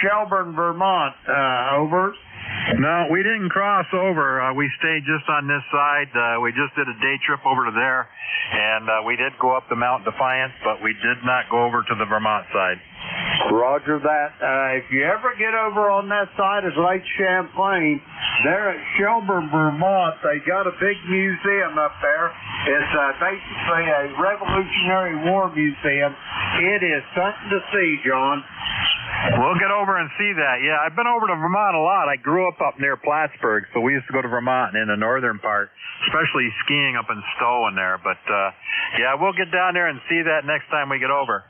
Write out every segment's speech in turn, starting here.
Shelburne, Vermont, over. No, we didn't cross over. We stayed just on this side. We just did a day trip over to there, and we did go up the Mount Defiance, but we did not go over to the Vermont side. Roger that. If you ever get over on that side of Lake Champlain, there at Shelburne, Vermont, they got a big museum up there. It's basically a Revolutionary War museum. It is something to see, John. We'll get over and see that. Yeah, I've been over to Vermont a lot. I grew up near Plattsburgh, so we used to go to Vermont in the northern part, especially skiing up in Stowe in there. But, yeah, we'll get down there and see that next time we get over.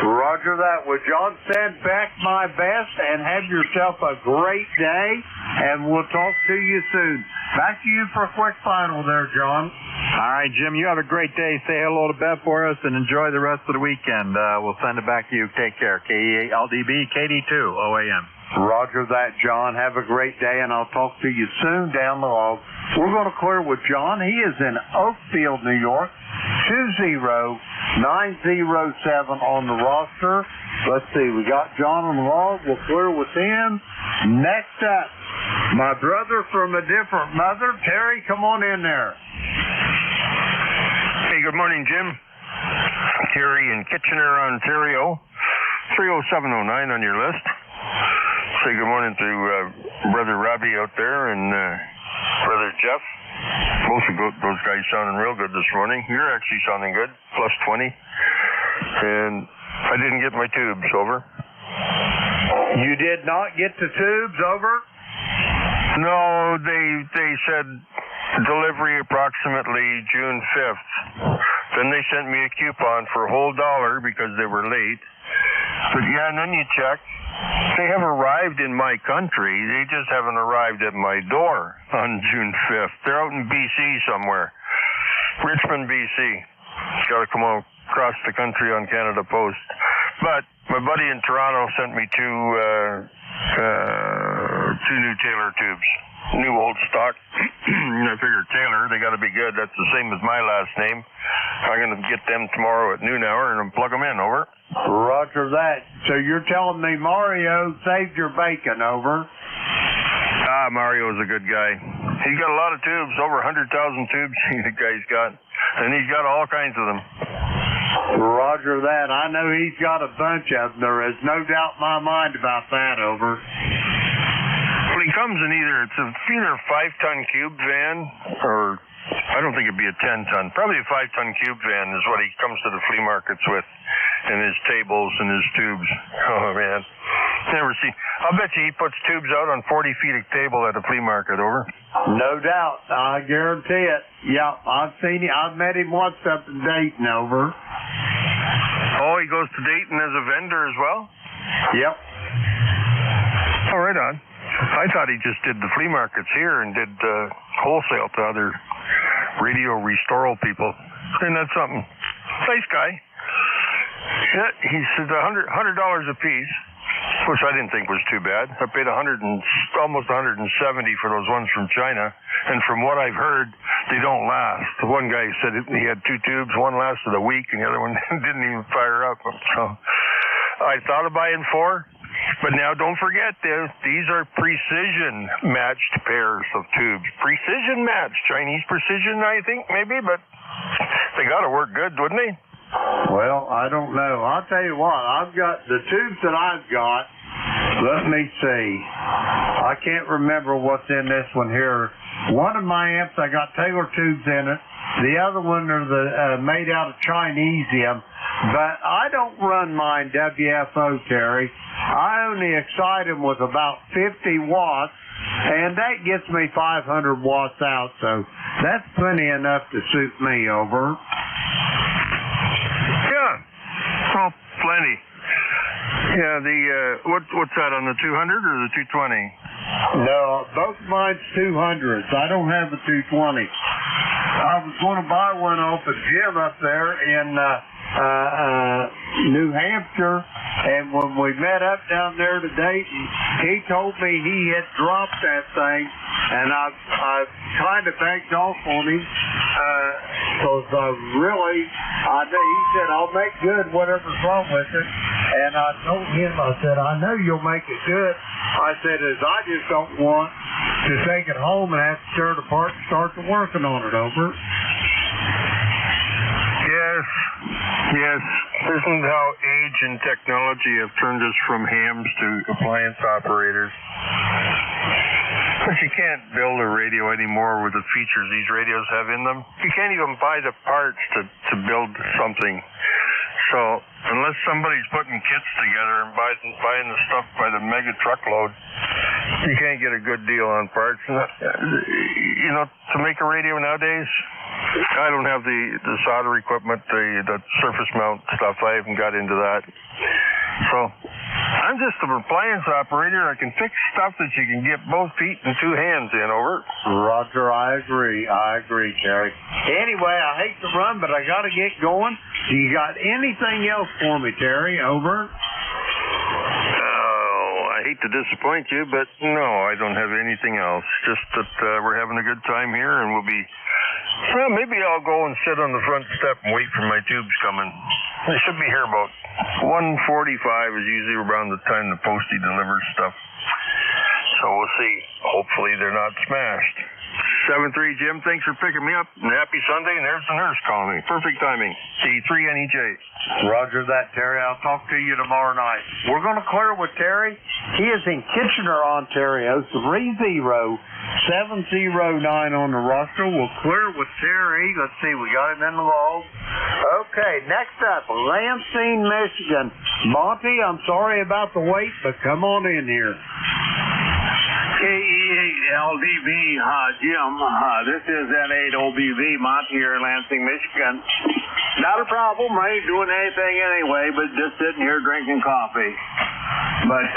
Roger that. Well, John, send back my best and have yourself a great day, and we'll talk to you soon. Back to you for a quick final there, John. All right, Jim, you have a great day. Say hello to Bev for us and enjoy the rest of the weekend. We'll send it back to you. Take care. KEALDB, KD2, OAM. Roger that, John. Have a great day, and I'll talk to you soon down the log. We're going to clear with John. He is in Oakfield, New York. 20907 on the roster. Let's see, we got John on the log. We'll clear with him. Next up, my brother from a different mother. Terry, come on in there. Hey, good morning, Jim. Terry in Kitchener, Ontario. 30709 on your list. Say good morning to Brother Robbie out there and Brother Jeff. Both of those guys sounding real good this morning. You're actually sounding good, plus 20. And I didn't get my tubes, over. You did not get the tubes, over? No, they said delivery approximately June 5th. Then they sent me a coupon for a whole $1 because they were late. But yeah, and then you check. They have arrived in my country. They just haven't arrived at my door on June 5th. They're out in BC somewhere. Richmond, BC. It's got to come across the country on Canada Post. But my buddy in Toronto sent me two new Taylor tubes. New old stock. I figured Taylor, they got to be good. That's the same as my last name. I'm going to get them tomorrow at noon hour and plug them in, over. Roger that. So you're telling me Mario saved your bacon, over? Mario's a good guy. He's got a lot of tubes, over 100,000 tubes the guy's got. And he's got all kinds of them. Roger that. I know he's got a bunch of them. There is no doubt in my mind about that, over. Well, he comes in either a 5-ton cube van, or I don't think it'd be a 10-ton. Probably a 5-ton cube van is what he comes to the flea markets with, and his tables and his tubes. Oh, man. Never see. I'll bet you he puts tubes out on 40 feet of table at a flea market, over. No doubt. I guarantee it. Yeah, I've seen him. I've met him once up in Dayton, over. Oh, he goes to Dayton as a vendor as well? Yep. Oh, right on. I thought he just did the flea markets here and did wholesale to other radio restoral people. Isn't that something? Nice guy. Yeah, he said $100 a piece, which I didn't think was too bad. I paid almost 170 for those ones from China, and from what I've heard, they don't last. The one guy said he had 2 tubes. One lasted a week, and the other one didn't even fire up. So I thought of buying 4. But now don't forget, these are precision matched pairs of tubes. Precision matched. Chinese precision, I think, maybe, but they got to work good, wouldn't they? Well, I don't know. I'll tell you what, I've got the tubes that I've got. Let me see. I can't remember what's in this one here. One of my amps, I got Taylor tubes in it. The other one are made out of Chinesium. But I don't run mine WFO, Terry. I only excite them with about 50 watts, and that gets me 500 watts out. So that's plenty enough to suit me, over. Yeah. Well, plenty. Yeah, what's that, on the 200 or the 220? No, both of mine's 200s. I don't have a 220. I was going to buy one off a gym up there in New Hampshire, and when we met up down there today, he told me he had dropped that thing, and I've kind of backed off on him because he said, I'll make good whatever's wrong with it. And I told him, I said, I know you'll make it good. I said, I just don't want to take it home and have to tear it apart and start to working on it, over. Yes. Isn't how age and technology have turned us from hams to appliance operators? But you can't build a radio anymore with the features these radios have in them. You can't even buy the parts to build something. So unless somebody's putting kits together and buying the stuff by the mega truckload, you can't get a good deal on parts. You know, to make a radio nowadays, I don't have the solder equipment, the surface mount stuff. I haven't got into that. So I'm just an appliance operator. I can fix stuff that you can get both feet and two hands in, over. Roger, I agree, Terry. Anyway, I hate to run, but I got to get going. Do you got anything else for me, Terry, over? I hate to disappoint you, but no, I don't have anything else. Just that we're having a good time here, and we'll be... Well, maybe I'll go and sit on the front step and wait for my tubes coming. They should be here about 1:45 is usually around the time the postie delivers stuff. So we'll see. Hopefully they're not smashed. 7-3, Jim, thanks for picking me up. And happy Sunday, and there's the nurse calling me. Perfect timing. C3NEJ. Roger that, Terry. I'll talk to you tomorrow night. We're going to clear with Terry. He is in Kitchener, Ontario. 30709 on the roster. We'll clear with Terry. Let's see, we got him in the log. Okay, next up, Lansing, Michigan. Monty, I'm sorry about the wait, but come on in here. KELDB, Jim. This is N8OBV, Monty here in Lansing, Michigan. Not a problem. I ain't doing anything anyway, but just sitting here drinking coffee. But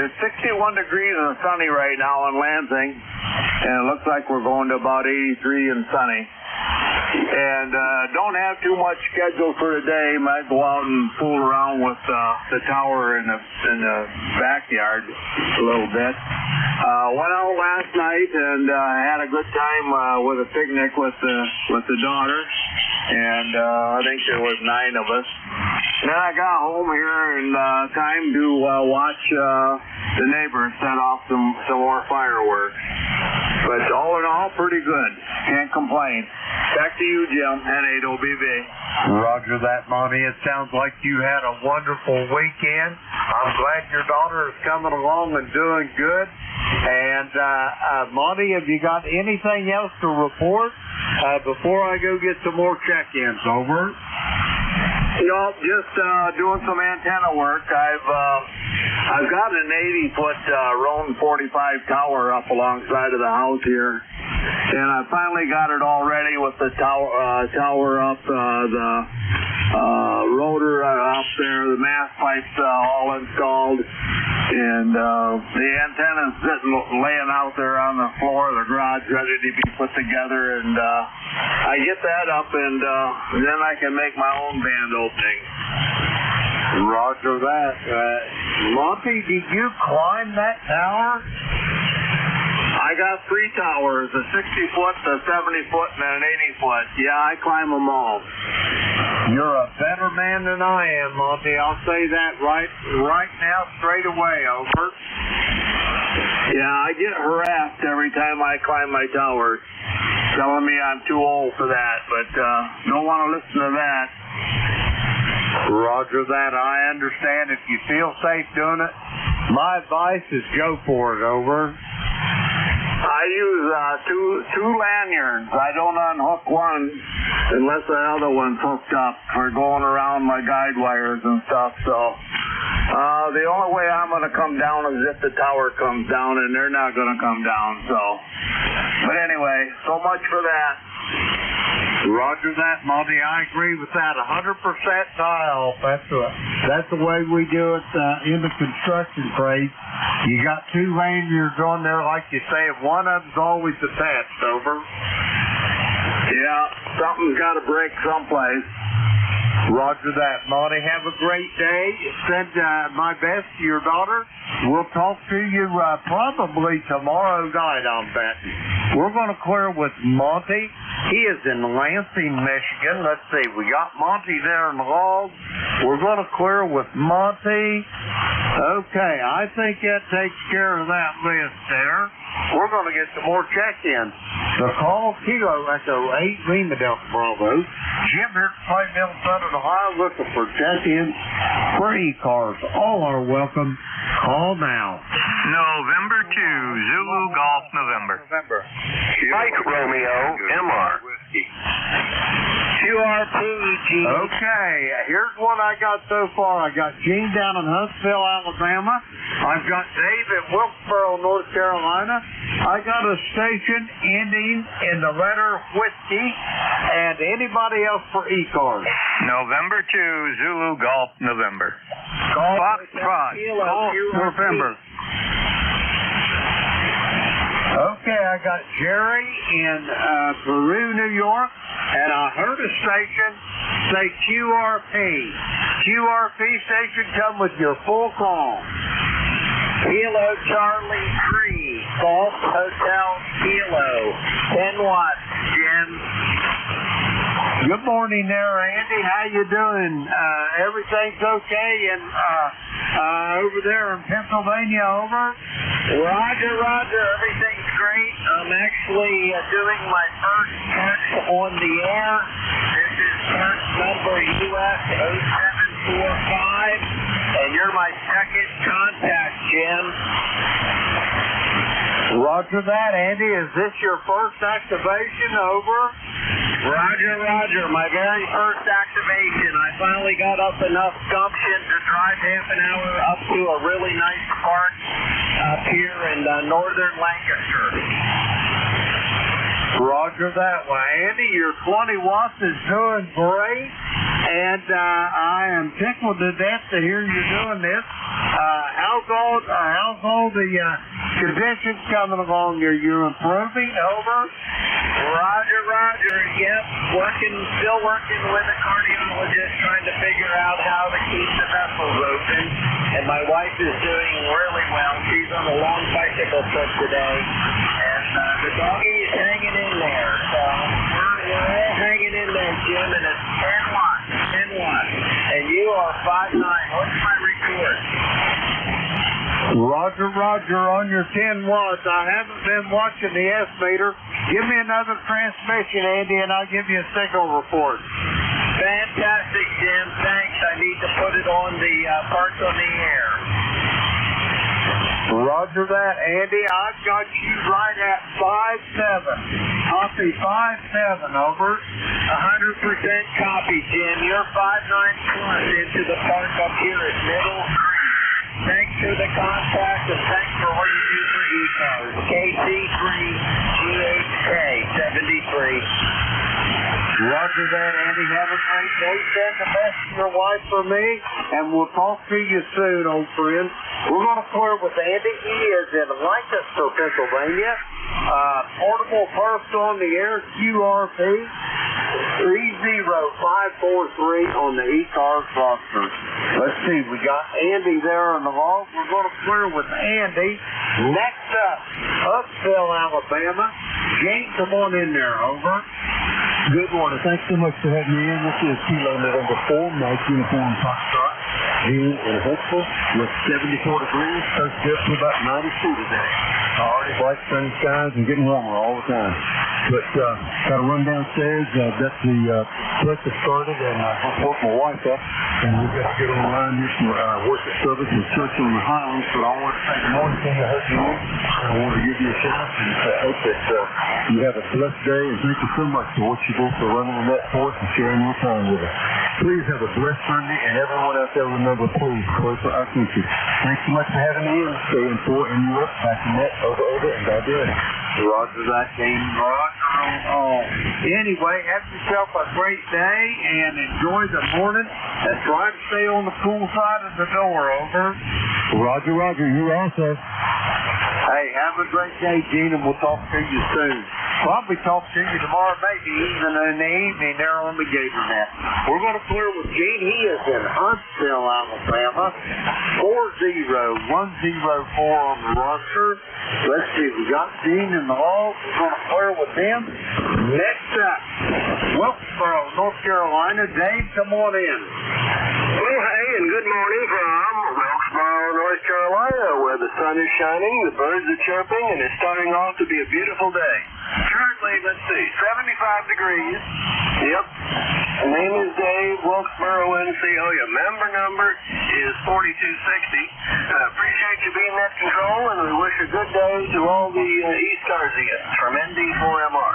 it's 61 degrees and sunny right now in Lansing, and it looks like we're going to about 83 and sunny. And don't have too much scheduled for today. Might go out and fool around with the tower in the backyard a little bit. Went out last night and had a good time with a picnic with the daughter, and I think there was 9 of us. And then I got home here and time to watch the neighbors set off some more fireworks. But all in all, pretty good. Can't complain. Back to you, Jim, N8OBV. Roger that, Monty. It sounds like you had a wonderful weekend. I'm glad your daughter is coming along and doing good. And, Monty, have you got anything else to report before I go get some more check-ins? Over. No, just doing some antenna work. I've got an 80-foot Roan 45 tower up alongside of the house here, and I finally got it all ready with the tower up, the rotor up there, the mast pipes all installed, and the antenna's laying out there on the floor of the garage ready to be put together, and I get that up, and then I can make my own band opening. Roger that. Monty, did you climb that tower? I got 3 towers, a 60-foot, a 70-foot, and an 80-foot. Yeah, I climb them all. You're a better man than I am, Monty. I'll say that right now, straight away, over. Yeah, I get harassed every time I climb my towers, telling me I'm too old for that, but don't want to listen to that. Roger that. I understand. If you feel safe doing it, my advice is go for it, over. I use two lanyards. I don't unhook one unless the other one's hooked up for going around my guide wires and stuff. So the only way I'm going to come down is if the tower comes down, and they're not going to come down. So, but anyway, so much for that. Roger that, Monty. I agree with that 100% tie-off. That's the way we do it in the construction trade. You got 2 lanyards on there, like you say, and one of them's always attached, over. Yeah, something's got to break someplace. Roger that, Monty. Have a great day. Send my best to your daughter. We'll talk to you probably tomorrow night, I'm betting. We're going to clear with Monty He is in Lansing, Michigan. Let's see, we got Monty there in the log. We're going to clear with Monty. Okay, I think that takes care of that list there. We're going to get some more check-ins. The call, Kilo Echo 8, Lima Delta Bravo. Jim here at Clay Mill, Southern Ohio, looking for check-ins for ECARS. All are welcome. Call now. November 2, Zulu Golf, November. Mike Romeo, MR. QRPG. Okay, here's what I got so far. I got Gene down in Huntsville, Alabama. I've got Dave in Wilkesboro, North Carolina. I got a station ending in the letter whiskey. And anybody else for ECARS? November 2, Zulu Golf, November. Foxtrot, Golf, November. Okay, I got Jerry in Peru, New York, and I heard a station say QRP. QRP station, come with your full call. Kilo Charlie 3, Golf Hotel Kilo, 10 watts, Jim. Good morning there, Andy. How you doing? Everything's okay and over there in Pennsylvania, over? Roger, Roger. Everything's great. I'm actually doing my first test on the air. This is test number US 0745, and you're my second contact, Jim. Roger that, Andy. Is this your first activation, over? Roger, Roger. My very first activation. I finally got up enough gumption to drive half an hour up to a really nice park up here in northern Lancaster. Roger that. Well, Andy, your 20 watts is doing great, and I am tickled to death to hear you doing this. How's all the conditions coming along? Are you improving, over? Roger, Roger. Yep, still working with a cardiologist, trying to figure out how to keep the vessels open. And my wife is doing really well. She's on a long bicycle trip today, and the doggy is hanging in there. So we're all hanging in there, Jim, and it's 10 watts, 10 watts. And you are 5'9". What's my record? Roger, Roger, on your 10 watts. I haven't been watching the S meter. Give me another transmission, Andy, and I'll give you a signal report. Fantastic, Jim. Thanks. I need to put it on the parts on the air. Roger that, Andy. I've got you right at 5'7". Copy 5'7", over. 100% copy, Jim. You're 5'9" plus into the park up here at Middle Creek. Thanks for the contact and thanks for what you do for ECARS. KC3GHK 73. Roger that, Andy. Have a great day. Send the best to your wife for me, and we'll talk to you soon, old friend. We're going to clear with Andy. He is in Lancaster, Pennsylvania. Portable first on the air, QRP 30543 on the ECARS roster. Let's see, we got Andy there on the log. We're going to clear with Andy. Next up, Huntsville, Alabama. Jane, come on in there, over. Good morning. Thanks so much for having me in. This is Kilo November 4, Mike Uniform Foxtrot. Here in Huntsville with 74 degrees. Starts to get up to about 92 today. Already bright sunny skies and getting warmer all the time. But got to run downstairs. Got the breakfast started, and I woke my wife up, and we've got to get on the line here for worship service in Church on the Highlands. But I want to thank the morning thing I heard you on. I want to give you a shout and hope that you have a blessed day, and thank you so much for what you do for running the net for us and sharing your time with us. Please have a blessed Sunday, and everyone out there remember, please pray for our country. Thanks so much for having me in. Stay in Fort and Europe. Back to net. Over, and God bless. Roger that, James. Anyway, have yourself a great day and enjoy the morning. And try to stay on the cool side of the door, over. Roger, Roger. You also. Hey, have a great day, Gene, and we'll talk to you soon. Probably talk to you tomorrow, maybe even in the evening there on the Gator Net. We're going to clear with Gene. He is in Huntsville, Alabama. 4-0, 1-0-4 on the roster. Let's see, we got Gene in the hall. We're going to clear with him. Next up, Wilkesboro, North Carolina. Dave, come on in. Well, hey, and good morning from Wilkesboro, North Carolina, where the sun is shining, the birds are chirping, and it's starting off to be a beautiful day. Currently, let's see, 75 degrees. Yep. The name is Dave, Wilkesboro, NCOA. Member number is 4260. Appreciate you being net control, and we wish a good day to all the ECARS from ND4MR.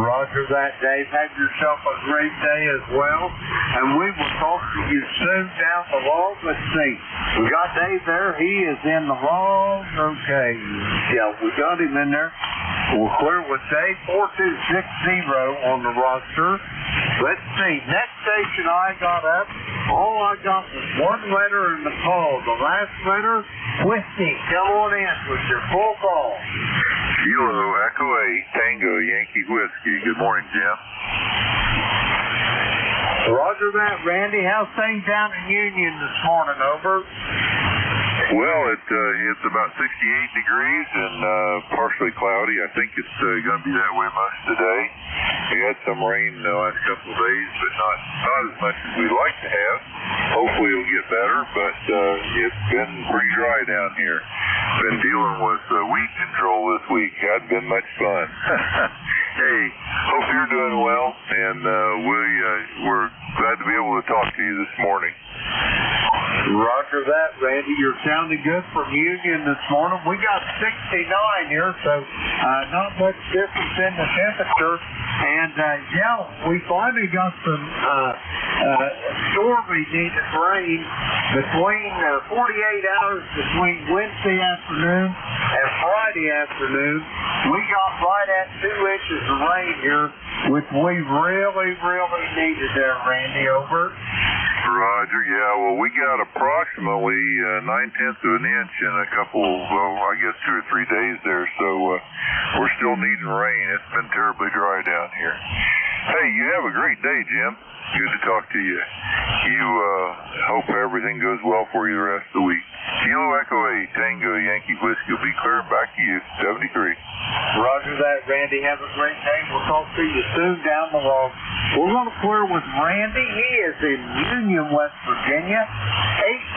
Roger that, Dave. Have yourself a great day as well. And we will talk to you soon down the log. Let's see. We got Dave there. He is in the log. Okay. Yeah, we got him in there. We're clear with Dave. 4260 on the roster. Let's see. Next station I got up, all I got was one letter in the call. The last letter, Whiskey. Come on in with your full call. Kilo Echo 8 Tango Yankee Whiskey. Good morning, Jim. Roger that, Randy. How's things down in Union this morning? Over. Well, it's about 68 degrees and partially cloudy. I think it's going to be that way most today. We had some rain the last couple of days, but not as much as we'd like to have. Hopefully it'll get better, but it's been pretty dry down here. Been dealing with weed control this week. Hadn't been much fun. Hey, hope you're doing well, and we're glad to be able to talk to you this morning. Roger that, Randy. You're sounding good from Union this morning. We got 69 here, so not much difference in the temperature. And, we finally got some stormy needed rain between 48 hours between Wednesday afternoon and Friday afternoon. We got right at 2 inches of rain here, which we really, really needed there, Randy. Over. Roger, yeah. Well, we got approximately 9/10 of an inch in a couple, 2 or 3 days there, so we're still needing rain. It's been terribly dry down here. Hey, you have a great day, Jim. Good to talk to you. You hope everything goes well for you the rest of the week. Kilo Echo 8 Tango Yankee Whiskey will be clear. Back to you, 73. Roger that, Randy. Have a great day. We'll talk to you soon down the log. We're going to clear with Randy. He is in Union, West Virginia.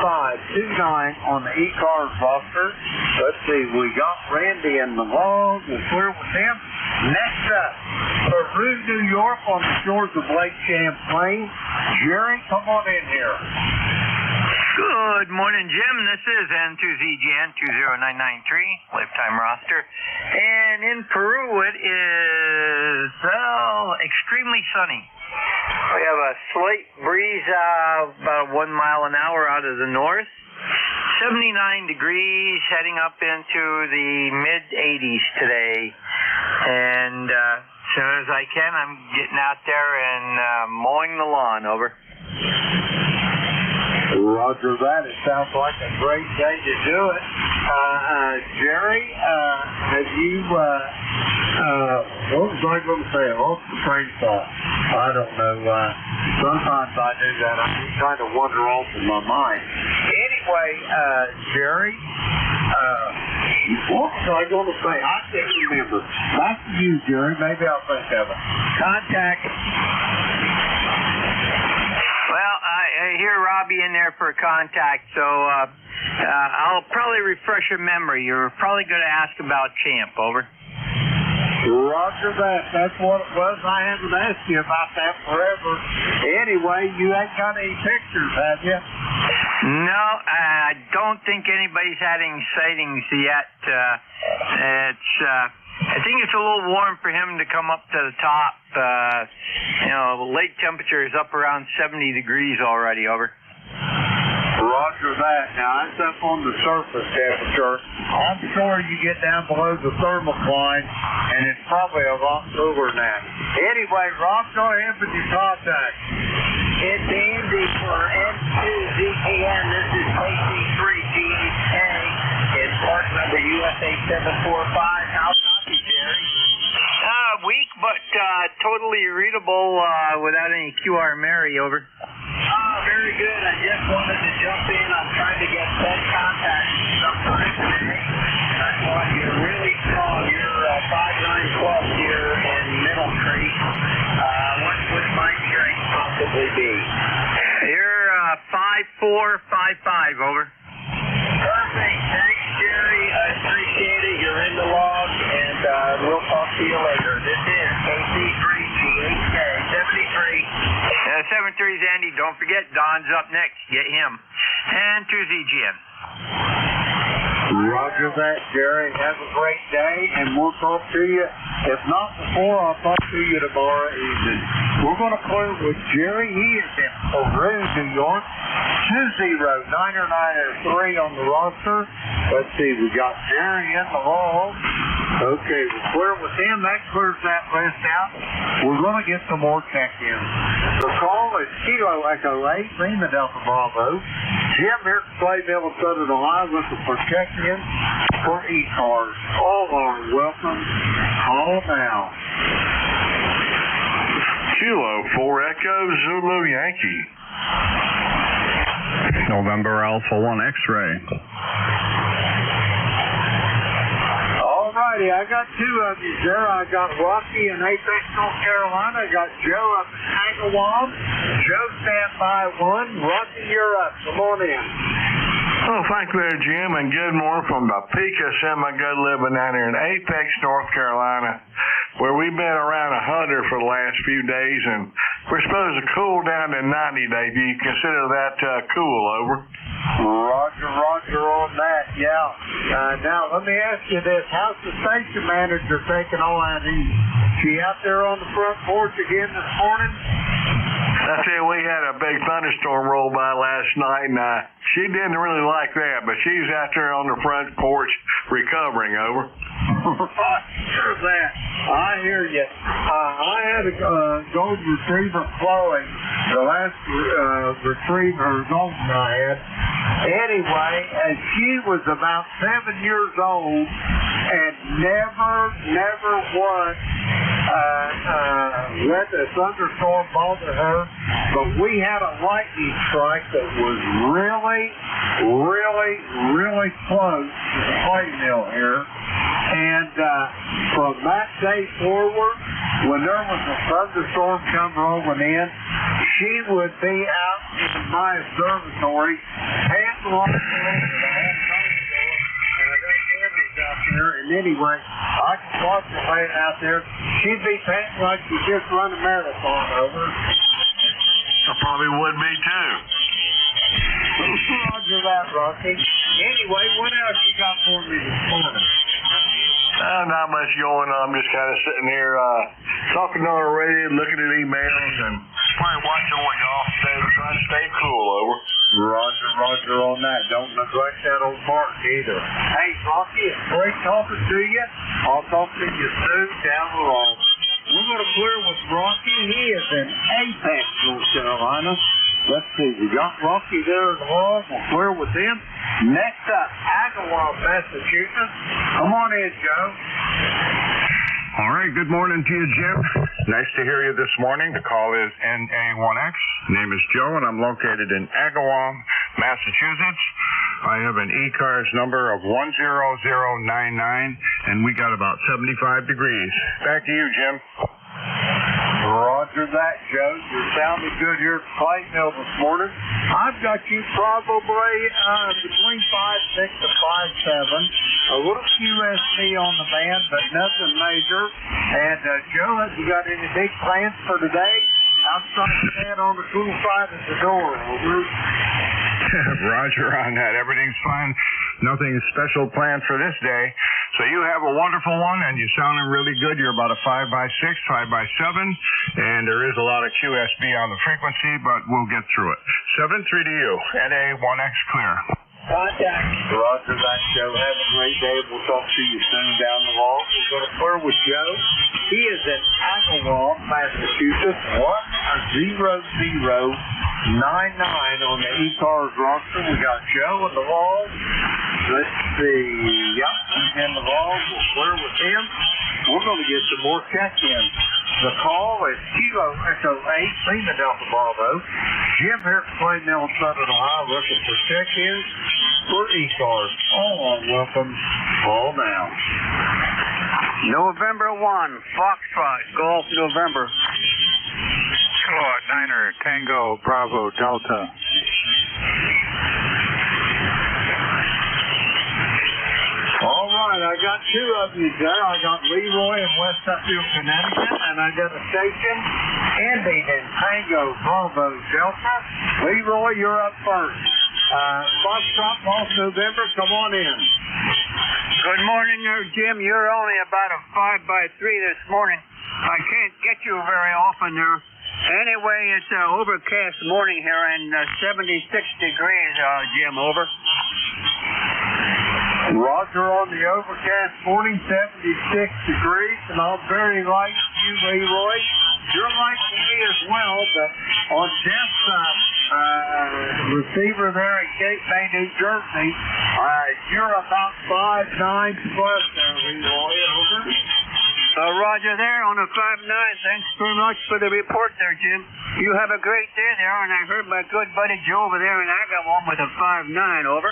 8529 on the ECARS roster. Let's see. We got Randy in the log. We'll clear with him. Next up, Peru, New York on the shores of Lake Champlain. Jerry, come on in here. Good morning, Jim. This is N2ZGN 20993, lifetime roster. And in Peru, it is extremely sunny. We have a slight breeze about 1 mile an hour out of the north. 79 degrees, heading up into the mid-80s today. And as soon as I can, I'm getting out there and mowing the lawn. Over. Roger that. It sounds like a great day to do it. Jerry, have you, what was I going to say? I lost the train of thought. I don't know. Sometimes I do that. I just kind of wander off in my mind. Anyway, Jerry, what was I going to say? I can't remember. Back to you, Jerry. Maybe I'll think of it. Contact. Well, I hear Robbie in there for contact, so I'll probably refresh your memory. You're probably going to ask about Champ. Over. Roger that. That's what it was. I haven't asked you about that forever. Anyway, you ain't got any pictures, have you? No, I don't think anybody's had any sightings yet. I think it's a little warm for him to come up to the top. Lake temperature is up around 70 degrees already. Over. Roger that. Now, that's up on the surface temperature. I'm sure you get down below the thermocline, and it's probably a lot cooler now. Anyway, Rob, go ahead with your contact. It's Andy for N2ZGN. This is KC3GA. It's part number USA 745. How copy, Jerry? We totally readable without any QR Mary, over. Very good. I just wanted to jump in. I'm trying to get bed contact sometime today. I thought you're really strong. You're 5'9" here in Middle Creek. What would my strength possibly be? You're 5'4", 5'5", over. Perfect. Thanks, Jerry. I appreciate it. You're in the log, and we'll talk to you later. This is KC3GHK 73. 73's Andy. Don't forget, Don's up next. Get him. And 2ZGN. Roger that, Jerry. Have a great day, and we'll talk to you. If not before, I'll talk to you tomorrow evening. We're going to clear with Jerry. He is in Peru, New York. 20993 on the roster. Let's see, we got Jerry in the hall. Okay, we'll clear with him. That clears that list out. We're going to get some more check-ins. The call is Kilo Echo 8, Lima Delta Bravo. Jim here from Clayville, Southern Ohio, looking for check-in for ECARS. All are welcome. Call now. Kilo 4 Echo Zulu Yankee. November Alpha 1 X-ray. Alrighty, I got two of you there. I got Rocky in Apex, North Carolina. I got Joe up in Agawam. Joe, stand by one. Rocky, you're up. Come on in. Oh, thank you there, Jim, and good morning from Topeka, semi-good living down here in Apex, North Carolina, where we've been around 100 for the last few days, and we're supposed to cool down to 90 today. Do you consider that cool, over? Roger on that, yeah. Now, let me ask you this. How's the station manager taking all that easy? She out there on the front porch again this morning? I tell you, we had a big thunderstorm roll by last night, and she didn't really like that, but she's out there on the front porch recovering, over. Sure that. I hear you. I had a golden retriever flowing, the last retriever golden I had. Anyway, and she was about 7 years old and never once let the thunderstorm bother her. But we had a lightning strike that was really close to the play mill here. And from that day forward, when there was a thunderstorm come rolling in, she would be out in my observatory, panting like out there, and anyway, I could watch her playing out there. She'd be panting like she just run a marathon, over. I probably would be too. Roger that, Rocky. Anyway, what else you got for me this morning? Not much going on. I'm just kind of sitting here talking on the radio, looking at emails, and probably watching what y'all say, trying to stay cool, over. Roger on that. Don't neglect that old Martin either. Hey, Rocky, it's great talking to you. I'll talk to you soon down the road. We're going to clear with Rocky. He is in Apex, North Carolina. Let's see. We got Rocky there in the hall. We'll clear with him. Next up, Agawam, Massachusetts. Come on in, Joe. All right, good morning to you, Jim. Nice to hear you this morning. The call is NA1X. Name is Joe, and I'm located in Agawam, Massachusetts. I have an ECARS number of 10099, and we got about 75 degrees. Back to you, Jim. Roger that, Joe. You're sounding good here at Clay Mill this morning. I've got you probably between 5'6" to 5'7". A little QSB on the band, but nothing major. And Joe, have you got any big plans for today? Outside stand on the cool side of the door, over. Roger on that. Everything's fine. Nothing special planned for this day. So you have a wonderful one, and you're sounding really good. You're about a 5x6, 5x7, and there is a lot of QSB on the frequency, but we'll get through it. 7-3 to you. NA1X clear. Contact. Roger that, Joe. Have a great day. We'll talk to you soon down the hall. We're going to clear with Joe. He is in Agawam, Massachusetts. 10099 on the ECARS roster. We got Joe in the hall. Let's see. Yep, he's in the hall. We'll clear with him. We're going to get some more check-ins. The call is Kilo Echo 8, Lima Delta Bravo. Jim here from Plain Mill, Southern Ohio, looking for check-ins for ECARS. All welcome, all now. November 1, Foxtrot, Golf November. Hello, Niner, Tango, Bravo, Delta. All right, I got two of you there. I got Leroy in West Suffield, Connecticut, and I got a station ending in Tango, Bravo, Delta. Leroy, you're up first. Foxtrot, Golf November, come on in. Good morning there, Jim. You're only about a 5x3 this morning. I can't get you very often there. Anyway, it's an overcast morning here and 76 degrees, Jim, over. Roger on the overcast morning, 76 degrees, and I'm very like you, Leroy. You're like me as well, but on Jeff's receiver there in Cape May, New Jersey, you're about 5'9" plus there, Leroy, over. Roger there on a 5'9". Thanks very much for the report there, Jim. You have a great day there, and I heard my good buddy Joe over there, and I got one with a 5'9", over.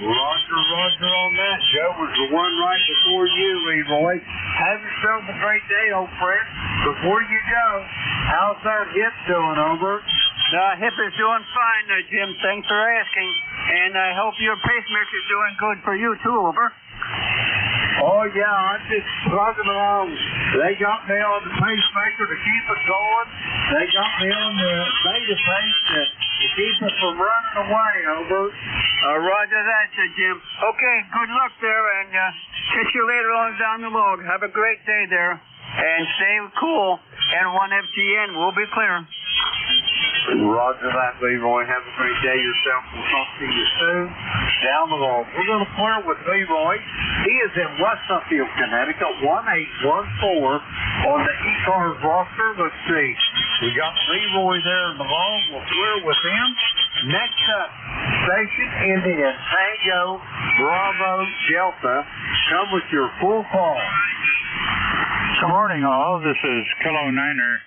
Roger on that. Joe was the one right before you, Leroy. Have yourself a great day, old friend. Before you go, how's that hip doing, over? Hip is doing fine, Jim. Thanks for asking. And I hope your pacemaker's doing good for you, too, over. Oh, yeah, I'm just plugging along. They got me on the pacemaker to keep it going. They got me on the beta pace to keep it from running away, over. Roger that, Jim. Okay, good luck there, and catch you later on down the log. Have a great day there, and stay cool, and 1FGN will be clear. Roger that, Leroy. Have a great day yourself. We'll talk to you soon. Down the road. We're going to clear with Leroy. He is in West Suffield, Connecticut, 1814 on the ECARS roster. Let's see. We got Leroy there in the long. We'll clear with him. Next up, station Indian Tango, Bravo, Delta. Come with your full call. Good morning, all. This is Kilo Niner.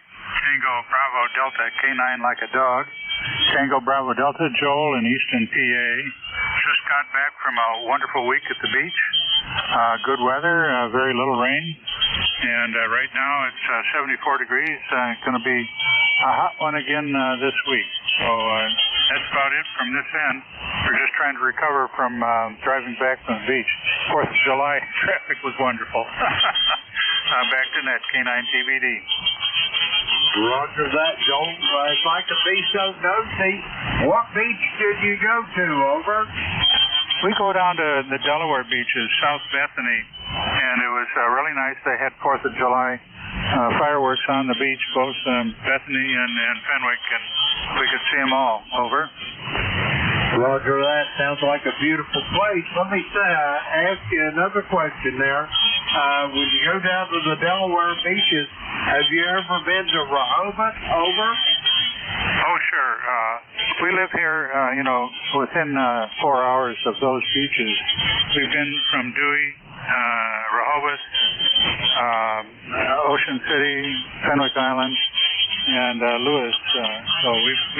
Tango Bravo Delta, K9 like a dog. Tango Bravo Delta, Joel in Easton, PA. Just got back from a wonderful week at the beach. Good weather, very little rain. And right now it's 74 degrees. It's going to be a hot one again this week. So that's about it from this end. We're just trying to recover from driving back from the beach. 4th of July traffic was wonderful. Back to net, K9 TBD. Roger that, Joel. If I could be so nosy, what beach did you go to, over? We go down to the Delaware beaches, South Bethany, and it was really nice. They had 4th of July fireworks on the beach, both Bethany and Fenwick, and we could see them all, over. Roger that. Sounds like a beautiful place. Let me ask you another question there. When you go down to the Delaware beaches, have you ever been to Rehoboth, over? Oh, sure. We live here, within 4 hours of those beaches. We've been from Dewey, Rehoboth, Ocean City, Fenwick Island, and Lewis. So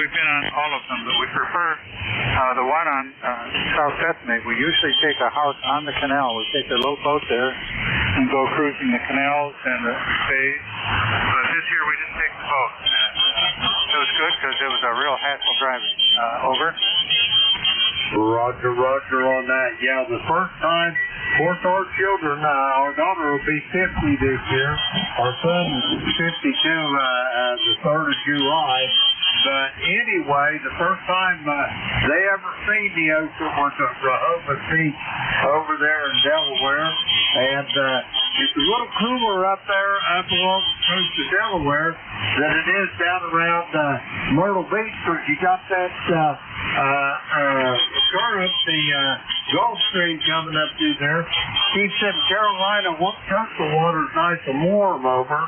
we've been on all of them, but we prefer the one on South Bethany. We usually take a house on the canal. We take a little boat there and go cruising the canals and the bays. But this year we didn't take the boat. It was good because it was a real hassle driving. Over. Roger on that. Yeah, the first time, of course, our children, our daughter will be 50 this year. Our son is 52 the 3rd of July. But anyway, the first time they ever seen the ocean was at Rehoboth Beach over there in Delaware. And it's a little cooler up there up along the coast of Delaware than it is down around Myrtle Beach, because you got that current, the Gulf Stream coming up through there. Keeps in Carolina, what coastal water's nice and warm, over.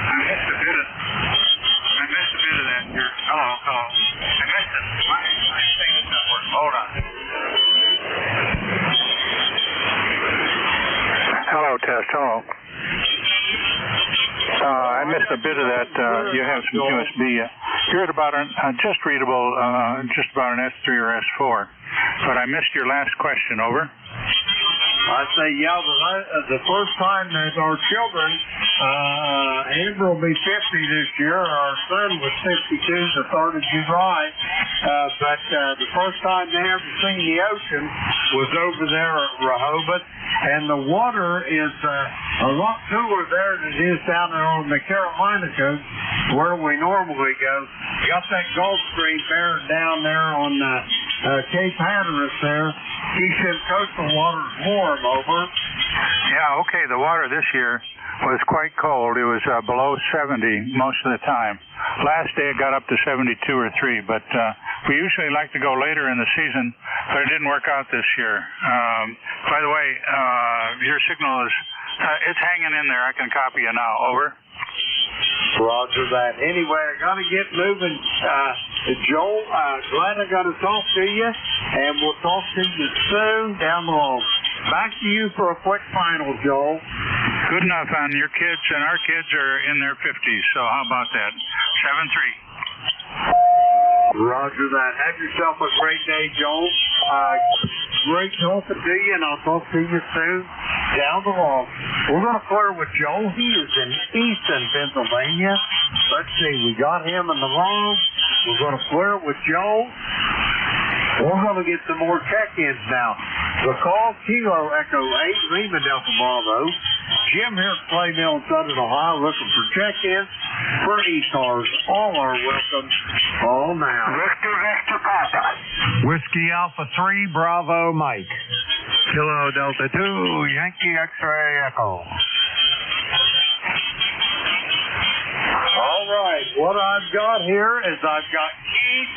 I missed a bit of that. Hello. I missed it. My thing is not working. Hold on. Hello, test. Hello. bit of that. You have some USB. You're at about just readable, just about an S3 or S4. But I missed your last question. Over. I say, yeah, the first time that our children, Amber will be 50 this year. Our son was 52 the 3rd of July. But the first time they ever seen the ocean was over there at Rehoboth. And the water is a lot cooler there than it is down there on the Carolina coast where we normally go. Got that Gulf Stream bearing down there on Cape Hatteras there. Keeps them coastal waters warm over. Yeah, okay, the water this year was quite cold. It was below 70 most of the time. Last day it got up to 72 or 3, but we usually like to go later in the season, but it didn't work out this year. By the way, your signal is, it's hanging in there. I can copy you now. Over. Roger that. Anyway, I got to get moving. Joel, glad I got to talk to you, and we'll talk to you soon down the road. Back to you for a quick final, Joel. Good enough on your kids, and our kids are in their 50s, so how about that? 7-3. Roger that. Have yourself a great day, Joel. Great talking to you, and I'll talk to you soon down the road. We're going to clear with Joel. He is in Easton, Pennsylvania. Let's see. We got him in the room. We're going to clear with Joel. We're going to get some more check-ins now. The call, Kilo Echo 8, Lima Delta Bravo. Jim here at Clay Mill in Southern Ohio looking for check-ins for ECARS. All are welcome. All now. Victor Papa. Whiskey Alpha 3, Bravo Mike. Kilo Delta 2, Yankee X-Ray Echo. All right. What I've got here is I've got Keith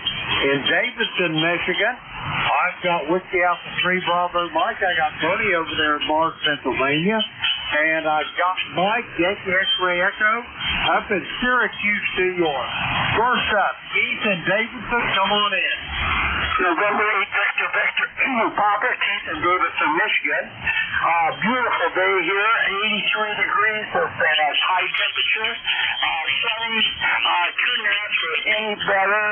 in Davidson, Michigan. I've got Whiskey Alpha 3 Bravo Mike. I got Buddy over there in Mars, Pennsylvania. And I've got Mike, Yankee X-Ray Echo, up in Syracuse, New York. First up, Keith and Davidson, come on in. November 8, Victor, Papa, Keith in Davidson, Michigan. Beautiful day here, 83 degrees, that's high temperature. Sunny, couldn't ask for any better.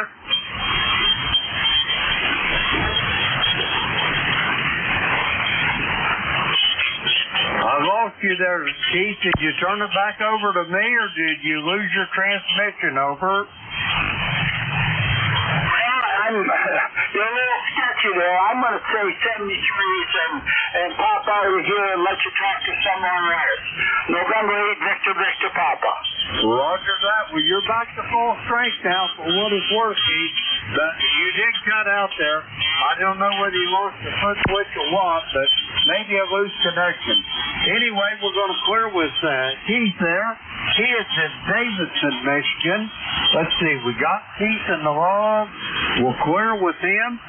I lost you there, Keith. Did you turn it back over to me, or did you lose your transmission? Over. You're a little sketchy there. I'm going to say 73s and pop out of here and let you talk to someone else. November 8, Victor Papa. Roger that. Well, you're back to full strength now for what it's worth, Keith. You did cut out there. I don't know whether you lost the foot switch or what, but maybe a loose connection. Anyway, we're going to clear with Keith there. He is in Davidson, Michigan. Let's see. We got Keith in the log. We'll clear with him.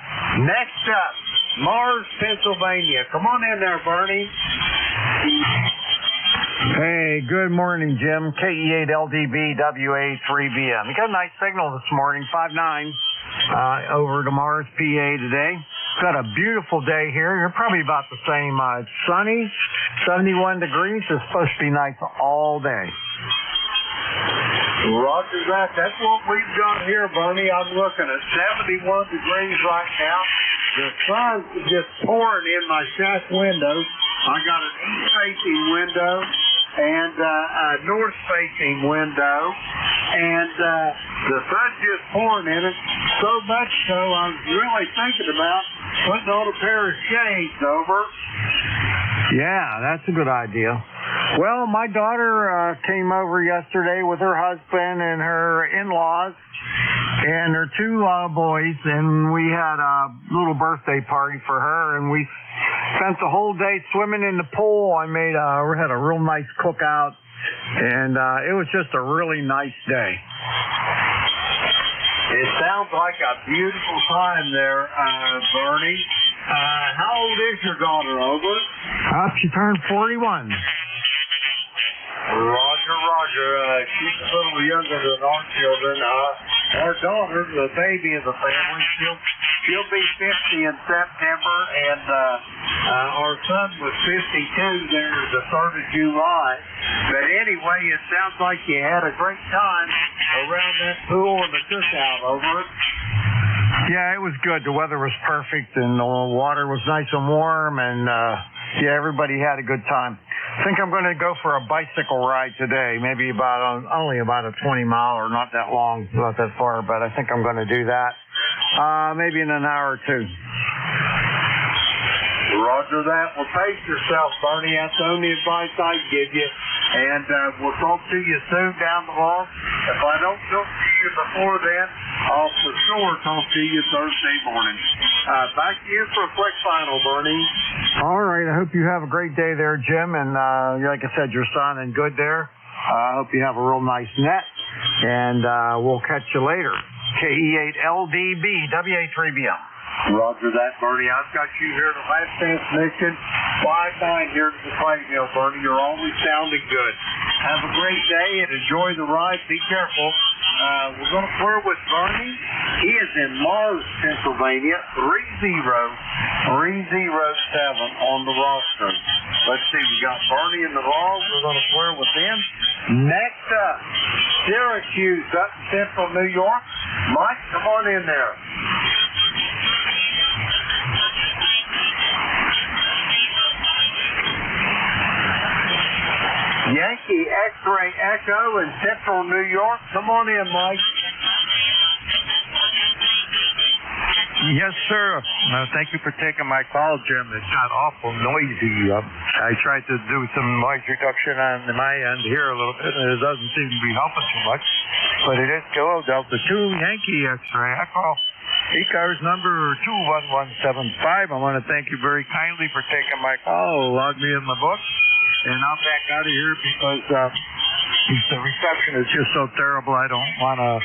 Next up, Mars, Pennsylvania. Come on in there, Bernie. Hey, good morning, Jim. KE8LDB WA3BM. You got a nice signal this morning, 5-9, over to Mars, PA today. Got a beautiful day here. You're probably about the same. It's sunny, 71 degrees. It's supposed to be nice all day. Roger that. That's what we've got here, Bernie. I'm looking at 71 degrees right now. The sun's just pouring in my shack window. I got an east-facing window and a north-facing window, and the sun's just pouring in it. So much so, I was really thinking about putting on a pair of shades. Over. Yeah, that's a good idea. Well, my daughter came over yesterday with her husband and her in-laws and her two boys, and we had a little birthday party for her, and we spent the whole day swimming in the pool. We had a real nice cookout, and it was just a really nice day. It sounds like a beautiful time there, Bernie. How old is your daughter, over? She turned 41. Roger. She's a little younger than our children. Our daughter, the baby of the family, she'll She'll be 50 in September, and our son was 52 there the 3rd of July. But anyway, it sounds like you had a great time around that pool and the cookout over it. Yeah, it was good. The weather was perfect, and the water was nice and warm, and yeah, everybody had a good time. I think I'm going to go for a bicycle ride today, maybe only about a 20-mile, or not that long, not that far, but I think I'm going to do that maybe in an hour or two. Roger that. Well, pace yourself, Bernie. That's the only advice I can give you. And we'll talk to you soon down the line. If I don't talk to you before then, I'll for sure talk to you Thursday morning. Back to you for a quick final, Bernie. All right. I hope you have a great day there, Jim. And like I said, you're sounding good there. I hope you have a real nice net. And we'll catch you later. KE8LDB, WA3BM. Roger that, Bernie. I've got you here to last transmission. 5-9 here to the clay mill, Bernie. You're always sounding good. Have a great day and enjoy the ride. Be careful. We're going to clear with Bernie. He is in Mars, Pennsylvania. 307 on the roster. Let's see. We got Bernie in the log. We're going to clear with him. Next up, Syracuse up in central New York. Mike, come on in there. Yankee X-Ray Echo in central New York. Come on in, Mike. Yes, sir. Thank you for taking my call, Jim. It's got awful noisy. I tried to do some noise reduction on my end here a little bit, and it doesn't seem to be helping too much. But it is Kilo Delta 2 Yankee X-Ray Echo. ECARS number 21175. I want to thank you very kindly for taking my call. Log me in the book. And I'm back out of here because the reception is just so terrible. I don't want to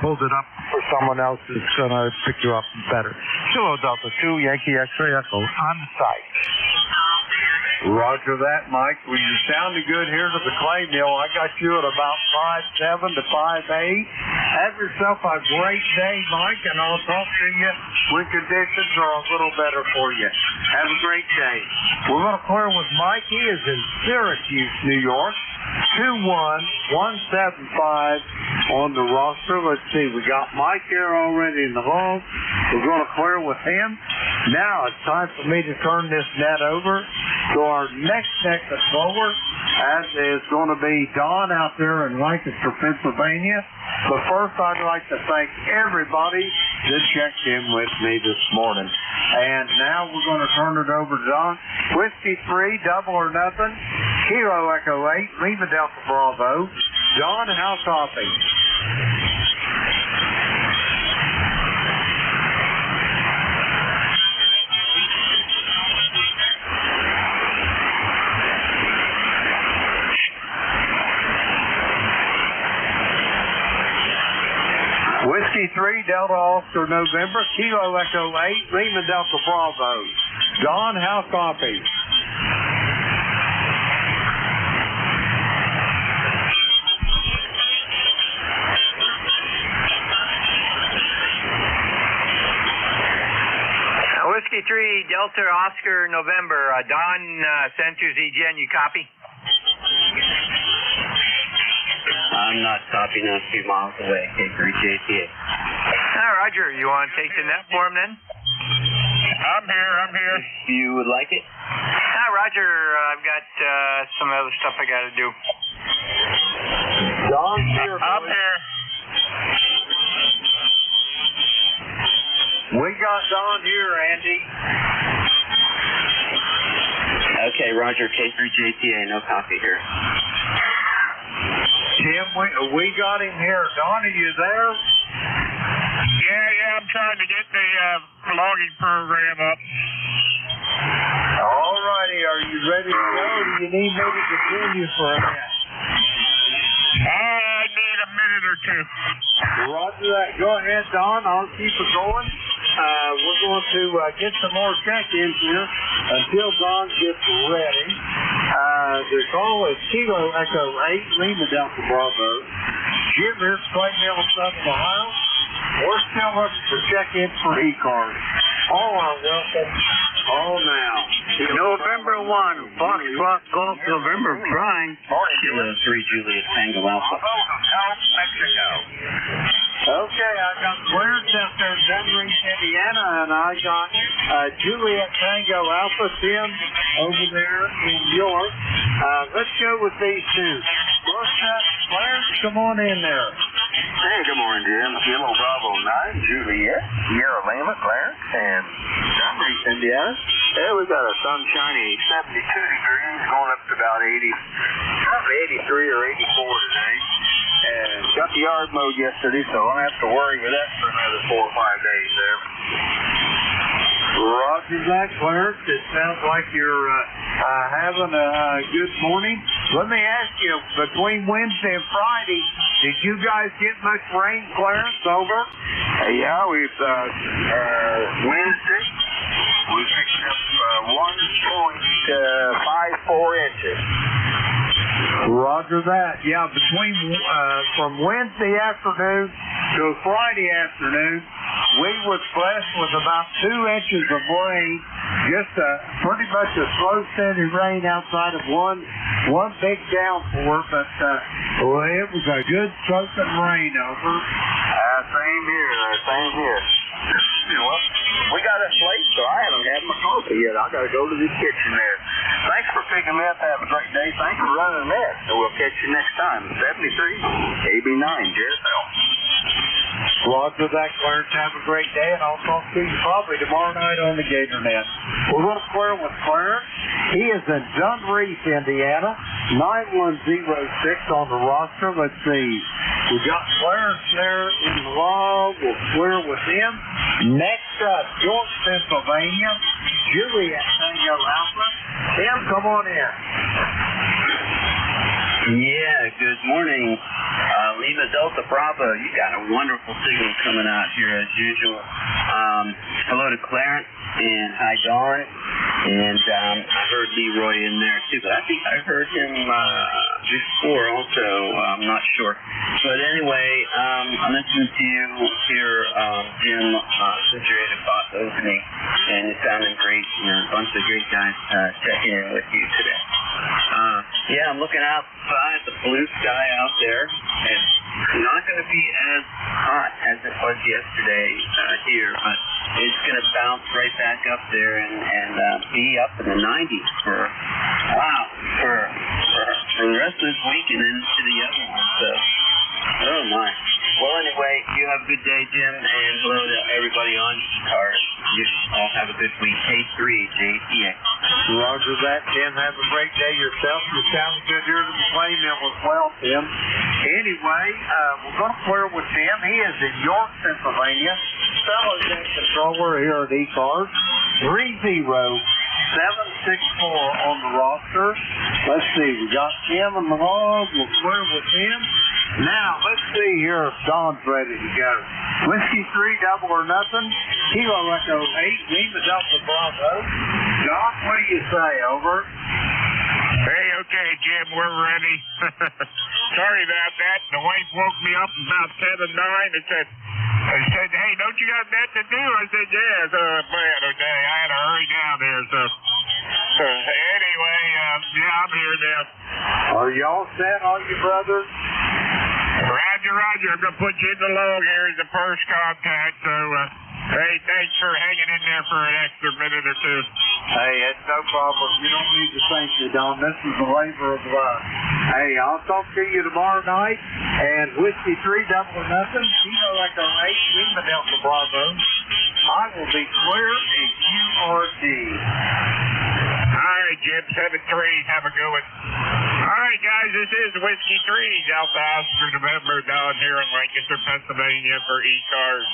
hold it up for someone else that's going to pick you up better. Kilo Delta 2 Yankee X-Ray Echo on the site. Roger that, Mike. Well, you're sounding good here to the clay mill. I got you at about 5'7" to 5'8". Have yourself a great day, Mike, and I'll talk to you when conditions are a little better for you. Have a great day. We're going to clear with Mike. He is in Syracuse, New York. 21175 on the roster. Let's see. We got Mike here already in the hall. We're going to clear with him. Now it's time for me to turn this net over to our next Texas bowler, as is going to be Don out there in Lancaster, Pennsylvania. But first, I'd like to thank everybody that checked in with me this morning. And now we're going to turn it over to Don. Whiskey 3, double or nothing. Kilo Echo 8, Lima Delta Bravo. Don, how copy? Whiskey 3, Delta Oscar November, Kilo Echo 8, Lima Delta Bravo. Don, how copy? Whiskey 3, Delta Oscar November. Don, Center ZGN, you copy? I'm not copying a few miles away. K3JTA. Roger. You want to take the net for him then? I'm here. If you would like it. Roger. I've got some other stuff I got to do. Don, here. I'm here. We got Don here, Andy. Okay, Roger. K3JTA. No copy here. Tim, we got him here. Don, are you there? Yeah, I'm trying to get the logging program up. All righty, are you ready to go? Do you need me to continue for a minute? I need a minute or two. Roger that. Go ahead, Don. I'll keep it going. We're going to get some more check-ins here until Don gets ready. The call is Kilo Echo 8, Lima Delta Bravo. Jim, here's Clay Mill, Southern Ohio. We're still looking for check-in for ECARS. All are welcome. All now. November 1, Foxtrot Golf, November Prime. Kilo 3 Juliet Tango Alpha. Mexico. Okay, I got clearance out there in Denver, Indiana, and I got Juliet Tango Alpha Tim over there in York. Let's go with these two. First up, Clarence, come on in there. Hey, good morning, Jim. Kilo Bravo 9, Juliet, Sierra Lima, Clarence, and Denver, Indiana. Yeah, we got a sunshiny 72 degrees, going up to about 80, probably 83 or 84 today. And got the yard mowed yesterday, so I don't have to worry with that for another 4 or 5 days there. Roger that, Clarence. It sounds like you're having a good morning. Let me ask you, between Wednesday and Friday, did you guys get much rain, Clarence, over? Yeah, we've Wednesday, we picked up 1.54 inches. Roger that. Yeah, between from Wednesday afternoon to Friday afternoon, we was blessed with about 2 inches of rain. Just pretty much a slow, steady rain outside of one big downpour, but it was a good soaking rain over. Same here. You know what? We got us late, so I haven't had my coffee yet. I got to go to the kitchen there. Thanks for picking me up. Have a great day. Thanks for running the net. And we'll catch you next time. 73 KB9, JSL. Roger that, Clarence. Have a great day, and I'll talk to you probably tomorrow night on the Gator Net. We're going to clear with Clarence. He is in Dunreef, Indiana. 9106 on the roster. Let's see. We got Clarence there in the log. We'll clear with him. Next up, York, Pennsylvania. Juliet Tango Alpha. Tim, come on in. Yeah, good morning. Lima Delta Bravo, you got a wonderful signal coming out here as usual. Hello to Clarence and hi Dawn. And I heard Leroy in there too, but I think I heard him before also. I'm not sure. But anyway, I'm listening to you here, Jim, since you're at a box opening, and you're sounding great. And a bunch of great guys checking in with you today. Yeah, I'm looking outside the blue sky out there, and it's not going to be as hot as it was yesterday here, but it's going to bounce right back up there and be up in the 90s for the rest of this week and into the other one. So, oh my. Well, anyway, you have a good day, Jim, and hello to everybody on ECARS. You all have a good week. K3JTA. Roger that, Tim. Have a great day yourself. You sound good here to the play mill as well, Tim. Anyway, we're going to clear with Tim. He is in York, Pennsylvania. Fellow net controller here at ECARS. 30-764 on the roster. Let's see. We got Tim in the log. We'll clear with him. Now, let's see here if Don's ready to go. Whiskey 3, double or nothing. Kilo Echo 8, Lima Delta Bravo. Don, what do you say? Over. Hey, okay, Jim, we're ready. Sorry about that. The wife woke me up about 7 or 9 and said, hey, don't you got that to do? I said, yeah. So, man, okay, I had to hurry down there. So anyway, yeah, I'm here now. Are y'all set, all you brothers? Roger. I'm going to put you in the log here as the first contact. So, hey, thanks for hanging in there for an extra minute or two. Hey, it's no problem. You don't need to thank me, Don. This is a labor of love. Hey, I'll talk to you tomorrow night. And Whiskey 3, double or nothing. Kilo Echo 8, Lima Delta Bravo. I will be clear and you are D. All right, Jim, 7-3. Have a good one. All right, guys, this is Whiskey 3, Delta Oscar November, down here in Lancaster, Pennsylvania for ECARS.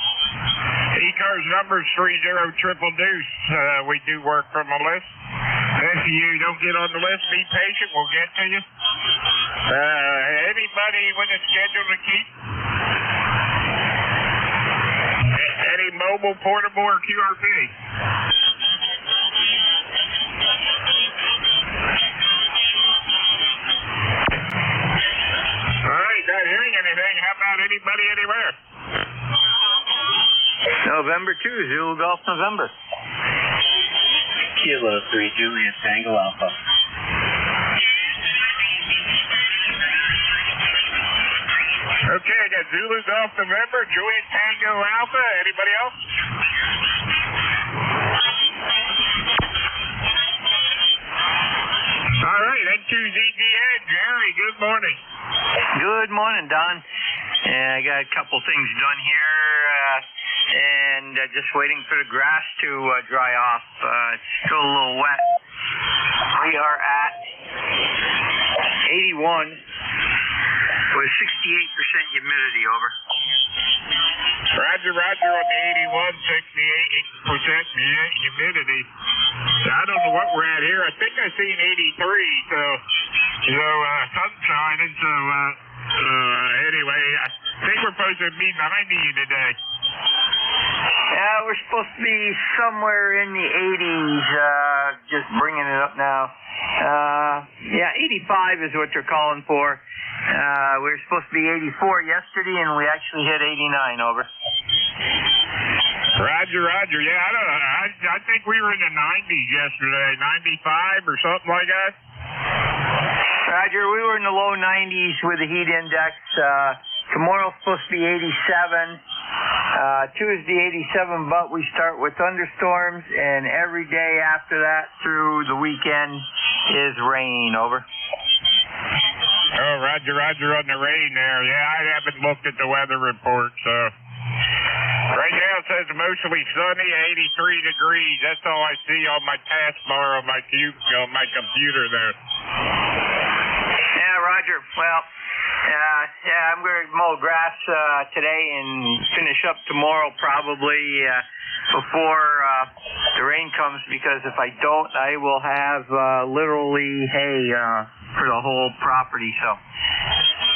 ECARS number is 30-triple-deuce. We do work from a list. If you don't get on the list, be patient. We'll get to you. Anybody with a schedule to keep? Any mobile, portable, or QRP? All right, not hearing anything. How about anybody anywhere? November 2, Zulu Golf November. Kilo 3, Juliet Tango Alpha. Okay, I got Zulu Golf November, Juliet Tango Alpha. Anybody else? All right, N2ZGN, Jerry, good morning. Good morning, Don. I got a couple things done here, and just waiting for the grass to dry off. It's still a little wet. We are at 81 with 68% humidity, over. Roger on the 81, 68% humidity. I don't know what we're at here. I think I seen 83, so sun's shining, so anyway, I think we're supposed to be 90 today. Yeah, we're supposed to be somewhere in the 80s, just bringing it up now. 85 is what they're calling for. We were supposed to be 84 yesterday, and we actually hit 89, over. Roger. Yeah, I don't know. I think we were in the 90s yesterday, 95 or something like that. Roger, we were in the low 90s with the heat index. Tomorrow's supposed to be 87. Tuesday 87, but we start with thunderstorms, and every day after that through the weekend is rain, over. Oh, Roger on the rain there. Yeah, I haven't looked at the weather report, so. Right now it says mostly sunny, 83 degrees. That's all I see on my taskbar on my computer there. Yeah, Roger. Well, I'm going to mow grass today and finish up tomorrow probably before the rain comes, because if I don't, I will have literally hay for the whole property. So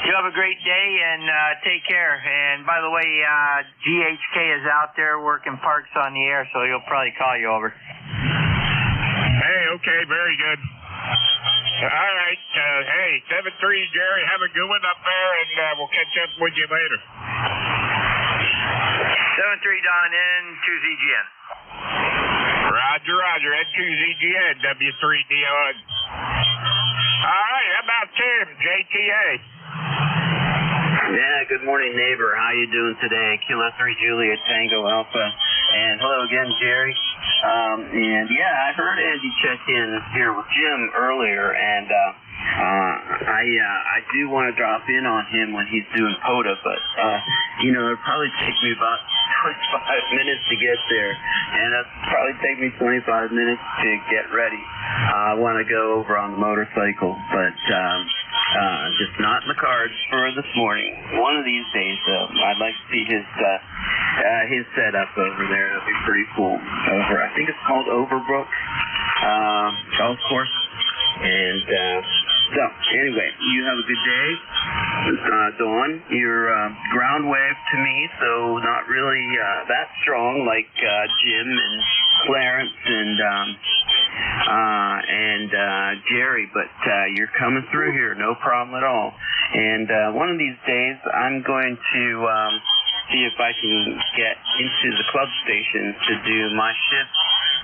you have a great day and take care. And by the way, GHK is out there working parks on the air, so he'll probably call you, over. Hey, okay, very good. All right, hey, 7-3, Jerry, have a good one up there, and we'll catch up with you later. 7-3, Don, N2ZGN. Roger, N2ZGN, W3DON. All right, how about Tim, JTA? Yeah, good morning, neighbor. How you doing today? Kilo 3, Juliet Tango Alpha. And hello again, Jerry. And yeah, I heard Andy check in here with Jim earlier, and I do want to drop in on him when he's doing POTA, but it'll probably take me about 25 minutes to get there, and it'll probably take me 25 minutes to get ready. I want to go over on the motorcycle, but just not in the cards for this morning. One of these days, I'd like to see his setup over there. That'd be pretty cool. I think it's called Overbrook Golf Course. And so, anyway, you have a good day. Dawn, you're ground wave to me, so not really that strong like Jim and Clarence and Jerry, but you're coming through here, no problem at all. And one of these days, I'm going to see if I can get into the club station to do my shift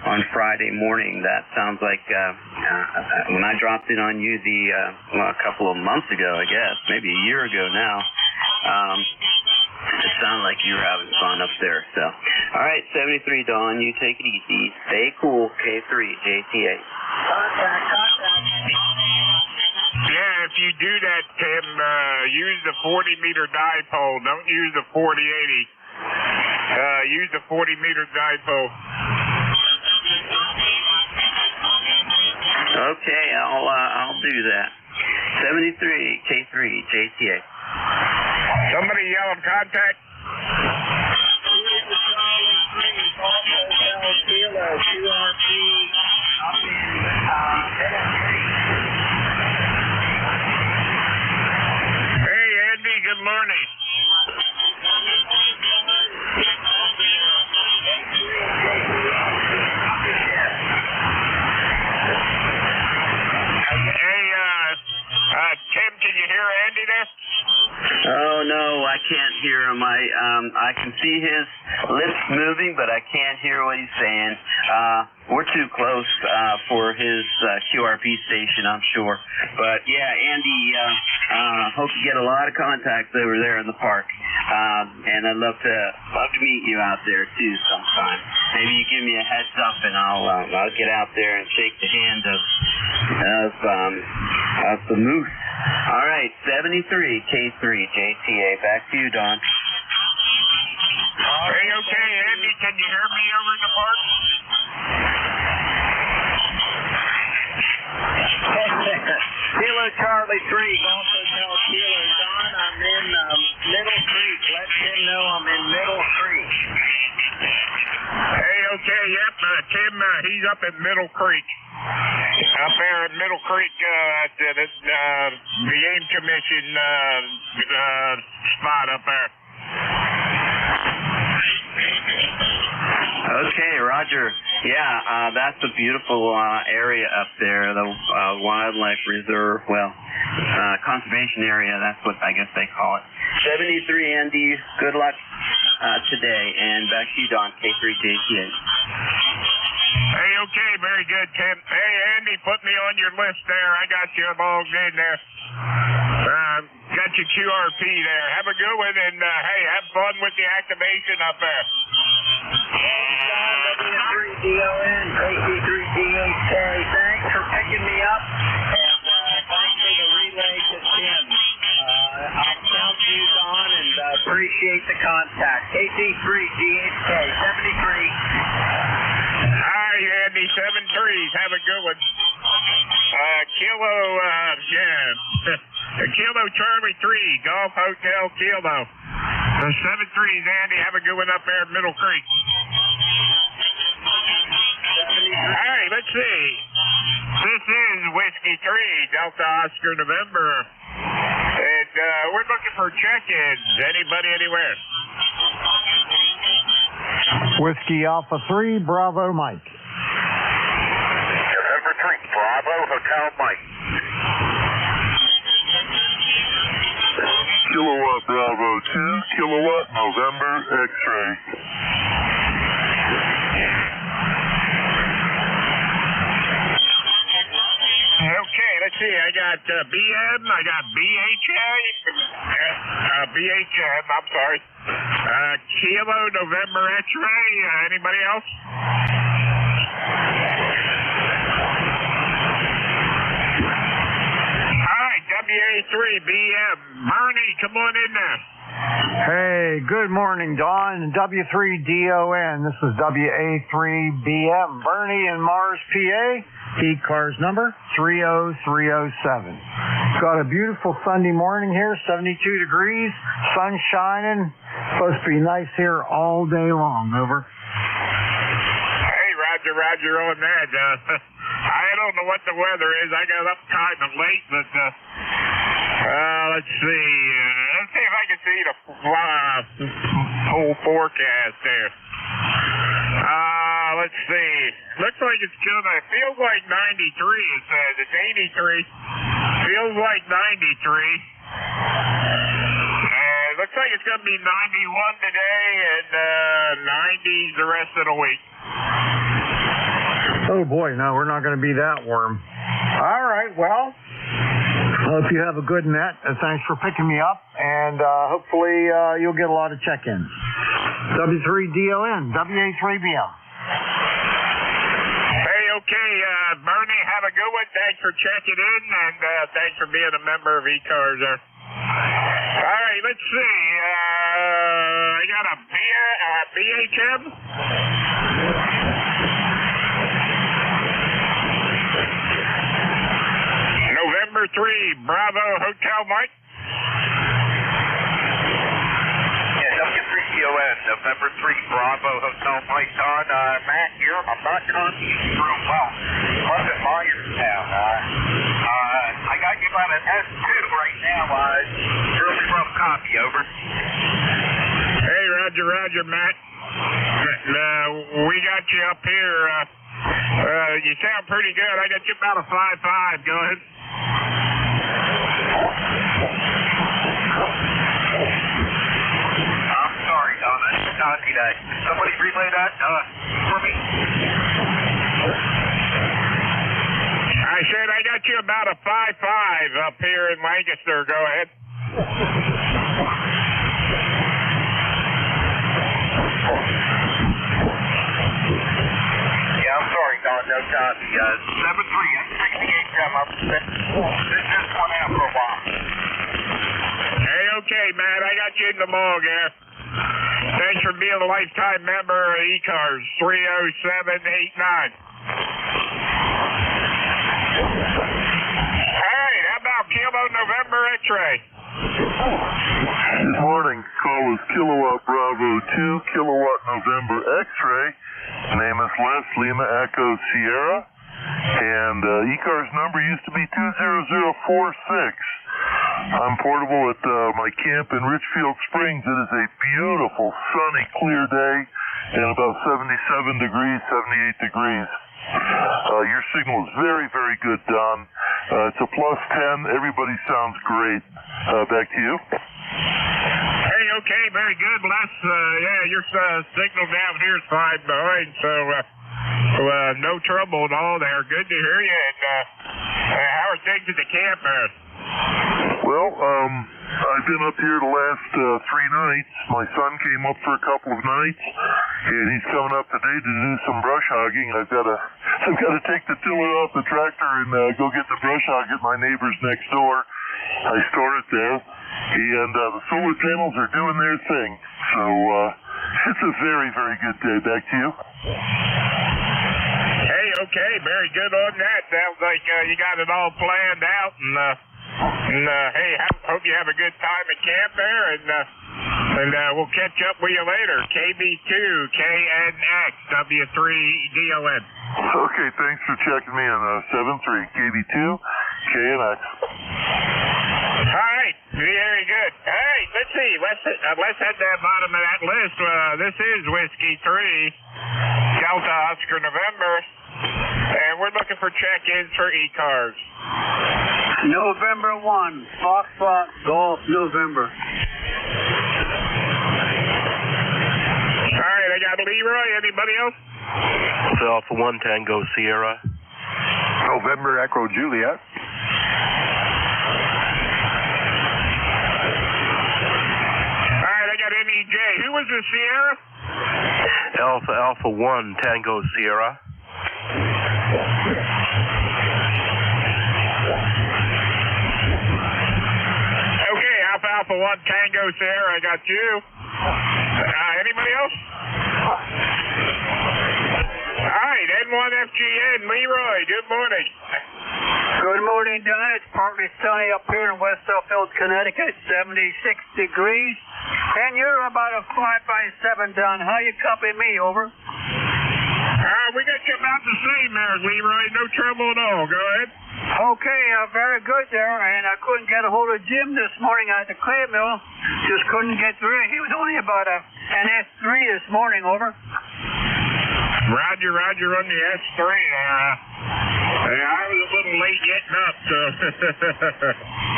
on Friday morning. That sounds like when I dropped in on you a couple of months ago, I guess, maybe a year ago now. It sounded like you were having fun up there. So, all right, 73 Dawn, you take it easy. Stay cool. K3 JTA. Yeah, if you do that, Tim, use the 40-meter dipole. Don't use the 40-80. Use the 40-meter dipole. Okay, I'll do that. 73 K3 JTA. Somebody yell of contact. Hey, Andy, good morning. Tim, can you hear Andy there? Oh no, I can't hear him. I can see his lips moving, but I can't hear what he's saying. We're too close for his QRP station, I'm sure. But yeah, Andy, hope you get a lot of contacts over there in the park. And I'd love to meet you out there too sometime. Maybe you give me a heads up, and I'll get out there and shake the hand of the moose. All right, 73 K3 JTA. Back to you, Don. Hey, okay, Andy, can you hear me over in the park? Kilo Charlie 3, Golf Hotel Kilo. Don, I'm in Middle Creek. Let Tim know I'm in Middle Creek. Hey, okay, yep, Tim, he's up in Middle Creek. Up there at Middle Creek at the Game Commission spot up there. Okay, Roger. Yeah, that's a beautiful area up there, the wildlife reserve, conservation area, that's what I guess they call it. 73, Andy, good luck today, and back to you, Don, K3JTA. Hey, okay, very good, Tim. Hey, Andy, put me on your list there. I got you logged in there. Got your QRP there. Have a good one, and hey, have fun with the activation up there. W3DON, KC3DHK, thanks for picking me up, and thanks for the relay to Tim. I'll count you, Don, and appreciate the contact. KC3DHK, 73. Hi, Andy, 73s. Have a good one. Kilo Charlie 3, Golf Hotel Kilo. The 73s, Andy, have a good one up there at Middle Creek. Hey, let's see. This is Whiskey 3, Delta Oscar November. And we're looking for check-ins. Anybody anywhere? Whiskey Alpha 3, Bravo Mike. November 3, Bravo Hotel Mike. Kilowatt Bravo 2, Kilowatt November X-ray. Okay, let's see. I got BM, I got BHM, I'm sorry. Kilo November X-ray. Anybody else? All right, WA3BM. Bernie, come on in there. Hey, good morning, Don. W3DON. This is WA3BM. Bernie in Mars, PA. ECARS number 30307. Got a beautiful Sunday morning here, 72 degrees, sun shining. Supposed to be nice here all day long. Over. Hey, Roger on that. I don't know what the weather is. I got up kind of late, but let's see. Let's see if I can see the whole forecast there. Let's see. Looks like it's gonna. It feels like 93. It says it's 83. Feels like 93. Looks like it's gonna be 91 today and 90s the rest of the week. Oh boy, no, we're not going to be that warm. All right, well, hope you have a good net, and thanks for picking me up, and hopefully you'll get a lot of check-ins. W3DON, WA3BM. Hey, okay, Bernie, have a good one. Thanks for checking in, and thanks for being a member of ECARS there. All right, let's see. I got a BHM. November 3, Bravo Hotel Mike. Yeah, W3DON, November 3, Bravo Hotel Mike. Don, Matt here. I'm not contacting you real well. I'm at Myerstown. I got you about an S2 right now. Really rough copy, over. Hey, Roger, Matt. We got you up here. You sound pretty good. I got you about a 5.5. Go ahead. I'm sorry, Don. I copy that. Somebody relay that for me. I said I got you about a 5-5 up here in Lancaster. Go ahead. Yeah, I'm sorry, Don. No copy. 7-3. I'm 68 down my percent. This just went out for a while. Hey, okay, Matt. I got you in the log here. Thanks for being a lifetime member of ECARS 30789. Hey, how about Kilo November X-ray? Good morning. Call is Kilowatt Bravo 2, Kilowatt November X-ray. Name is Les Lima Echo Sierra. And ECARS number used to be 20046. I'm portable at my camp in Richfield Springs. It is a beautiful, sunny, clear day and about 77 degrees, 78 degrees. Your signal is very, very good, Don. It's a +10. Everybody sounds great. Back to you. Hey, okay, very good, Les. Yeah, your signal down here is fine, boy. So, no trouble at all there. Good to hear you. And how are things at the camp, man? Well, I've been up here the last 3 nights. My son came up for a couple of nights, and he's coming up today to do some brush hogging. I've got to take the tiller off the tractor and go get the brush hog at my neighbor's next door. I store it there, and the solar panels are doing their thing. So it's a very, very good day. Back to you. Hey, okay, very good on that. Sounds like you got it all planned out, and hey, hope you have a good time at camp there, and we'll catch up with you later. KB2 KNX W3DON. Okay, thanks for checking me in. 73 KB2 KNX. All right, very good. Hey, let's see. Let's head to the bottom of that list. This is Whiskey 3, Delta Oscar November, and we're looking for check-ins for ECARS. November 1, Foxtrot Golf November. All right, I got Leroy. Anybody else? Alpha 1 Tango Sierra. November Echo Juliet. All right, I got NEJ. Who was the Sierra? Alpha 1 Tango Sierra. Okay, Alpha 1 Tango Sierra, I got you. Anybody else? All right, N1FGN, Leroy, good morning. Good morning, Don. It's partly sunny up here in West Suffield, Connecticut, 76 degrees. And you're about a 5/7, Don. How you copy me, over? We got you about the same there, Leroy. No trouble at all. Go ahead. Okay, very good there. And I couldn't get a hold of Jim this morning at the clay mill. Just couldn't get through. He was only about an S3 this morning, over. Roger on the S3 there. I was a little late getting up, so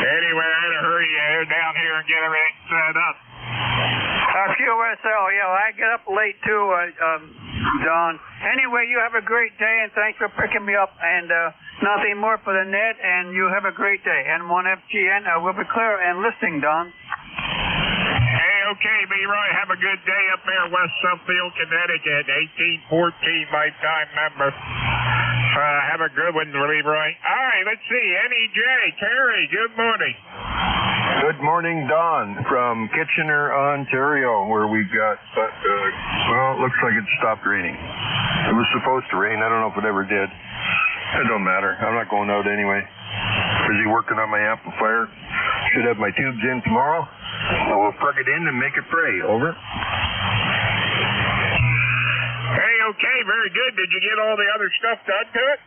anyway, I had to hurry down here and get everything set up. QSL, yeah, I get up late too, Don. Anyway, you have a great day, and thanks for picking me up, and nothing more for the net, and you have a great day. N1FGN will be clear and listening, Don. Hey, okay, Leroy, have a good day up there in West Suffield, Connecticut, 1814 lifetime member. Have a good one, Leroy. All right, let's see, NEJ, Terry, good morning. Good morning, Don, from Kitchener, Ontario, where we've got, well, it looks like it stopped raining. It was supposed to rain. I don't know if it ever did. It don't matter. I'm not going out anyway. Busy working on my amplifier. Should have my tubes in tomorrow. I will plug it in and make it pray. Over. Hey, okay, very good. Did you get all the other stuff done to it?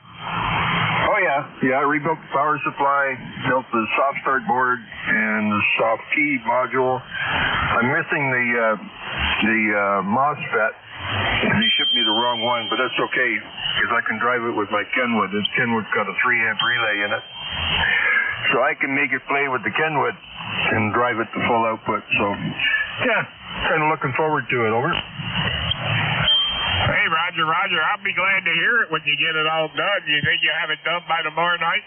Oh, yeah. I rebuilt the power supply, built the soft start board and the soft key module. I'm missing the MOSFET. They shipped me the wrong one, but that's okay because I can drive it with my Kenwood. This Kenwood's got a 3-amp relay in it. So I can make it play with the Kenwood and drive it to full output. So Yeah, kind of looking forward to it. Over. Hey, Roger, I'll be glad to hear it when you get it all done. You think you have it done by tomorrow night?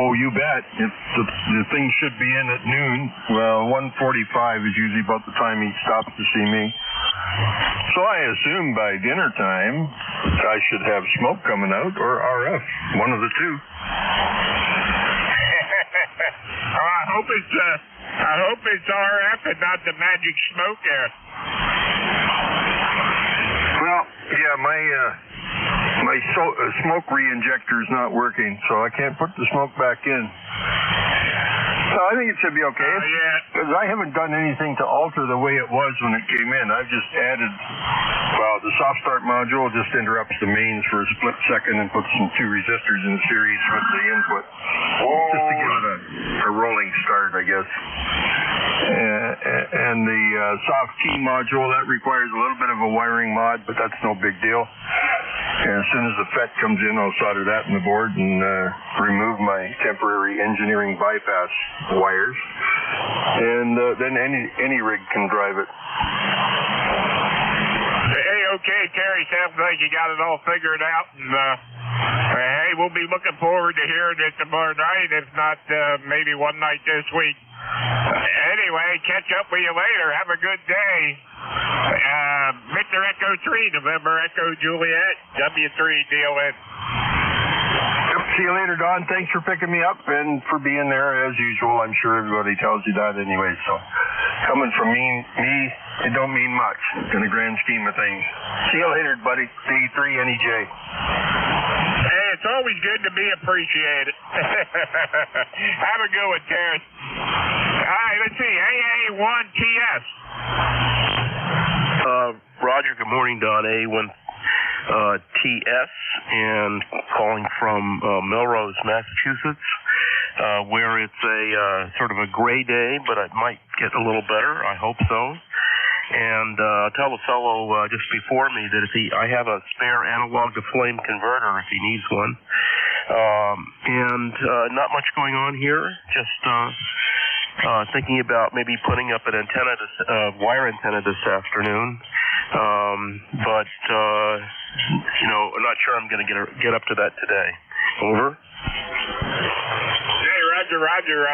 Oh, you bet. The thing should be in at noon. Well, 1:45 is usually about the time he stops to see me. So I assume by dinner time I should have smoke coming out or RF, one of the two. Oh, I hope it's RF and not the magic smoke there. Well, yeah, my smoke re-injector is not working, so I can't put the smoke back in. So I think it should be okay. Because I haven't done anything to alter the way it was when it came in. I've just added, the soft start module just interrupts the mains for a split second and puts some 2 resistors in series with the input. Just to give it a rolling start, I guess. And the soft key module, that requires a little bit of a wiring mod, but that's no big deal. And as soon as the FET comes in, I'll solder that in the board and remove my temporary engineering bypass wires. And then any rig can drive it. Hey, okay, Terry, sounds like you got it all figured out. And hey, we'll be looking forward to hearing it tomorrow night, if not maybe one night this week. Anyway, catch up with you later. Have a good day. Victor Echo 3, November Echo Juliet, W3DON. See you later, Don. Thanks for picking me up and for being there as usual. I'm sure everybody tells you that anyway. So coming from me, it don't mean much in the grand scheme of things. See you later, buddy. D3NEJ. Hey, it's always good to be appreciated. Have a good one, Terry. All right, let's see. AA1TS. Roger, good morning, Don. A1 TS, and calling from Melrose, Massachusetts, where it's a sort of a gray day, but it might get a little better. I hope so. And tell the fellow just before me that I have a spare analog to flame converter if he needs one. And not much going on here. Just thinking about maybe putting up an antenna, wire antenna this afternoon. But I'm not sure I'm going to get up to that today. Over. Hey, Roger.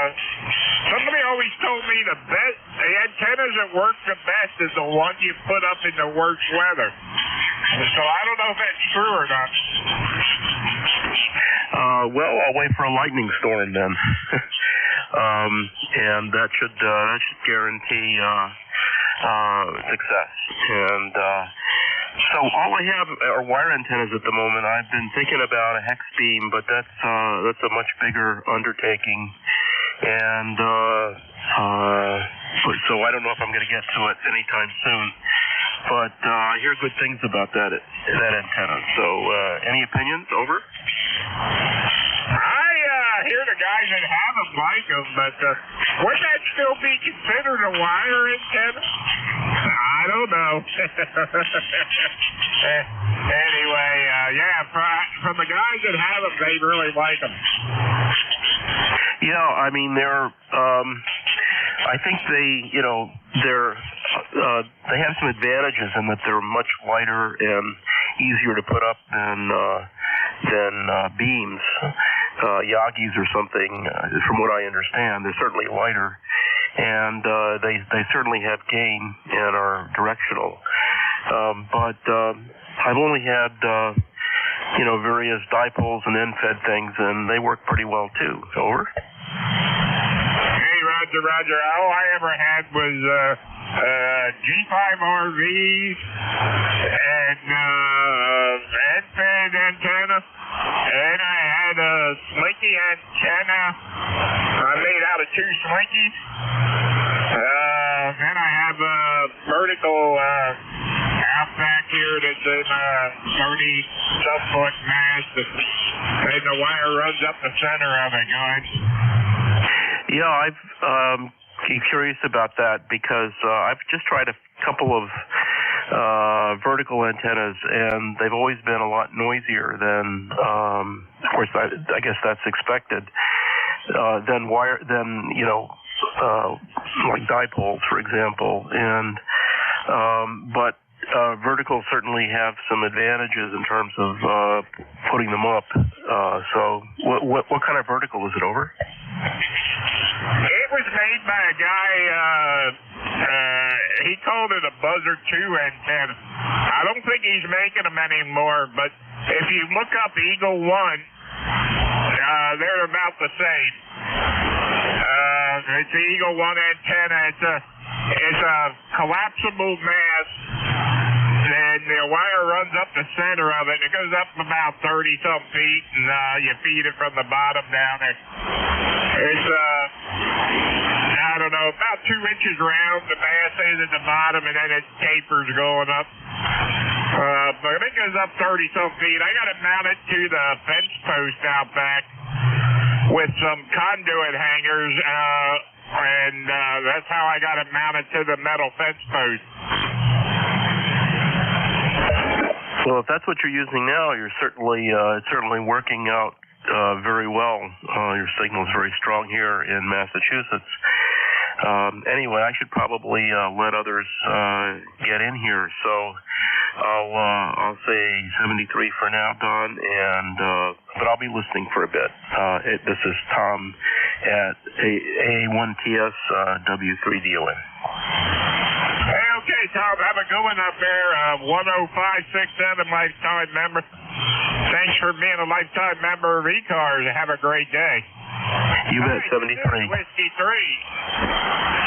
Somebody always told me the antennas that work the best is the one you put up in the worst weather. So I don't know if that's true or not. Well, I'll wait for a lightning storm then. And that should guarantee success. And so all I have are wire antennas at the moment. I've been thinking about a hex beam, but that's a much bigger undertaking. And so I don't know if I'm going to get to it anytime soon. But I hear good things about that antenna. So any opinions? Over. I hear the guys that have them like them, but wouldn't that still be considered a wire antenna? I don't know. Anyway, from the guys that have them, they really like them. Yeah, I mean they're. I think they have some advantages in that they're much lighter and easier to put up than beams. Yagis or something, from what I understand. They're certainly lighter, and they certainly have gain and are directional. But I've only had various dipoles and end-fed things, and they work pretty well too. Over. Hey, Roger. All I ever had was G5RVs and end-fed antenna. And I had a slinky antenna made out of 2 slinkies. Then I have a vertical outback here that's in a 30-some-foot mast. And the wire runs up the center of it, guys. Yeah, I'm curious about that because I've just tried a couple of vertical antennas, and they've always been a lot noisier than, of course, I guess that's expected, than like dipoles, for example, and but verticals certainly have some advantages in terms of putting them up. So what kind of vertical is it over? It was made by a guy, he called it a Buzzard 2 antenna. I don't think he's making them anymore, but if you look up Eagle 1, they're about the same. It's the Eagle 1 antenna. It's a collapsible mast, and the wire runs up the center of it. It goes up about 30-some feet, and you feed it from the bottom down there. It's, I don't know, about 2 inches round. The mast is at the bottom, and then it tapers going up. But it goes up 30-some feet. I got it mounted to the fence post out back with some conduit hangers, and that's how I got it mounted to the metal fence post. Well, if that's what you're using now, you're certainly working out very well. Your signal is very strong here in Massachusetts. Anyway, I should probably let others get in here. So I'll say 73 for now, Don, but I'll be listening for a bit. This is Tom at A1TS W3DON. Hey, okay, Tom, have a good one up there. 10567 lifetime member. Thanks for being a lifetime member of ECARS. Have a great day. You bet, 73. Whiskey 3.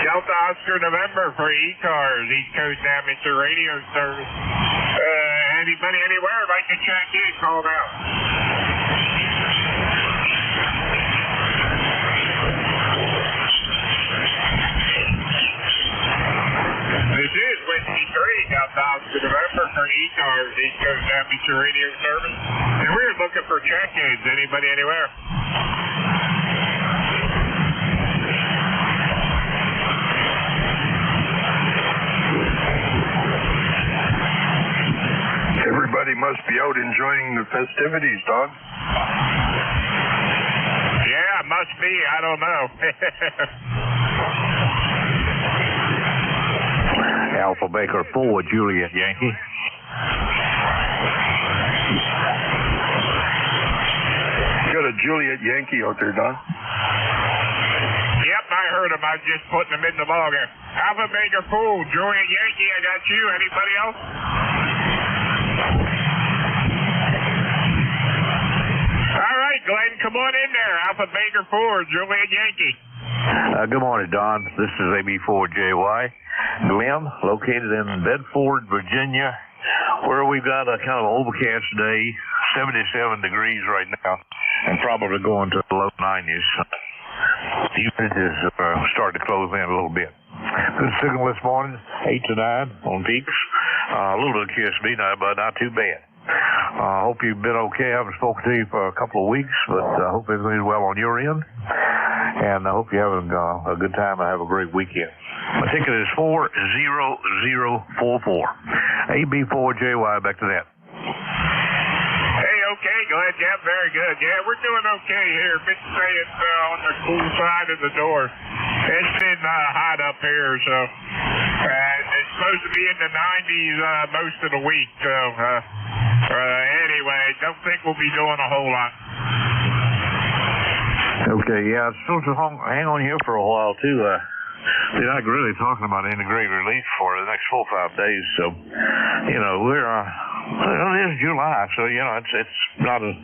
Delta Oscar November for ECARS, East Coast Amateur Radio Service. Anybody anywhere would like to check in, call out. This is Whiskey 3, Delta Oscar November for ECARS, East Coast Amateur Radio Service. And we're looking for check-ins. Anybody anywhere? Everybody must be out enjoying the festivities, Don. Yeah, must be. I don't know. Alpha Baker 4, Juliet Yankee. Got a Juliet Yankee out there, Don. Yep, I heard him. I'm just putting him in the log here. Alpha Baker 4, Juliet Yankee, I got you. Anybody else? All right, Glenn, come on in there. Alpha Baker 4, Juliet Yankee. Good morning, Don. This is AB4JY. Glenn, located in Bedford, Virginia, where we've got a kind of overcast day, 77 degrees right now, and probably going to the low 90s. The humidity is starting to close in a little bit. Good signal this morning, 8 to 9 on peaks. A little bit of QSB now, but not too bad. I hope you've been okay. I haven't spoken to you for a couple of weeks, but I hope everything's well on your end. And I hope you're having a good time and have a great weekend. My ticket is 40044. AB4JY, back to that. Hey, okay, Glenn. Yeah, very good. Yeah, we're doing okay here. Been staying on the cool side of the door. It's been hot up here, so it's supposed to be in the 90s most of the week. So anyway, don't think we'll be doing a whole lot. Okay, yeah, I'm supposed to hang on here for a while, too. They're not really talking about any great relief for the next 4 or 5 days, so, you know, it is July, so, you know, it's not an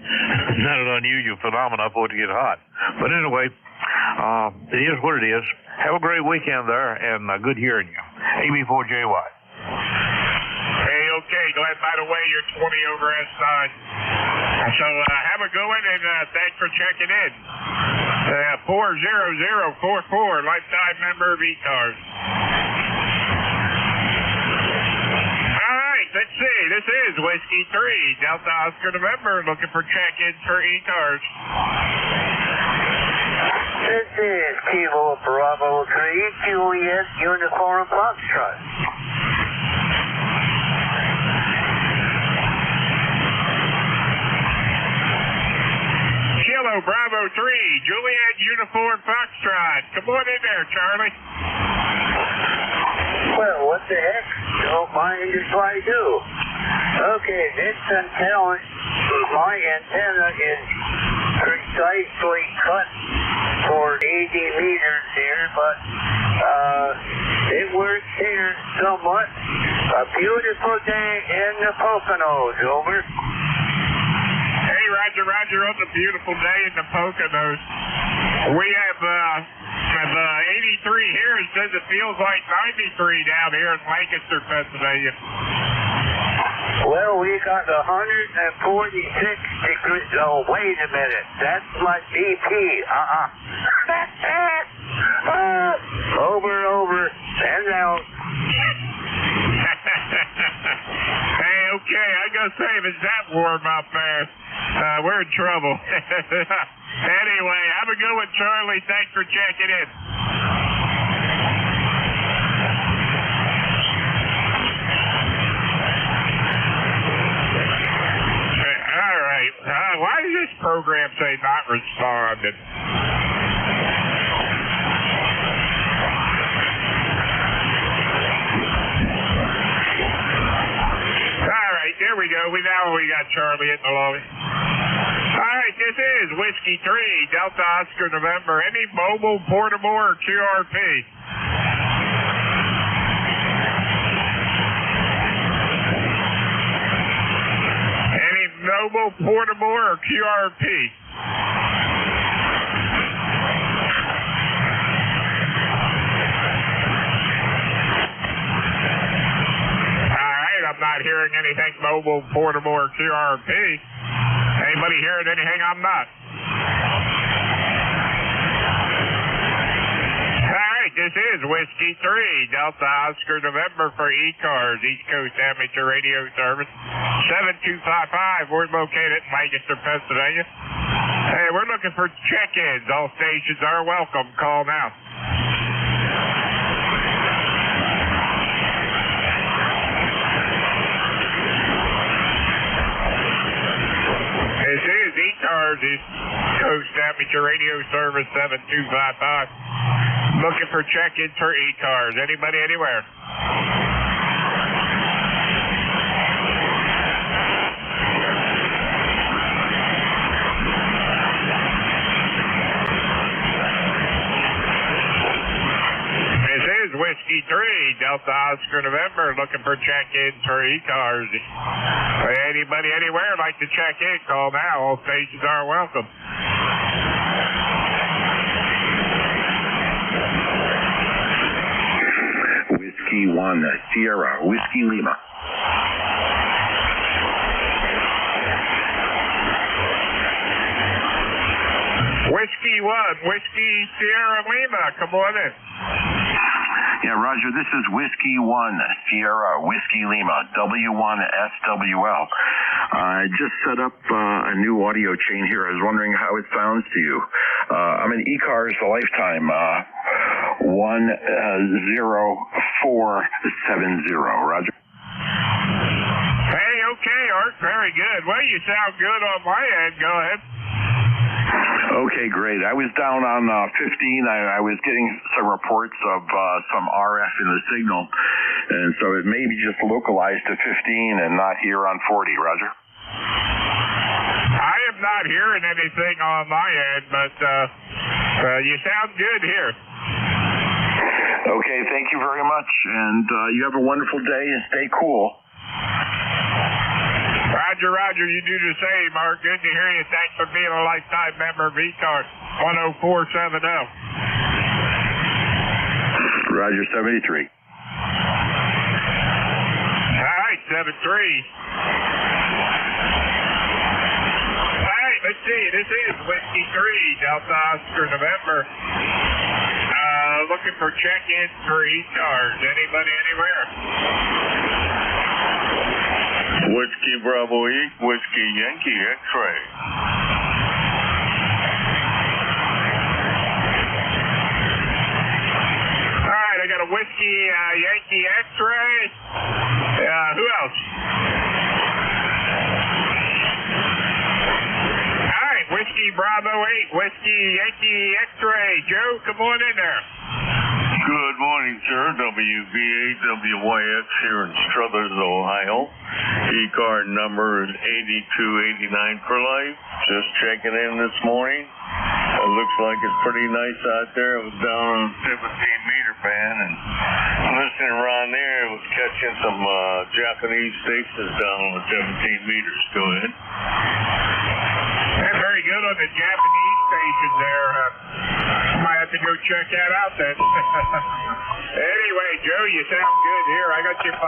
unusual phenomenon for it to get hot. But anyway, it is what it is. Have a great weekend there, and good hearing you. AB4JY. Hey, okay, Glenn, by the way, you're 20 over S9. So have a good one, and thanks for checking in. 40044, lifetime member of ECARS. All right, let's see. This is Whiskey 3, Delta Oscar November, looking for check-ins for ECARS. This is Kilo Bravo 3, Juliet Uniform Foxtrot. Kilo Bravo Juliet Uniform Foxtrot. Come on in there, Charlie. Well, what the heck? Don't mind if I do. Okay, this antenna, my antenna is precisely cut for 80 meters here, but it works here somewhat. A beautiful day in the Poconos, over. Hey, Roger, on the beautiful day in the Poconos. We have 83 here. It says it feels like 93 down here in Lancaster, Pennsylvania. Well, we got 146 degrees. Oh, wait a minute. That's my BP. Over, and out. Hey, okay, I gotta say, if it's that warm up there, we're in trouble. Anyway, have a good one, Charlie. Thanks for checking in. All right. Why does this program say not responded? There we go. We got Charlie in the lobby. All right, this is Whiskey 3, Delta Oscar November. Any mobile, portable, or QRP? Any mobile, portable, or QRP? I'm not hearing anything mobile, portable, or QRP. Anybody hearing anything? I'm not. All right, this is Whiskey 3, Delta Oscar November for ECARS, East Coast Amateur Radio Service, 7255. We're located in Lancaster, Pennsylvania. Hey, we're looking for check-ins. All stations are welcome. Call now. This is ECARS, East Coast Amateur Radio Service 7255. Looking for check-ins for ECARS. Anybody, anywhere? This is Whiskey 3, Delta Oscar November, looking for check-ins for ECARS. Anybody, anywhere like to check in, call now. All stations are welcome. Whiskey 1, Sierra, Whiskey Lima. Whiskey 1, Whiskey Sierra Lima, come on in. Yeah, Roger, this is Whiskey 1, Sierra, Whiskey Lima, W1SWL. I just set up a new audio chain here. I was wondering how it sounds to you. I'm an ECARS Lifetime 10470, Roger. Hey, okay, Art, very good. Well, you sound good on my end. Go ahead. Okay, great. I was down on 15. I was getting some reports of some RF in the signal, and so it may be just localized to 15 and not here on 40, Roger. I am not hearing anything on my end, but you sound good here. Okay, thank you very much, and you have a wonderful day and stay cool. Roger, you do the same, Mark. Good to hear you. Thanks for being a lifetime member of ECARS 10470. Roger, 73. All right, 73. All right, let's see. This is Whiskey 3, Delta Oscar November. Looking for check-ins for ECARS. Anybody, anywhere? Whiskey Bravo E, Whiskey Yankee X-Ray. All right, I got a Whiskey Yankee X-Ray. Who else? All right, Whiskey Bravo 8, Whiskey Yankee X-Ray. Joe, come on in there. Good morning, sir. WV8 WYX here in Struthers, Ohio. ECARS number is 8289 for life. Just checking in this morning. It looks like it's pretty nice out there. It was down on a 17-meter band, and listening around there, it was catching some Japanese stations down on the 17 meters. Go ahead. Yeah, very good on the Japanese station there. Might have to go check that out then. Anyway, Joe, you sound good here. I got you 5'9"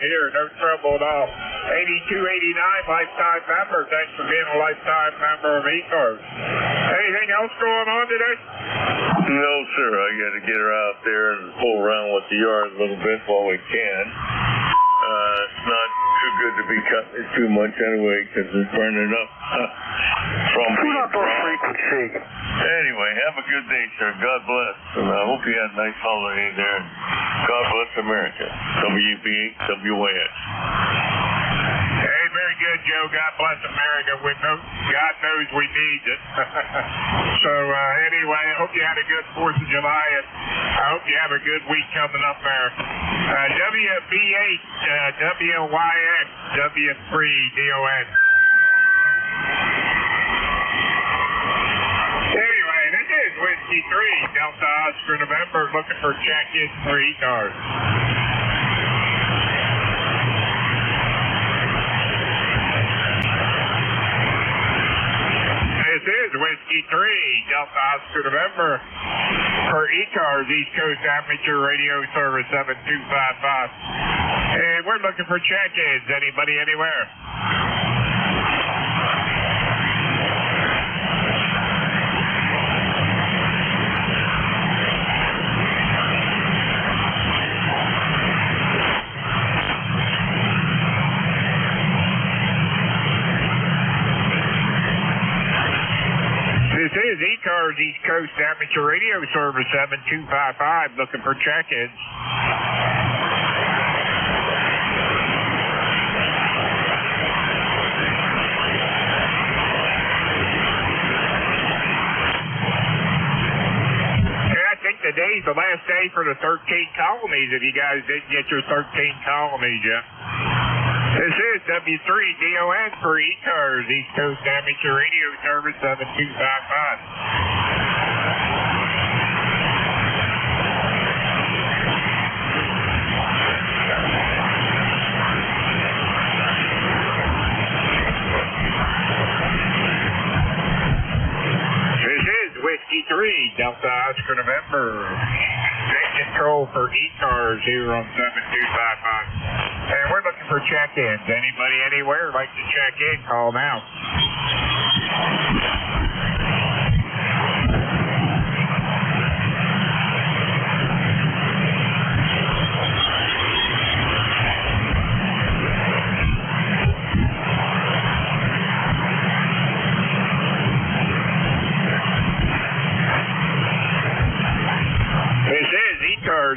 here. No trouble at all. 8289 lifetime member. Thanks for being a lifetime member of ECARS. Anything else going on today? No, sir. I got to get her out there and pull around with the yard a little bit while we can. It's not too good to be cutting it too much anyway because it's burning up from being frequency. Anyway, have a good day, sir. God bless. And I hope you had a nice holiday there. God bless America. WB8, WYX. Hey, very good, Joe. God bless America. God knows we need it. So, anyway, I hope you had a good 4th of July, and I hope you have a good week coming up there. WB8, WYX, W3DON. Anyway, this is Whiskey 3, Delta Oscar November, looking for check-ins for ECARS. This is Whiskey 3, Delta Oscar November, for ECARS, East Coast Amateur Radio Service 7255. And we're looking for check-ins. Anybody, anywhere? This is ECARS, East Coast Amateur Radio Service 7255, looking for check-ins. I think today's the last day for the 13 colonies, if you guys didn't get your 13 colonies yet. This is W3DON for ECARS, East Coast Amateur Radio Service 7255. Whiskey 3, Delta Oscar November. Take control for ECARS here on 7255. And we're looking for check-ins. Anybody, anywhere like to check in, call now.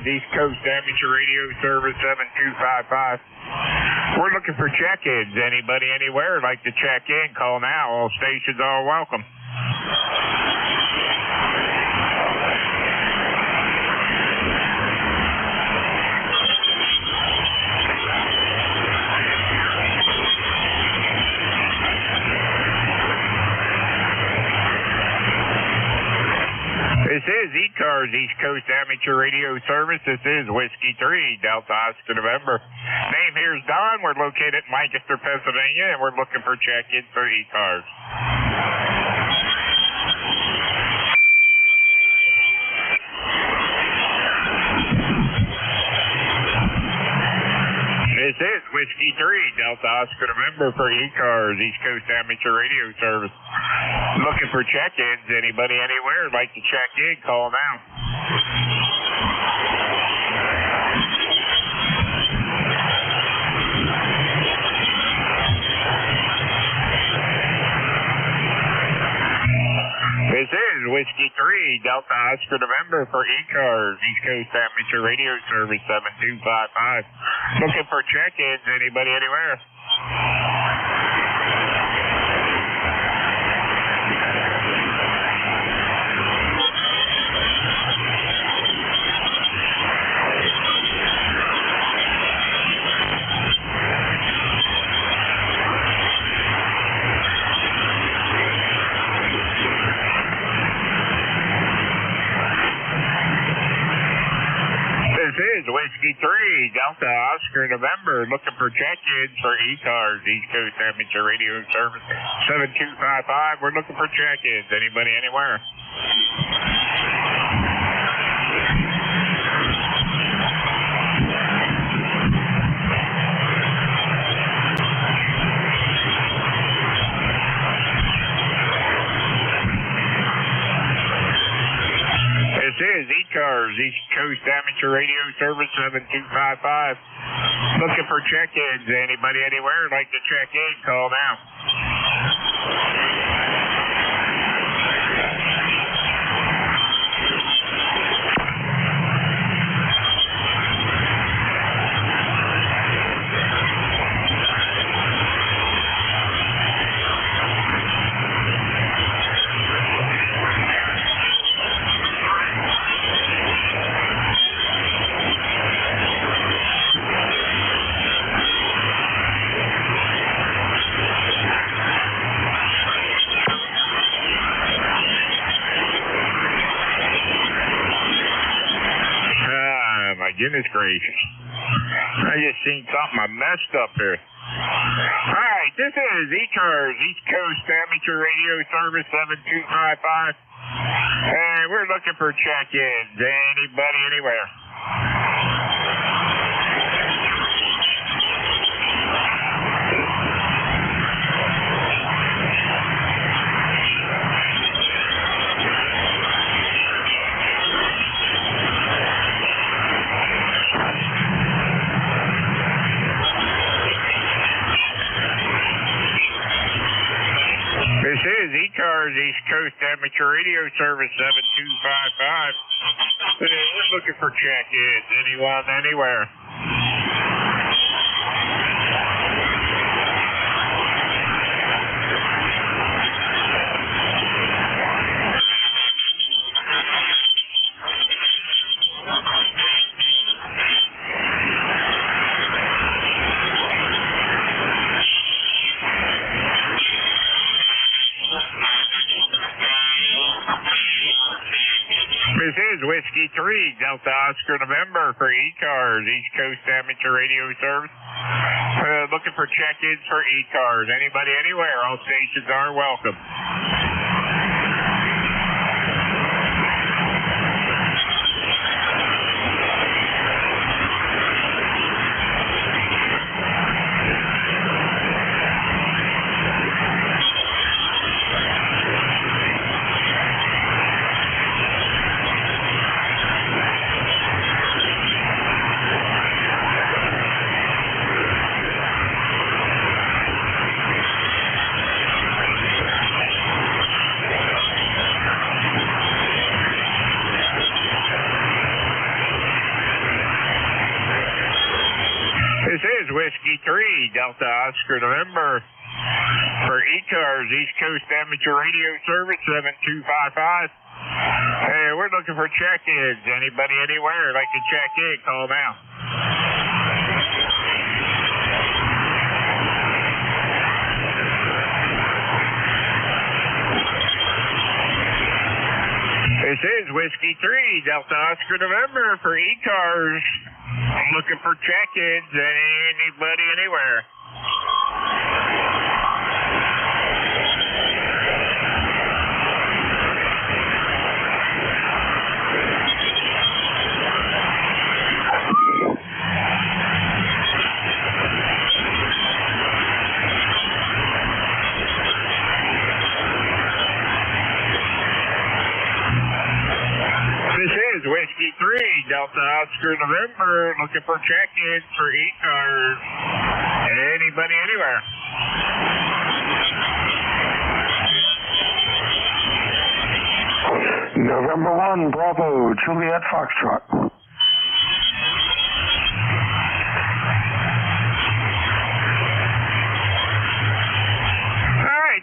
East Coast Amateur Radio Service 7255. We're looking for check-ins. Anybody, anywhere like to check in, call now. All stations are welcome. This is ECARS, East Coast Amateur Radio Service. This is Whiskey 3, Delta Oscar November. Name here is Don. We're located in Lancaster, Pennsylvania, and we're looking for check-ins for ECARS. This is Whiskey 3, Delta Oscar November for ECARS, East Coast Amateur Radio Service. Looking for check-ins. Anybody, anywhere like to check in, call now. This is Whiskey 3, Delta Oscar November for ECARS, East Coast Amateur Radio Service 7255. Looking for check-ins. Anybody, anywhere? Delta Oscar November, looking for check-ins for ECARS, East Coast Amateur Radio Service 7255. We're looking for check-ins. Anybody, anywhere? This is ECARS, East Coast Amateur Radio Service 7255. Looking for check-ins. Anybody, anywhere like to check in? Call now. Goodness gracious. I just seen something I messed up here. Alright, this is ECARS, East Coast Amateur Radio Service 7255. And we're looking for check-ins. Anybody, anywhere? This is ECARS, East Coast Amateur Radio Service 7255. We're looking for check-ins. Anyone, anywhere. This is Whiskey 3, Delta Oscar November for ECARS, East Coast Amateur Radio Service. Looking for check-ins for ECARS. Anybody, anywhere. All stations are welcome. This is Whiskey 3, Delta Oscar November for ECARS, East Coast Amateur Radio Service 7255. Hey, we're looking for check-ins. Anybody, anywhere like to check in, call now. This is Whiskey 3, Delta Oscar November for ECARS. I'm looking for check-ins. Anybody, anywhere. This is Whiskey 3, Delta Oscar November, looking for check-ins for ECARS. Anybody, anywhere. November 1, Bravo, Juliet Foxtrot.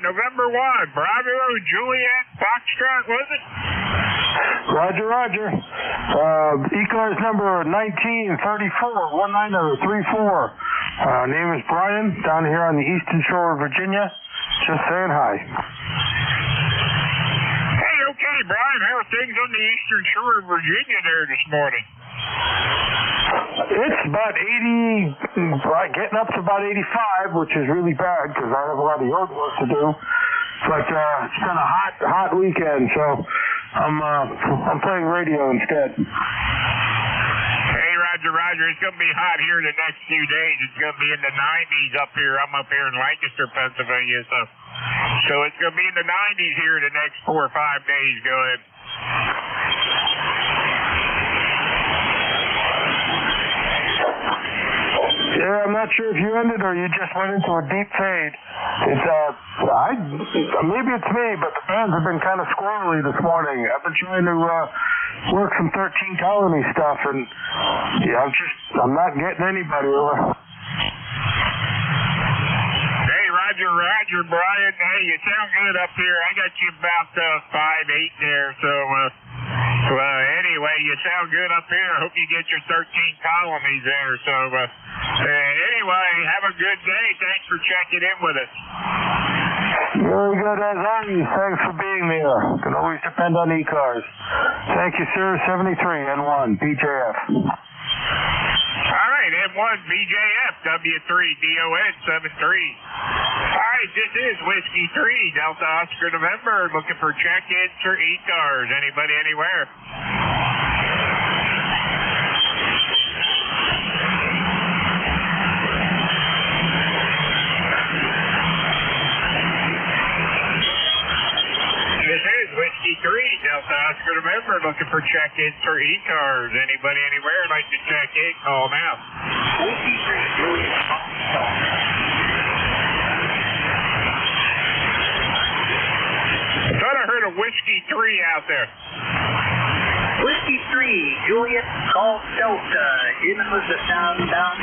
November 1, Bravo, Juliet, Foxtrot, was it? Roger, roger. ECARS number 1934, 19034. Name is Brian, down here on the eastern shore of Virginia. Just saying hi. Hey, okay, Brian, how are things on the eastern shore of Virginia there this morning? It's about 80, getting up to about 85, which is really bad because I have a lot of yard work to do. But it's been a hot weekend, so I'm playing radio instead. Hey, Roger, it's going to be hot here the next few days. It's going to be in the 90s up here. I'm up here in Lancaster, Pennsylvania, so it's going to be in the 90s here the next 4 or 5 days. Go ahead. Yeah, I'm not sure if you ended or you just went into a deep fade. It's maybe it's me, but the fans have been kind of squirrely this morning. I've been trying to work some 13 colony stuff, and yeah, I'm not getting anybody. Hey, Roger, Brian. Hey, you sound good up here. I got you about 5'8" there, so anyway, you sound good up here. I hope you get your 13 colonies there. So anyway, have a good day. Thanks for checking in with us. Very good as always. Thanks for being there. Can always depend on ECARS. Thank you, sir. 73 N1 BJF. All right, M1 BJF W3 DON 73. All right, this is Whiskey 3 Delta Oscar November. Looking for check-ins for ECARS. Anybody anywhere? This is Whiskey 3 Delta Oscar November. Looking for check-ins for ECARS. Anybody anywhere like to check in? Call now. Whiskey 3. I thought I heard a Whiskey 3 out there. Whiskey 3, Juliet, Golf Delta. Jim was the sound down.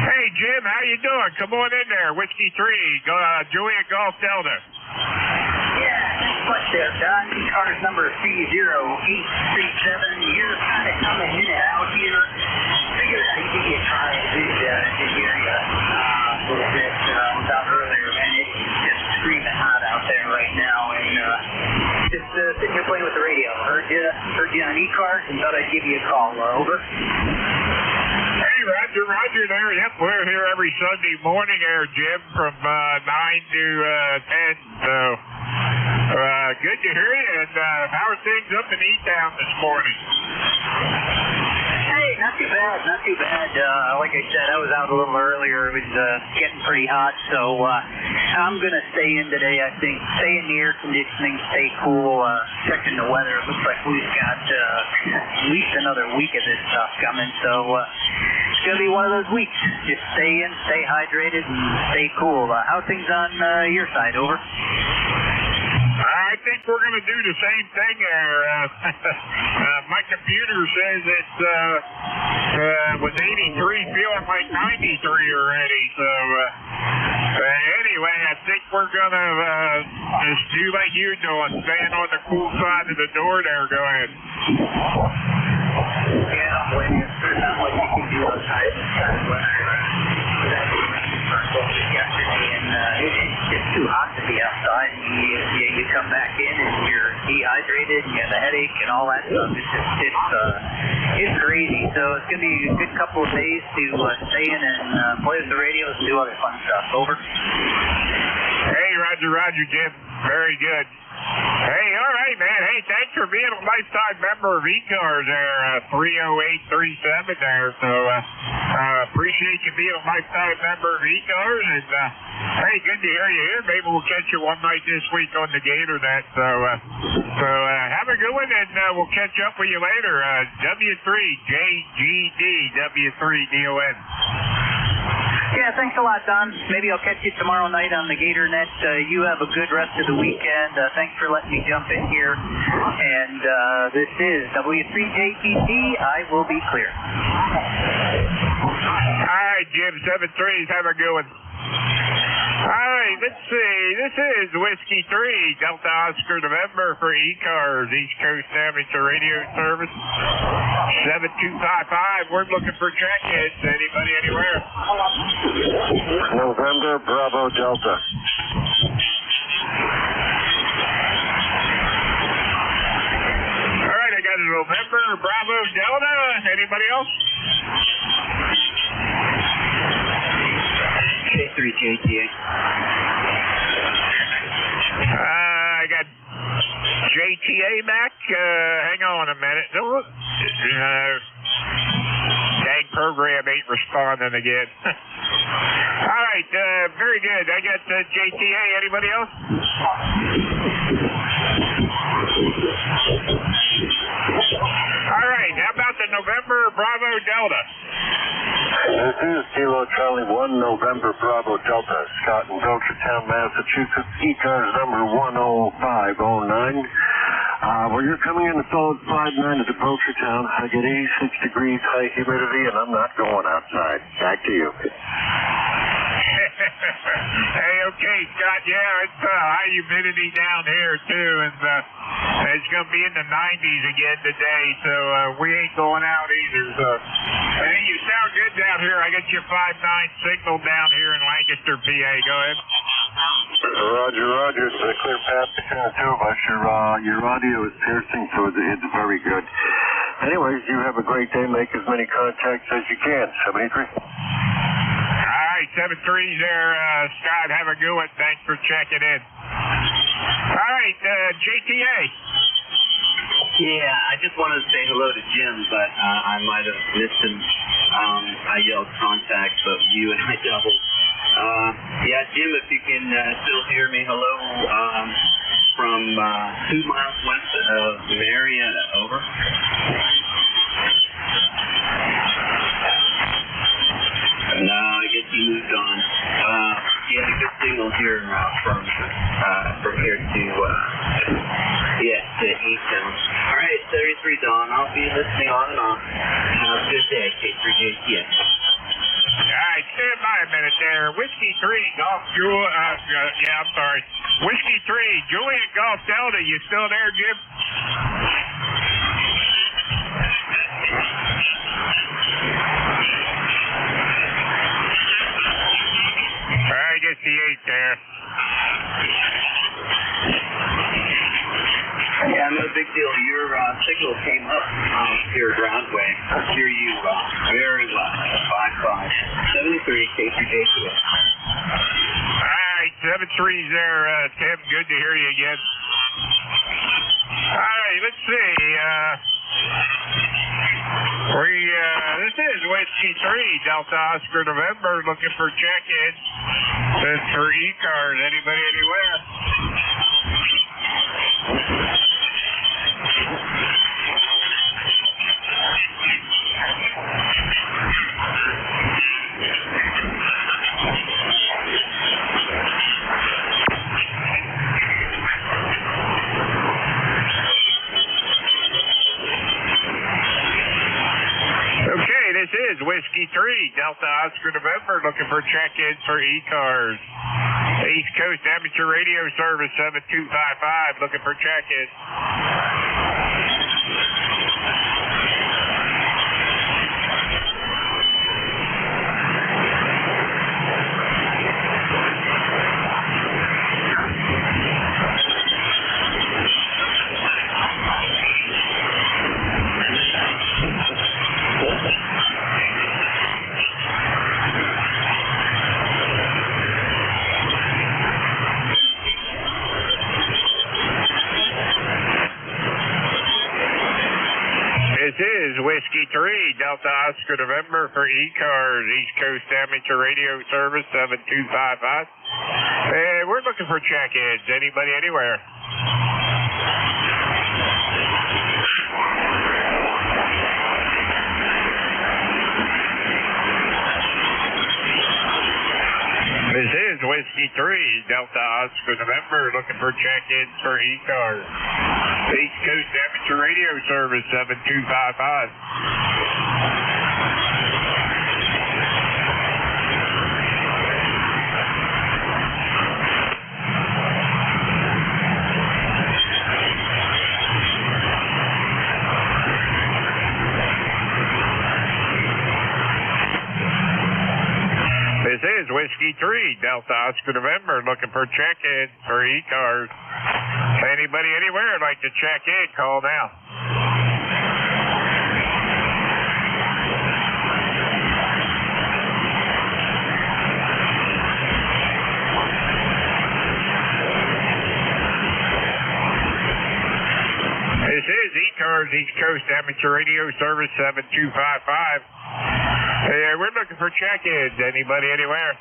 Hey, Jim, how you doing? Come on in there. Whiskey 3, Juliet Golf Delta. Yeah, thanks much there, Don. ECARS number 30837. You're kind of coming in and out here. Figured I'd give you a try. I did hear you a little bit. I was out earlier, man. It's just screaming hot out there right now. And just sitting here playing with the radio. Heard you on ECARS and thought I'd give you a call. Over. Hey, Roger there. Yep, we're here every Sunday morning there, Jim, from 9 to 10. So, good to hear you. And how are things up in E-Town this morning? Hey, not too bad. Like I said, I was out a little earlier. It was getting pretty hot, so I'm going to stay in today, I think. Stay in the air conditioning, stay cool, checking the weather. It looks like we've got at least another week of this stuff coming, so it's going to be one of those weeks. Just stay in, stay hydrated, and stay cool. How are things on your side? Over. I think we're going to do the same thing there. My computer says it was 83, feeling like 93 already. So anyway, I think we're going to just do like you're doing, stand on the cool side of the door there. Go ahead. Yeah, I'm with you. There's not much you can do outside this kind of weather. Yesterday, and it's just too hot to be outside. You come back in and you're dehydrated and you have a headache and all that stuff. It's crazy. So it's gonna be a good couple of days to stay in and play with the radios and do other fun stuff. Over. Hey, Roger, Jim. Very good. Hey, all right, man. Hey, thanks for being a lifetime member of ECARS there, 30837 there. So, appreciate you being a lifetime member of ECARS. And, hey, good to hear you here. Maybe we'll catch you one night this week on the Gator Net. So, have a good one, and we'll catch up with you later. W3JGD, W3DON. Yeah, thanks a lot, Don. Maybe I'll catch you tomorrow night on the Gator Net. You have a good rest of the weekend. Thanks for letting me jump in here. And this is W3JPT. I will be clear. All right, Jim, 7-3s. Have a good one. All right, let's see. This is Whiskey 3, Delta Oscar November for ECARS, East Coast Amateur Radio Service. 7255. We're looking for check-ins. Anybody anywhere? November, Bravo, Delta. All right, I got it November Bravo Delta. Anybody else? K3 JTA. I got JTA back. Hang on a minute. Dang program ain't responding again. All right, very good. I got JTA. Anybody else? All right, how about the November Bravo Delta? This is Kilo Charlie 1 November Bravo Delta, Scott in Belchertown, Massachusetts, ECARS number 10509. Well, you're coming in a solid 5-9 at the Belchertown. I get 86 degrees, high humidity, and I'm not going outside. Back to you. Hey, okay, Scott. Yeah, it's high humidity down here too, and it's going to be in the 90s again today. So we ain't going out either. So, hey, you sound good down here. I got your 5-9 signal down here in Lancaster, PA. Go ahead. Roger, Roger. It's a clear path between the two of us. Your audio is piercing, so it's very good. Anyways, you have a great day. Make as many contacts as you can. 73. 7-3 there, Scott. Have a good one. Thanks for checking in. All right, JTA. Yeah, I just wanted to say hello to Jim, but I might have missed him. I yelled contact, but you and I doubled. Yeah, Jim, if you can still hear me, hello from 2 miles west of Marietta, over. No, I guess he moved on. He had a good signal here from here to Easton. All right, 33 Dawn. I'll be listening on and on. Have a good day, K3JTS. All right, stand by a minute there. Whiskey 3, Golf I'm sorry. Whiskey 3, Juliet Golf Delta. You still there, Jim? I guess he ain't there. Yeah, no big deal. Your signal came up your groundway. I hear you very well. 5-5. 73 K3JTS. All right, 7-3's there, Tim. Good to hear you again. All right, let's see. This is Whiskey 3, Delta Oscar November, looking for check-in. That's for ECARS. Anybody anywhere? This is Whiskey 3, Delta Oscar November, looking for check-ins for ECARS. East Coast Amateur Radio Service 7255, looking for check-ins. This is Whiskey 3, Delta Oscar November for ECARS, East Coast Amateur Radio Service 7255. And we're looking for check-ins. Anybody anywhere? This is Whiskey 3, Delta Oscar November, looking for check-ins for ECARS. East Coast Amateur Radio Service 7255. This is Whiskey 3, Delta Oscar November, looking for check-in for ECARS. Anybody anywhere like to check in, call now. ECARS East Coast Amateur Radio Service 7255. Hey, we're looking for check-ins. Anybody anywhere?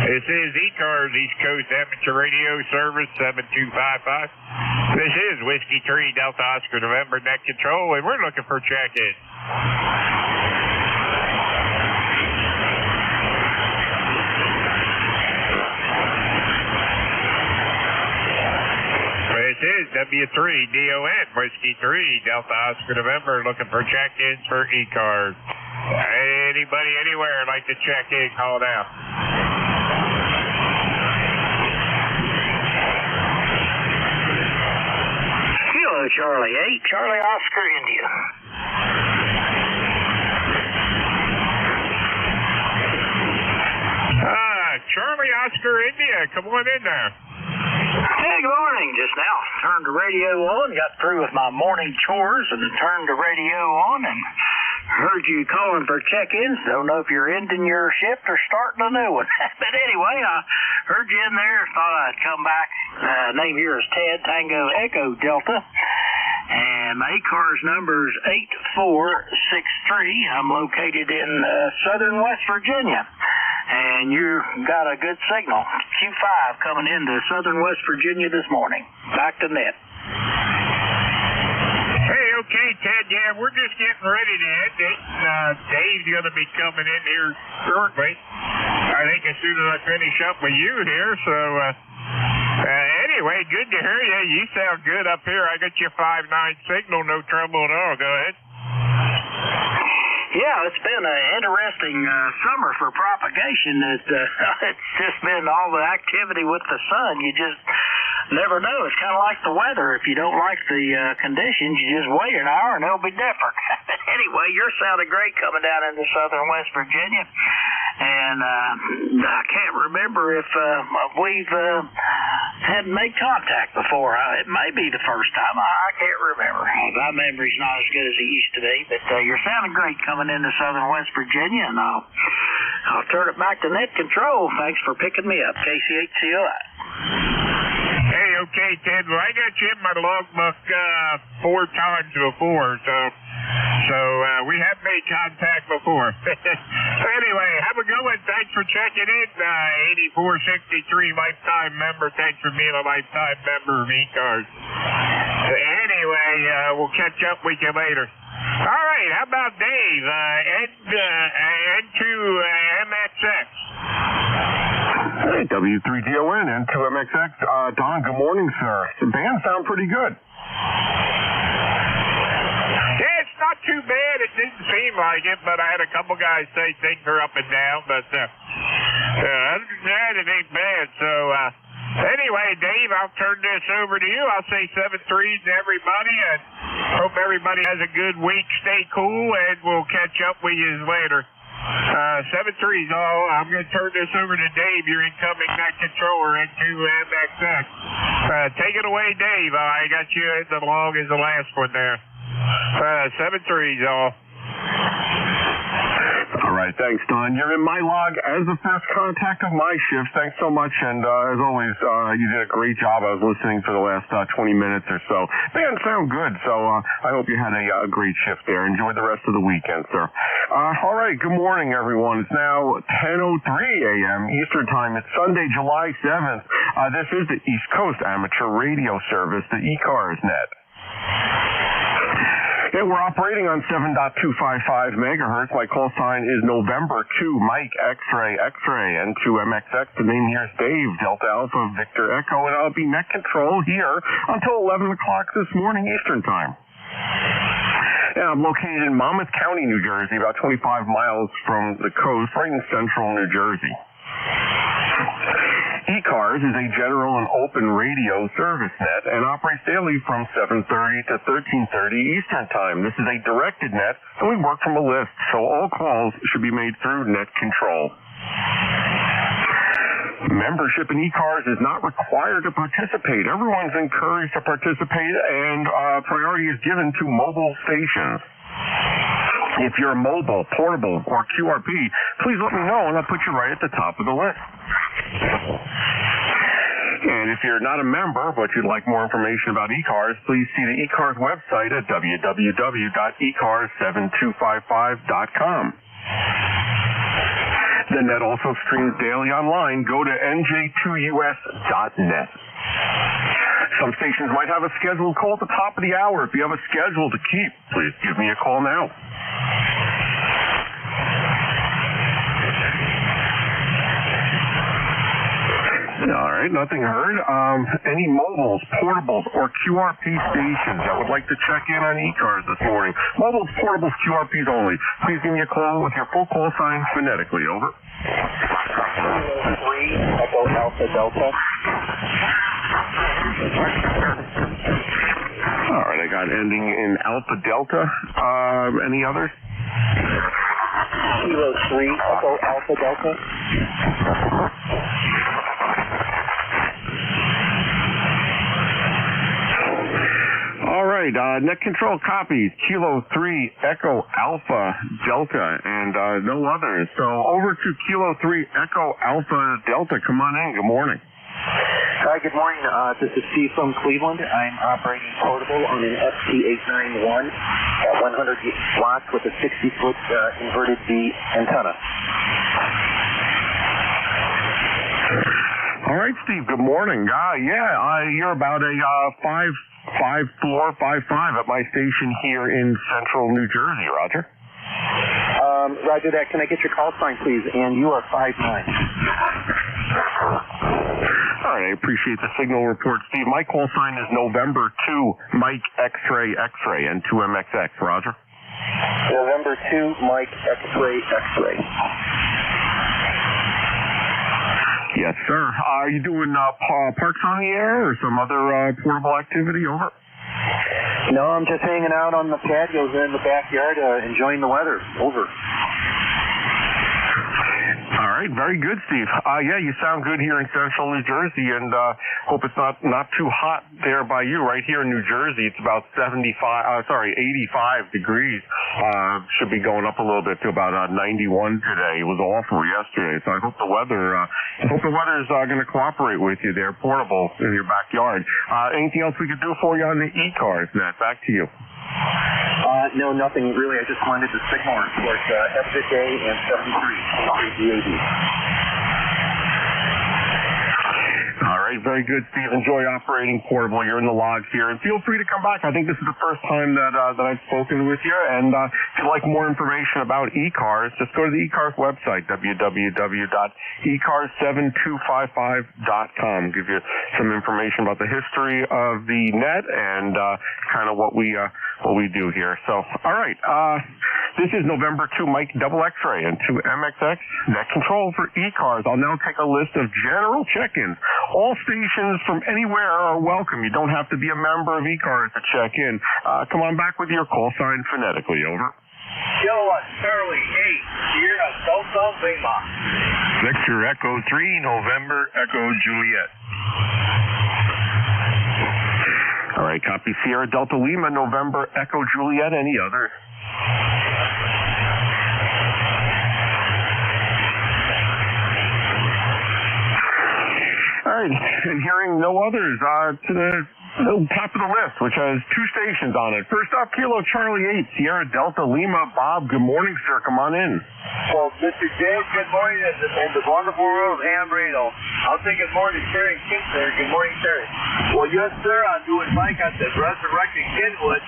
This is ECARS East Coast Amateur Radio Service 7255. This is Whiskey 3 Delta Oscar November Net Control, and we're looking for check-in. This is W3DON Whiskey 3 Delta Oscar November, looking for check-ins for ECARS. Anybody anywhere like to check in, call now. Charlie 8, Charlie Oscar, India. Charlie Oscar, India, come on in there. Hey, good morning. Just now turned the radio on, got through with my morning chores, and turned the radio on and heard you calling for check-ins. Don't know if you're ending your shift or starting a new one. But anyway, I heard you in there, thought I'd come back. Name here is Ted, Tango Echo Delta. And my ECARS number is 8463. I'm located in southern West Virginia. And you got a good signal. Q5 coming into southern West Virginia this morning. Back to net. Hey, okay, Ted, yeah, we're just getting ready to end it. Dave's going to be coming in here shortly. I think as soon as I finish up with you here, so... anyway, good to hear you. You sound good up here. I got your 5.9 signal, no trouble at all. Go ahead. Yeah, it's been an interesting summer for propagation. It's just been all the activity with the sun. You just never know. It's kind of like the weather. If you don't like the conditions, you just wait an hour and it'll be different. Anyway, you're sounding great coming down into southern West Virginia. And I can't remember if we've had made contact before. It may be the first time. I can't remember. My memory's not as good as it used to be. But you're sounding great coming into southern West Virginia, and I'll turn it back to net control. Thanks for picking me up. KC8COI. Hey, okay, Ted. Well, I got you in my logbook 4 times before, so we have made contact before. Anyway, have a good one. Thanks for checking in. 8463 lifetime member. Thanks for being a lifetime member of ECARS. Anyway, we'll catch up with you later. All right, how about Dave? N2 MXX. Hey, W3DON, N2MXX. Don, good morning, sir. The band sound pretty good. Yeah, it's not too bad. It didn't seem like it, but I had a couple guys say things are up and down, but other than that, it ain't bad. So, anyway, Dave, I'll turn this over to you. I'll say 7-3 to everybody, and hope everybody has a good week. Stay cool, and we'll catch up with you later. 7-3's all. I'm going to turn this over to Dave, your incoming net controller, N2MXX. Take it away, Dave. I got you as long as the last one there. 7-3's all. All right, thanks, Don. You're in my log as the first contact of my shift. Thanks so much, and as always, you did a great job. I was listening for the last 20 minutes or so. Band sound good, so I hope you had a great shift there. Enjoy the rest of the weekend, sir. All right, good morning, everyone. It's now 10:03 a.m. Eastern Time. It's Sunday, July 7th. This is the East Coast Amateur Radio Service, the ECARS net. Yeah, we're operating on 7.255 megahertz. My call sign is November 2, Mike, X-ray, X-ray, N2MXX. The name here is Dave, Delta Alpha, Victor Echo, and I'll be net control here until 11 o'clock this morning Eastern Time. Yeah, I'm located in Monmouth County, New Jersey, about 25 miles from the coast, right in central New Jersey. ECARS is a general and open radio service net and operates daily from 7:30 to 13:30 Eastern Time. This is a directed net, and we work from a list, so all calls should be made through net control. Membership in ECARS is not required to participate. Everyone's encouraged to participate, and priority is given to mobile stations. If you're mobile, portable, or QRP, please let me know, and I'll put you right at the top of the list. And if you're not a member, but you'd like more information about ECARS, please see the ECARS website at www.ecars7255.com. The net also streams daily online. Go to nj2us.net. Some stations might have a scheduled call at the top of the hour. If you have a schedule to keep, please give me a call now. All right, nothing heard. Any mobiles, portables, or QRP stations that would like to check in on ECARS this morning? Mobiles, portables, QRPs only. Please give me a call with your full call sign phonetically. Over. 3 Echo Alpha Delta. All right, I got ending in Alpha Delta. Any others? Kilo 3 Echo Alpha Delta. All right, net control copies, Kilo 3 Echo Alpha Delta, and no others. So over to Kilo 3 Echo Alpha Delta. Come on in. Good morning. Hi, good morning. This is Steve from Cleveland. I'm operating portable on an ST891 at 100 watts with a 60-foot inverted V antenna. All right, Steve. Good morning. You're about a 5'4", 5'5" at my station here in central New Jersey. Roger. Roger that. Can I get your call sign, please? And you are 5'9". All right, I appreciate the signal report, Steve. My call sign is November 2, Mike X-Ray X-Ray, and 2MXX. Roger. November 2, Mike X-Ray X-Ray. Yes, sir. Are you doing parks on the air or some other portable activity? Over. No, I'm just hanging out on the patios in the backyard, enjoying the weather. Over. All right, very good, Steve. You sound good here in central New Jersey, and hope it's not too hot there by you. Right here in New Jersey, it's about 85 degrees. Should be going up a little bit to about 91 today. It was awful yesterday, so I hope the weather is going to cooperate with you there, portable in your backyard. Anything else we could do for you on the ECARS net? Back to you. No, nothing really. I just wanted the signal report. Have a good day and 73 DAB. All right, very good, Steve. Enjoy operating portable. You're in the logs here, and feel free to come back. I think this is the first time that I've spoken with you, and if you'd like more information about ECARS, just go to the ECARS website, www.ecars7255.com. Give you some information about the history of the net and kind of what we do here. So, all right, this is November 2 Mike Double X-Ray and 2MXX net control for ECARS. I'll now take a list of general check-ins. All stations from anywhere are welcome. You don't have to be a member of ECARS to check in. Come on back with your call sign phonetically. Over. Kilo Charlie 8, Sierra Delta Lima. Victor Echo 3, November Echo Juliet. All right, copy Sierra Delta Lima, November Echo Juliet. Any other? All right, and hearing no others to the top of the list, which has two stations on it. First up, Kilo Charlie 8, Sierra Delta Lima. Bob, good morning, sir. Come on in. Well, Mr. James, good morning, and the wonderful world of Ambrino. I'll say good morning to Terry and Kent there. Good morning, Terry. Well, yes, sir, I'm doing Mike at the Resurrected Kenwood.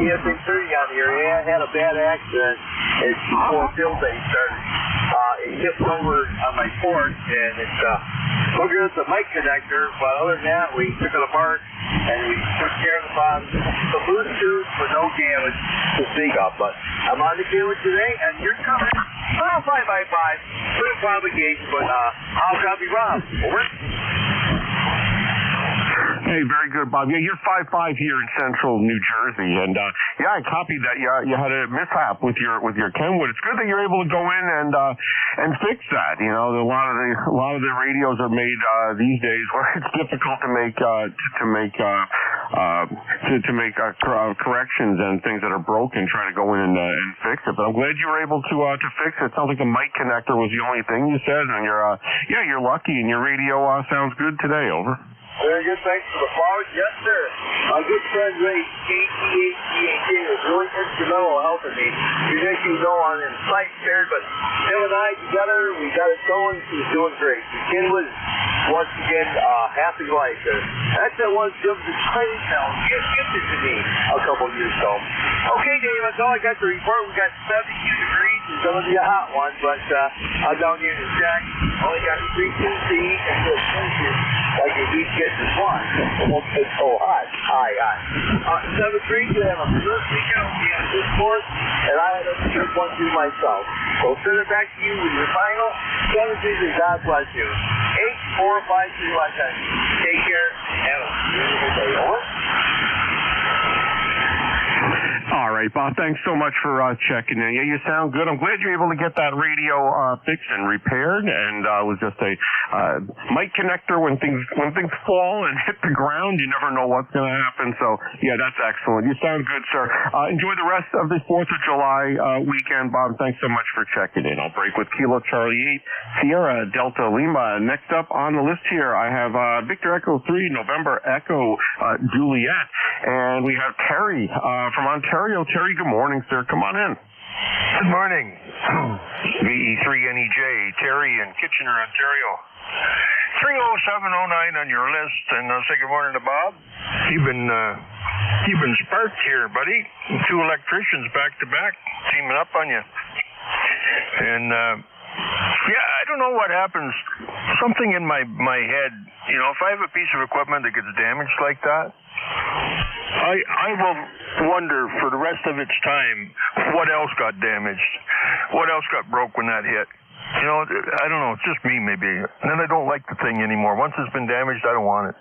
ESA 30 out here. Yeah, I had a bad accident before field day started. It tipped over on my porch, and it's hooked up the mic connector, but other than that, we took it apart, and we took care of the bottom. The loose tube for no damage to speak of, but I'm on the field today, and you're coming. 5x5, pretty obligation, but I'll copy Rob. Over. Hey, very good, Bob. Yeah, you're 5'5" here in central New Jersey, and I copied that. You had a mishap with your Kenwood. It's good that you're able to go in and fix that. You know, a lot of the radios are made these days where it's difficult to make to make corrections and things that are broken, try to go in and fix it. But I'm glad you were able to fix it. It sounds like the mic connector was the only thing you said, and you're lucky, and your radio sounds good today. Over. Very good. Thanks for the call. Yes, sir. My good friend Ray, KTHGAK, was really instrumental in helping me. As you know, I'm in sight spared, but him and I together, we got it going. He's doing great. The kid was, once again, happy life. That's that one Jim the Tiny Town. He gifted to me a couple years ago. Okay, Dave, that's all I got to report. We got 72 degrees. It's going to be a hot one, but I'm down here in the shack. Only got 3 things to eat and feel sensitive like a beach gets this one. It's so hot. High. 7-3, we have a first weekend on this course, and I had to trip one through myself. So send it back to you with your final 7-3, and God bless you. 8453 last time. Take care. Have a beautiful day. Over. All right, Bob, thanks so much for checking in. Yeah, you sound good. I'm glad you're able to get that radio fixed and repaired. And it was just a mic connector when things fall and hit the ground. You never know what's going to happen. So, yeah, that's excellent. You sound good, sir. Enjoy the rest of the 4th of July weekend, Bob. Thanks so much for checking in. I'll break with Kilo Charlie 8, Sierra Delta Lima. Next up on the list here, I have Victor Echo 3, November Echo Juliet. And we have Terry from Ontario. Terry, good morning, sir. Come on in. Good morning. VE3NEJ, Terry in Kitchener, Ontario. 30709 on your list, and I'll say good morning to Bob. You've been sparked here, buddy. 2 electricians back to back, teaming up on you. And yeah, I don't know what happens. Something in my head, you know, if I have a piece of equipment that gets damaged like that, I will wonder for the rest of its time what else got damaged, what else got broke when that hit. You know, I don't know. It's just me, maybe. And then I don't like the thing anymore. Once it's been damaged, I don't want it.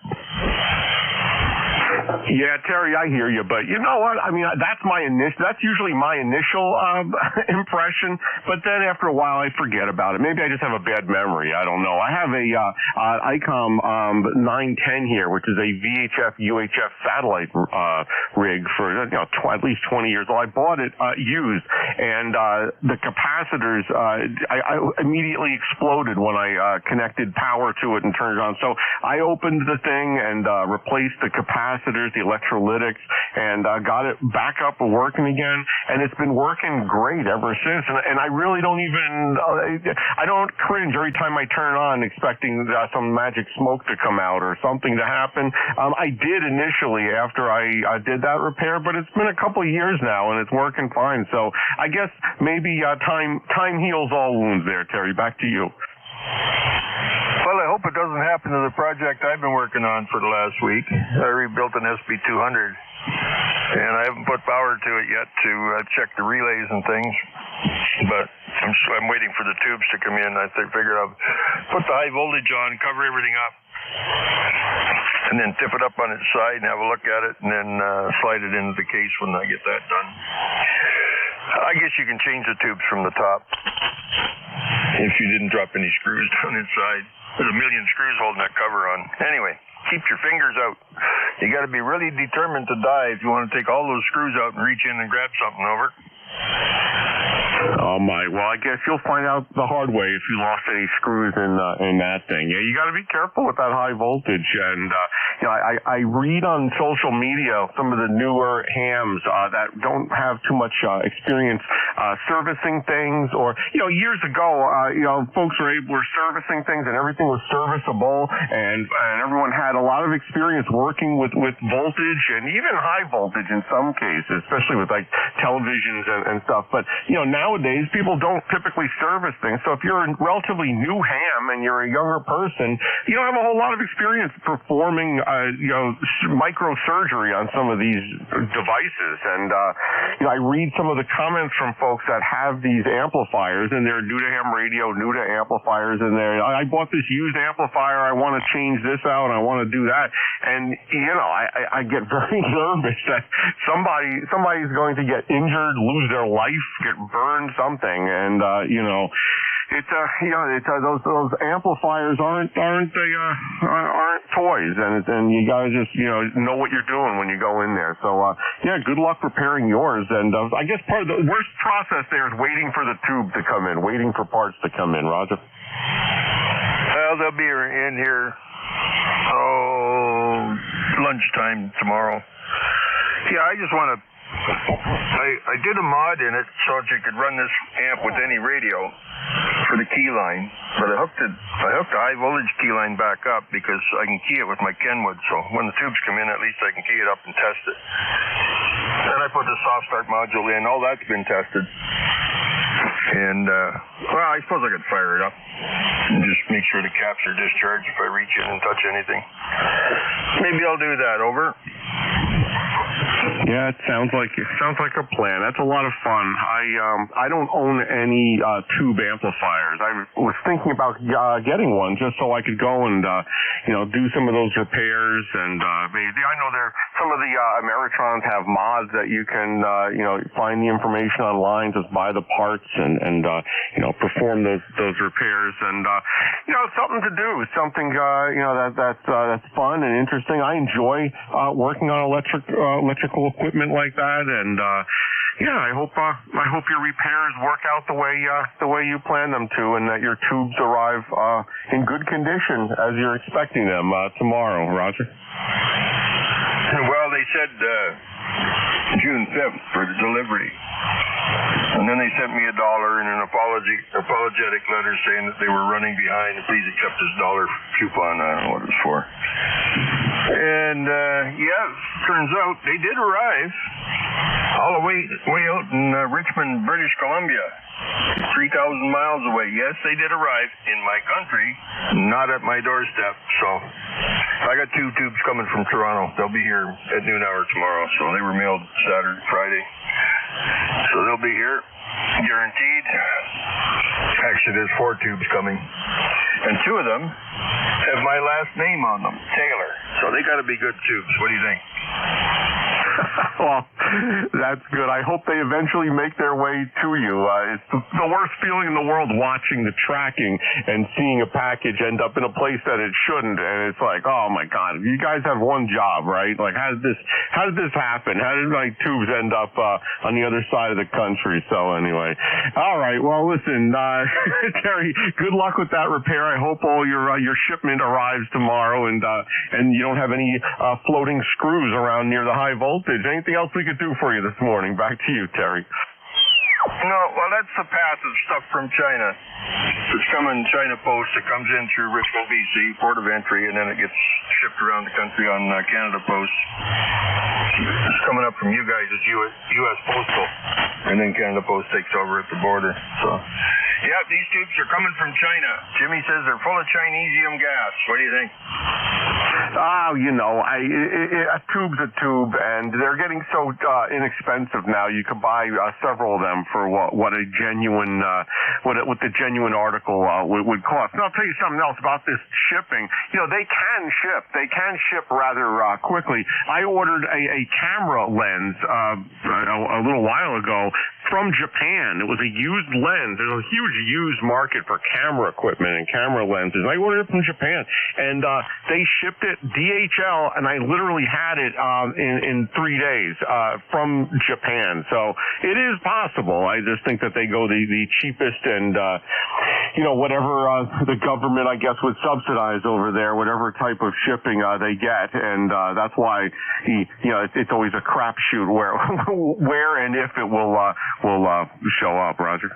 Yeah, Terry, I hear you, but you know what? I mean, that's usually my initial impression, but then after a while I forget about it. Maybe I just have a bad memory. I don't know. I have a ICOM 910 here, which is a VHF UHF satellite rig for at least 20 years old. I bought it used, and the capacitors I immediately exploded when I connected power to it and turned it on. So I opened the thing and replaced the capacitors, the electrolytics, and got it back up and working again, and it's been working great ever since. And I really don't I don't cringe every time I turn on expecting some magic smoke to come out or something to happen. I did initially after I did that repair, but it's been a couple of years now, and it's working fine. So I guess maybe time heals all wounds there, Terry. Back to you. Well, I hope it doesn't happen to the project I've been working on for the last week. I rebuilt an SB200, and I haven't put power to it yet to check the relays and things, but I'm waiting for the tubes to come in. I figured I'll put the high voltage on, cover everything up, and then tip it up on its side and have a look at it, and then slide it into the case when I get that done. I guess you can change the tubes from the top if you didn't drop any screws down inside. There's a million screws holding that cover on. Anyway, keep your fingers out. You got to be really determined to die if you want to take all those screws out and reach in and grab something. Over. Oh my! Well, I guess you'll find out the hard way if you lost any screws in that thing. Yeah, you got to be careful with that high voltage. And I read on social media some of the newer hams that don't have too much experience servicing things, or years ago, folks were servicing things and everything was serviceable, and everyone had a lot of experience working with voltage and even high voltage in some cases, especially with like televisions and stuff. But nowadays people don't typically service things. So if you're a relatively new ham and you're a younger person, you don't have a whole lot of experience performing microsurgery on some of these devices. And I read some of the comments from folks that have these amplifiers, and they're new to ham radio, new to amplifiers, and I bought this used amplifier, I want to change this out, I want to do that. And I get very nervous that somebody's going to get injured, lose their life, get burned, something. And those amplifiers aren't toys, and you gotta just know what you're doing when you go in there. So good luck repairing yours. And I guess part of the worst process there is waiting for the tube to come in, waiting for parts to come in. Roger. Well, they'll be in here lunchtime tomorrow. Yeah, I just want to. I did a mod in it so that you could run this amp with any radio for the key line, but I hooked the high voltage key line back up because I can key it with my Kenwood. So when the tubes come in, at least I can key it up and test it. Then I put the soft start module in. All that's been tested. And, I suppose I could fire it up and just make sure the caps are discharged if I reach in and touch anything. Maybe I'll do that. Over. Yeah, it sounds like a plan. That's a lot of fun. I don't own any tube amplifiers. I was thinking about getting one just so I could go and do some of those repairs. And maybe I know some of the Ameritrons have mods that you can find the information online, just buy the parts and perform those repairs. And something to do, something that's fun and interesting. I enjoy working on electrical equipment like that, and I hope your repairs work out the way you plan them to, and that your tubes arrive in good condition as you're expecting them tomorrow. Roger. Well, they said June 5th for the delivery, and then they sent me $1 and an apologetic letter saying that they were running behind and please accept this $1 coupon. I don't know what it's for. And turns out they did arrive all the way out in Richmond, British Columbia, 3,000 miles away. Yes, they did arrive in my country, not at my doorstep. So I got 2 tubes coming from Toronto. They'll be here at noon hour tomorrow. So they were mailed Friday. So they'll be here, guaranteed. Actually, there's 4 tubes coming, and 2 of them have my last name on them, Taylor. So they got to be good tubes. What do you think? Well, that's good. I hope they eventually make their way to you. It's the worst feeling in the world watching the tracking and seeing a package end up in a place that it shouldn't, and it's like, oh my God, you guys have one job, right? Like, how did this happen? How did my tubes end up on the other side of the country? So anyway, all right. Well, listen, Terry, good luck with that repair. I hope all your shipment arrives tomorrow, and you don't have any floating screws around near the high voltage. Anything else we could do for you this morning? Back to you, Terry. No, well, that's the path of stuff from China. It's coming China Post. It comes in through Richmond, BC, port of entry, and then it gets shipped around the country on Canada Post. It's coming up from you guys as U.S. Postal, and then Canada Post takes over at the border. So, yeah, these tubes are coming from China. Jimmy says they're full of Chinesium gas. What do you think? Oh, a tube's a tube, and they're getting so inexpensive now. You can buy several of them for what a genuine what the genuine article would cost. And I'll tell you something else about this shipping. They can ship rather quickly. I ordered a camera lens a little while ago from Japan. It was a used lens. There's a huge used market for camera equipment and camera lenses. I ordered it from Japan, and they shipped it DHL, and I literally had it in 3 days from Japan. So it is possible. I just think that they go the cheapest and whatever the government, I guess, would subsidize over there, whatever type of shipping they get, and that's why it's always a crapshoot where and if it will show up. Roger.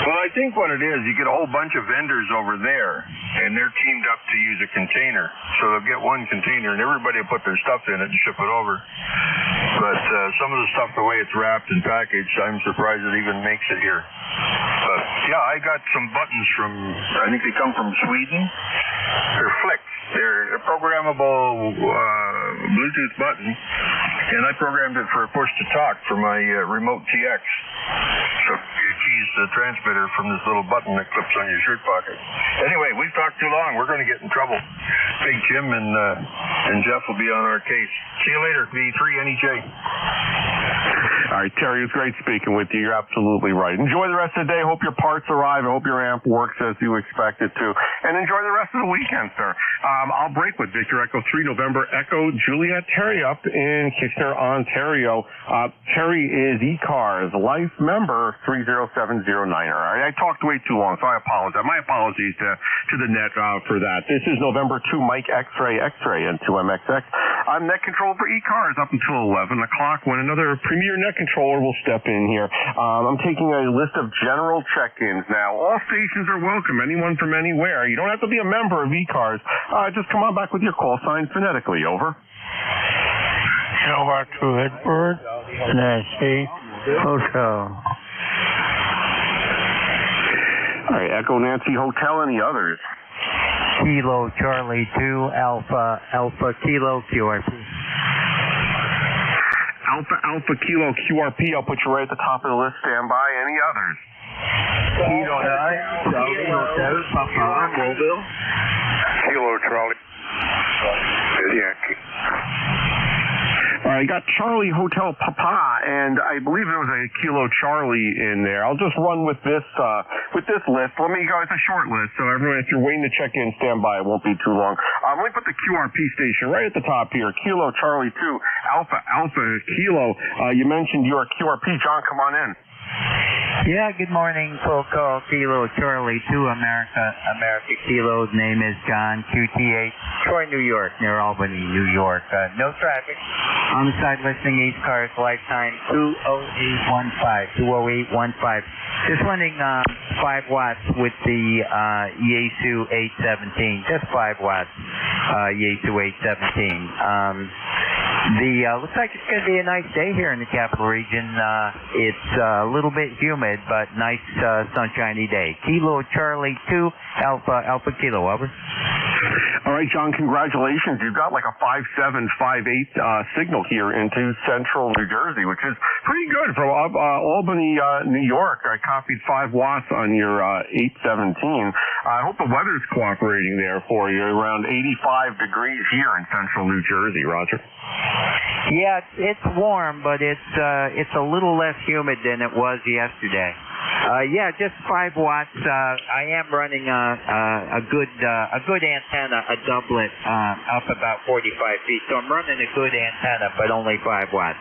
Well, I think what it is, you get a whole bunch of vendors over there, and they're teamed up to use a container. So they'll get one container, and everybody will put their stuff in it and ship it over. But some of the stuff, the way it's wrapped and packaged, I'm surprised it even makes it here. But, yeah, I got some buttons I think they come from Sweden. They're Flick. They're a programmable Bluetooth button, and I programmed it for a push-to-talk for my remote TX. So you keys the transmitter from this little button that clips on your shirt pocket. Anyway, we've talked too long. We're going to get in trouble. Big Jim and Jeff will be on our case. See you later, V3 NEJ. All right, Terry, it was great speaking with you. You're absolutely right. Enjoy the rest of the day. Hope your parts arrive. I hope your amp works as you expect it to. And enjoy the rest of the weekend, sir. I'll break with Victor Echo 3 November Echo Juliet Terry up in Kitchener, Ontario. Terry is ECARS Life Member 30709. All right, I talked way too long, so I apologize. My apologies to the net for that. This is November 2 Mike X-Ray X-Ray and 2MXX. I'm net control for ECARS up until 11 o'clock when another premier net controller will step in here. I'm taking a list of general check-ins now. All stations are welcome, anyone from anywhere. You don't have to be a member of ECARS. Just come on back with your call sign phonetically. Over. Over to Edward, Nancy, Hotel. All right, Echo Nancy Hotel, any others? Kilo Charlie 2 Alpha Alpha Kilo QRP. Alpha Kilo QRP, I'll put you right at the top of the list. Stand by. Any others? Kilo Charlie Hotel Papa Mobile. Kilo Charlie. Yankee. All right, got Charlie Hotel Papa, and I believe there was a Kilo Charlie in there. I'll just run with this list. Let me go. It's a short list, so everyone, if you're waiting to check in, stand by. It won't be too long. Let me put the QRP station right at the top here. Kilo Charlie 2 Alpha Kilo. You mentioned your QRP. John, come on in. Yeah, good morning. Full call Kilo Charlie 2 America Kilo's name is John QT8 Troy, New York, near Albany, New York. No traffic. On the side listening ECARS lifetime 20815. Just running 5 watts with the Yaesu 817. Just 5 watts Yaesu 817. Looks like it's going to be a nice day here in the capital region. It's a little bit humid, but nice sunshiny day. Kilo Charlie 2 Alpha Kilo. Over. All right, John, congratulations. You've got like a 5758 signal here into central New Jersey, which is pretty good from Albany, New York. I copied 5 watts on your 817. I hope the weather's cooperating there for you. Around 85 degrees here in central New Jersey, Roger. Yeah, it's warm, but it's a little less humid than it was yesterday. Yeah, just 5 watts. I am running a good antenna, a doublet, up about 45 feet. So I'm running a good antenna, but only 5 watts.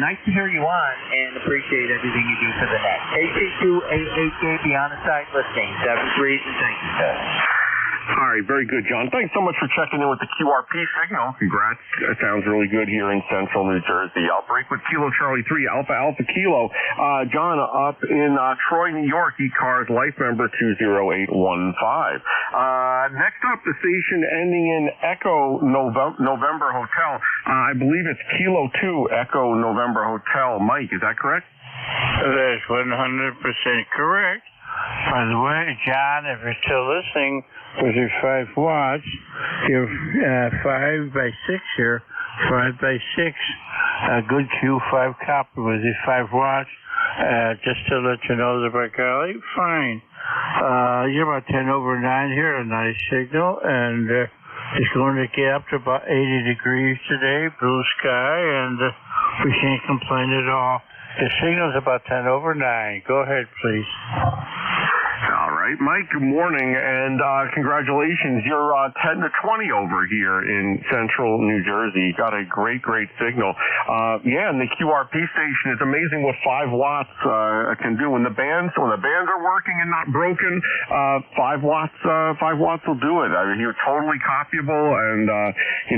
Nice to hear you on, and appreciate everything you do for the net. AC288KB on the side listening. 73s, and thank you, sir. All right, very good, John. Thanks so much for checking in with the QRP signal. Congrats. It sounds really good here in central New Jersey. I'll break with Kilo Charlie 3 Alpha Kilo. John, up in Troy, New York, ECARS Life Member 20815. Next up, the station ending in Echo November Hotel. I believe it's Kilo 2 Echo November Hotel. Mike, is that correct? That's 100% correct. By the way, John, if you're still listening, with your 5 watts, your 5 by 6 here, 5 by 6, a good Q5 copper with your 5 watts. Just to let you know that by golly, fine. You're about 10 over 9 here, a nice signal, and it's going to get up to about 80 degrees today, blue sky, and we can't complain at all. The signal's about 10 over 9. Go ahead, please. All right, Mike, good morning, and congratulations. You're 10 to 20 over here in central New Jersey. You got a great signal. Yeah, and the QRP station is amazing what 5 watts can do. When the bands are working and not broken, 5 watts will do it. I mean, you're totally copyable, and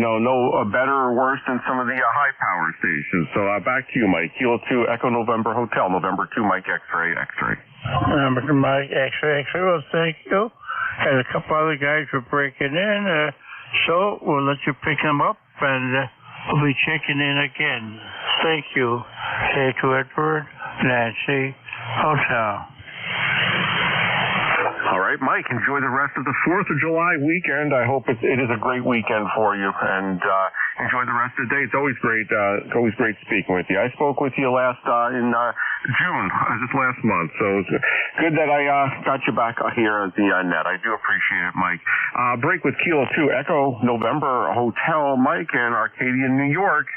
no better or worse than some of the high power stations. So back to you, Mike. Kilo 2 Echo November Hotel, November 2 Mike X-Ray. Mike X-Ray. Well, thank you. And a couple other guys were breaking in, so we'll let you pick them up, and we'll be checking in again. Thank you. Say to Edward, Nancy, Hotel. All right, Mike, enjoy the rest of the 4th of July weekend. I hope it is a great weekend for you. And enjoy the rest of the day. It's always great speaking with you. I spoke with you last in June, just last month, so it's good that I got you back here at the net. I do appreciate it, Mike. Break with Kilo 2 Echo November Hotel Mike in Arcadia, New York.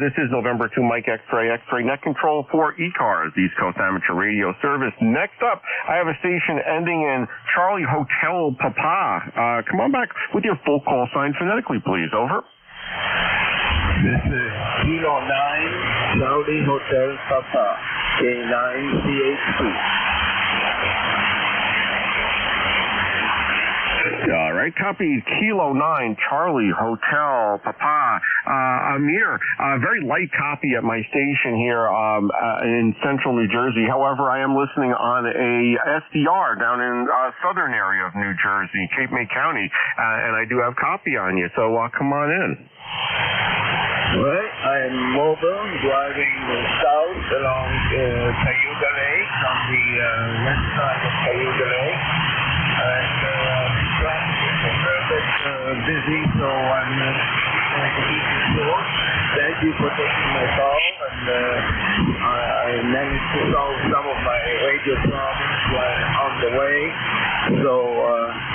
This is November 2 Mike X-Ray net control for ECARS, East Coast Amateur Radio Service. Next up, I have a station ending in Charlie Hotel Papa. Come on back with your full call sign phonetically, please. Over. This is Kilo 9 Charlie Hotel Papa, K9CHP. All right, copy Kilo 9 Charlie Hotel Papa. Amir, very light copy at my station here in central New Jersey. However, I am listening on a SDR down in southern area of New Jersey, Cape May County, and I do have copy on you, so come on in. Well, I'm mobile, driving south along Cayuga Lake on the west side of Cayuga Lake. And traffic is a little bit busy, so I'm trying to keep it short. Thank you for taking my call, and I managed to solve some of my radio problems while on the way. So,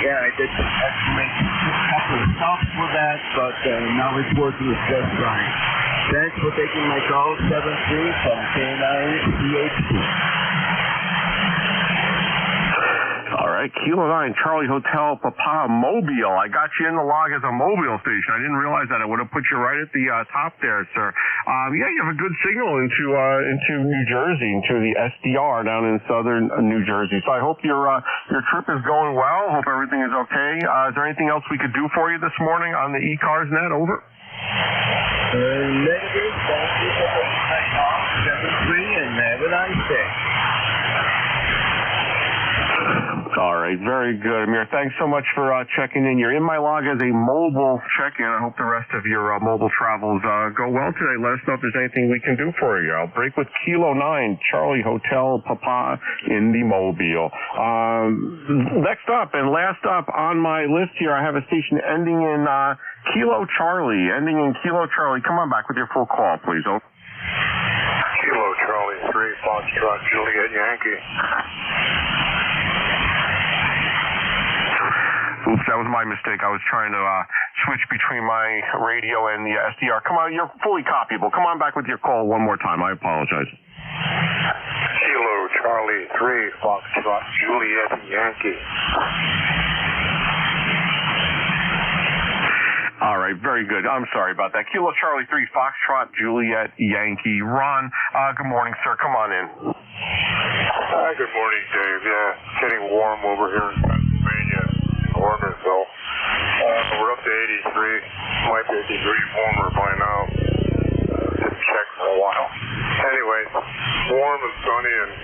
I did have to make a couple of stops for that, but now it's working just fine. Thanks for taking my call, 73 from K9CHP. All right, Kilo 9 Charlie Hotel Papa Mobile. I got you in the log as a mobile station. I didn't realize that. I would have put you right at the top there, sir. You have a good signal into New Jersey, into the SDR down in southern New Jersey. So I hope your trip is going well. Hope everything is okay. Is there anything else we could do for you this morning on the ECARS net? Over. Negative. Thank you for taking my call, 73, and have a nice day. All right, very good, Amir. Thanks so much for checking in. You're in my log as a mobile check-in. I hope the rest of your mobile travels go well today. Let us know if there's anything we can do for you. I'll break with Kilo 9 Charlie Hotel Papa in the Mobile. Next up and last up on my list here, I have a station ending in Kilo Charlie. Ending in Kilo Charlie. Come on back with your full call, please. Oh. Kilo Charlie 3 Foxtrot Juliet Yankee. Oops, that was my mistake. I was trying to switch between my radio and the SDR. Come on, you're fully copyable. Come on back with your call one more time. I apologize. Kilo Charlie 3 Foxtrot Juliet Yankee. All right, very good. I'm sorry about that. Kilo Charlie 3 Foxtrot Juliet Yankee. Ron, good morning, sir. Come on in. Good morning, Dave. Yeah, it's getting warm over here in Pennsylvania. Orangeville. We're up to 83. Might be a degree warmer by now. Didn't check for a while. Anyway, warm and sunny, and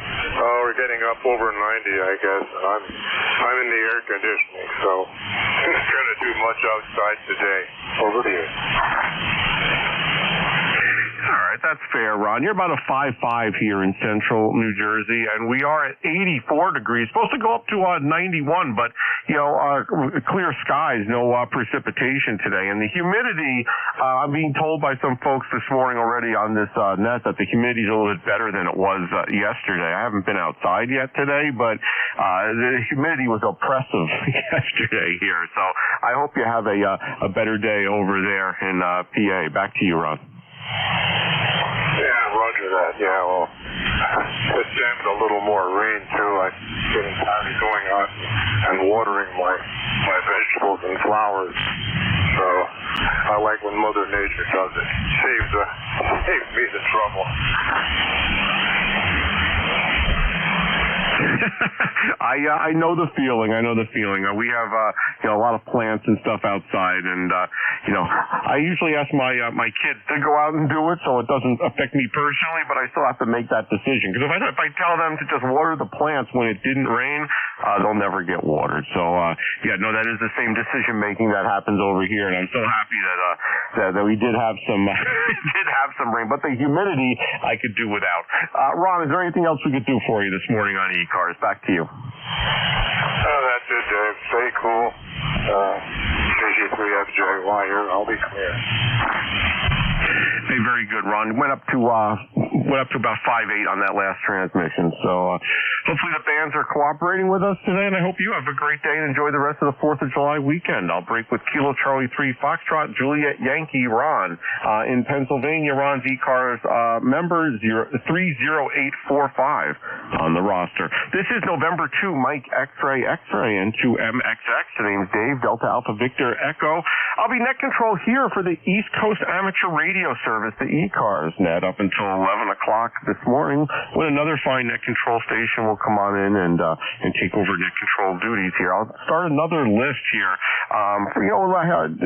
we're getting up over 90, I guess. I'm in the air conditioning, so I'm not going to do much outside today. Over to you. All right, that's fair, Ron. You're about a 5.5 here in central New Jersey, and we are at 84 degrees. Supposed to go up to 91, but, clear skies, no precipitation today. And the humidity, I'm being told by some folks this morning already on this net that the humidity is a little bit better than it was yesterday. I haven't been outside yet today, but the humidity was oppressive yesterday here. So I hope you have a better day over there in PA. Back to you, Ron. Yeah, roger that. Yeah, well, it's damned a little more rain, too. I'm getting tired of going out and watering my vegetables and flowers. So I like when Mother Nature does it. Saves me the trouble. I know the feeling. We have a lot of plants and stuff outside, and I usually ask my kids to go out and do it, so it doesn't affect me personally. But I still have to make that decision, because if I tell them to just water the plants when it didn't rain, they'll never get watered. So that is the same decision making that happens over here, and I'm so happy that we did have some rain, but the humidity I could do without. Ron, is there anything else we could do for you this morning on ECARS? Back to you. That's it, Dave. Stay cool. Because 3FJY here. I'll be clear. Hey, very good, Ron. Went up to about 5.8 on that last transmission. So hopefully the bands are cooperating with us today, and I hope you have a great day and enjoy the rest of the 4th of July weekend. I'll break with Kilo Charlie 3 Foxtrot Juliet Yankee Ron in Pennsylvania. Ron's ECARS member 30845 on the roster. This is November 2 Mike X-Ray X-Ray and 2MXX. The name's Dave Delta Alpha Victor Echo. I'll be net control here for the East Coast Amateur Radio Service, the ECARS net, up until 11 o'clock this morning, when another fine net control station will come on in and take over net control duties here. I'll start another list here.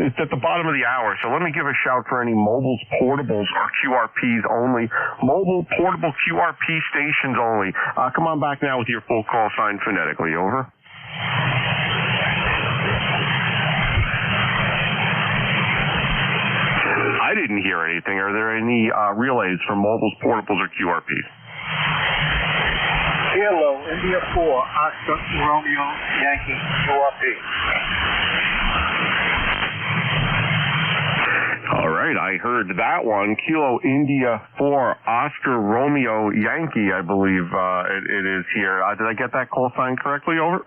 It's at the bottom of the hour, so let me give a shout for any mobiles, portables, or QRPs only. Mobile, portable, QRP stations only. Come on back now with your full call sign phonetically. Over. I didn't hear anything. Are there any relays for mobiles, portables, or QRPs? Kilo India 4 Oscar Romeo Yankee QRP. All right, I heard that one. Kilo India 4 Oscar Romeo Yankee, I believe it is here. Did I get that call sign correctly? Over.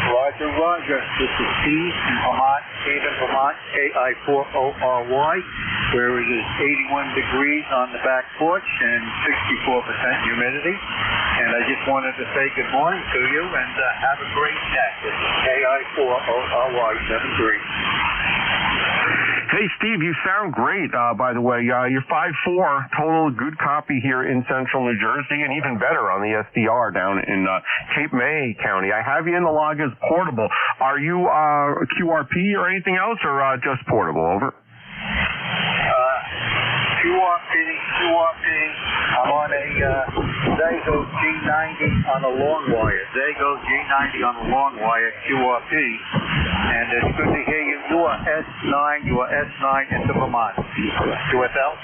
Roger, Roger. This is Steve in Vermont, Haven, Vermont, KI4ORY, where it is 81 degrees on the back porch and 64% humidity. And I just wanted to say good morning to you and have a great day. This is KI4ORY 73. Hey, Steve, you sound great, by the way. You're 5'4", total good copy here in central New Jersey, and even better on the SDR down in Cape May County. I have you in the log as portable. Are you QRP or anything else, or just portable? Over. QRP. I'm on a Zago G90 on a long wire. Zago G90 on a long wire, QRP. And it's good to hear you. You are S9 into Vermont. QSL?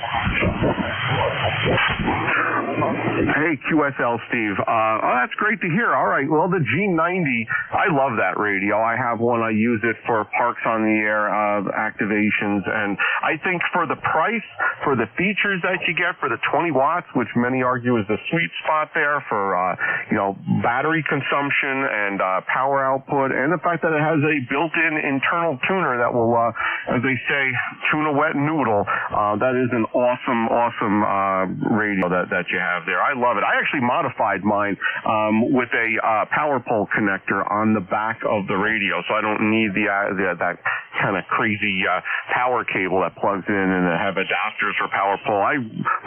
Hey, QSL, Steve. That's great to hear. All right. Well, the G90, I love that radio. I have one. I use it for Parks on the Air activations. And I think for the price, for the features that you get, for the 20 watts, which many argue is the sweet spot there for, battery consumption and power output, and the fact that it has a built-in internal tuner that will, as they say, tune a wet noodle. That is an awesome radio that you have there. I love it. I actually modified mine with a power pole connector on the back of the radio, so I don't need that kind of crazy power cable that plugs in and have adapters for power pole. I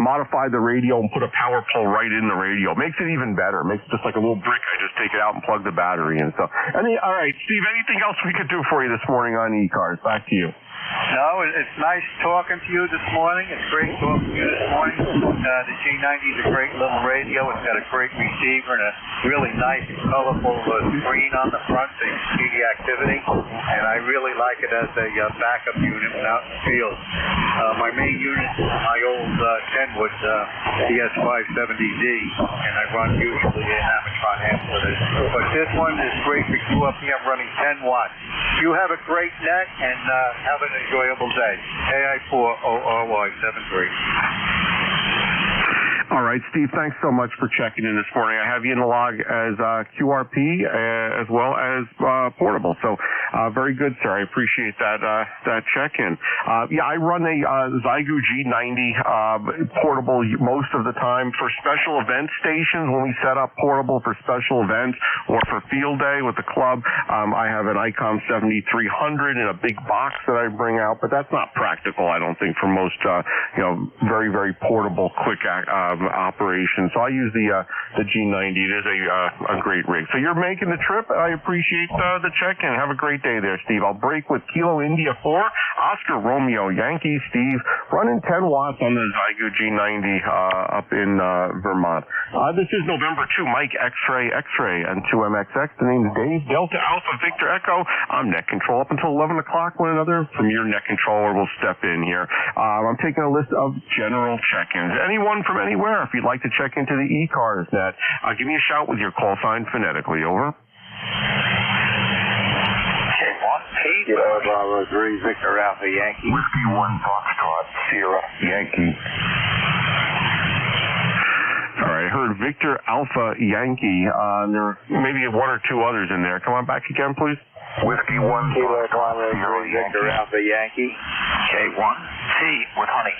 modified the radio and put a power pole right in the radio. Makes it even better. Makes it just like a little brick. I just take it out and plug the battery in. So, all right, Steve, anything else we could do for you this morning on ECARS? Back to you. No, it's nice talking to you this morning. It's great talking to you this morning. The G90 is a great little radio. It's got a great receiver and a really nice, colorful screen on the front so you can see the activity. And I really like it as a backup unit when out in the field. My main unit is my old Kenwood DS570D, and I run usually an Amatron amp with it. But this one is great for QRP. I'm running 10 watts. You have a great net and have an enjoyable day. KI4ORY 73. All right, Steve, thanks so much for checking in this morning. I have you in the log as QRP as well as portable. So very good, sir. I appreciate that check-in. I run a Zygo G90 portable most of the time for special event stations. When we set up portable for special events or for field day with the club, I have an ICOM 7300 in a big box that I bring out, but that's not practical, I don't think, for most very, very portable, quick operation. So I use the G90. It is a great rig. So you're making the trip. I appreciate the check-in. Have a great day there, Steve. I'll break with Kilo India 4, Oscar Romeo Yankee, Steve, running 10 watts on the Zygo G90 up in Vermont. This is November 2, Mike X-Ray X-Ray and 2MXX. The name's Dave Delta Alpha Victor Echo. I'm net control up until 11 o'clock when another premier net controller will step in here. I'm taking a list of general check-ins. Anyone from anywhere, if you'd like to check into the ECARS net, give me a shout with your call sign phonetically. Over. K1, Kilo Bravo 3, Victor Alpha Yankee. Whiskey 1 Foxtrot, Sierra Yankee. All right, I heard Victor Alpha Yankee. There may be one or two others in there. Come on back again, please. Whiskey 1 Kilo Foxtrot, Bravo 3, Sierra Victor Yankee. Alpha Yankee. K1, T with honey.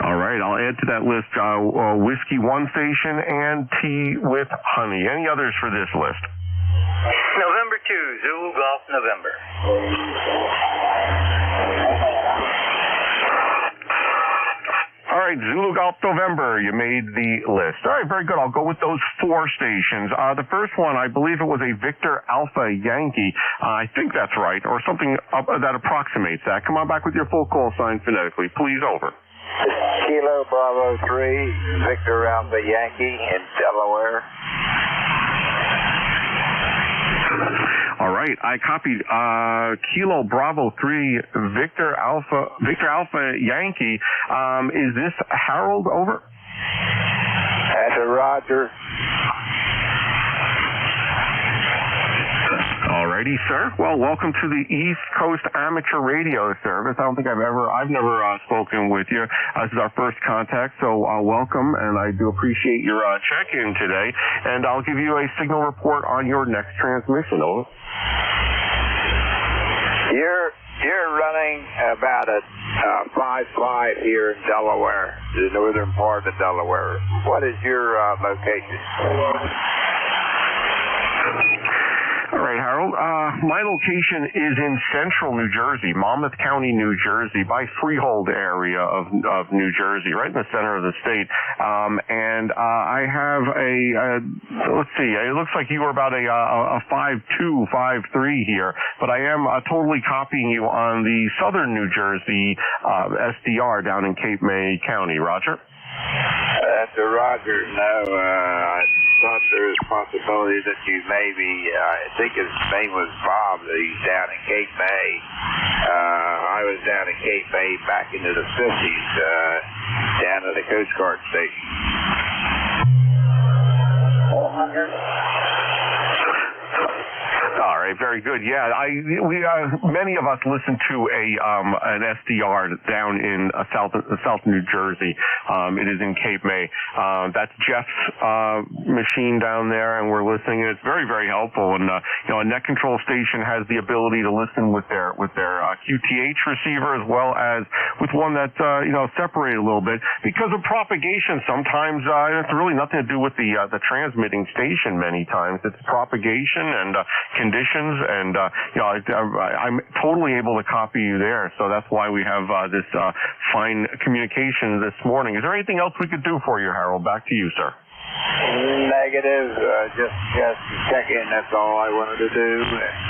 All right, I'll add to that list Whiskey 1 station and tea with honey. Any others for this list? November 2, Zulu Golf November. All right, Zulu Golf November, you made the list. All right, very good. I'll go with those 4 stations. The first one, I believe it was a Victor Alpha Yankee. I think that's right, or something that approximates that. Come on back with your full call sign phonetically. Please, over. Kilo Bravo 3, Victor Alpha Yankee in Delaware. All right, I copied Kilo Bravo 3, Victor Alpha Yankee. Is this Harold, over? That's a Roger. Alrighty, sir. Well, welcome to the East Coast Amateur Radio Service. I don't think I've never spoken with you. This is our first contact, so welcome, and I do appreciate your check-in today. And I'll give you a signal report on your next transmission. Over. You're running about a 5.5 here in Delaware, the northern part of Delaware. What is your location? All right, Harold. My location is in central New Jersey, Monmouth County, New Jersey, by Freehold area of New Jersey, right in the center of the state. And I have let's see, it looks like you were about a 5.2, 5.3 here, but I am totally copying you on the southern New Jersey SDR down in Cape May County. Roger? That's a Roger. No, I thought there was a possibility that you maybe, I think his name was Bob, that he's down in Cape May. I was down in Cape May back into the 50s, down at the Coast Guard station. 400. All right, very good. Yeah, many of us listen to an SDR down in South New Jersey. It is in Cape May. That's Jeff's machine down there, and we're listening. And it's very, very helpful. And a net control station has the ability to listen with their QTH receiver as well as with one that's separated a little bit because of propagation. Sometimes it's really nothing to do with the transmitting station. Many times it's propagation and conditions, and I'm totally able to copy you there. So that's why we have this fine communication this morning. Is there anything else we could do for you, Harold? Back to you, sir. Negative. Just check in. That's all I wanted to do. And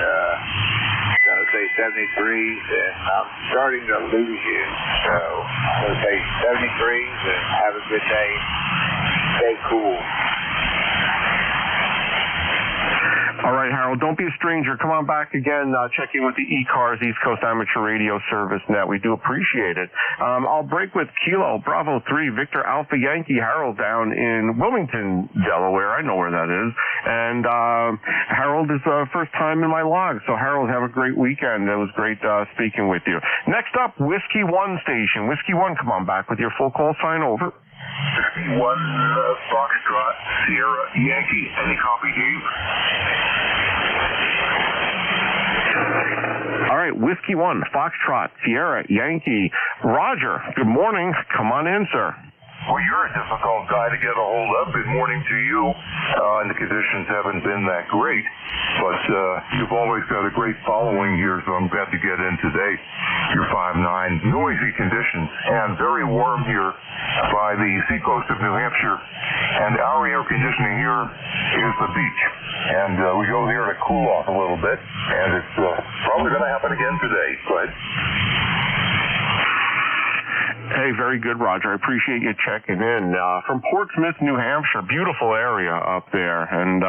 going to say 73s, and I'm starting to lose you. So I'm going to say 73s, and have a good day. Stay cool. All right, Harold, don't be a stranger. Come on back again. Check in with the ECARS, East Coast Amateur Radio Service Net. We do appreciate it. I'll break with Kilo Bravo 3, Victor Alpha Yankee, Harold down in Wilmington, Delaware. I know where that is. And Harold is the first time in my log. So, Harold, have a great weekend. It was great speaking with you. Next up, Whiskey 1 station. Whiskey 1, come on back with your full call sign, over. Whiskey 1 Foxtrot, Sierra Yankee. Any copy, Dave? All right, Whiskey 1, Foxtrot, Sierra Yankee. Roger, good morning. Come on in, sir. Well, you're a difficult guy to get a hold of. Good morning to you. And the conditions haven't been that great, but you've always got a great following here, so I'm glad to get in today. You're 5'9", noisy conditions, and very warm here by the seacoast of New Hampshire. And our air conditioning here is the beach. And we go there to cool off a little bit, and it's probably going to happen again today. Go ahead. Hey, Okay, very good, Roger. I appreciate you checking in. From Portsmouth, New Hampshire, beautiful area up there, and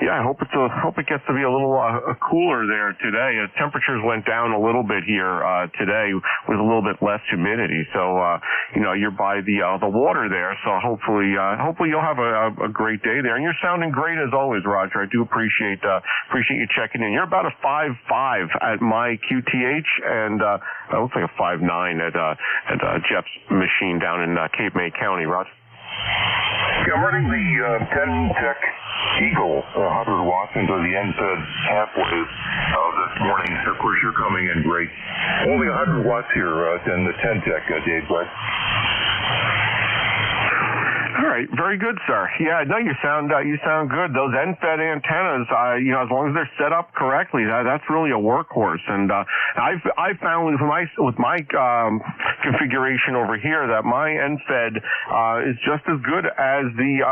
yeah, I hope it gets to be a little cooler there today. Temperatures went down a little bit here today with a little bit less humidity, so you're by the water there. So hopefully you'll have a great day there. And you're sounding great as always, Roger. I do appreciate you checking in. You're about a 5.5 at my QTH, and it looks like a 5.9 at Jeff's machine down in Cape May County, Roger. Yeah, I'm running the 10-tech Eagle 100 watts into the NFED halfway this morning. Of course, you're coming in great. Only 100 watts here in the 10-tech, Dave. All right, very good, sir. Yeah, no, you sound good. Those NFED antennas, as long as they're set up correctly, that's really a workhorse. And I've found with my configuration over here that my NFED is just as good as the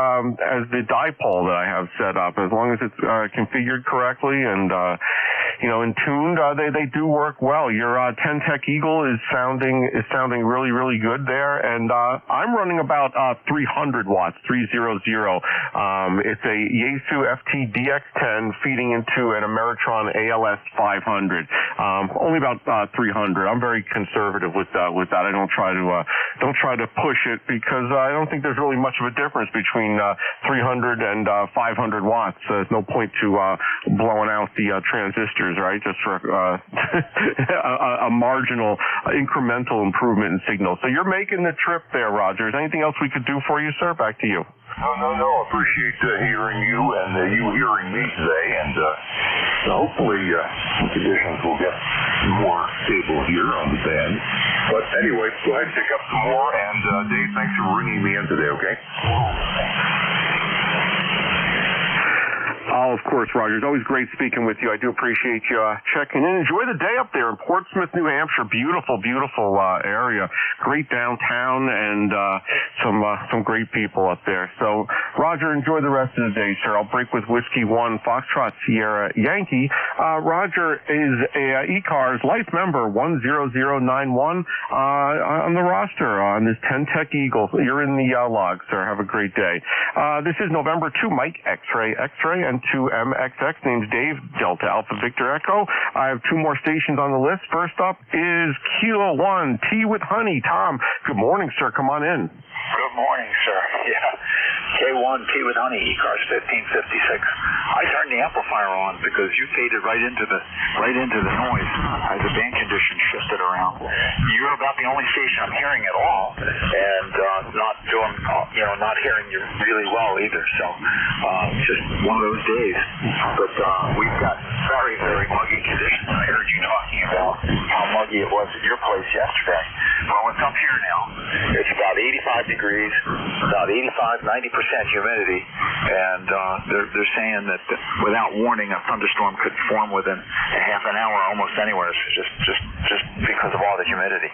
dipole that I have set up, as long as it's configured correctly and in tuned. They do work well. Your 10-tech Eagle is sounding really, really good there, and I'm running about 300 watts, 300. It's a Yaesu FT-DX10 feeding into an Ameritron ALS 500. Only about 300. I'm very conservative with that. I don't try to push it because I don't think there's really much of a difference between 300 and 500 watts. There's no point to blowing out the transistors, right? Just for a marginal, incremental improvement in signal. So you're making the trip there, Roger. Is there anything else we could do for you, sir? Back to you. No. Appreciate hearing you and you hearing me today, and hopefully conditions will get more stable here on the band. But anyway, go ahead and pick up some more, and Dave, thanks for bringing me in today, okay? Oh, of course, Roger. It's always great speaking with you. I do appreciate you checking in. Enjoy the day up there in Portsmouth, New Hampshire. Beautiful, beautiful area. Great downtown and some great people up there. So, Roger, enjoy the rest of the day, sir. I'll break with Whiskey 1 Foxtrot Sierra Yankee. Roger is a ECARS life member 10091 on the roster on this 10-tech Eagle. You're in the log, sir. Have a great day. This is November 2, Mike X-Ray, and 2MXX. Name's Dave, Delta Alpha Victor Echo. I have two more stations on the list. First up is Kilo 1, Tea with Honey. Tom, good morning, sir. Come on in. Good morning, sir. Yeah. K1, Tea with Honey, ECARS 1556. I turned the amplifier on because you faded right into the noise as the band conditions shifted around. You're about the only station I'm hearing at all, and not hearing you really well either. So just one of those days. But we've got very, very muggy conditions. I heard you talking about how muggy it was at your place yesterday. Well, it's up here now. It's about 85 degrees, about 85-90% humidity, and they're saying that without warning, a thunderstorm could form within a half an hour almost anywhere, just because of all the humidity.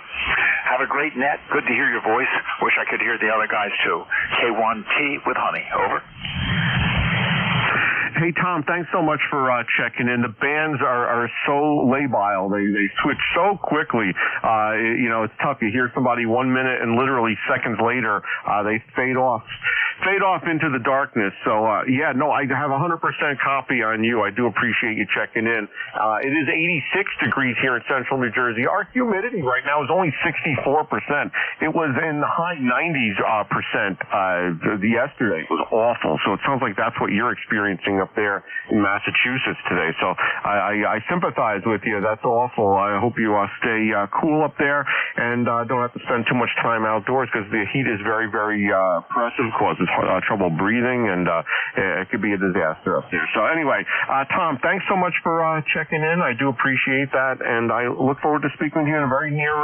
Have a great net. Good to hear your voice. Wish I could hear the other guys too. K1 Tea with Honey. Over. Hey, Tom, thanks so much for checking in. The bands are so labile. They switch so quickly. It's tough. You hear somebody 1 minute and literally seconds later, they fade off into the darkness. So, I have 100% copy on you. I do appreciate you checking in. It is 86 degrees here in central New Jersey. Our humidity right now is only 64%. It was in the high 90s percent yesterday. It was awful. So it sounds like that's what you're experiencing up there in Massachusetts today. So I sympathize with you. That's awful. I hope you stay cool up there and don't have to spend too much time outdoors because the heat is very, very oppressive, causes trouble breathing, and it could be a disaster up there. So anyway, Tom, thanks so much for checking in. I do appreciate that, and I look forward to speaking with you in a very near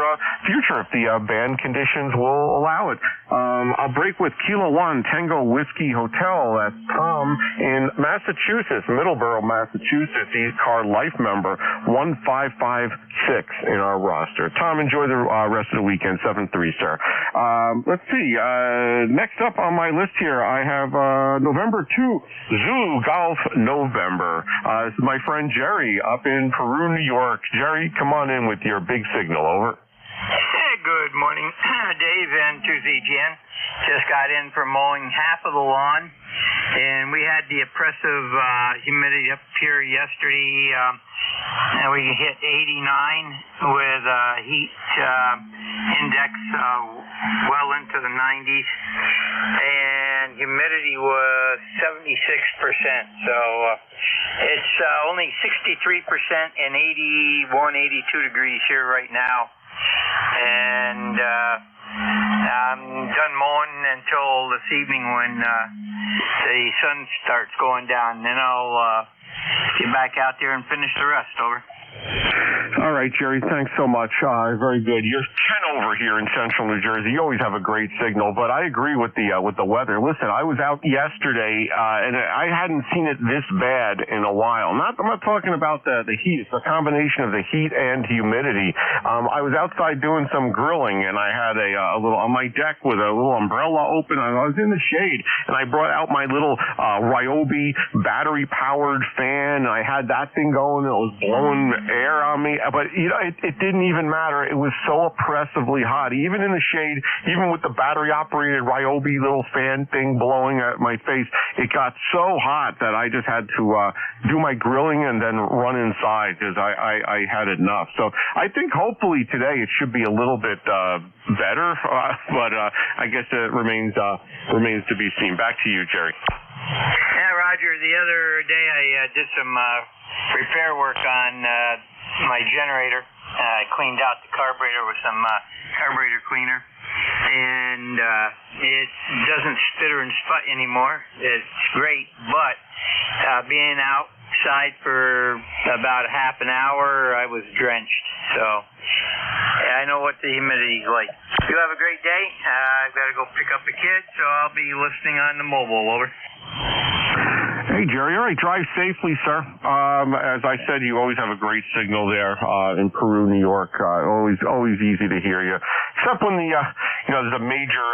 future if the band conditions will allow it. I'll break with Kilo 1 Tango Whiskey Hotel. That's Tom in Massachusetts, Middleborough, Massachusetts, ECAR life member 1556 in our roster. Tom, enjoy the rest of the weekend, 7-3, sir. Let's see. Next up on my list here, I have November 2, Zulu Golf November. This is my friend Jerry up in Peru, New York. Jerry, come on in with your big signal. Over. Hey, good morning. Dave and Tuesday Jen. Just got in from mowing half of the lawn, and we had the oppressive humidity up here yesterday, and we hit 89 with heat index well into the 90s, and humidity was 76%. So it's only 63% and 81, 82 degrees here right now. And I'm done mowing until this evening when the sun starts going down. Then I'll get back out there and finish the rest. Over. All right, Jerry, thanks so much. Very good. You're 10 over here in central New Jersey. You always have a great signal, but I agree with the weather. Listen, I was out yesterday, and I hadn't seen it this bad in a while. I'm not talking about the heat. It's a combination of the heat and humidity. I was outside doing some grilling, and I had a little on my deck with a little umbrella open. I was in the shade, and I brought out my little Ryobi battery-powered fan. I had that thing going, and it was blowing air on me, but it didn't even matter. It was so oppressively hot, even in the shade, even with the battery-operated Ryobi little fan thing blowing at my face. It got so hot that I just had to do my grilling and then run inside because I had enough. So I think hopefully today it should be a little bit better, but I guess it remains to be seen. Back to you, Jerry. Yeah, Roger. The other day I did some repair work on my generator. I cleaned out the carburetor with some carburetor cleaner, and it doesn't spitter and sput anymore. It's great, but being outside for about half an hour, I was drenched. So I know what the humidity is like. You have a great day. I've got to go pick up the kids, so I'll be listening on the mobile. Over. Hey, Jerry. All right, drive safely, sir. As I said, you always have a great signal there in Peru, New York. Always easy to hear you. Except when there's a major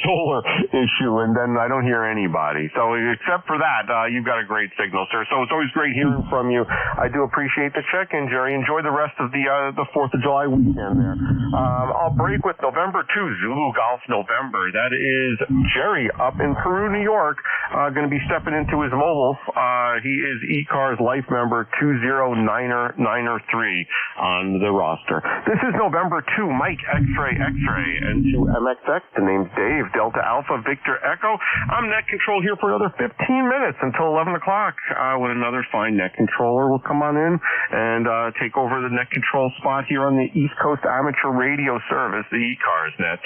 solar issue, and then I don't hear anybody. So except for that, you've got a great signal, sir. So it's always great hearing from you. I do appreciate the check-in, Jerry. Enjoy the rest of the 4th of July weekend there. I'll break with November 2, Zulu Golf November. That is Jerry up in Peru, New York, going to be stepping into his mobile. He is ECARS life member 20993 on the roster. This is November 2, Mike X-Ray, and to MXX, the name's Dave, Delta Alpha, Victor Echo. I'm net control here for another 15 minutes until 11 o'clock when another fine net controller will come on in and take over the net control spot here on the East Coast Amateur Radio Service, the ECARS net.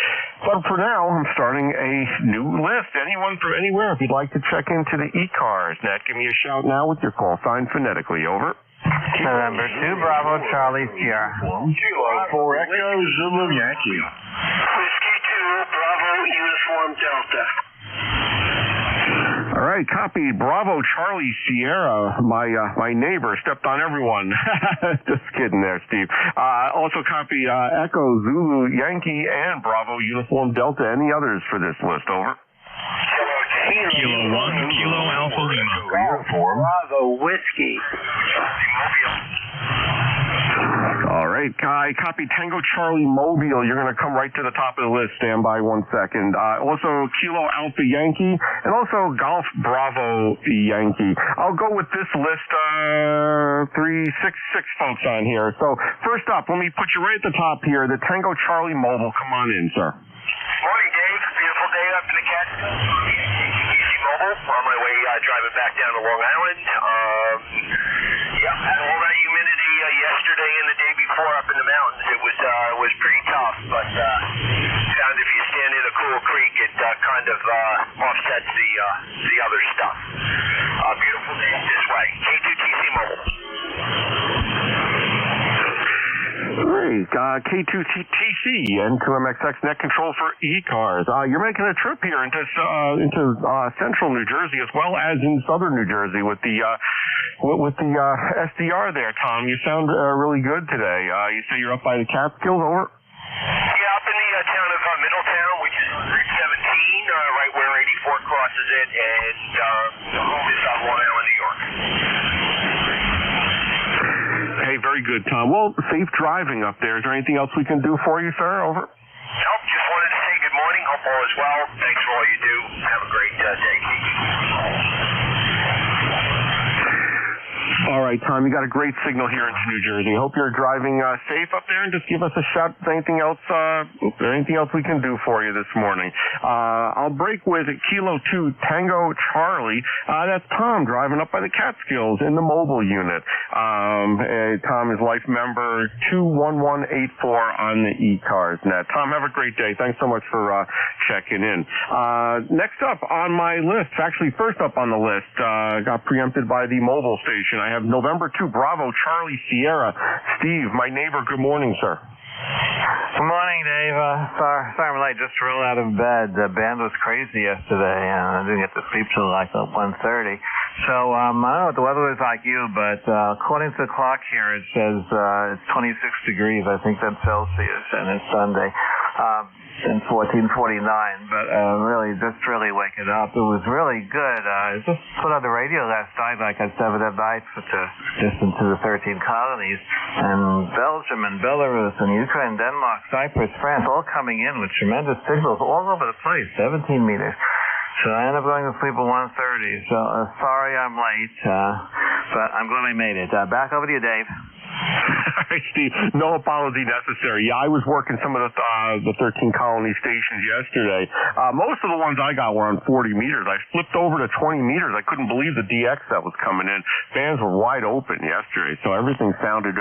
But for now, I'm starting a new list. Anyone from anywhere, if you'd like to check into the ECARS net, give me a shout now with your call sign phonetically. Over. November 2, Bravo, Charlie, Sierra. Kilo 4 Echo, Zulu Yankee. Whiskey 2, Bravo, Uniform Delta. All right, copy. Bravo, Charlie, Sierra. My neighbor stepped on everyone. Just kidding there, Steve. Also copy Echo, Zulu, Yankee, and Bravo, Uniform Delta. Any others for this list? Over. Kilo 1, Kilo Alpha Lima. Uniform. Bravo, Whiskey. All right, copy Tango Charlie Mobile. You're going to come right to the top of the list. Stand by 1 second. Also, Kilo Alpha Yankee, and also Golf Bravo Yankee. I'll go with this list, six folks on here. So, first up, let me put you right at the top here, the Tango Charlie Mobile. Come on in, sir. Morning, Dave. Beautiful day up in the Catskills. Easy Mobile. On my way driving back down to Long Island. Had all that humidity yesterday and the day before up in the mountains. It was pretty tough, but found if you stand in a cool creek, it kind of offsets the other stuff. Beautiful day this way. K2TC Mobile. Great. K2TC and 2MXX net control for ECARS. You're making a trip here into central New Jersey as well as in southern New Jersey with the SDR there, Tom. You sound really good today. You say you're up by the Catskills. Over. Yeah, up in the town of Middletown, which is Route 17, right where 84 crosses it, and the home is on Long Island, New York. Hey, very good, Tom. Well, safe driving up there. Is there anything else we can do for you, sir? Over. Nope, just wanted to say good morning. Hope all is well. Thanks for all you do. Have a great day, Keith. All right, Tom, you got a great signal here in New Jersey. Hope you're driving safe up there, and just give us a shout if anything else we can do for you this morning. I'll break with Kilo 2 Tango Charlie. That's Tom driving up by the Catskills in the mobile unit. Tom is life member 21184 on the ECARS net. Tom, have a great day. Thanks so much for checking in. Next up on my list, actually first up on the list, got preempted by the mobile station. I have November 2 Bravo Charlie Sierra. Steve, my neighbor, good morning, sir. Good morning, Dave. Sorry I'm late. Just rolled out of bed. The band was crazy yesterday, and I didn't get to sleep till like 1:30. So I don't know what the weather is like you, but according to the clock here, it says it's 26 degrees. I think that's Celsius, and it's Sunday. In 1449, but really waking up. It was really good. I just put on the radio last night, like I 7 at night, to listen to the 13 colonies, and Belgium and Belarus and Ukraine, Denmark, Cyprus, France, all coming in with tremendous signals all over the place, 17 meters. So I ended up going to sleep at 1:30. So sorry I'm late, but I'm glad I made it. Back over to you, Dave. All right, Steve, no apology necessary. Yeah, I was working some of the 13 colony stations yesterday. Most of the ones I got were on 40 meters. I flipped over to 20 meters. I couldn't believe the DX that was coming in. Bands were wide open yesterday, so everything sounded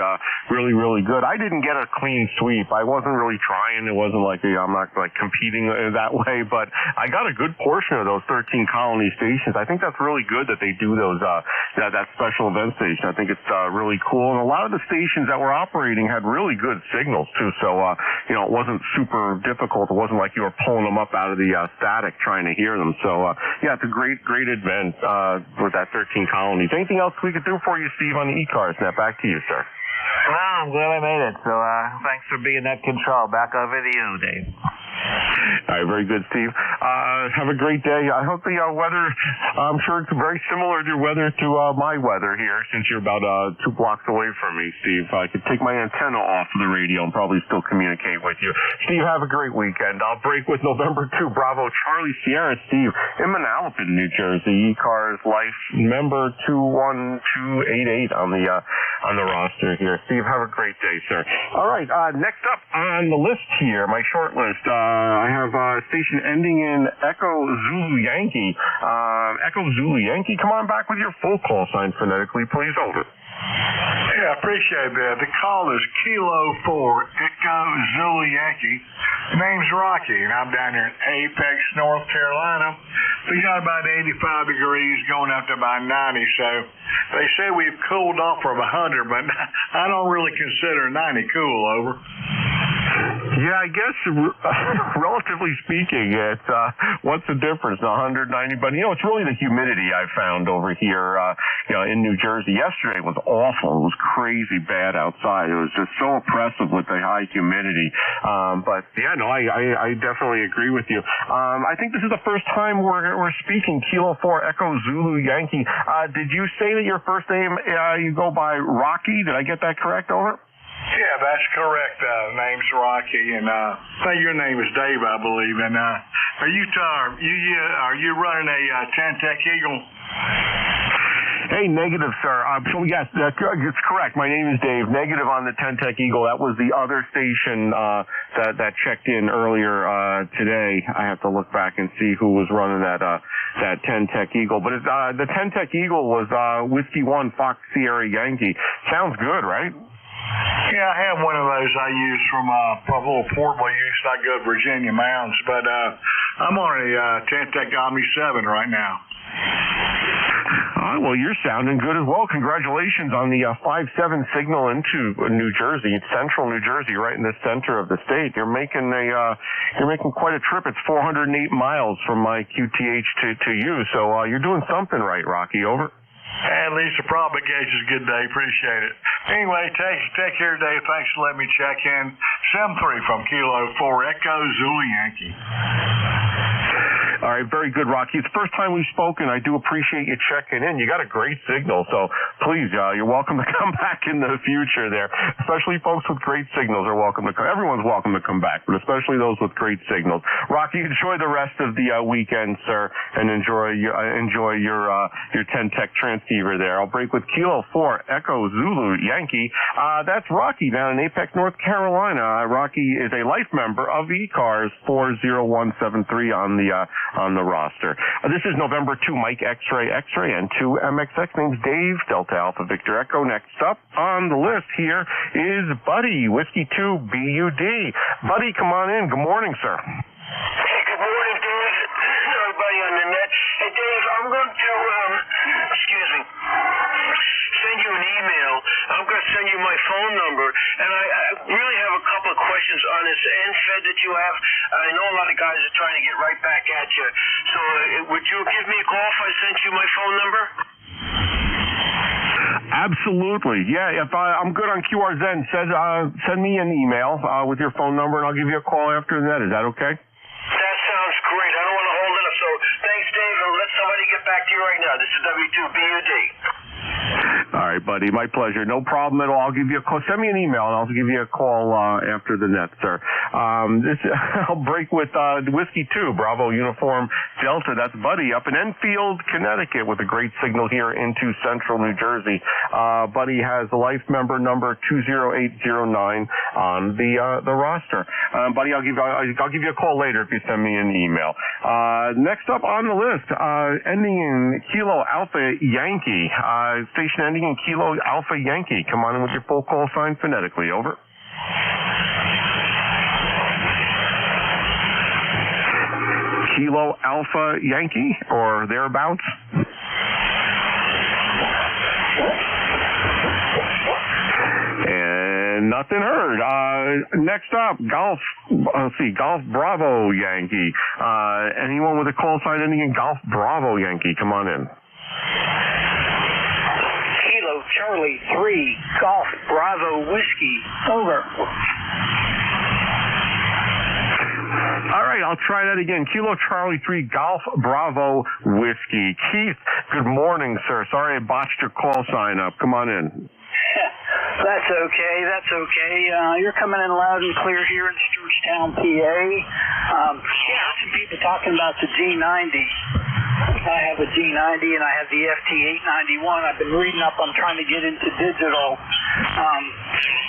really, really good. I didn't get a clean sweep. I wasn't really trying. It wasn't like I'm not like competing that way, but I got a good portion of those 13 colony stations. I think that's really good that they do those that special event station. I think it's really cool, and a lot of the stations that were operating had really good signals too, so it wasn't super difficult. It wasn't like you were pulling them up out of the static trying to hear them. So yeah, it's a great event with that 13 colonies. Anything else we could do for you, Steve, on the ECARS net? Back to you, sir. No, I'm glad I made it. So thanks for being at control. Back over to you, Dave. All right, very good, Steve. Have a great day. I hope the weather, I'm sure it's very similar to your weather to my weather here, since you're about 2 blocks away from me, Steve. I could take my antenna off of the radio and probably still communicate with you. Steve, have a great weekend. I'll break with November 2 Bravo Charlie Sierra, Steve, in Manalapan, New Jersey. ECARS Life member 21288 on the roster here. Steve, have a great day, sir. All right, next up on the list here, my short list, I have a station ending in Echo Zulu Yankee. Echo Zulu Yankee, come on back with your full call sign phonetically, please. Over. Yeah, appreciate that. The call is Kilo 4 Echo Zulu Yankee. Name's Rocky, and I'm down here in Apex, North Carolina. We got about 85 degrees going up to about 90, so they say we've cooled off from 100, but I don't really consider 90 cool. Over. Yeah, I guess relatively speaking, it's what's the difference? 190, but it's really the humidity I found over here, in New Jersey. Yesterday was awful. It was crazy bad outside. It was just so oppressive with the high humidity. But yeah, no, I definitely agree with you. I think this is the first time we're speaking. Kilo 4 Echo Zulu Yankee. Did you say that your first name you go by Rocky? Did I get that correct? Over. Yeah, that's correct. Name's Rocky, and I think your name is Dave, I believe. And are you running a 10-Tech Eagle? Hey, negative, sir. So yes, it's correct. My name is Dave. Negative on the 10-Tech Eagle. That was the other station that checked in earlier today. I have to look back and see who was running that 10-Tech Eagle. But the 10-Tech Eagle was Whiskey 1 Fox Sierra Yankee. Sounds good, right? Yeah, I have one of those I use from a little portable use. I go to Virginia Mounds, but I'm on a 10-Tech Omni 7 right now. Well, you're sounding good as well. Congratulations on the 5-7 signal into New Jersey, central New Jersey, right in the center of the state. You're making quite a trip. It's 408 miles from my QTH to you, so you're doing something right, Rocky. Over. At least the propagation's a good day. Appreciate it. Anyway, take care, Dave. Thanks for letting me check in. 7-3 from Kilo 4 Echo Zulu Yankee. All right, very good, Rocky. It's the first time we've spoken. I do appreciate you checking in. You got a great signal, so please, you're welcome to come back in the future there. Especially folks with great signals are welcome to come. Everyone's welcome to come back, but especially those with great signals. Rocky, enjoy the rest of the weekend, sir, and enjoy your 10 Tech transceiver there. I'll break with Kilo 4 Echo Zulu Yankee. That's Rocky down in Apex, North Carolina. Rocky is a life member of ECARS 40173 on the roster. This is November 2 Mike X-Ray and 2 MXX. Name's Dave, Delta Alpha Victor Echo. Next up on the list here is Buddy, Whiskey 2 BUD. Buddy, come on in. Good morning, sir. Hey, good morning, Dave. Everybody on the net. Hey, Dave, I'm going to, send you an email. I'm going to send you my phone number, and I really have a couple of questions on this NFED that you have. I know a lot of guys are trying to get right back at you. So would you give me a call if I sent you my phone number? Absolutely. Yeah, if I'm good on QRZen, send me an email with your phone number, and I'll give you a call after that. Is that okay? That sounds great. I don't want to hold it up. So thanks, Dave, and let somebody get back to you right now. This is W2BUD. All right, buddy. My pleasure. No problem at all. I'll give you a call. Send me an email, and I'll give you a call after the net, sir. I'll break with Whiskey 2, Bravo Uniform Delta. That's Buddy up in Enfield, Connecticut, with a great signal here into central New Jersey. Buddy has the life member number 20809 on the roster. Buddy, I'll give you a call later if you send me an email. Next up on the list, ending in Kilo Alpha Yankee. Station ending in Kilo Alpha Yankee. Come on in with your full call sign phonetically. Over. Kilo Alpha Yankee or thereabouts. And nothing heard. Next up, Golf Bravo Yankee. Anyone with a call sign ending in Golf Bravo Yankee, come on in. Kilo Charlie 3 Golf Bravo Whiskey. Over. All right, I'll try that again. Kilo Charlie 3 Golf Bravo Whiskey. Keith, good morning, sir. Sorry I botched your call sign up. Come on in. That's okay. You're coming in loud and clear here in Georgetown, PA. Some people talking about the G90. I have a G90 and I have the FT891. I've been reading up on trying to get into digital.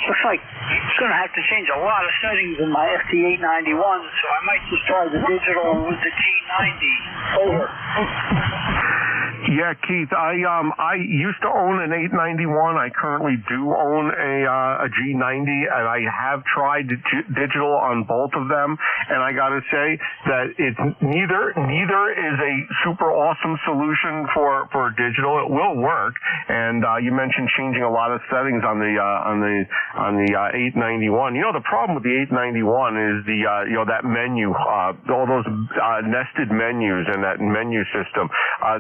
Looks like I'm going to have to change a lot of settings in my FT891, so I might just try the digital with the G90. Over. Yeah, Keith, I used to own an 891. I currently do own a G90, and I have tried digital on both of them, and I got to say that it's neither is a super awesome solution for digital. It will work, and you mentioned changing a lot of settings on the 891. You know, the problem with the 891 is that menu, all those nested menus and that menu system.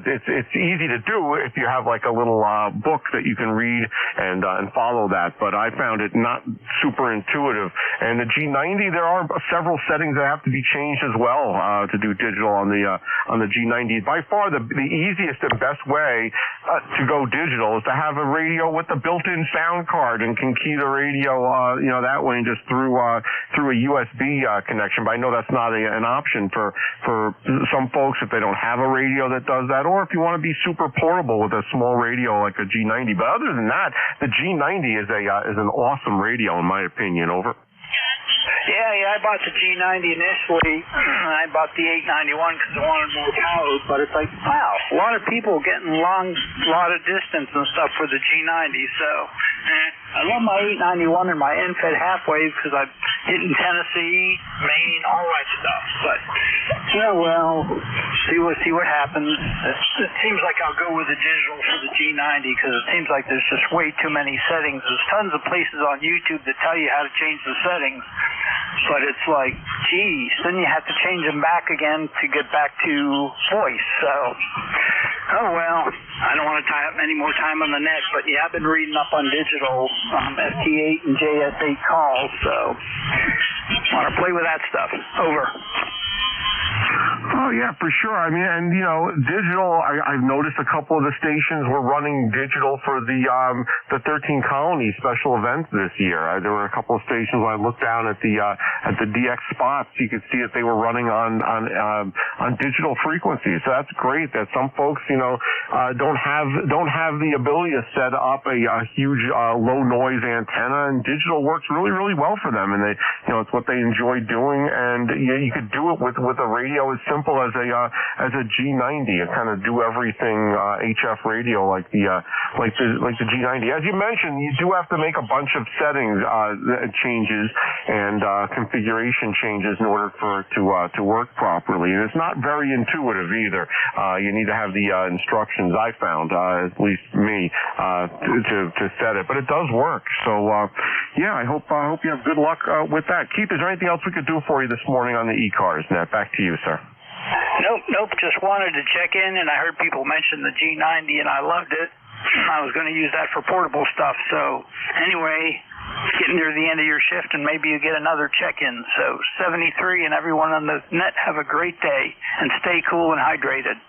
It's easy to do if you have like a little book that you can read and follow that, but I found it not super intuitive. And the G90, there are several settings that have to be changed as well to do digital on the G90. By far, the easiest and best way to go digital is to have a radio with a built-in sound card and can key the radio that way and just through a USB connection. But I know that's not an option for some folks if they don't have a radio that does that, or if you want to be super portable with a small radio like a G90. But other than that, the G90 is an awesome radio in my opinion. Over. Yeah, I bought the G90 initially, and I bought the 891 because I wanted more power, but it's like, wow, a lot of people getting a lot of distance and stuff for the G90, so I love my 891 and my NFED half-wave because I've hit in Tennessee, Maine, all that stuff, but, see what happens. It seems like I'll go with the digital for the G90 because it seems like there's just way too many settings. There's tons of places on YouTube that tell you how to change the settings, but it's like, geez, then you have to change them back again to get back to voice. So, I don't want to tie up any more time on the net, but yeah, I've been reading up on digital FT8 and JS8 calls, so want to play with that stuff. Over. Oh yeah, for sure. I mean, and digital. I've noticed a couple of the stations were running digital for the 13 Colony special events this year. There were a couple of stations when I looked down at the DX spots. You could see that they were running on digital frequencies. So that's great. That some folks, don't have the ability to set up a huge low noise antenna, and digital works really, really well for them. And they, it's what they enjoy doing. And you could do it with a radio as simple as a G90 and kind of do everything HF radio like the G90. As you mentioned, you do have to make a bunch of settings changes and configuration changes in order for it to work properly. And it's not very intuitive either. You need to have the instructions, I found, at least me, to set it. But it does work. So yeah, I hope you have good luck with that. Keith, is there anything else we could do for you this morning on the ECARS net? Back to you, sir. Nope. Just wanted to check in, and I heard people mention the G90, and I loved it. I was going to use that for portable stuff. So anyway, getting near the end of your shift, and maybe you get another check-in. So 73 and everyone on the net, have a great day, and stay cool and hydrated.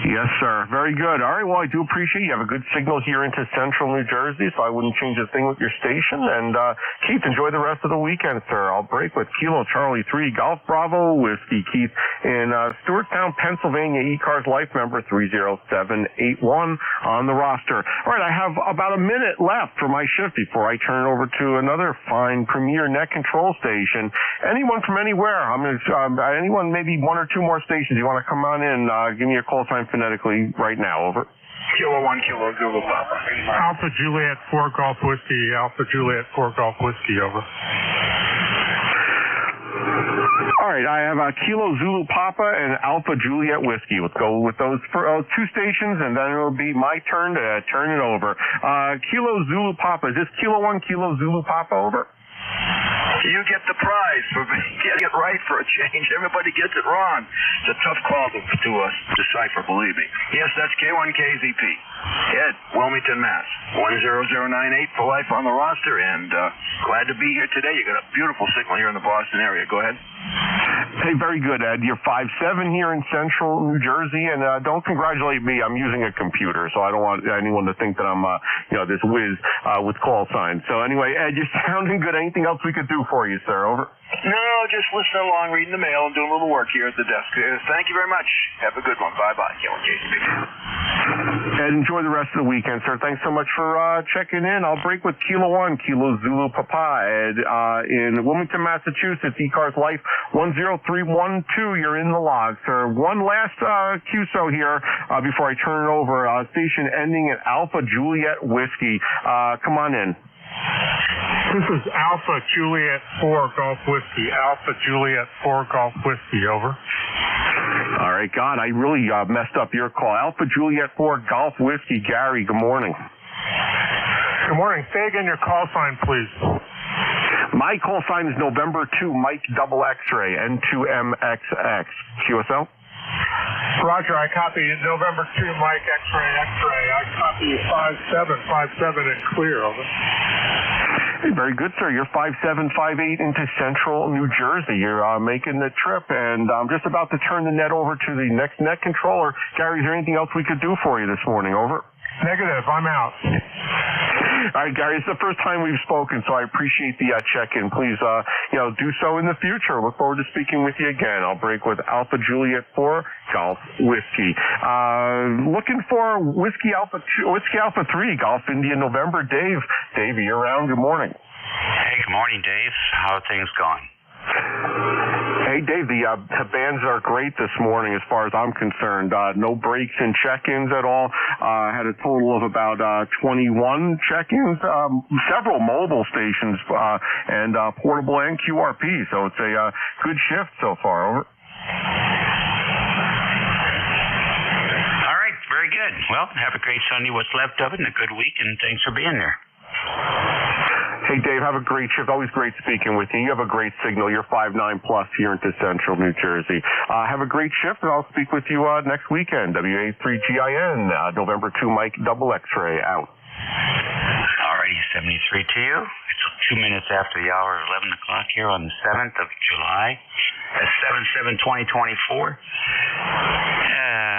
Yes, sir. Very good. All right. Well, I do appreciate you have a good signal here into central New Jersey, so I wouldn't change a thing with your station. And Keith, enjoy the rest of the weekend, sir. I'll break with Kilo Charlie 3 Golf Bravo Whiskey, Keith, in Stewartstown, Pennsylvania, ECARS Life member 30781 on the roster. All right. I have about a minute left for my shift before I turn it over to another fine premier net control station. Anyone from anywhere? Anyone, maybe one or two more stations. You want to come on in? Give me a call sign phonetically right now. Over. Kilo 1 Kilo Zulu Papa. Alpha Juliet 4 Golf Whiskey. Alpha Juliet 4 Golf Whiskey. Over. All right, I have Kilo Zulu Papa and Alpha Juliet Whiskey. Let's go with those for two stations, and then it'll be my turn to turn it over. Kilo Zulu Papa. Is this Kilo 1 Kilo Zulu Papa? Over. You get the prize for getting it right for a change. Everybody gets it wrong. It's a tough call to decipher, believe me. Yes, that's K1KZP. Ed, Wilmington, Mass. 10098 for life on the roster, and glad to be here today. You got a beautiful signal here in the Boston area. Go ahead. Hey, very good, Ed. You're 5'7" here in central New Jersey, and don't congratulate me. I'm using a computer, so I don't want anyone to think that I'm, this whiz with call signs. So anyway, Ed, you're sounding good. Anything else we could do for you, sir? Over. No, just listening along, reading the mail, and doing a little work here at the desk. Thank you very much. Have a good one. Bye-bye. Ed, enjoy the rest of the weekend, sir. Thanks so much for checking in. I'll break with Kilo 1, Kilo Zulu Papa, Ed, in Wilmington, Massachusetts, ECARS Life 10312. You're in the log, sir. One last QSO here before I turn it over. Station ending at Alpha Juliet Whiskey. Come on in. This is Alpha Juliet 4 Golf Whiskey. Alpha Juliet 4 Golf Whiskey. Over. All right, God, I really messed up your call. Alpha Juliet 4 Golf Whiskey. Gary, good morning. Good morning. Say again your call sign, please. My call sign is November 2 Mike Double X-Ray, N2MXX. QSL? Roger, I copy November 2 Mike X-Ray. I copy 5757 and clear. Over. Hey, very good, sir. You're 5758 into central New Jersey. You're making the trip, and I'm just about to turn the net over to the next net controller. Gary, is there anything else we could do for you this morning? Over. Negative. I'm out. All right, Gary, it's the first time we've spoken, so I appreciate the check-in. Please, do so in the future. Look forward to speaking with you again. I'll break with Alpha Juliet 4 Golf Whiskey. Looking for Whiskey Alpha 3 Golf India November. Dave, you're around. Good morning. Hey, good morning, Dave. How are things going? Hey, Dave, the bands are great this morning as far as I'm concerned. No breaks in check-ins at all. Had a total of about 21 check-ins, several mobile stations, and portable and QRP. So it's a good shift so far. Over. All right, very good. Well, have a great Sunday, what's left of it, and a good week, and thanks for being there. Hey, Dave, have a great shift. Always great speaking with you. You have a great signal. You're 5'9" plus here into central New Jersey. Have a great shift, and I'll speak with you next weekend. WA3GIN, November 2 Mike Double X-Ray out. All righty, 73 to you. It's 2 minutes after the hour of 11 o'clock here on the 7th of July. That's 7/7/2024.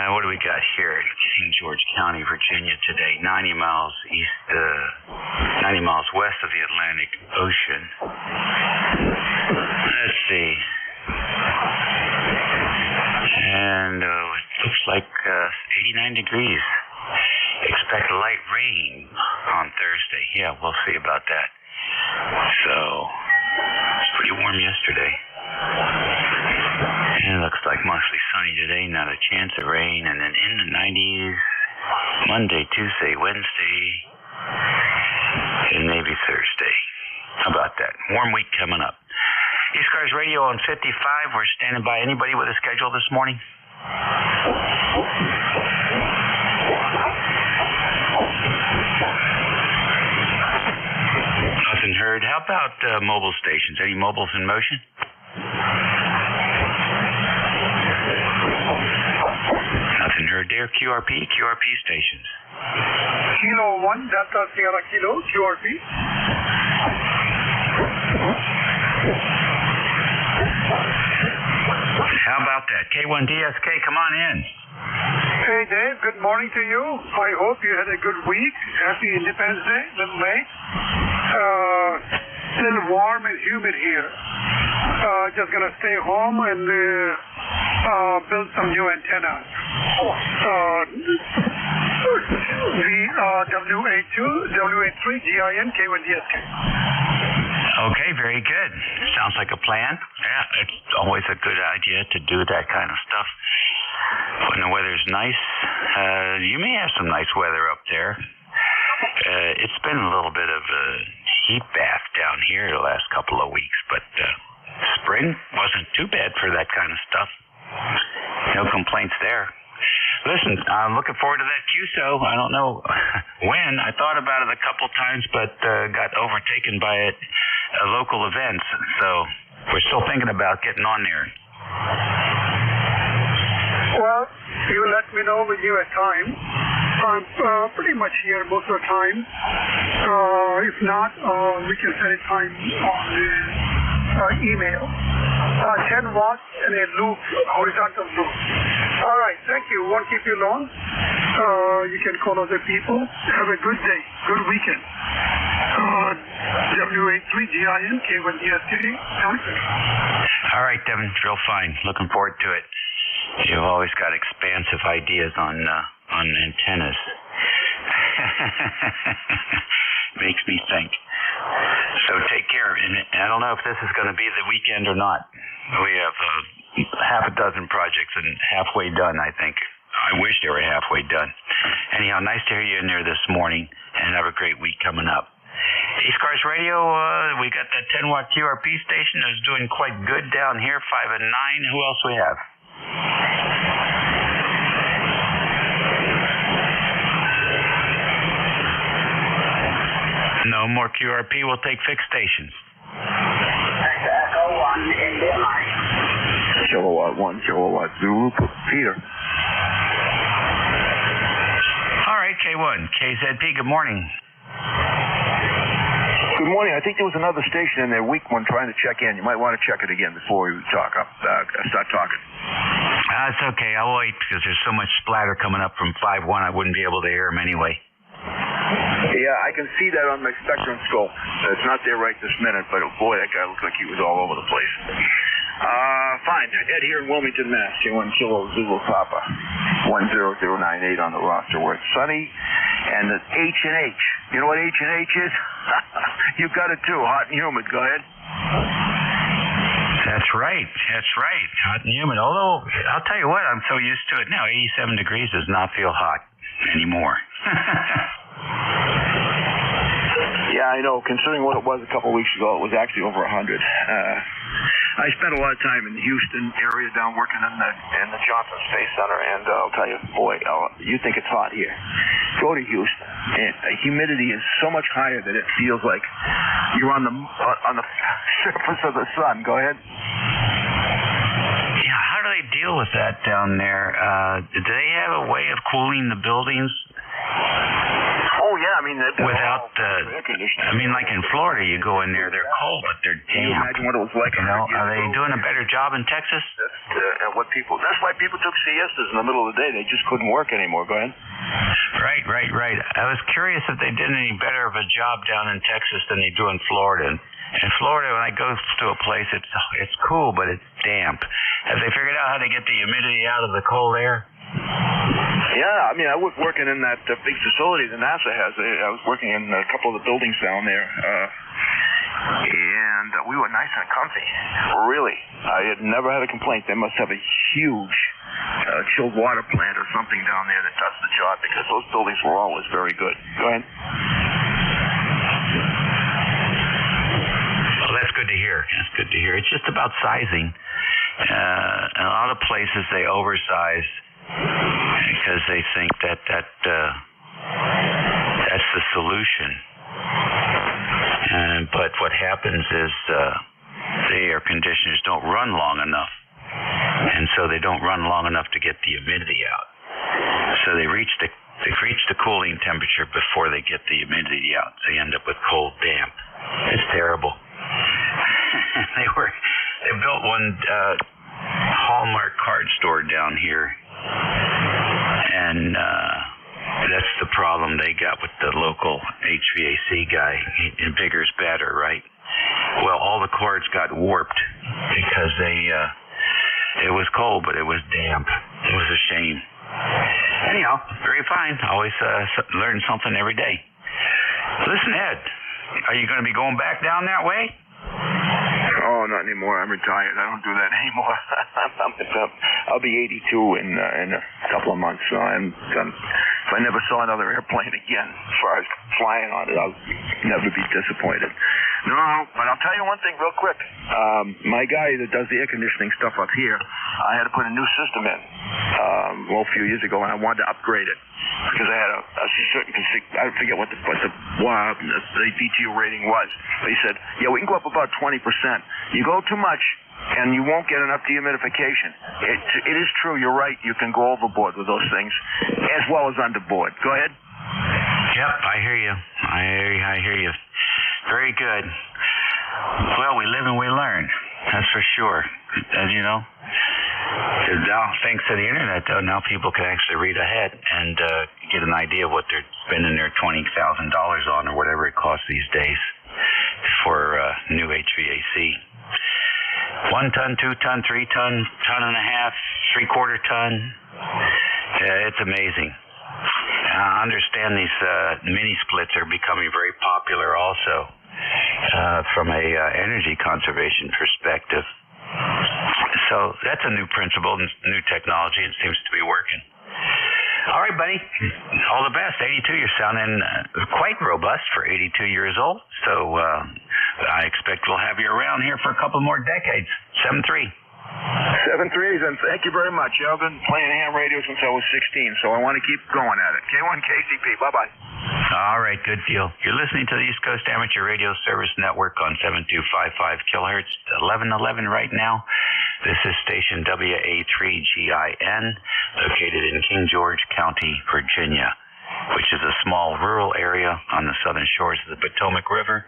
What do we got here? King George County, Virginia today. 90 miles west of the Atlantic Ocean. Let's see. And it looks like 89 degrees. Expect light rain on Thursday. Yeah, we'll see about that. So, it's pretty warm yesterday. And it looks like mostly sunny today, not a chance of rain. And then in the 90s, Monday, Tuesday, Wednesday, and maybe Thursday. How about that? Warm week coming up. ECARS Radio on 55. We're standing by. Anybody with a schedule this morning? Nothing heard. How about mobile stations? Any mobiles in motion? Nothing heard there. QRP stations. Kilo 1, Delta Sierra Kilo, QRP. How about that? K1DSK, come on in. Hey Dave, good morning to you. I hope you had a good week. Happy Independence Day, little late. Still warm and humid here. Just gonna stay home and build some new antennas. W82, W83, GIN, K1DSK. Okay, very good. Sounds like a plan. Yeah, it's always a good idea to do that kind of stuff when the weather's nice. You may have some nice weather up there. It's been a little bit of a heat bath down here the last couple of weeks, but spring wasn't too bad for that kind of stuff. No complaints there. Listen, I'm looking forward to that QSO. I don't know when. I thought about it a couple times, but got overtaken by it, local events. So we're still thinking about getting on there. Well, you let me know when you have time. I'm pretty much here most of the time. If not, we can set a time on email. 10 watts and a loop, horizontal loop. All right, thank you. Won't keep you long. You can call other people. Have a good day, good weekend. W83GIN, K1DSK. All right, Devin, real fine. Looking forward to it. You've always got expansive ideas on antennas. Makes me think. So take care. And I don't know if this is going to be the weekend or not. We have half a dozen projects and halfway done, I think. I wish they were halfway done. Anyhow, nice to hear you in there this morning, and have a great week coming up. ECARS Radio, we got that 10-watt QRP station that's doing quite good down here, 5 and 9. Who else we have? No more QRP. We'll take fixed stations. Echo 1, India Mike. Kilowatt 1, Kilowatt Zulu, Peter. All right, K1, KZP, good morning. Good morning. I think there was another station in there, weak one, trying to check in. You might want to check it again before we start talking. It's okay. I'll wait because there's so much splatter coming up from 5-1. I wouldn't be able to hear him anyway. Yeah, I can see that on my spectrum scope. It's not there right this minute, but boy, that guy looked like he was all over the place. Fine. Ed here in Wilmington, Mass. K1 Kilo Zulu Papa. 10098 on the roster where it's sunny. And the H&H. You know what H&H is? You got it too. Hot and humid. Go ahead. That's right. That's right. Hot and humid. Although, I'll tell you what, I'm so used to it now. 87 degrees does not feel hot anymore. Yeah, I know. Considering what it was a couple of weeks ago, it was actually over 100. I spent a lot of time in the Houston area down working in the Johnson Space Center, and I'll tell you, boy, you think it's hot here. Go to Houston, and the humidity is so much higher that it feels like you're on the surface of the sun. Go ahead. Yeah, how do they deal with that down there? Do they have a way of cooling the buildings? Oh, yeah. I mean, without like in Florida, you go in there, they're cold, but they're damp. Can you imagine what it was like? Are they doing a better job in Texas? That's why people took siestas in the middle of the day. They just couldn't work anymore. Go ahead. Right. I was curious if they did any better of a job down in Texas than they do in Florida. In Florida, when I go to a place, it's cool, but it's damp. Have they figured out how to get the humidity out of the cold air? Yeah, I mean, I was working in that big facility that NASA has. I was working in a couple of the buildings down there, and we were nice and comfy. Really, I had never had a complaint. They must have a huge chilled water plant or something down there that does the job, because those buildings were always very good. Go ahead. Well, that's good to hear. That's good to hear. It's just about sizing. In a lot of places, they oversize because they think that's the solution. But what happens is the air conditioners don't run long enough, and so they don't run long enough to get the humidity out. So they reach the cooling temperature before they get the humidity out. So you end up with cold damp. It's terrible. They built one Hallmark card store down here, and that's the problem they got with the local HVAC guy. Bigger's better, right? Well, all the cords got warped because it was cold, but it was damp. It was a shame. Anyhow, very fine. Always learn something every day. Listen, Ed, are you going to be going back down that way? Oh, not anymore. I'm retired. I don't do that anymore. I'll be 82 in a couple of months. So if I never saw another airplane again, as far as flying on it, I'll never be disappointed. No, but I'll tell you one thing real quick. My guy that does the air conditioning stuff up here, I had to put a new system in a few years ago, and I wanted to upgrade it because I had a certain I forget what the BTU rating was. But he said, yeah, we can go up about 20%. You go too much, and you won't get enough dehumidification. It is true. You're right. You can go overboard with those things, as well as underboard. Go ahead. Yep, I hear you. I hear you. Very good. Well, we live and we learn. That's for sure. As you know, now, thanks to the internet, though, now people can actually read ahead and get an idea of what they're spending their $20,000 on or whatever it costs these days for new HVAC. 1 ton, 2 ton, 3 ton, ton and a half, 3/4 ton. It's amazing. I understand these mini splits are becoming very popular also from a energy conservation perspective. So that's a new principle, new technology. It seems to be working. All right, buddy. All the best. 82, you're sounding quite robust for 82 years old. So I expect we'll have you around here for a couple more decades. 7-3. 7-3s, and thank you very much. I've been playing ham radio since I was 16, so I want to keep going at it. K1 KCP, bye-bye. All right, good deal. You're listening to the East Coast Amateur Radio Service Network on 7255 kilohertz, 1111 right now. This is station WA3GIN, located in King George County, Virginia, which is a small rural area on the southern shores of the Potomac River.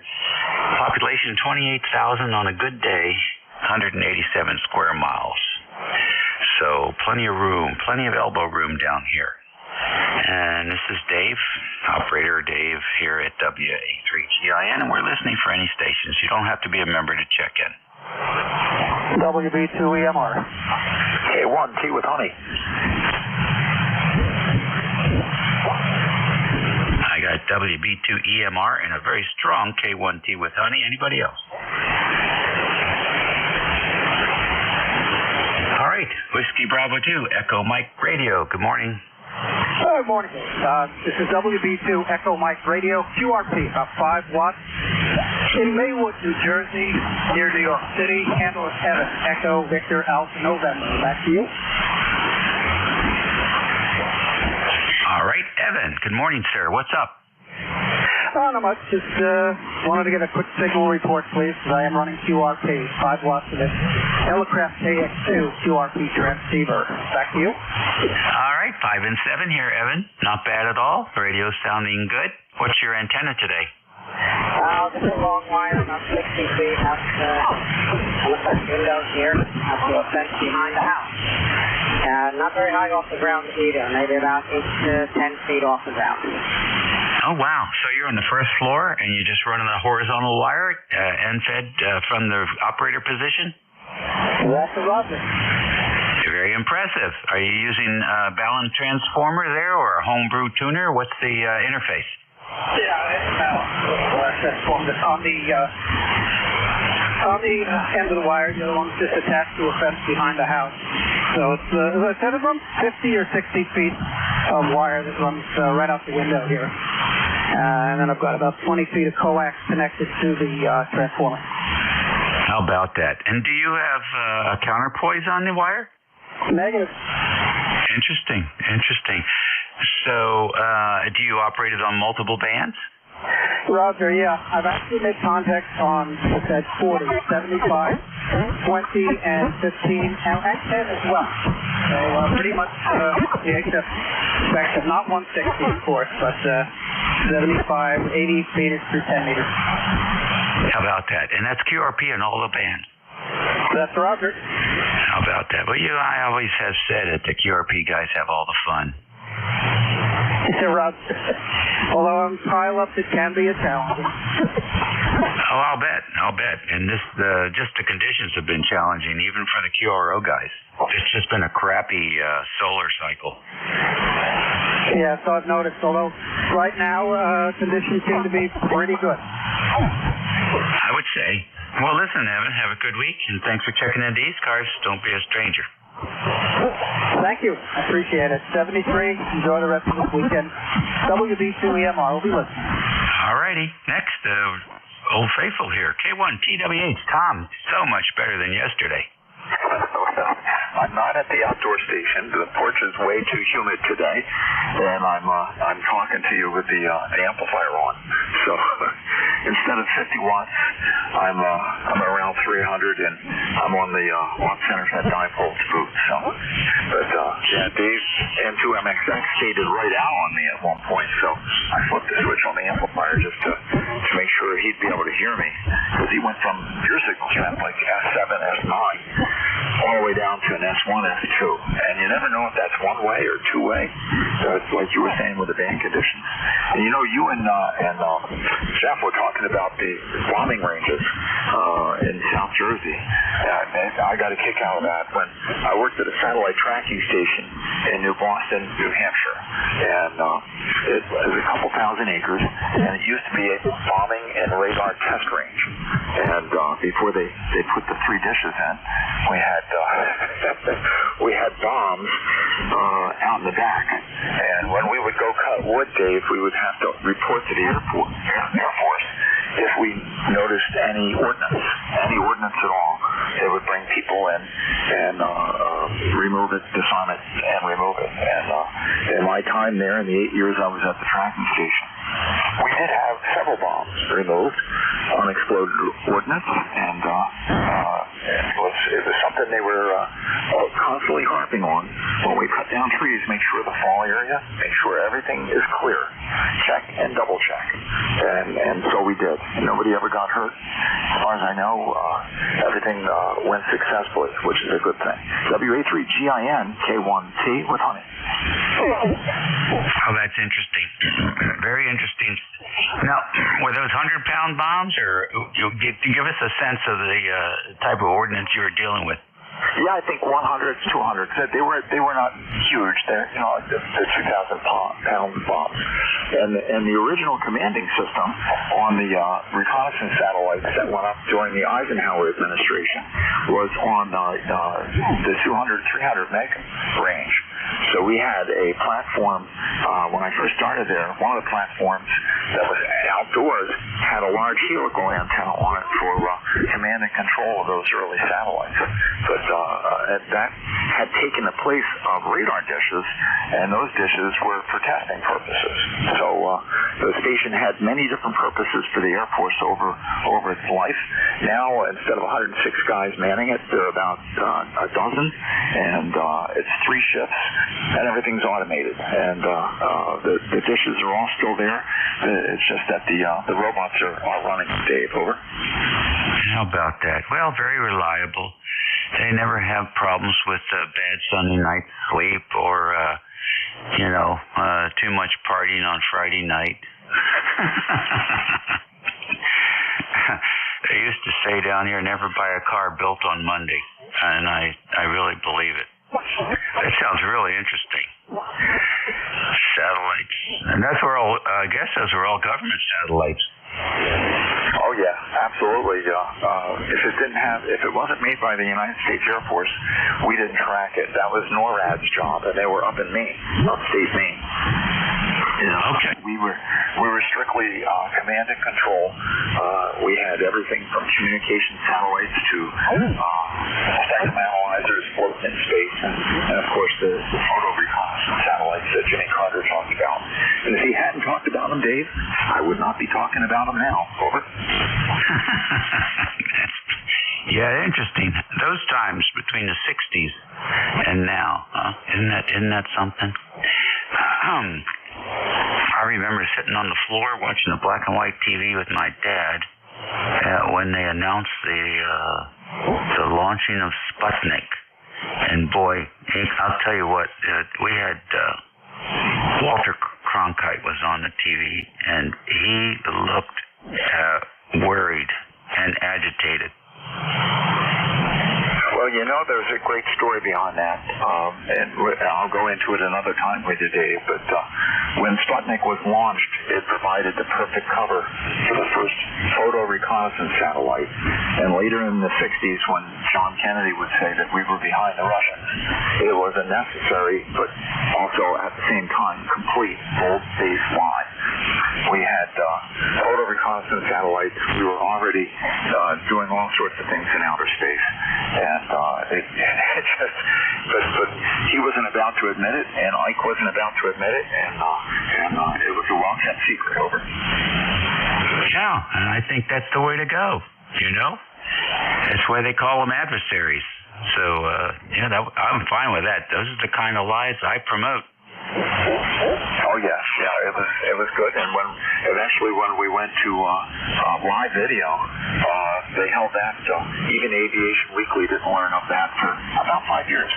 Population 28,000 on a good day. 187 square miles. So plenty of room, plenty of elbow room down here. And this is Dave, operator Dave here at WA3GIN, and we're listening for any stations. You don't have to be a member to check in. WB2EMR. K1T with honey. I got WB2EMR and a very strong K1T with honey. Anybody else? Whiskey Bravo 2, Echo Mike Radio. Good morning. Good morning. This is WB2 Echo Mike Radio, QRP, about 5 watts. In Maywood, New Jersey, near New York City, handle is Evan, Echo Victor Alpha November. Back to you. All right, Evan. Good morning, sir. What's up? Not much. Just wanted to get a quick signal report, please, because I am running QRP, 5 watts of it. Elecraft KX2 QRP transceiver. Back to you. All right, 5 and 7 here, Evan. Not bad at all. Radio's sounding good. What's your antenna today? Just a long wire, about 60 feet out on the front window here, up to a fence behind the house. Not very high off the ground either, maybe about 8 to 10 feet off the ground. Oh, wow. So you're on the first floor, and you just run on a horizontal wire and fed from the operator position? That's a Roger. Very impressive. Are you using a balance transformer there or a homebrew tuner? What's the interface? Yeah, it's balance transformer. On the end of the wire, the other one's just attached to a fence behind the house. So it's, as I said, about 50 or 60 feet of wire that runs right out the window here. And then I've got about 20 feet of coax connected to the transformer. How about that? And do you have a counterpoise on the wire? Negative. Interesting. So, do you operate it on multiple bands? Roger, yeah. I've actually made contacts on, I said, 40, 75, 20, and 15, and 10 as well. So pretty much the HF spectrum, not 160, of course, but 75, 80 meters through 10 meters. How about that? And that's QRP on all the bands. That's Roger. How about that? Well, I always have said it, the QRP guys have all the fun. Roger. Although on pile-ups, it can be a challenge. Oh, I'll bet. And just the conditions have been challenging, even for the QRO guys. It's just been a crappy solar cycle. Yeah, so I've noticed, although right now conditions seem to be pretty good. I would say. Well, listen, Evan, have a good week, and thanks for checking into ECARS. Don't be a stranger. Thank you. I appreciate it. 73. Enjoy the rest of this weekend. WB2EMR will be listening. All righty. Next, Old Faithful here. K1 TWH. Tom, so much better than yesterday. I'm not at the outdoor station. The porch is way too humid today, and I'm talking to you with the amplifier on. So instead of 50 watts, I'm around 300, and I'm on the watt centers at dipole boot. So, but yeah, Dave N2MXX faded right out on me at one point. So I flipped the switch on the amplifier just to make sure he'd be able to hear me, because he went from your signal strength like S7, S9, all the way down to an S1, S2, and you never know if that's one way or two way. It's like you were saying with the band conditions. And you know, you and Jeff were talking about the bombing ranges in South Jersey. I got a kick out of that when I worked at a satellite tracking station in New Boston, New Hampshire, and it was a couple thousand acres, and it used to be a bombing and radar test range. And before they put the 3 dishes in, we had bombs out in the back, and when we would go cut wood, Dave, we would have to report to the Air Force if we noticed any ordnance at all. They would bring people in and remove it, disarm it, and remove it. And in my time there, in the 8 years I was at the tracking station, we did have several bombs removed, unexploded ordnance, and it was something they were constantly harping on. When we cut down trees, make sure the fall area, make sure everything is clear. Check and double check. And so we did. Nobody ever got hurt. As far as I know, everything went successfully, which is a good thing. WA3GIN K1T with honey. Oh, that's interesting. Very interesting. Now, were those 100-pound bombs, or give us a sense of the type of ordnance you were dealing with? Yeah, I think 100, 200. They were not huge. They're like the 2,000-pound bombs. And the original commanding system on the reconnaissance satellites that went up during the Eisenhower administration was on the 200, 300 meg range. So we had a platform, when I first started there, one of the platforms that was outdoors had a large helical antenna on it for command and control of those early satellites. But that had taken the place of radar dishes, and those dishes were for testing purposes. So the station had many different purposes for the Air Force over its life. Now, instead of 106 guys manning it, there are about a dozen, and it's 3 shifts, and everything's automated. And the dishes are all still there. It's just that the robots are running. Dave, over. How about that? Well, very reliable. They never have problems with bad Sunday night sleep or, too much partying on Friday night. They used to say down here, never buy a car built on Monday, and I really believe it. That sounds really interesting. Satellites. And that's where I guess those are all government satellites. Oh yeah, absolutely. If it wasn't made by the United States Air Force, we didn't track it. That was NORAD's job, and they were up in Maine, upstate Maine. Okay. We were strictly command and control. We had everything from communication satellites to spectrum analyzers floating in space, and of course the photo reconnaissance satellites that Jimmy Carter talked about. And if he hadn't talked about them, Dave, I would not be talking about them now. Over. Yeah, interesting. Those times between the 60s and now, isn't that something? I remember sitting on the floor watching the black and white TV with my dad when they announced the launching of Sputnik. And boy, I'll tell you what, we had Walter Cronkite was on the TV, and he looked worried and agitated. Well, there's a great story beyond that, and I'll go into it another time with you, Dave, but when Sputnik was launched, it provided the perfect cover for the first photo reconnaissance satellite, and later in the 60s, when John Kennedy would say that we were behind the Russians, it was a necessary, but also at the same time, complete bold-faced lie. We had photo reconnaissance satellites. We were already doing all sorts of things in outer space, and but he wasn't about to admit it, and Ike wasn't about to admit it, and it was a well-kept secret. Over. Yeah, and I think that's the way to go. That's why they call them adversaries. So I'm fine with that. Those are the kind of lies I promote. Oh yes, yeah, it was good. And when we went to live video, they held that. Even Aviation Weekly didn't learn of that for about 5 years.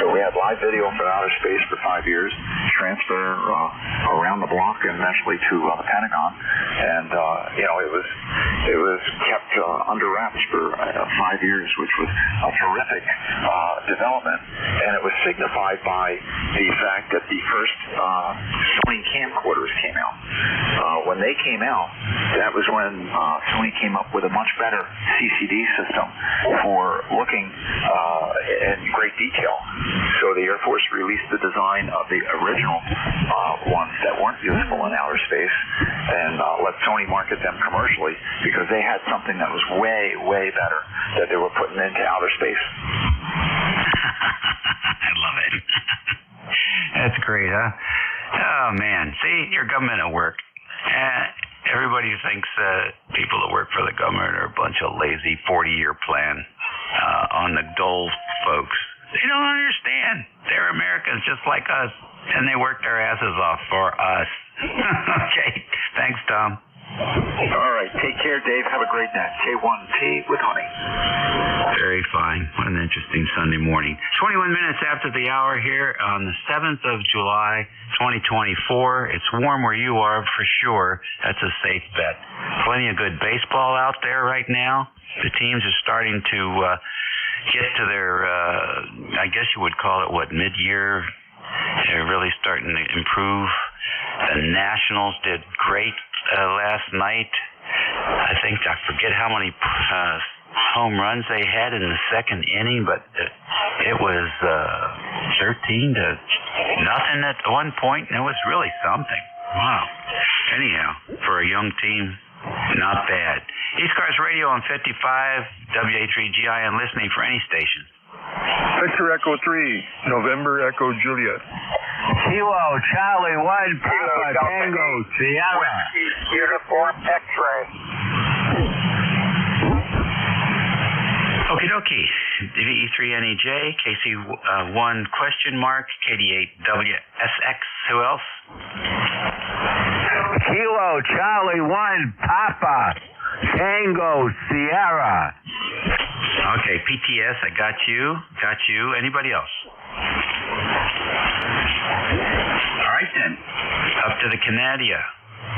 So we had live video from outer space for 5 years, transfer around the block, and eventually to the Pentagon. And it was kept under wraps for 5 years, which was a terrific development. And it was signified by the fact that the first Sony camcorders came out. When they came out, that was when Sony came up with a much better CCD system for looking in great detail. So the Air Force released the design of the original ones that weren't useful in outer space and let Sony market them commercially because they had something that was way, way better that they were putting into outer space. I love it. That's great, huh? Oh, man. See, your government at work. Everybody thinks people that work for the government are a bunch of lazy 40-year plan on the dole folks. They don't understand. They're Americans just like us, and they work their asses off for us. Okay. Thanks, Tom. All right. Take care, Dave. Have a great night. K1T with honey. Very fine. What an interesting Sunday morning. 21 minutes after the hour here on the 7th of July, 2024. It's warm where you are for sure. That's a safe bet. Plenty of good baseball out there right now. The teams are starting to get to their, I guess you would call it, mid-year. They're really starting to improve. The Nationals did great last night. I forget how many home runs they had in the second inning, but it was 13-0 at one point, and it was really something. Wow. Anyhow, for a young team, not bad. ECARS Radio on 55, WA3GIN, listening for any station. Victor Echo 3, November Echo Juliet. Kilo Charlie 1 Papa Tango Sierra. Uniform X-ray. Okie dokie. VE3NEJ, KC1 question mark, KD8WSX. Who else? Kilo Charlie 1 Papa Tango Sierra. Okay, PTS, I got you. Anybody else? All right then. Up to the Canadia.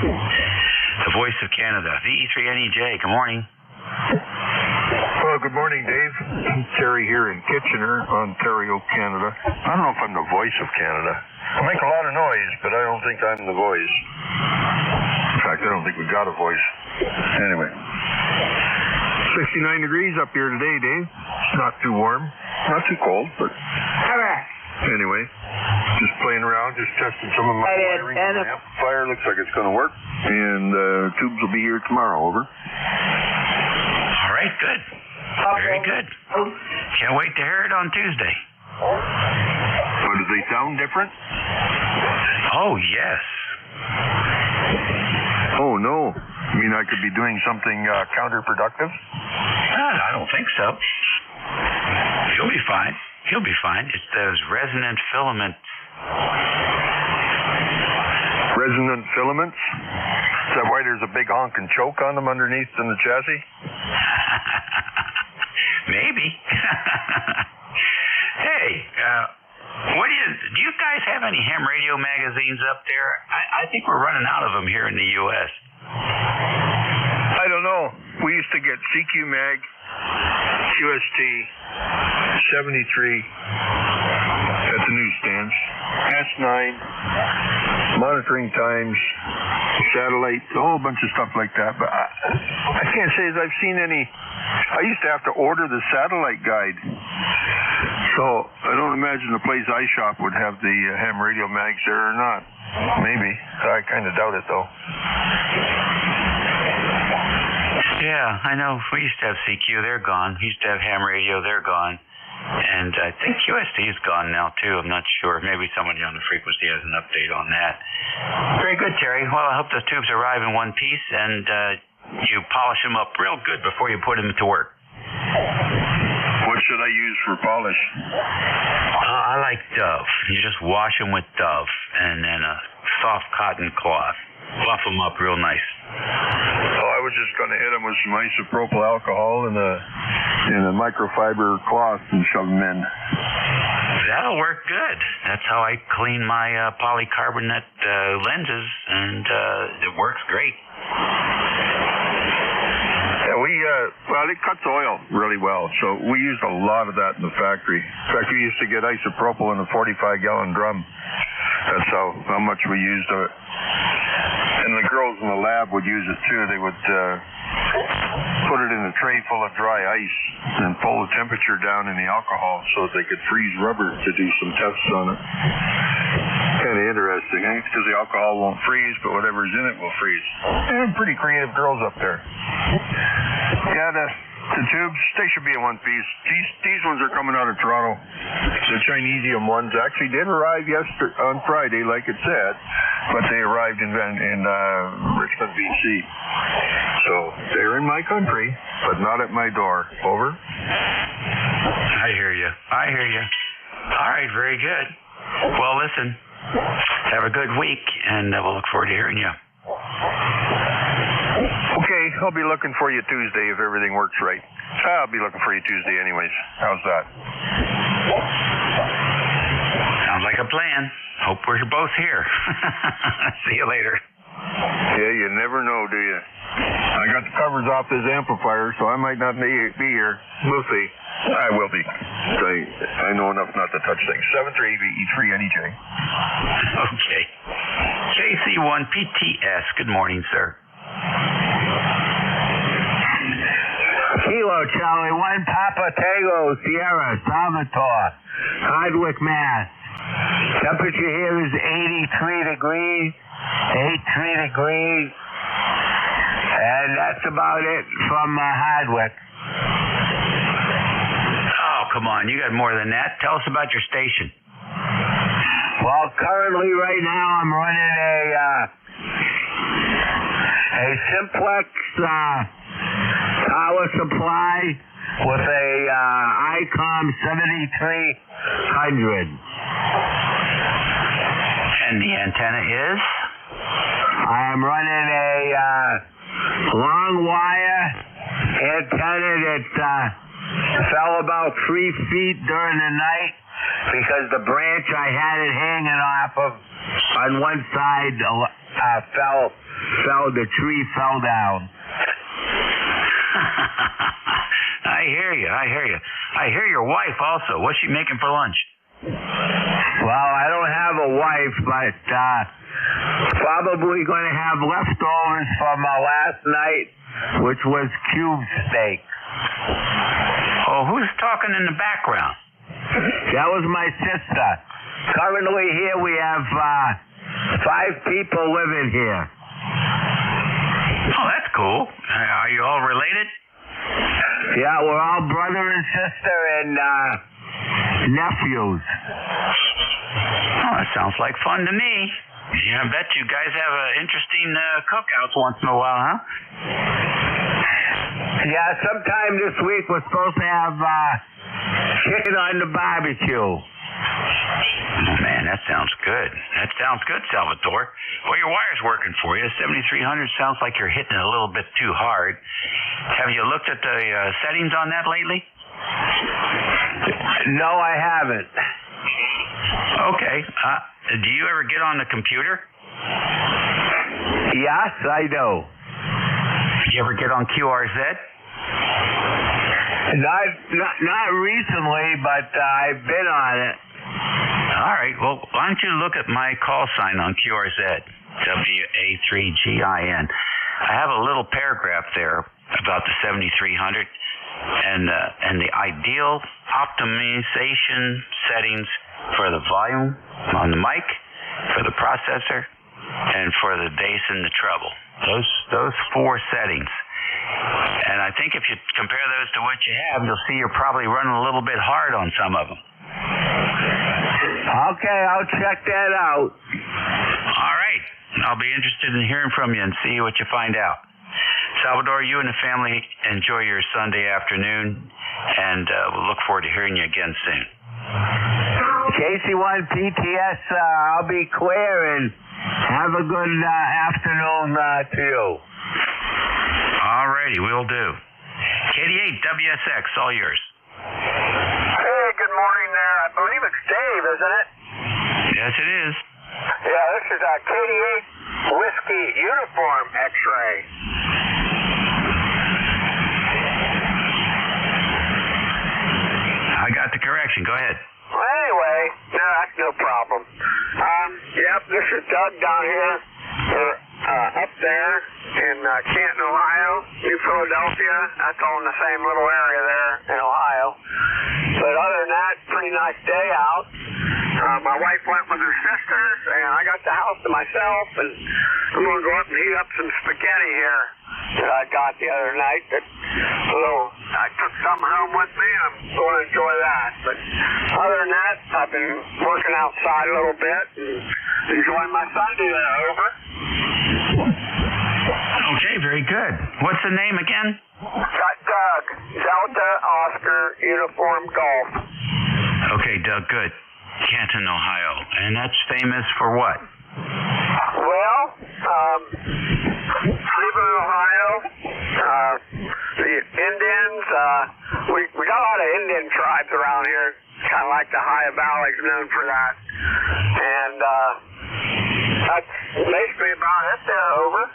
The voice of Canada. VE3NEJ, good morning. Well, good morning, Dave. Terry here in Kitchener, Ontario, Canada. I don't know if I'm the voice of Canada. I make a lot of noise, but I don't think I'm the voice. In fact, I don't think we got a voice. Anyway. 69 degrees up here today, Dave. It's not too warm. Not too cold, but... Anyway, just playing around, just testing some of my wiring on the amplifier. Looks like it's going to work. And tubes will be here tomorrow, over. All right, good. Very good. Can't wait to hear it on Tuesday. So do they sound different? Oh, yes. Oh, no. You mean I could be doing something counterproductive? I don't think so. You'll be fine. You'll be fine. It's those resonant filaments. Resonant filaments? Is that why there's a big honking choke on them underneath in the chassis? Maybe. Hey, do you guys have any ham radio magazines up there? I think we're running out of them here in the U.S. I don't know. We used to get CQ Mag, QST, 73 at the newsstands, S9, monitoring times, satellite, a whole bunch of stuff like that. But I can't say that I've seen any. I used to have to order the satellite guide. So I don't imagine the place I shop would have the ham radio mags there or not. Maybe. I kind of doubt it, though. Yeah, I know. We used to have CQ. They're gone. We used to have ham radio. They're gone. And I think QST is gone now, too. I'm not sure. Maybe somebody on the frequency has an update on that. Very good, Terry. Well, I hope the tubes arrive in one piece, and you polish them up real good before you put them to work. What should I use for polish? I like Dove. You just wash them with Dove and then a soft cotton cloth. Buff them up real nice. Oh, I was just going to hit them with some isopropyl alcohol in a microfiber cloth and shove them in. That'll work good. That's how I clean my polycarbonate lenses, and it works great. Yeah, well, it cuts oil really well, so we used a lot of that in the factory. In fact, we used to get isopropyl in a 45-gallon drum. That's how much we used of it. And the girls in the lab would use it too. They would put it in a tray full of dry ice and pull the temperature down in the alcohol so that they could freeze rubber to do some tests on it. Kind of interesting, eh? Because the alcohol won't freeze, but whatever's in it will freeze. And pretty creative girls up there. Yeah, the tubes, they should be in one piece. These ones are coming out of Toronto. The Chinesium ones actually did arrive on Friday, like it said, but they arrived in Richmond, BC. So they're in my country, but not at my door. Over. I hear you. All right, very good. Well, listen, have a good week, and we'll look forward to hearing you. Okay, I'll be looking for you Tuesday if everything works right. I'll be looking for you Tuesday anyways. How's that? Sounds like a plan. Hope we're both here. See you later. Yeah, you never know, do you? I got the covers off this amplifier, so I might not be here. We'll see. I will be. I know enough not to touch things. 738VE3NEJ. Okay. KC1PTS. Good morning, sir. Kilo Charlie 1 Papa Tango Sierra Salvatore, Hardwick, Mass. Temperature here is 83 degrees. And that's about it from Hardwick. Oh, come on. You got more than that. Tell us about your station. Well, currently right now I'm running a simplex power supply with a ICOM 7300. And the antenna is? I am running a long wire antenna that fell about 3 feet during the night because the branch I had it hanging off of on one side fell. The tree fell down. I hear you. I hear your wife also. What's she making for lunch? Well, I don't have a wife, but probably going to have leftovers from last night, which was cube steak. Oh, who's talking in the background? That was my sister. Currently here we have 5 people living here. Oh, that's cool. Are you all related? Yeah, we're all brother and sister and nephews. Oh, that sounds like fun to me. Yeah, I bet you guys have interesting cookouts once in a while, huh? Yeah, sometime this week we're supposed to have chicken on the barbecue. Oh, man, that sounds good. That sounds good, Salvatore. Well, your wire's working for you. 7300 sounds like you're hitting it a little bit too hard. Have you looked at the settings on that lately? No, I haven't. Okay. Do you ever get on the computer? Yes, I do. You ever get on QRZ? Not recently, but I've been on it. All right. Well, why don't you look at my call sign on QRZ, WA3GIN. I have a little paragraph there about the 7300 and the ideal optimization settings for the volume on the mic, for the processor, and for the bass and the treble. Those 4 settings. And I think if you compare those to what you have, you'll see you're probably running a little bit hard on some of them. Okay, I'll check that out. All right. I'll be interested in hearing from you and see what you find out. Salvador, you and the family enjoy your Sunday afternoon, and we'll look forward to hearing you again soon. KC1 PTS, I'll be clear, and have a good afternoon to you. All righty, we'll do. KD8 WSX, all yours. Hey, good morning there. I believe it's Dave, isn't it? Yes, it is. Yeah, this is KD8 Whiskey Uniform X-Ray. I got the correction. Go ahead. Well, anyway, no, that's no problem. Yep, this is Doug down here. We're up there in Canton, Ohio, New Philadelphia. That's all in the same little area there in Ohio. But other than that, pretty nice day out. My wife went with her sisters, and I got the house to myself, and I'm going to go up and heat up some spaghetti here that I got the other night. I took some home with me, and I'm going to enjoy that. But other than that, I've been working outside a little bit and enjoying my Sunday there. Over. Okay, very good. What's the name again? Doug. Delta Oscar Uniform Golf. Okay, Doug, good. Canton, Ohio. And that's famous for what? Well, Cleveland, Ohio, the Indians, we got a lot of Indian tribes around here, kind of like the Ohio Valley is known for that. And that's basically about it there, over.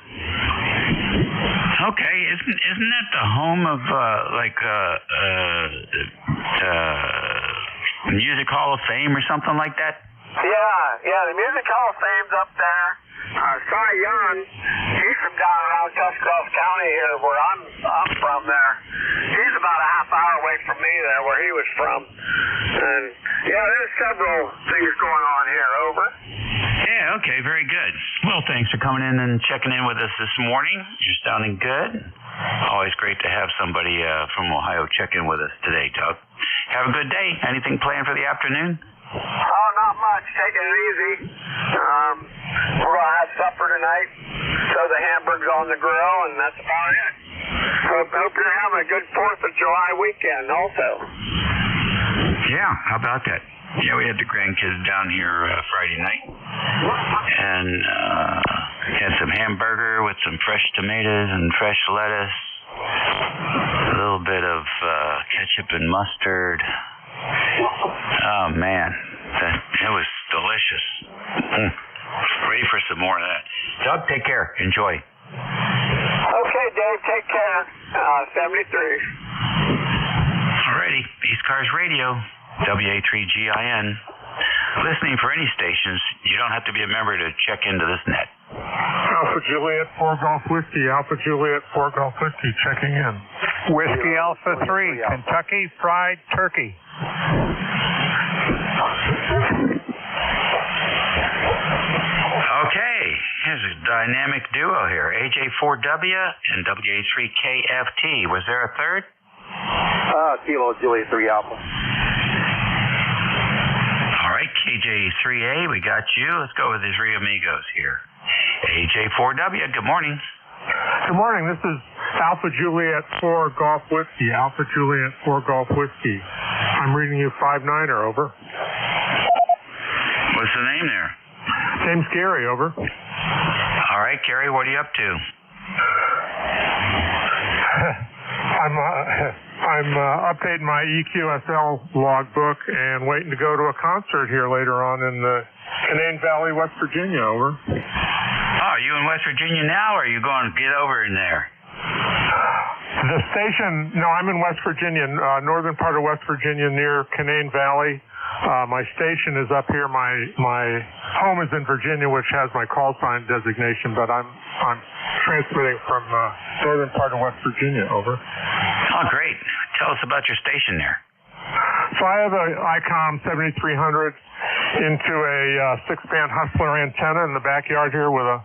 Okay, isn't that the home of Music Hall of Fame or something like that? Yeah, the Music Hall of Fame's up there. Cy Young, he's from down around Tuscaloosa County here where I'm from there. He's about a half hour away from me there where he was from. And yeah, there's several things going on here, over. Yeah, okay, very good. Well, thanks for coming in and checking in with us this morning. You're sounding good. Always great to have somebody from Ohio check in with us today, Doug. Have a good day. Anything planned for the afternoon? Oh, not much. Taking it easy. We're going to have supper tonight. Throw the hamburgers on the grill, and that's about it. Hope you're having a good 4th of July weekend also. Yeah, how about that? Yeah, we had the grandkids down here Friday night, and had some hamburger with some fresh tomatoes and fresh lettuce, a little bit of ketchup and mustard. Oh, man, it was delicious. Ready for some more of that. Doug, take care. Enjoy. Okay, Dave, take care. 73. Alrighty, ECARS Radio, WA3GIN. Listening for any stations, you don't have to be a member to check into this net. Alpha Juliet 4 Golf Whiskey, Alpha Juliet 4 Golf Whiskey, checking in. Whiskey Alpha 3, Kentucky Fried Turkey. Okay, here's a dynamic duo here, AJ4W and WA3KFT. Was there a third? Kilo Juliet 3 Alpha. All right, KJ3A, we got you. Let's go with his Rio Amigos here. AJ4W, good morning. Good morning. This is Alpha Juliet 4 Golf Whiskey, Alpha Juliet 4 Golf Whiskey. I'm reading you 5-9er, over. What's the name there? Name's Gary, over. All right, Gary, what are you up to? I'm updating my EQSL logbook and waiting to go to a concert here later on in the Canaan Valley, West Virginia, over. Oh, are you in West Virginia now, or are you going to get over in there? The station, no, I'm in West Virginia, northern part of West Virginia near Canaan Valley. My station is up here. My home is in Virginia, which has my call sign designation, but I'm transmitting from northern part of West Virginia, over. Oh, great. Tell us about your station there. So I have a ICOM 7300 into a 6-band Hustler antenna in the backyard here with a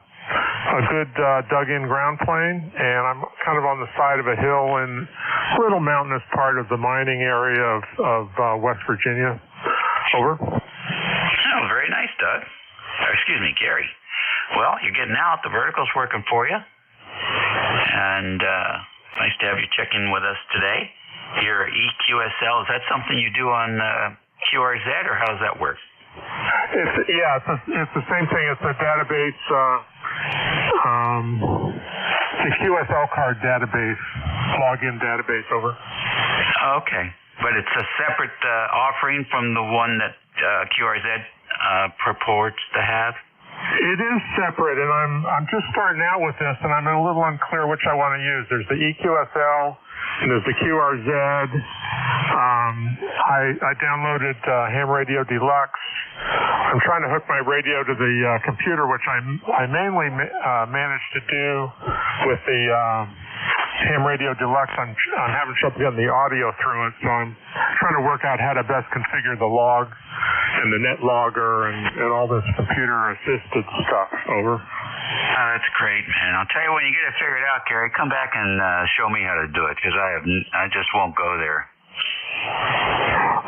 good dug-in ground plane, and I'm kind of on the side of a hill in a little mountainous part of the mining area of West Virginia. Over. Oh, very nice, Doug. Excuse me, Gary. Well, you're getting out. The vertical's working for you. And nice to have you check in with us today. Your EQSL, is that something you do on QRZ, or how does that work? It's the same thing. It's a database, the QSL card database, login database, over. Okay. But it's a separate offering from the one that QRZ purports to have? It is separate, and I'm just starting out with this, and I'm a little unclear which I want to use. There's the EQSL, and there's the QRZ. I downloaded Ham Radio Deluxe. I'm trying to hook my radio to the computer, which I mainly managed to do with the Ham Radio Deluxe. I'm having trouble getting the audio through it, so I'm trying to work out how to best configure the log and the net logger and all this computer-assisted stuff, over. Oh, that's great, man. I'll tell you, when you get it figured out, Gary, come back and show me how to do it, because I just won't go there.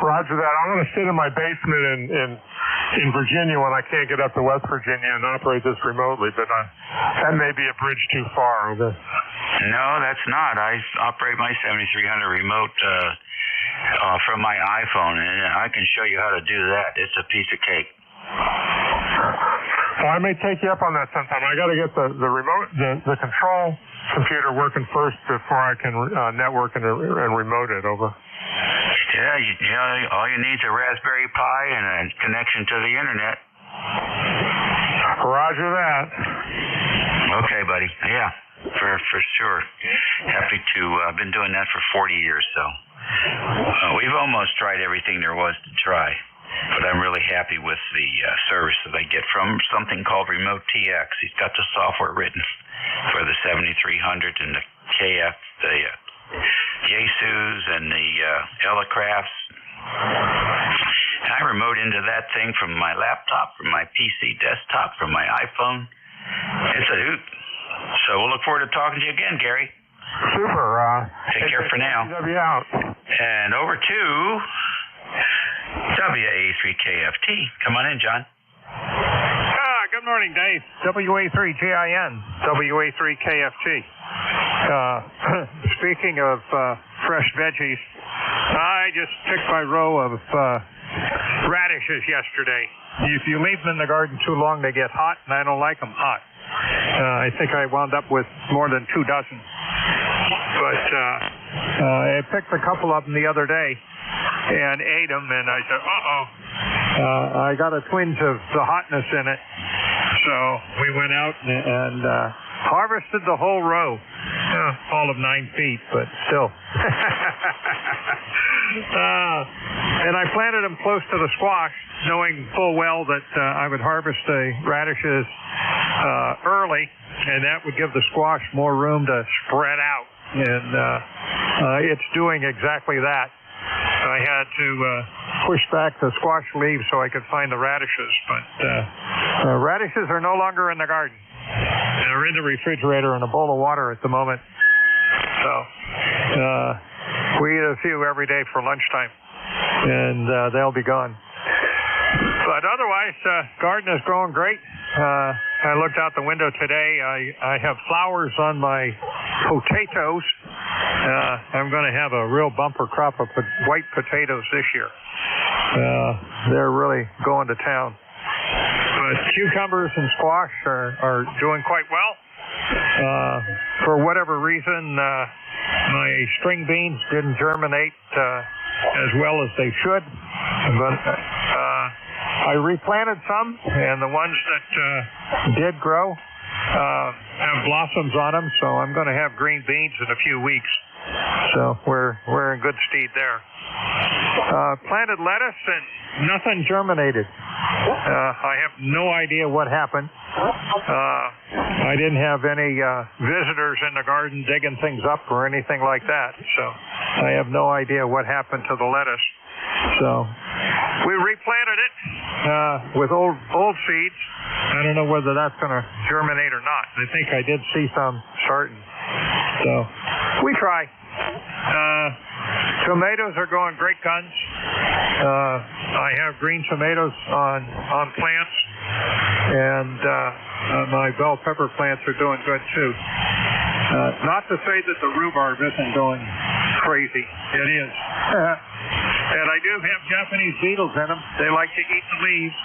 Roger that. I'm going to sit in my basement in Virginia when I can't get up to West Virginia and operate this remotely, but that may be a bridge too far, over. No, that's not. I operate my 7300 remote from my iPhone, and I can show you how to do that. It's a piece of cake. Well, I may take you up on that sometime. I got to get the remote, the control computer working first before I can network and remote it, over. Yeah, all you need is a Raspberry Pi and a connection to the internet. Roger that. Okay, buddy. Yeah, for sure. Happy to. I've been doing that for 40 years, so we've almost tried everything there was to try. But I'm really happy with the service that I get from something called Remote TX. He's got the software written for the 7300 and the KF, the Yaesus and the Elecrafts. I remote into that thing from my laptop, from my PC desktop, from my iPhone. It's a hoot. So we'll look forward to talking to you again, Gary. Super. Take care for now. W out. And over to WA3KFT. Come on in, John. Good morning, Dave. WA3GIN, WA3KFT. Speaking of fresh veggies, I just picked my row of radishes yesterday. If you leave them in the garden too long, they get hot, and I don't like them hot. I think I wound up with more than 2 dozen. But I picked a couple of them the other day and ate them, and I said, I got a twinge of the hotness in it. So we went out and harvested the whole row. All of 9 feet, but still. And I planted them close to the squash, knowing full well that I would harvest the radishes early, and that would give the squash more room to spread out. And it's doing exactly that. I had to push back the squash leaves so I could find the radishes, but radishes are no longer in the garden. They're in the refrigerator in a bowl of water at the moment. So we eat a few every day for lunchtime, and they'll be gone. But otherwise, garden is growing great. I looked out the window today. I have flowers on my potatoes. I'm going to have a real bumper crop of white potatoes this year. They're really going to town. But cucumbers and squash are doing quite well. For whatever reason, my string beans didn't germinate as well as they should. But I replanted some, and the ones that did grow have blossoms on them, so I'm going to have green beans in a few weeks. So we're in good stead there. Planted lettuce and nothing germinated. I have no idea what happened. I didn't have any visitors in the garden digging things up or anything like that, so I have no idea what happened to the lettuce. So we replanted it with old seeds. I don't know whether that's going to germinate or not. I think I did see some starting. So we try. Tomatoes are going great guns. I have green tomatoes on plants, and my bell pepper plants are doing good too. Not to say that the rhubarb isn't going crazy. It is. And I do have Japanese beetles in them. They like to eat the leaves.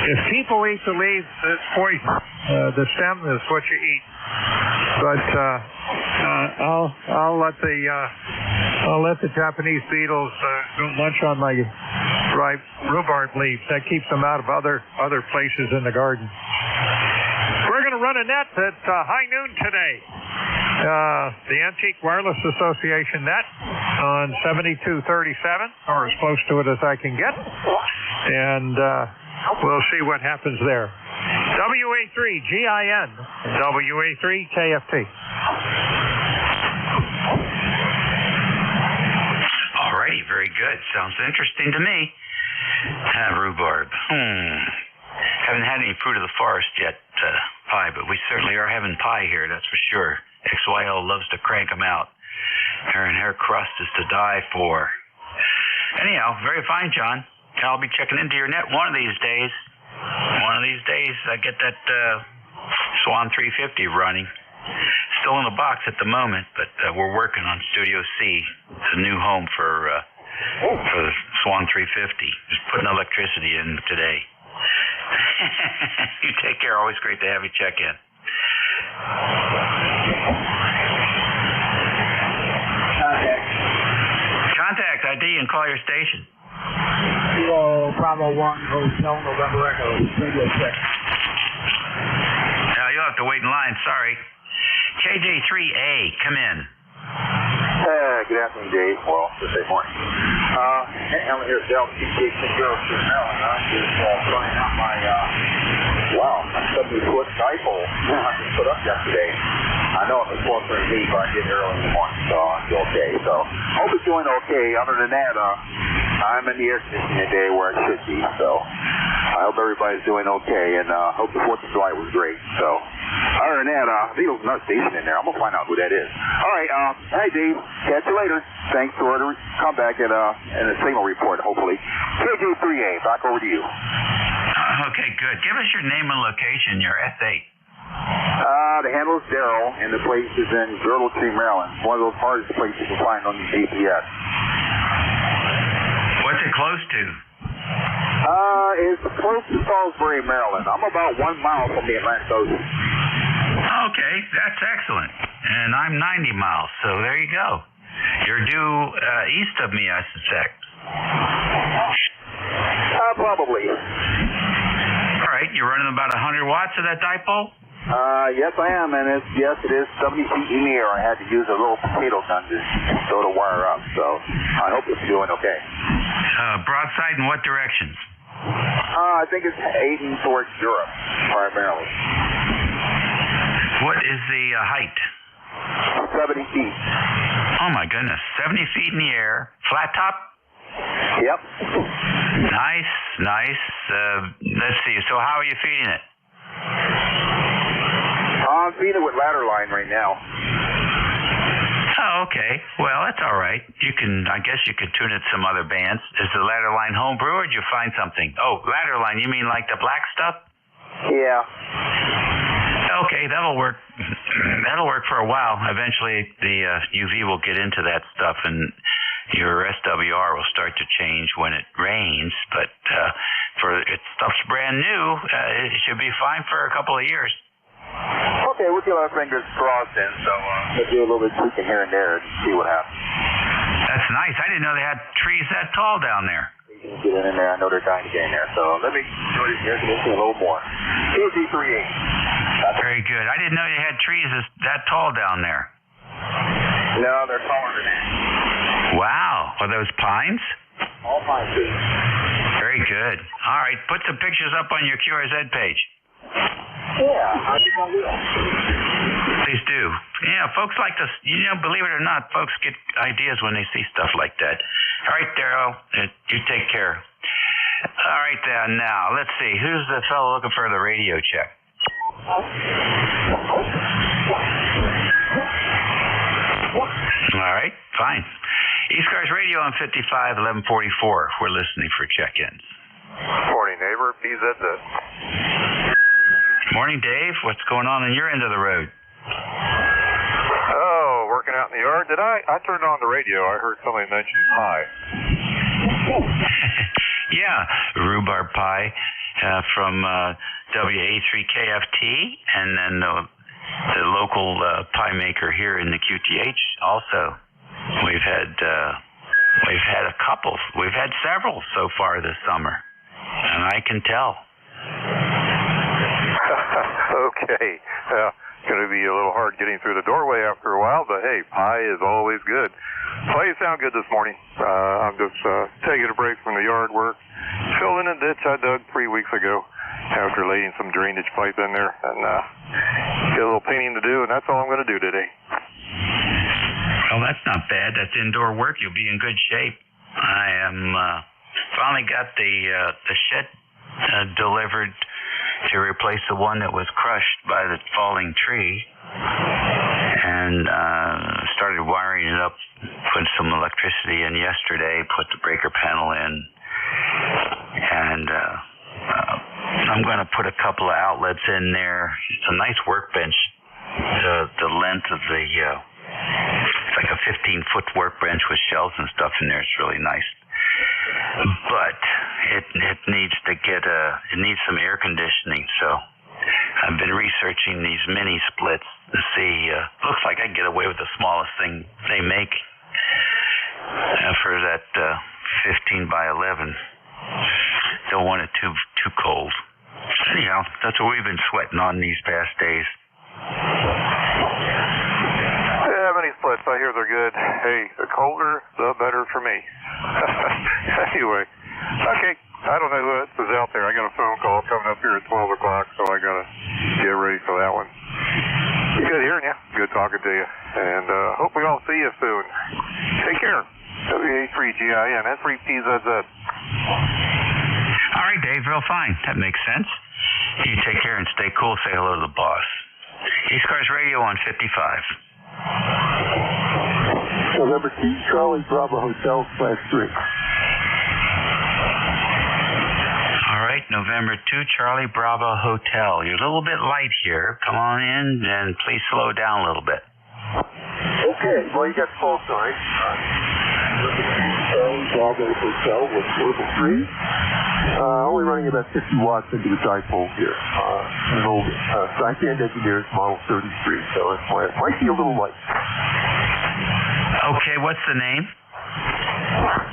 If people eat the leaves, it's poison. The stem is what you eat. But I'll let the Japanese beetles go munch on my ripe rhubarb leaves. That keeps them out of other places in the garden. We're going to run a net at high noon today. The Antique Wireless Association net on 7237, or as close to it as I can get. And we'll see what happens there. WA3GIN, WA3KFT. Alrighty, very good. Sounds interesting to me. Rhubarb. Haven't had any fruit of the forest yet, pie, but we certainly are having pie here, that's for sure. XYL loves to crank them out. Her crust is to die for. Anyhow, very fine, John. I'll be checking into your net one of these days. One of these days, I get that Swan 350 running. Still in the box at the moment, but we're working on Studio C, the new home for the Swan 350. Just putting electricity in today. You take care. Always great to have you check in. Contact ID and call your station. Kilo Bravo 1 Hotel November Echo. Radio check. Now you'll have to wait in line. Sorry. KJ3A, come in. Good afternoon, Dave. Well, just say morning. Alan here, Del, KJ602 Maryland. I'm just trying out my 70-foot dipole I just put up yesterday. I know it's a 12-3 lead, but I did it early in the morning, so I'll be okay. So, hope it's doing okay. Other than that, I'm in the air conditioning today where it should be, so I hope everybody's doing okay, and hope the 4th of July was great. So, Other than that, I think it was another station in there. I'm going to find out who that is. All right. Hey, Dave. Catch you later. Thanks for the comeback and a signal report, hopefully. KJ3A, back over to you. Okay, good. Give us your name and location, your S8. The handle is Darrell, and the place is in Girdle Tree, Maryland. One of those hardest places you can find on the GPS. What's it close to? It's close to Salisbury, Maryland. I'm about 1 mile from the Atlantic Ocean. Okay, that's excellent. And I'm 90 miles, so there you go. You're due east of me, I suspect. Probably. All right, you're running about 100 watts of that dipole? Yes, I am, and it is 70 feet in the air. I had to use a little potato gun to throw the wire up, so I hope it's doing okay. Broadside in what directions? I think it's aiming towards Europe, primarily. What is the height? 70 feet. Oh, my goodness. 70 feet in the air. Flat top? Yep. Nice. Let's see. So how are you feeding it? I'm feeding it with ladder line right now. Oh, okay. Well, that's all right. I guess you could tune it some other bands. Is the ladder line homebrew, or did you find something? Oh, ladder line, you mean like the black stuff? Yeah. Okay, that'll work. That'll work for a while. Eventually, the UV will get into that stuff, and your SWR will start to change when it rains. But stuff's brand new. It should be fine for a couple of years. Okay, we'll keep our fingers crossed then. So we'll do a little bit of tweaking here and there and see what happens. That's nice. I didn't know they had trees that tall down there. Get in there. I know they're dying to get in there. So let me do this air conditioning a little more. KZ38. Very good. I didn't know you had trees that tall down there. No, they're taller than that. Wow. Are those pines? All pine trees. Very good. All right. Put some pictures up on your QRZ page. Yeah, I think I will. Please do. Yeah, folks like to, believe it or not, folks get ideas when they see stuff like that. All right, Darrell, you take care. All right, now, let's see. Who's the fellow looking for the radio check? All right, fine. ECARS Radio on 55, 1144. We're listening for check-ins. Morning, neighbor. PZZ. Morning, Dave. What's going on your end of the road? Oh, working out in the yard. I turned on the radio. I heard somebody mention pie. Yeah, rhubarb pie from WA3KFT, and then the local pie maker here in the QTH also. We've had a couple. We've had several so far this summer, and I can tell. Okay. It's going to be a little hard getting through the doorway after a while, but hey, pie is always good. Well, you sound good this morning. I'm just taking a break from the yard work, filling a ditch I dug 3 weeks ago after laying some drainage pipe in there, and get a little painting to do, and that's all I'm going to do today. Well, that's not bad. That's indoor work. You'll be in good shape. I am finally got the shed delivered to replace the one that was crushed by the falling tree, and started wiring it up, put some electricity in yesterday, put the breaker panel in, and I'm going to put a couple of outlets in there. It's a nice workbench. The length of the it's like a 15-foot workbench with shelves and stuff in there. It's really nice. But it needs to it needs some air conditioning, so I've been researching these mini splits to see. Looks like I can get away with the smallest thing they make for that 15 by 11. Don't want it too cold. Anyhow, that's what we've been sweating on these past days. Yeah, mini splits. I hear they're good. Hey, the colder, the better for me. Anyway, okay. I don't know who else is out there. I got a phone call coming up here at 12 o'clock, so I got to get ready for that one. Good hearing you. Good talking to you. And hope we all see you soon. Take care. WA3GIN, S3PZZ. All right, Dave. Real fine. That makes sense. You take care and stay cool. Say hello to the boss. ECARS Radio on 55. November 2, Charlie Bravo Hotel /3. All right, November 2, Charlie Bravo Hotel. You're a little bit light here. Come on in and please slow down a little bit. Okay, well, you got the call sign. Charlie Bravo Hotel with portable 3. Only running about 50 watts into the dipole here. Side-band engineers model 33, so it might be a little light. Okay, what's the name?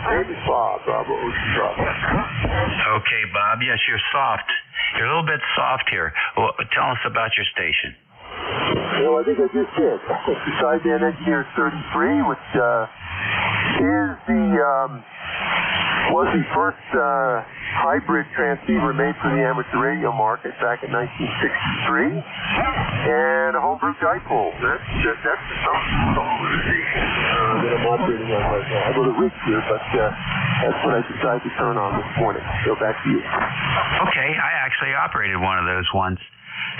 Name is Bob, Bravo Ocean Bravo. Okay, Bob. Yes, you're soft. You're a little bit soft here. Well, tell us about your station. Well, I think I just did. Side-band engineers 33, which was the first hybrid transceiver made for the amateur radio market back in 1963, and a homebrew dipole. That's the station that I'm operating on right now. I go to Rick here, but that's what I decided to turn on this morning. So back to you. Okay, I actually operated one of those once.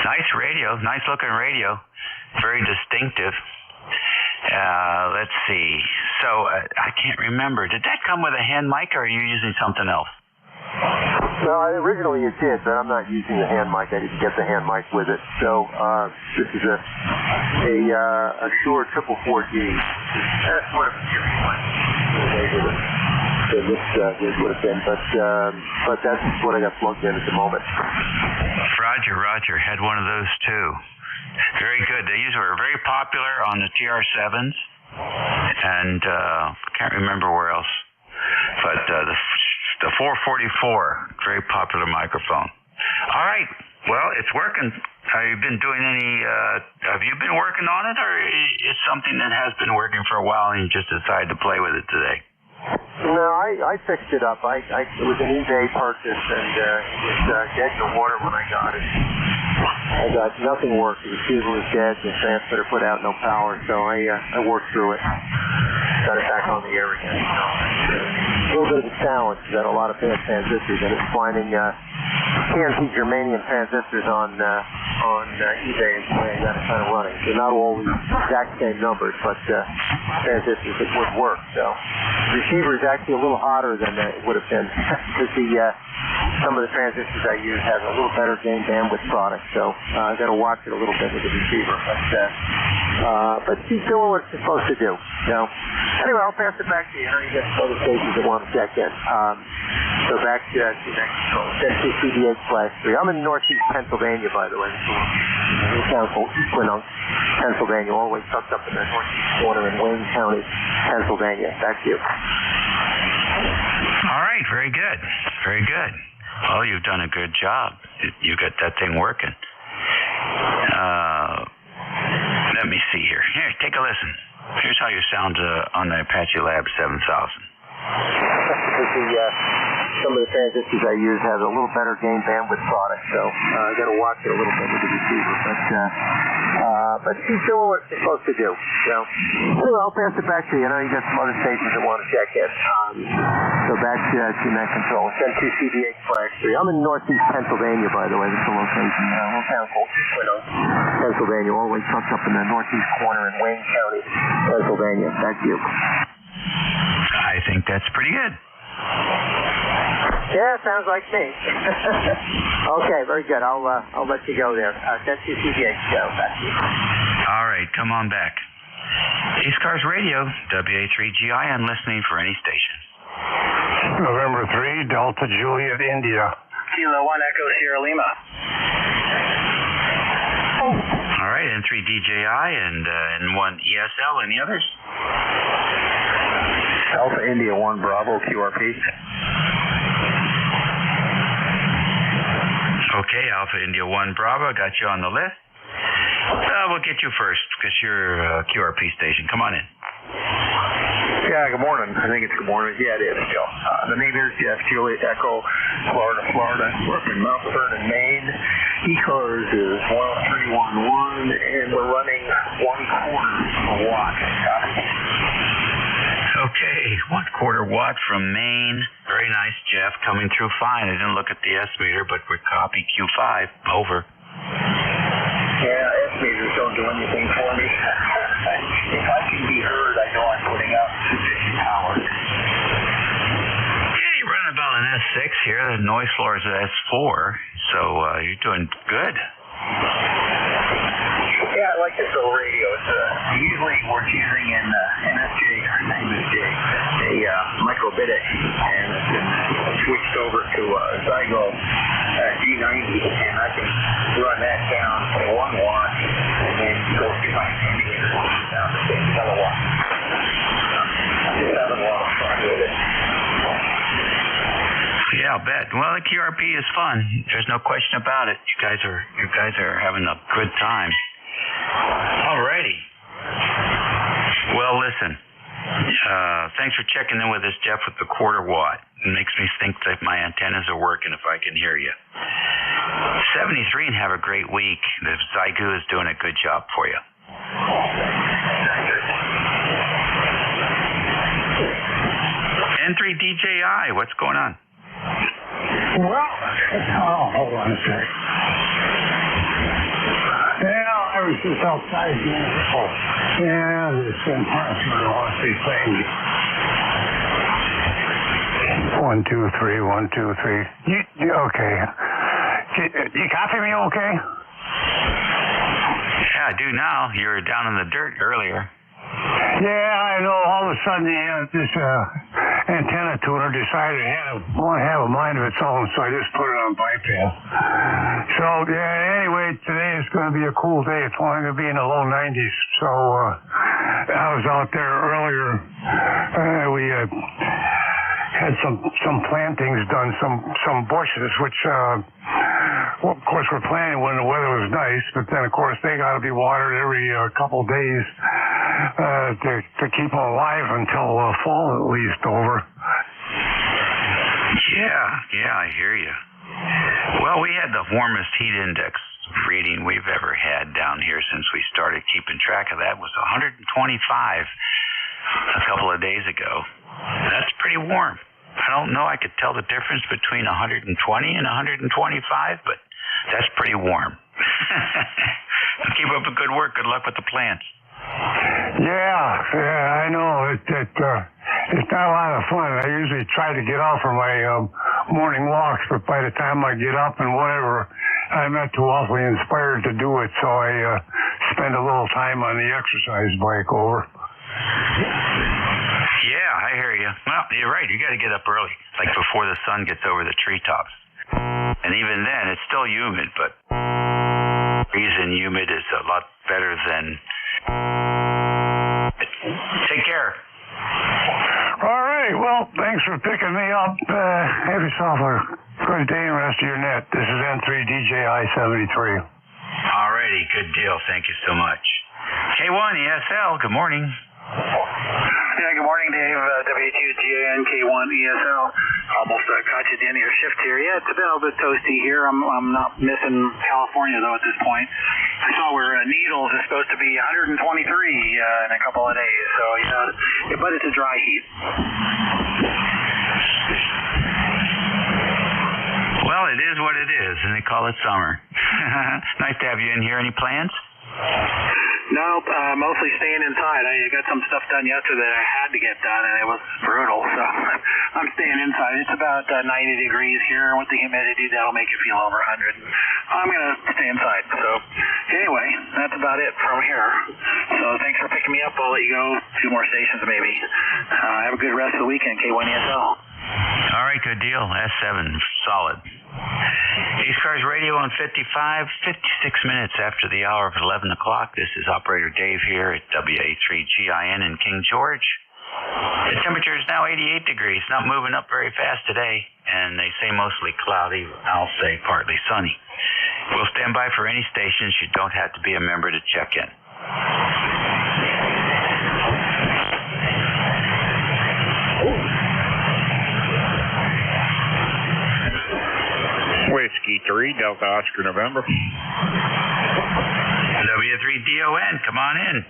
Nice radio, nice looking radio, very distinctive. Let's see. So I can't remember. Did that come with a hand mic, or are you using something else? No, originally it did, but I'm not using the hand mic. I didn't get the hand mic with it. So this is a Shure 444G. That's what it would have been, but that's what I got plugged in at the moment. Roger. Had one of those too. Very good. These were very popular on the TR7s, and can't remember where else. But the 444, very popular microphone. All right. Well, it's working. Have you been working on it, or it's something that has been working for a while and you just decided to play with it today? No, I fixed it up. It was an eBay purchase, and it was dead in the water when I got it. I got nothing working. The receiver was dead. The transmitter put out no power, so I worked through it. Got it back on the air again. A little bit of a challenge. Got a lot of bad transistors, and it's finding CNC germanium transistors on eBay is the way I got it kind of running. They're not all the exact same numbers, but transistors that would work. So the receiver is actually a little hotter than it would have been because some of the transistors I use have a little better gain bandwidth product. So I got to watch it a little bit with the receiver, but she's doing what it's supposed to do. So anyway, I'll pass it back to you. I know you got some other stations that want to check in. So back to next CDH/3. I'm in northeast Pennsylvania, by the way. A little town called Equinox, Pennsylvania, all the way tucked up in the northeast corner in Wayne County, Pennsylvania. Back to you. All right, very good. Very good. Well, you've done a good job. You got that thing working. Let me see here. Here, take a listen. Here's how you sound on the Apache Lab 7000. Some of the transistors I use have a little better gain bandwidth product, so I got to watch it a little bit with the receiver. But she's doing what she's supposed to do. So anyway, I'll pass it back to you. I know you got some other stations that want to check in. So back to Net Control. Send to CDH/3. I'm in northeast Pennsylvania, by the way. This is the location. A little town called Equinox, Pennsylvania, all the way tucked up in the northeast corner in Wayne County, Pennsylvania. Back to you. I think that's pretty good. Yeah, sounds like me. Okay, very good. I'll let you go there. Send to CDH show. Back to you. All right, come on back. ECARS Radio, WA3GIN, listening for any station. November 3, Delta Juliet, India. Kilo 1 Echo Sierra Lima. All right, N3DJI and N1 ESL. Any others? Alpha India 1 Bravo QRP. Okay, Alpha India 1 Bravo, got you on the list. We'll get you first because you're a QRP station. Come on in. Yeah, good morning. I think it's good morning. Yeah, it is, Joe. The name is Juliet Echo, Florida. We're up in Mount Vernon, Maine. ECARS is 10311, and we're running 1/4 watt. Okay, 1/4 watt from Maine. Very nice, Jeff. Coming through fine. I didn't look at the S meter, but we're copy Q5. Over. Yeah, transmitters don't do anything for me. If I can be heard, I know I'm putting out sufficient power. Yeah, you're running about an S6 here. The noise floor is an S4, so you're doing good. Yeah, I like this old radio. It's usually we're using an MSJ, or MSJ, a microbitic, and it's been switched over to Zygo G90, and I can run that down to 1 watt, and then go through my indicator down to 6 kilowatts. 7 watts fun with it. Yeah, I'll bet. Well, the QRP is fun. There's no question about it. You guys are having a good time. Alrighty. Well, listen. Thanks for checking in with us, Jeff, with the quarter watt. It makes me think that my antennas are working if I can hear you. 73 and have a great week. The Zygu is doing a good job for you. N3 DJI, what's going on? Well, hold on a sec. Yeah, I was just outside here. Yeah, it's been hospital. I see things. 1, 2, 3, 1, 2, 3. Okay. You copy me okay? Yeah, I do now. You were down in the dirt earlier. Yeah, I know. All of a sudden, this antenna tuner decided it want to have a mind of its own, so I just put it on bypass. So, yeah, anyway, today is going to be a cool day. It's only going to be in the low 90s. So, I was out there earlier. We had some plantings done, some bushes, which, well, of course, we're planting when the weather was nice, but then, of course, they got to be watered every couple days to keep them alive until fall at least over. Yeah, I hear you. Well, we had the warmest heat index reading we've ever had down here since we started keeping track of that. It was 125 a couple of days ago. That's pretty warm. I don't know I could tell the difference between 120 and 125, but that's pretty warm. Keep up the good work. Good luck with the plants. Yeah, I know. It's not a lot of fun. I usually try to get off for my morning walks, but by the time I get up and whatever, I'm not too awfully inspired to do it, so I spend a little time on the exercise bike over. Yeah, I hear you. Well, you're right. You got to get up early, like before the sun gets over the treetops. And even then, it's still humid, but breeze and humid is a lot better than... Take care. All right. Well, thanks for picking me up. Have yourself a good day and rest of your net. This is N3 DJI 73. All righty. Good deal. Thank you so much. K1 ESL, good morning. Yeah, good morning, Dave. W2GAN K1 ESL. Almost caught you at the end of your shift here. Yeah, it's a little bit toasty here. I'm not missing California, though, at this point. I saw where Needles is supposed to be 123 in a couple of days. So, yeah, but it's a dry heat. Well, it is what it is, and they call it summer. Nice to have you in here. Any plans? No, mostly staying inside. I got some stuff done yesterday that I had to get done, and it was brutal, so I'm staying inside. It's about 90 degrees here, and with the humidity, that'll make you feel over 100. I'm going to stay inside. So, anyway, that's about it from here. So, thanks for picking me up. I'll let you go 2 more stations, maybe. Have a good rest of the weekend, K1 ESL. All right, good deal. S7, solid. ECARS Radio on 56 minutes after the hour of 11 o'clock. This is Operator Dave here at WA3GIN in King George. The temperature is now 88 degrees, not moving up very fast today, and they say mostly cloudy. I'll say partly sunny. We'll stand by for any stations. You don't have to be a member to check in. Whiskey 3, Delta Oscar November. W3DON, come on in.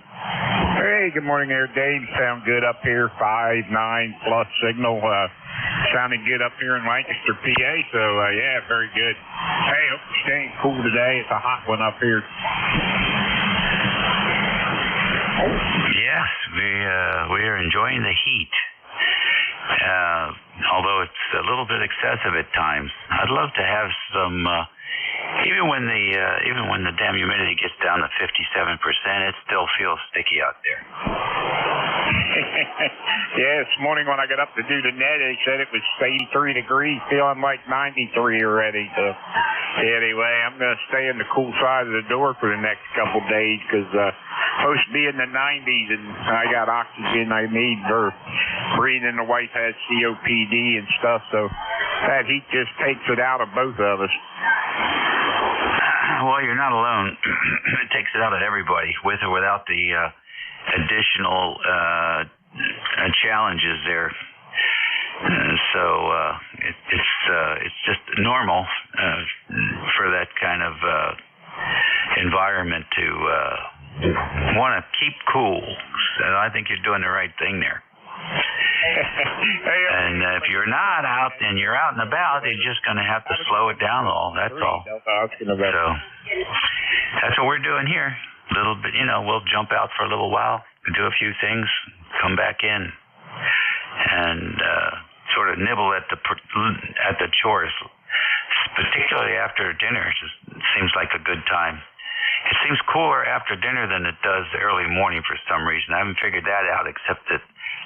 Hey, good morning there, Dave. Sound good up here, 5.9 plus signal. Sounding good up here in Lancaster, PA, so yeah, very good. Hey, hope you're staying cool today. It's a hot one up here. Yes, we are enjoying the heat. Although it's a little bit excessive at times. I'd love to have some. Even when the damn humidity gets down to 57%, it still feels sticky out there. Yeah, this morning when I got up to do the net, they said it was 83 degrees, feeling like 93 already. So anyway, I'm going to stay in the cool side of the door for the next couple days because supposed to be in the 90s, and I got oxygen I need for breathing. The wife has COPD and stuff, so that heat just takes it out of both of us. Well, you're not alone. It takes it out of everybody, with or without the additional challenges there. It's just normal for that kind of environment to want to keep cool. So I think you're doing the right thing there. And if you're not out and you're out and about, you're just going to have to slow it down all. That's all. So that's what we're doing here. A little bit, we'll jump out for a little while, do a few things, come back in, and sort of nibble at the chores. Particularly after dinner, it just seems like a good time. It seems cooler after dinner than it does early morning for some reason. I haven't figured that out, except that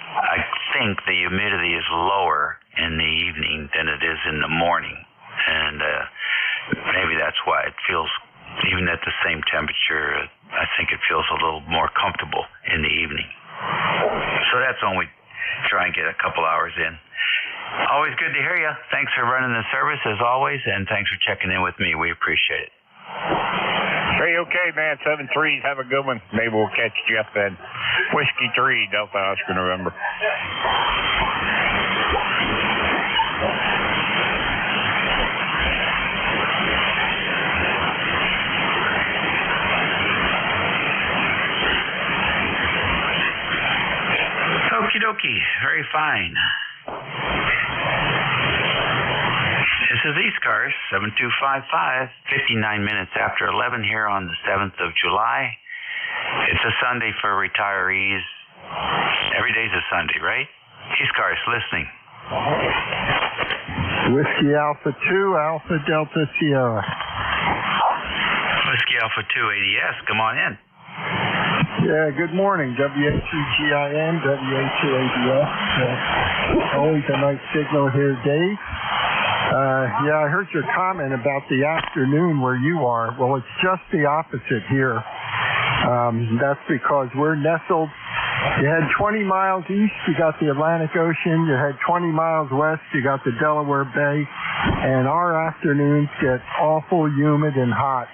I think the humidity is lower in the evening than it is in the morning. And maybe that's why it feels, even at the same temperature, I think it feels a little more comfortable in the evening. So that's when we try and get a couple hours in. Always good to hear you. Thanks for running the service as always, and thanks for checking in with me. We appreciate it. Hey, okay, man. 7-3. Have a good one. Maybe we'll catch you up then. Whiskey 3, Delta Oscar, November. Okie dokie. Very fine. This is ECARS 7255, 59 minutes after 11 here on the 7th of July. It's a Sunday for retirees. Every day's a Sunday, right? ECARS listening. Whiskey Alpha 2, Alpha Delta Sierra. Whiskey Alpha 2 ADS, come on in. Yeah, good morning. WA2GIN, WA2ADS. Always a nice signal here, Dave. Yeah, I heard your comment about the afternoon where you are. Well, it's just the opposite here. That's because we're nestled. You head 20 miles east, you got the Atlantic Ocean. You head 20 miles west, you got the Delaware Bay. And our afternoons get awful humid and hot.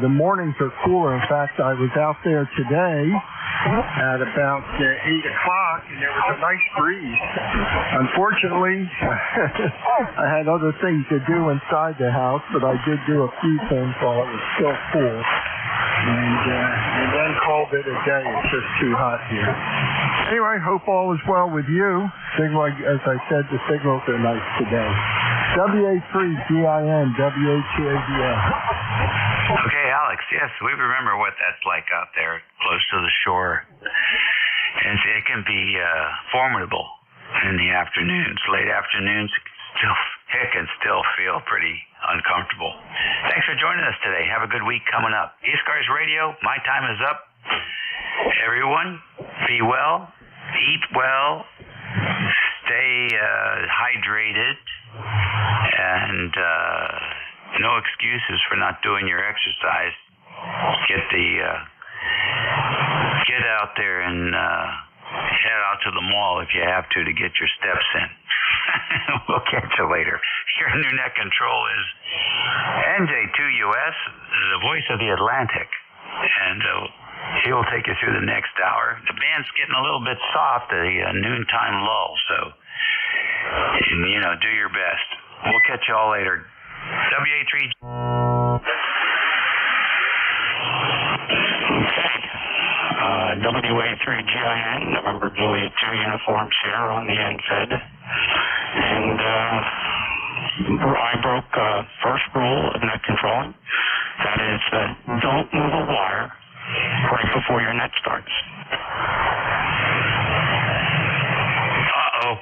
The mornings are cooler. In fact, I was out there today at about 8 o'clock, and there was a nice breeze. Unfortunately, I had other things to do inside the house, but I did do a few things while it was still cool. And then called it a day. It's just too hot here. Anyway, hope all is well with you. Signal, as I said, the signals are nice today. WA3GIN, WA2ADS. Okay, Alex, yes, we remember what that's like out there close to the shore. And it can be formidable in the afternoons. Late afternoons, it can still feel pretty uncomfortable. Thanks for joining us today. Have a good week coming up. ECARS Radio, my time is up. Everyone, be well, eat well, stay hydrated, and no excuses for not doing your exercise. Get out there and head out to the mall if you have to get your steps in. We'll catch you later. Your new net control is NJ2US, the voice of the Atlantic, and he will take you through the next hour. The band's getting a little bit soft, a noontime lull, so do your best. We'll catch you all later. WA3. WA3GIN, November Juliet 2 uniform Sierra on the NFED. And I broke first rule of net controlling. That is, don't move a wire right before your net starts. Uh-oh.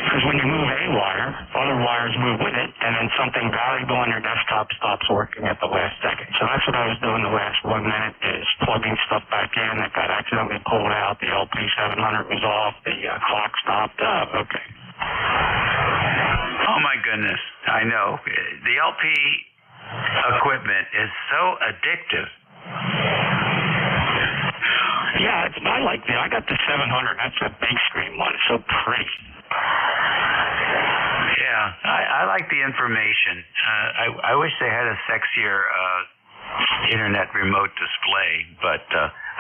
Because when you move a wire, other wires move with it, and then something valuable on your desktop stops working at the last second. So that's what I was doing the last 1 minute, is plugging stuff back in that got accidentally pulled out. The LP700 was off. The clock stopped. Okay. Oh, my goodness. I know. The LP equipment is so addictive. Yeah, I got the 700. That's a big screen one. It's so pretty. Yeah, I like the information. I wish they had a sexier internet remote display, but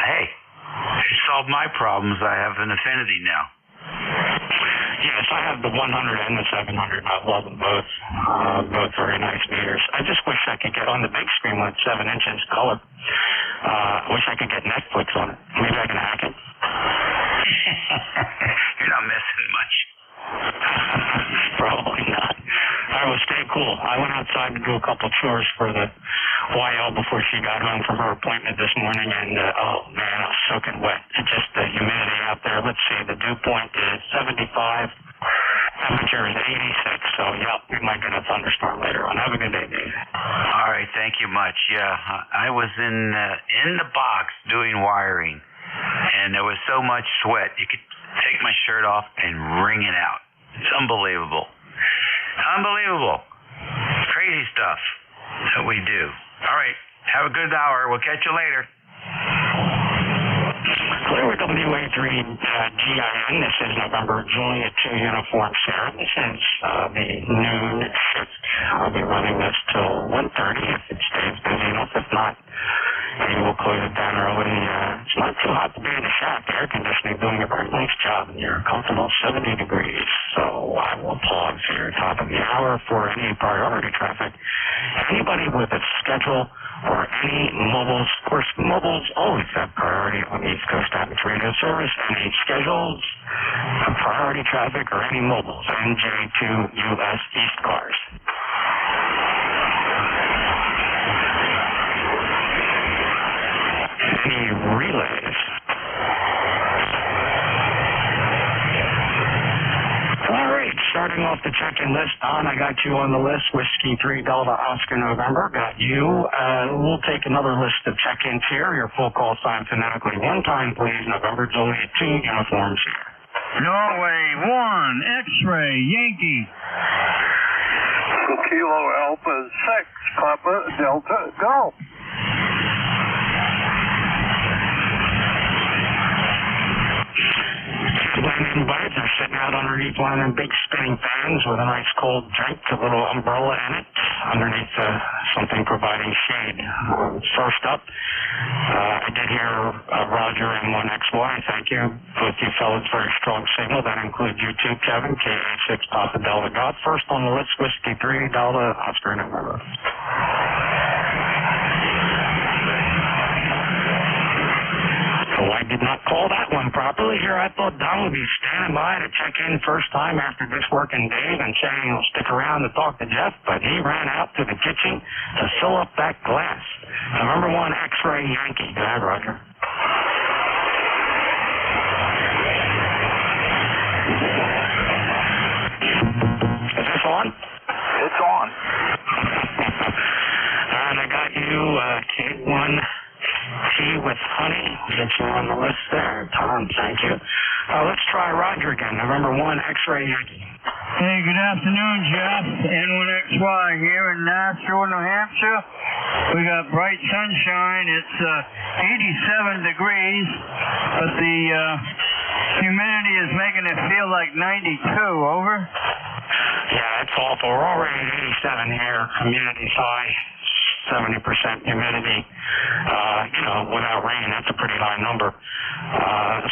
hey, it solved my problems. I have an Infinity now. Yes, I have the 100 and the 700. I love them both. Both very nice meters. I just wish I could get on the big screen with 7 inches color. I wish I could get Netflix on it. Maybe I can hack it. You're not missing much. Probably not. I will stay cool. I went outside to do a couple chores for the YL before she got home from her appointment this morning, and oh man, I was soaking wet. It's just the humidity out there. Let's see, the dew point is 75, temperature is 86, so yeah, we might get a thunderstorm later on. Have a good day, Dave. All right, thank you much. Yeah, I was in the box doing wiring, and there was so much sweat. You could take my shirt off and wring it out. It's unbelievable. Unbelievable. Crazy stuff that we do. All right. Have a good hour. We'll catch you later. Clear WA3 GIN. This is November Juliet 2 Uniform Sierra. This is the noon shift. I'll be running this till 1:30 if it stays busy enough. If not, we will close it down early. It's not too hot to be in the shack. The air conditioning doing a very nice job, and you're comfortable 70 degrees. So I will pause here, top of the hour, for any priority traffic. Anybody with a schedule or any mobiles, of course, mobiles always have priority on the East Coast Average Radio Service. Any schedules, priority traffic, or any mobiles, NJ2 US ECARS. Any relays? All right, starting off the check-in list, Don, I got you on the list. Whiskey 3 Delta Oscar November, got you. We'll take another list of check-ins here. Your full call sign phonetically one time, please. November Juliet 2 uniforms here. Norway 1, X-ray, Yankee. Kilo Alpha 6, Papa Delta Golf. Landing birds are sitting out underneath one of them big spinning fans with a nice cold drink, a little umbrella in it, underneath something providing shade. First up, I did hear Roger and 1XY. Thank you. Both you fellas, very strong signal. That includes you too, Kevin. KA6 Papa Delta God. First on the list, Whiskey 3 Delta Oscar November. So I did not call that one properly. Here I thought Don would be standing by to check in first time after this working day and saying he'll stick around to talk to Jeff, but he ran out to the kitchen to fill up that glass. Number 1 X-ray Yankee. Go ahead, Roger. Is this on? It's on. And I got you, K1. Tea with honey. Get you on the list there. Tom, thank you. Let's try Roger again. November 1 X-ray Yankee. Hey, good afternoon, Jeff. N1XY here in Nashua, New Hampshire. We got bright sunshine. It's 87 degrees, but the humidity is making it feel like 92. Over. Yeah, it's awful. We're already at 87 here. Humidity's high. 70% humidity, without rain, that's a pretty high number.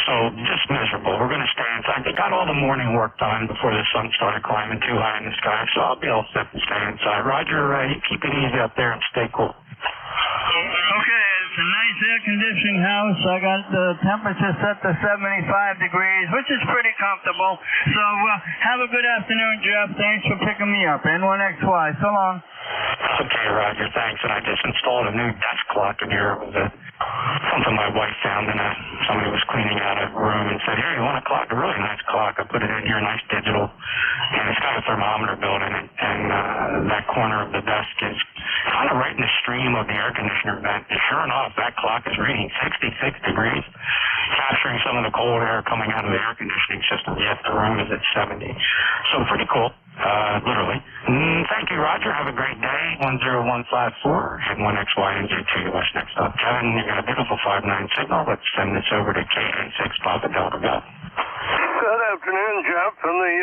So just miserable. We're going to stay inside. They got all the morning work done before the sun started climbing too high in the sky, so I'll be all set to stay inside. Roger, you keep it easy up there and stay cool. Okay, it's a nice air-conditioned house. I got the temperature set to 75 degrees, which is pretty comfortable. So have a good afternoon, Jeff. Thanks for picking me up. N1XY. So long. Okay, Roger, thanks. And I just installed a new desk clock in here. It was something my wife found in somebody was cleaning out a room and said, here, you want a clock? A really nice clock. I put it in here, nice digital. And it's got a thermometer built in it. And that corner of the desk is kind of right in the stream of the air conditioner vent. And sure enough, that clock is reading 66 degrees, capturing some of the cold air coming out of the air conditioning system. Yet the room is at 70. So pretty cool. Literally. Thank you, Roger. Have a great day. 10154 and 1XYNZ2US next up. Kevin, you got a beautiful 5-9 signal. Let's send this over to KA6 Papa Delta Golf. Good afternoon, Jeff, and the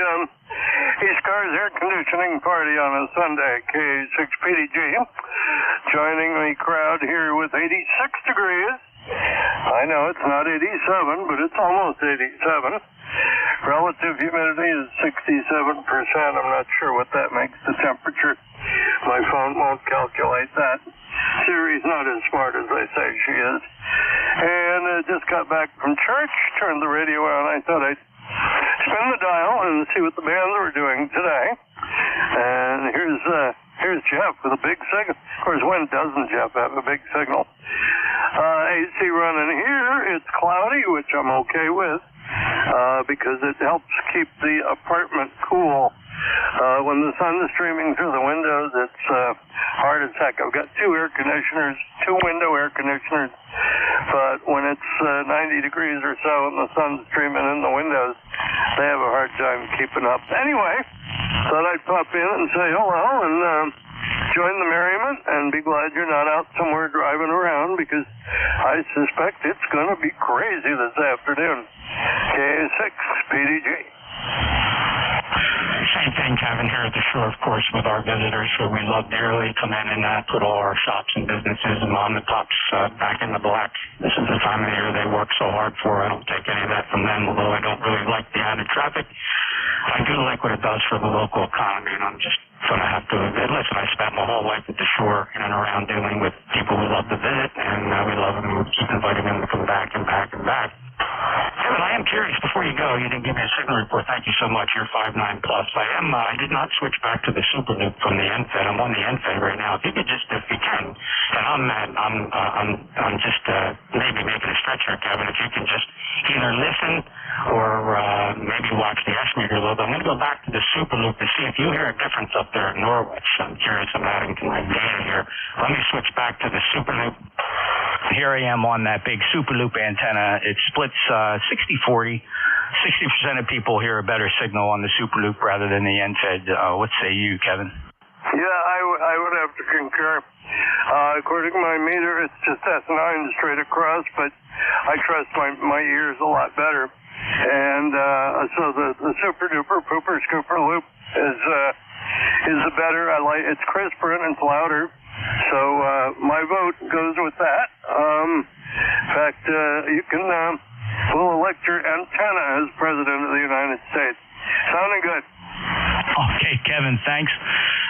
ECARS air conditioning party on a Sunday, KA6 PDG. Joining the crowd here with 86 degrees. I know it's not 87, but it's almost 87. Relative humidity is 67%. I'm not sure what that makes the temperature. My phone won't calculate that. Siri's not as smart as they say she is. And just got back from church, turned the radio on. I thought I'd spin the dial and see what the bands were doing today. And here's Jeff with a big signal. Of course, when doesn't Jeff have a big signal? AC running here. It's cloudy, which I'm okay with. Because it helps keep the apartment cool. When the sun is streaming through the windows, it's hard as heck. I've got two window air conditioners, but when it's 90 degrees or so and the sun's streaming in the windows, they have a hard time keeping up. Anyway, thought I'd pop in and say hello and join the merriment and be glad you're not out somewhere driving around, because I suspect it's going to be crazy this afternoon. KA6 PDG. Same thing, Kevin, here at the shore, of course, with our visitors who we love dearly. Come in and put all our shops and businesses and mom and pops back in the black. This is the time of the year they work so hard for. I don't take any of that from them, although I don't really like the added traffic. I do like what it does for the local economy, and I'm just going to have to admit, listen, I spent my whole life at the shore in and around dealing with people who love to visit, and we love them and we keep inviting them to come back and back and back. Kevin, I am curious, before you go, you didn't give me a signal report. Thank you so much. You're 5'9 plus. I did not switch back to the Super Loop from the NFED. I'm on the NFED right now. If you could just, if you can, and I'm just maybe making a stretch here, Kevin, if you can just either listen or maybe watch the S-meter a little bit. I'm going to go back to the Super Loop to see if you hear a difference up there at Norwich. I'm curious. I'm adding to my data here. Let me switch back to the Super Loop. Here I am on that big Super Loop antenna. It splits 60-40. 60% of people hear a better signal on the Super Loop rather than the NFED. What say you, Kevin? Yeah, I would have to concur. According to my meter, it's just S9 straight across, but I trust my ears a lot better. And so the Super Duper Pooper Scooper Loop is the better. It's crisper and it's louder. So my vote goes with that. In fact, you can we'll elect your antenna as President of the United States. Sounding good. Okay, Kevin, thanks.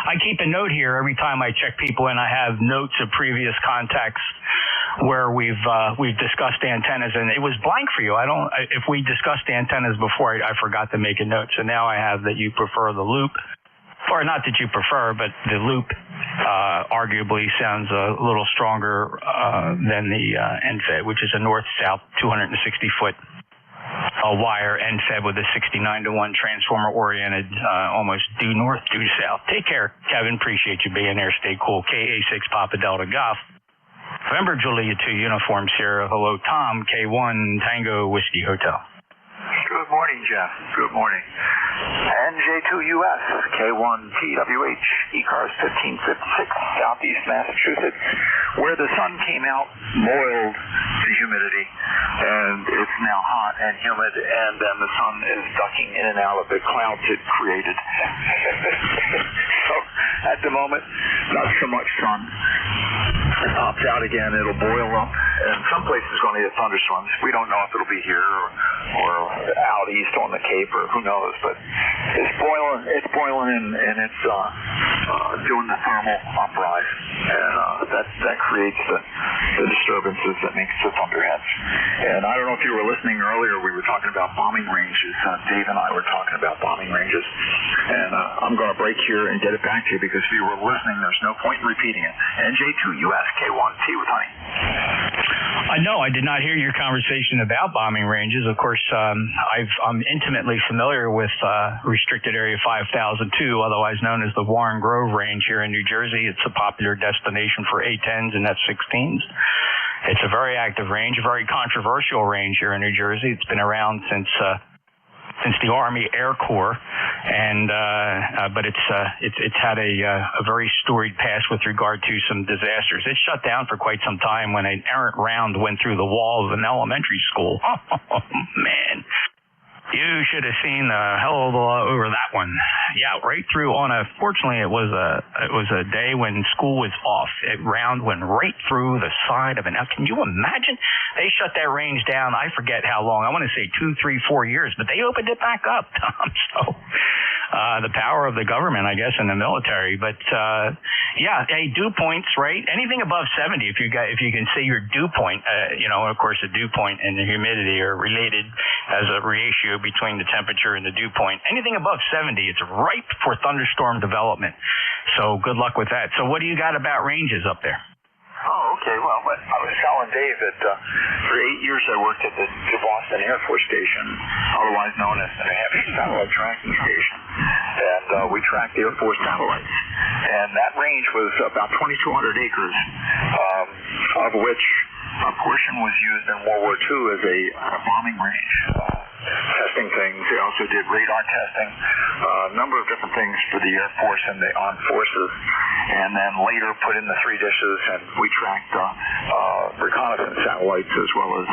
I keep a note here every time I check people in. I have notes of previous contacts where we've discussed antennas, and it was blank for you. If we discussed antennas before, I forgot to make a note. So now I have that you prefer the loop. Or not that you prefer, but the loop arguably sounds a little stronger than the NFED, which is a north-south 260-foot wire NFED with a 69-to-1 transformer-oriented, almost due north, due south. Take care, Kevin. Appreciate you being there. Stay cool. KA6 Papa Delta Golf. November Julia 2 uniforms here. Hello, Tom. K1 Tango Whiskey Hotel. Good morning, Jeff. Good morning. NJ2US, K1TWH, ECARS 1556, Southeast Massachusetts, where the sun came out, boiled the humidity, and it's now hot and humid, and then the sun is ducking in and out of the clouds it created. So, at the moment, not so much sun. It pops out again, it'll boil up, and some places going to get thunderstorms. We don't know if it'll be here or out east on the Cape or who knows, but it's boiling and it's doing the thermal uprise, and that creates the disturbances that makes the thunderheads. And I don't know if you were listening earlier, we were talking about bombing ranges. Dave and I were talking about bombing ranges, and I'm going to break here and get it back to you because if you were listening, there's no point in repeating it. NJ2US K1 T with honey. No, I did not hear your conversation about bombing ranges. Of course, I'm intimately familiar with Restricted Area 5002, otherwise known as the Warren Grove Range here in New Jersey. It's a popular destination for A-10s and F-16s. It's a very active range, a very controversial range here in New Jersey. It's been around since the Army Air Corps, and but it's had a very storied past with regard to some disasters. It shut down for quite some time when an errant round went through the wall of an elementary school. Oh man. You should have seen the hell of a lot over that one. Yeah, right through fortunately it was a day when school was off. It round went right through the side of can you imagine? They shut that range down, I forget how long. I want to say 2, 3, 4 years, but they opened it back up, Tom. So the power of the government, I guess, in the military. But yeah, hey, dew points, right? Anything above 70, if you can see your dew point, of course, the dew point and the humidity are related as a ratio between the temperature and the dew point. Anything above 70, it's ripe for thunderstorm development. So good luck with that. So what do you got about ranges up there? Oh, okay. Well, I was telling Dave that for 8 years I worked at the Boston Air Force Station, otherwise known as the Heavy Satellite Tracking Station, and we tracked Air Force satellites. And that range was about 2,200 acres, of which a portion was used in World War II as a bombing range, testing things. They also did radar testing, a number of different things for the Air Force and the Armed Forces, and then later put in the 3 dishes, and we tracked reconnaissance satellites as well as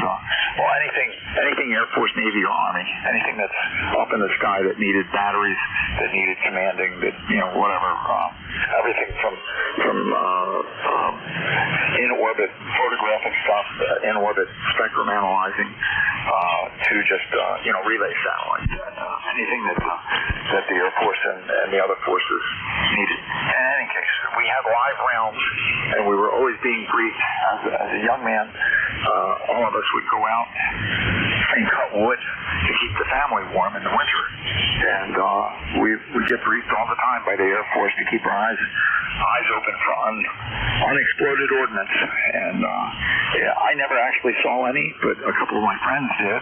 anything Air Force, Navy, or Army, anything that's up in the sky that needed batteries, that needed commanding, that whatever, everything from in orbit photographic stuff, in orbit spectrum analyzing, to just relay satellites, anything that the Air Force and the other forces needed. In any case, we had live rounds, and we were always being briefed. As a young man, all of us would go out and cut wood to keep the family warm in the winter, and we get briefed all the time by the Air Force to keep our eyes open for unexploded ordnance. And I never actually saw any, but a couple of my friends did,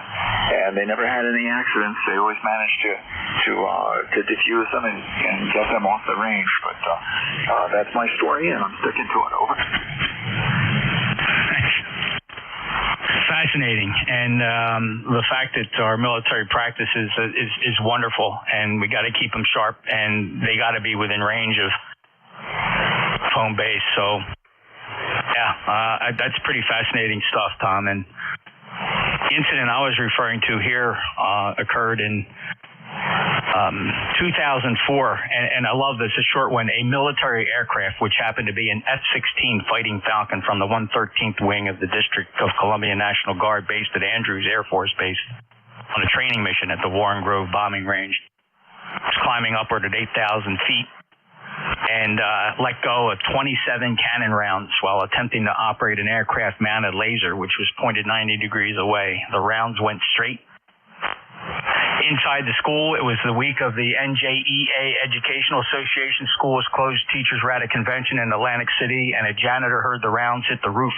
and they never had any accidents. They always managed to defuse them and get them off the range. But that's my story, and I'm sticking to it. Over. Fascinating, and the fact that our military practices is wonderful, and we got to keep them sharp, and they got to be within range of home base. So, yeah, that's pretty fascinating stuff, Tom. And the incident I was referring to here occurred in 2004, and I love this, a short one. A military aircraft, which happened to be an F-16 Fighting Falcon from the 113th Wing of the District of Columbia National Guard, based at Andrews Air Force Base, on a training mission at the Warren Grove bombing range. It's climbing upward at 8,000 feet and let go of 27 cannon rounds while attempting to operate an aircraft-mounted laser, which was pointed 90 degrees away. The rounds went straight inside the school. It was the week of the NJEA Educational Association. School was closed. Teachers were at a convention in Atlantic City, and a janitor heard the rounds hit the roof.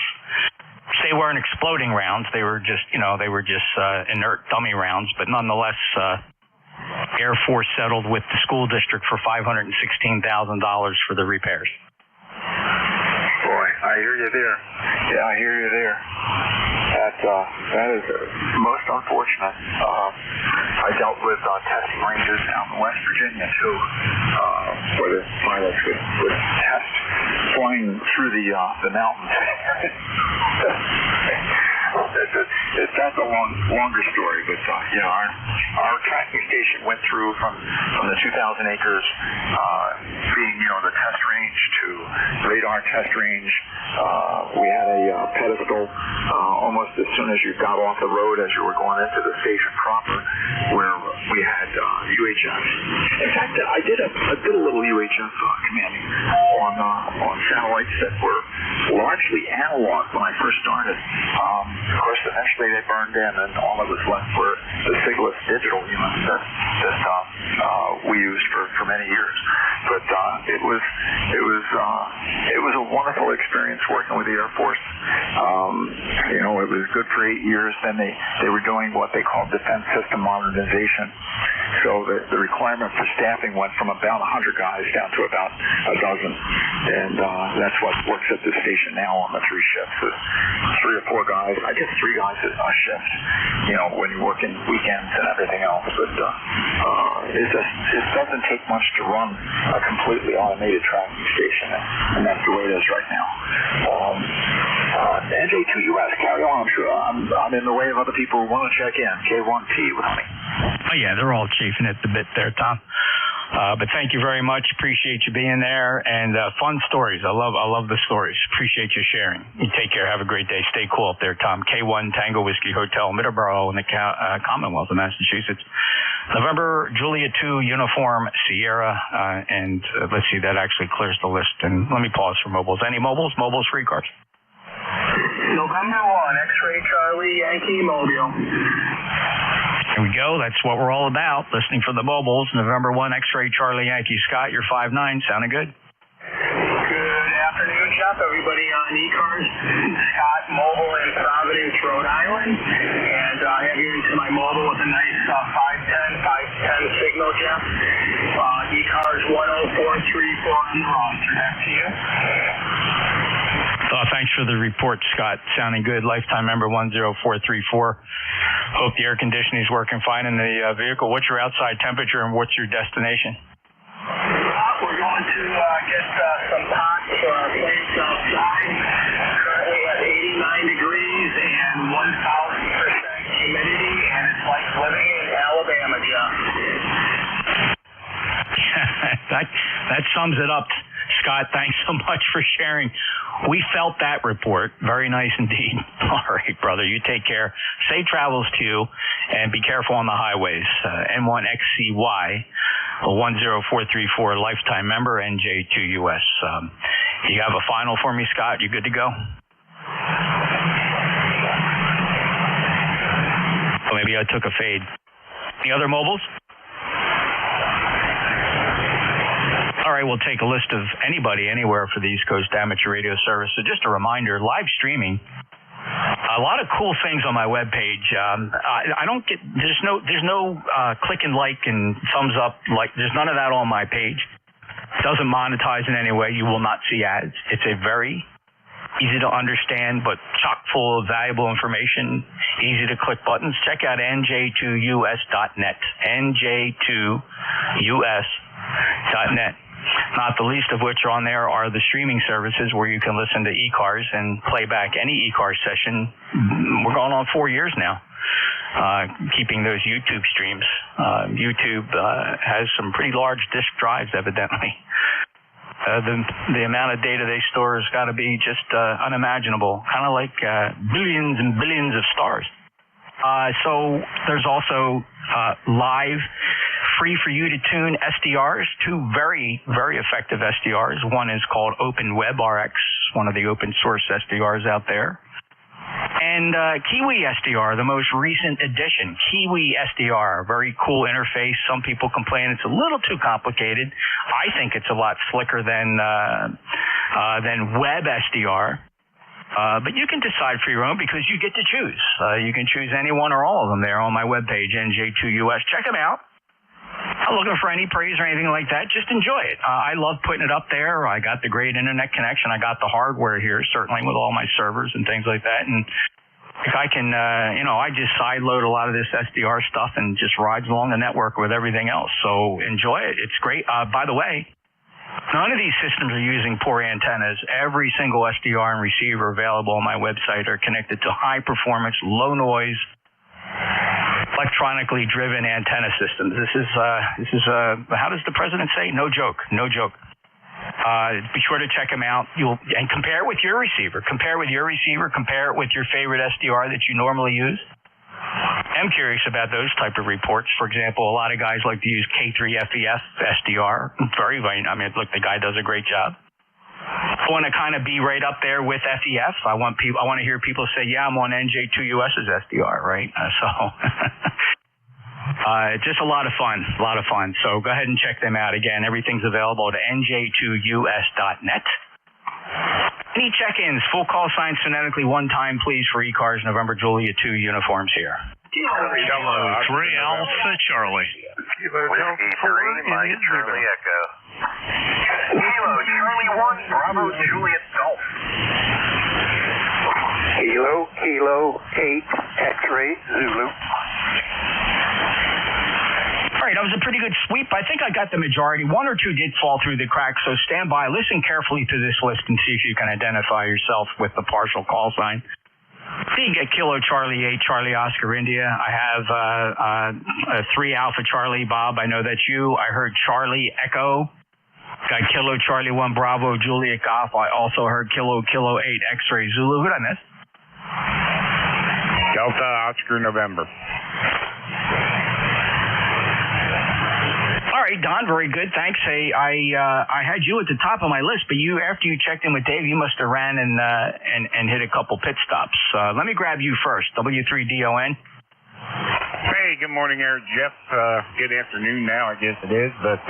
They weren't exploding rounds. They were just, inert dummy rounds. But nonetheless, Air Force settled with the school district for $516,000 for the repairs. Boy, I hear you there. Yeah, I hear you there. That is most unfortunate. I dealt with testing ranges out in West Virginia too, where the pilots would test flying through the mountains. That's a longer story, but our tracking station went through from the 2,000 acres being the test range to radar test range. We had a pedestal almost as soon as you got off the road as you were going into the station proper, where we had UHF. In fact, I did a little UHF commanding on satellites that were largely analog when I first started. Of course, eventually they burned in, and all that was left were the Sigless digital units that we used for many years. But it was a wonderful experience working with the Air Force. It was good for 8 years. Then they were doing what they called defense system modernization. So the requirement for staffing went from about 100 guys down to about a dozen. And that's what works at the station now on the 3 shifts. 3 or 4 guys. I guess 3 guys a shift, when you're working weekends and everything else. But it doesn't take much to run a completely automated tracking station, and that's the way it is right now. NJ2US, carry on. I'm sure I'm in the way of other people who want to check in. K1P with me. Oh, yeah, they're all chafing at the bit there, Tom. But thank you very much. Appreciate you being there, and fun stories. I love the stories. Appreciate you sharing. You take care. Have a great day. Stay cool up there, Tom. K1 Tango Whiskey Hotel, Middleborough in the Commonwealth of Massachusetts. November Julia 2 Uniform Sierra, and let's see, that actually clears the list. And let me pause for mobiles. Any mobiles? Mobiles for ECARS. November 1, X-Ray Charlie Yankee Mobile. Here we go. That's what we're all about. Listening for the mobiles. November 1, X-Ray Charlie Yankee. Scott, you're 5'9". Sounding good. Good afternoon, Jeff. Everybody on ECARS. Scott, mobile in Providence, Rhode Island. And I have you into my mobile with a nice 510 signal, Jeff. ECARS 10434 on the roster. Back to you. Thanks for the report, Scott. Sounding good. Lifetime member 10434. Hope the air conditioning is working fine in the vehicle. What's your outside temperature and what's your destination? We're going to get some pots for our place outside. Currently at 89 degrees and 1,000% humidity, and it's like living in Alabama, Jeff. That sums it up. Scott, thanks so much for sharing. We felt that report. Very nice indeed. All right, brother. You take care. Safe travels to you, and be careful on the highways. N1XCY, 10434, lifetime member, NJ2US. You have a final for me, Scott? You good to go? Oh, maybe I took a fade. Any other mobiles? All right, we'll take a list of anybody, anywhere for the East Coast Amateur Radio Service. So just a reminder, live streaming, a lot of cool things on my webpage. I don't get, there's no click and like and thumbs up. There's none of that on my page. It doesn't monetize in any way. You will not see ads. It's a very easy to understand, but chock full of valuable information, easy to click buttons. Check out nj2us.net, nj2us.net. Not the least of which on there are the streaming services where you can listen to ECARS and play back any ECARS session. We're going on 4 years now, keeping those YouTube streams. YouTube has some pretty large disk drives, evidently. The amount of data they store has got to be just unimaginable, kind of like billions and billions of stars. So there's also live, free for you to tune SDRs, 2 very, very effective SDRs. One is called Open Web RX, one of the open source SDRs out there. And Kiwi SDR, the most recent addition. Kiwi SDR, very cool interface. Some people complain it's a little too complicated. I think it's a lot slicker than Web SDR. But you can decide for your own because you get to choose. You can choose any one or all of them there on my webpage, NJ2US. Check them out. Not looking for any praise or anything like that. Just enjoy it. I love putting it up there. I got the great internet connection. I got the hardware here, certainly with all my servers and things like that. And if I can, I just sideload a lot of this SDR stuff and just rides along the network with everything else. So enjoy it. It's great. By the way, none of these systems are using poor antennas. Every single SDR and receiver available on my website are connected to high performance, low noise, electronically driven antenna systems. This is how does the president say? No joke. Be sure to check them out. And compare it with your receiver. Compare it with your favorite SDR that you normally use. I'm curious about those type of reports. For example, a lot of guys like to use K3FEF SDR. Look, the guy does a great job. I want to kind of be right up there with FEF. I want to hear people say, yeah, I'm on NJ2US's SDR, right? Just a lot of fun. So go ahead and check them out. Again, everything's available at nj2us.net. Any check-ins, full call signs phonetically one time, please, for ECARS November Julia 2 uniforms here. Kilo 3 Alpha Charlie. Whiskey 3, Mike Charlie Echo. Kilo Charlie 1, Bravo Juliet Golf. Kilo 8, X-ray Zulu. All right, that was a pretty good sweep. I think I got the majority. One or two did fall through the cracks, so stand by. Listen carefully to this list and see if you can identify yourself with the partial call sign. So you get Kilo Charlie 8, Charlie Oscar India. I have 3 Alpha Charlie Bob. I know that's you. I heard Charlie Echo. Got Kilo Charlie 1 Bravo Juliet Golf. I also heard Kilo 8 X-Ray Zulu. Who did I miss? Delta Oscar November. All right, Don, very good. Thanks. Hey, I had you at the top of my list, but after you checked in with Dave, you must have ran and hit a couple pit stops. Let me grab you first. W3DON. Hey, good morning there, Jeff. Good afternoon now, I guess it is. But,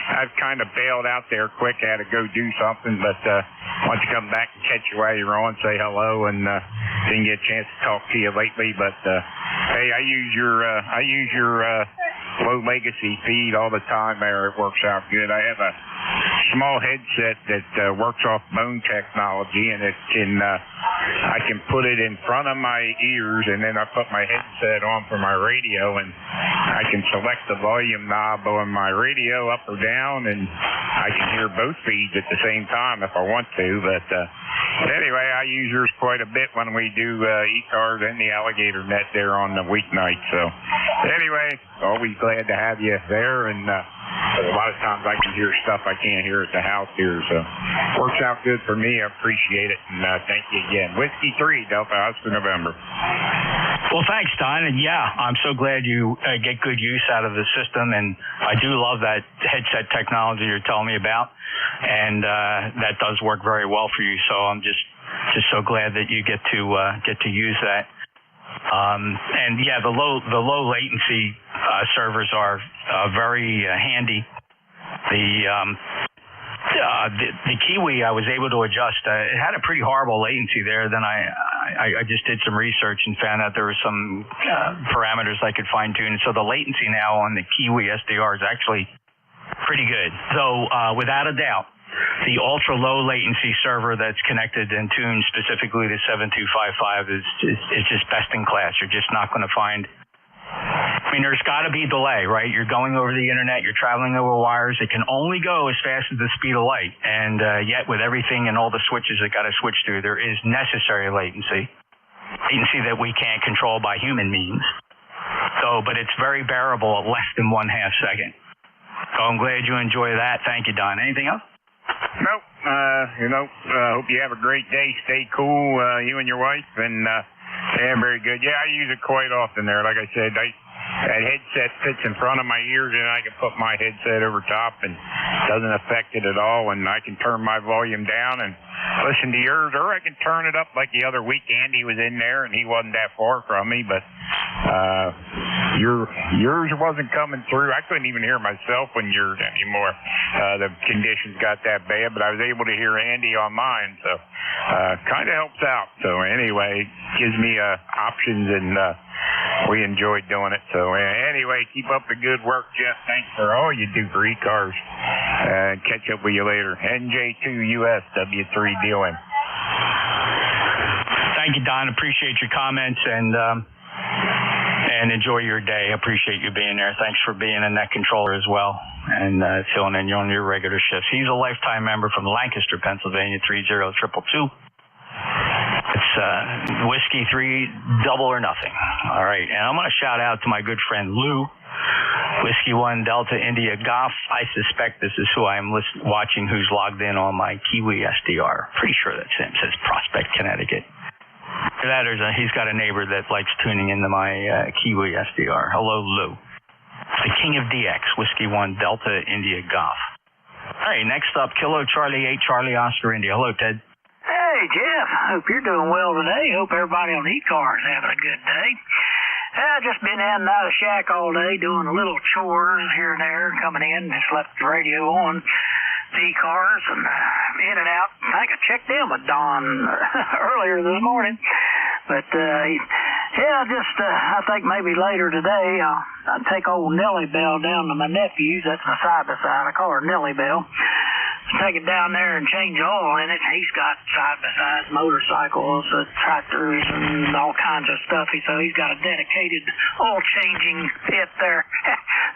I've kind of bailed out there quick. I had to go do something, but why don't you come back and catch you while you're on, say hello, and didn't get a chance to talk to you lately. But, hey, I use your low legacy feed all the time there. It works out good. I have a small headset that works off bone technology, and I can put it in front of my ears, and then I put my headset on for my radio, and I can select the volume knob on my radio up or down, and I can hear both feeds at the same time if I want to. But anyway, I use yours quite a bit when we do ECARS and the Alligator Net there on the weeknight. So anyway, always glad to have you there, and a lot of times I can hear stuff I can't hear at the house here, so works out good for me. I appreciate it, and thank you again. Whiskey 3, Delta Oscar November. Well, thanks, Don. And yeah, I'm so glad you get good use out of the system, and I do love that headset technology you're telling me about, and that does work very well for you. So I'm just so glad that you get to use that. And yeah, the low latency servers are very handy. The Kiwi I was able to adjust. It had a pretty horrible latency there. Then I just did some research and found out there were some parameters I could fine tune. So the latency now on the Kiwi SDR is actually pretty good. So without a doubt, the ultra low latency server that's connected and tuned specifically to 7255 is just best in class. You're just not going to find. I mean, there's got to be delay, right? You're going over the internet, you're traveling over wires. It can only go as fast as the speed of light. And yet with everything and all the switches it got to switch through, there is necessary latency that we can't control by human means. So, but it's very bearable at less than 1/2 second. So I'm glad you enjoy that. Thank you, Don. Anything else? Nope. Hope you have a great day. Stay cool, you and your wife, and yeah, very good. Yeah, I use it quite often there. Like I said, that headset fits in front of my ears, and I can put my headset over top, and it doesn't affect it at all. And I can turn my volume down and listen to yours, or I can turn it up like the other week. Andy was in there, and he wasn't that far from me, but yours wasn't coming through. I couldn't even hear myself on yours anymore. The conditions got that bad, but I was able to hear Andy on mine, so kind of helps out. So anyway, gives me options, and we enjoyed doing it. So anyway, keep up the good work, Jeff. Thanks for all you do for ECARS. Catch up with you later. NJ2US W3DON. Thank you, Don. Appreciate your comments, and enjoy your day. Appreciate you being there. Thanks for being a net controller as well and filling in on your regular shifts. He's a lifetime member from Lancaster, Pennsylvania, 30222. It's Whiskey 3, double or nothing. All right. And I'm going to shout out to my good friend Lou. Whiskey 1 Delta India Golf. I suspect this is who I'm watching who's logged in on my Kiwi SDR. Pretty sure that's him. It says Prospect, Connecticut. He's got a neighbor that likes tuning into my Kiwi SDR. Hello, Lou. The King of DX, Whiskey 1 Delta India Golf. All right, next up, Kilo Charlie 8 Charlie Oscar India. Hello, Ted. Hey, Jeff. Hope you're doing well today. Hope everybody on ECARS is having a good day. I've just been in and out of the shack all day doing a little chores here and there, coming in, just left the radio on the ECARS and in and out. I think I checked in with Don earlier this morning. But, I think maybe later today I'll take old Nellie Bell down to my nephew's. That's my side-by-side. I call her Nellie Bell. Take it down there and change oil in it. He's got side-by-sides, motorcycles, tractors, and all kinds of stuff. So he's got a dedicated oil-changing pit there.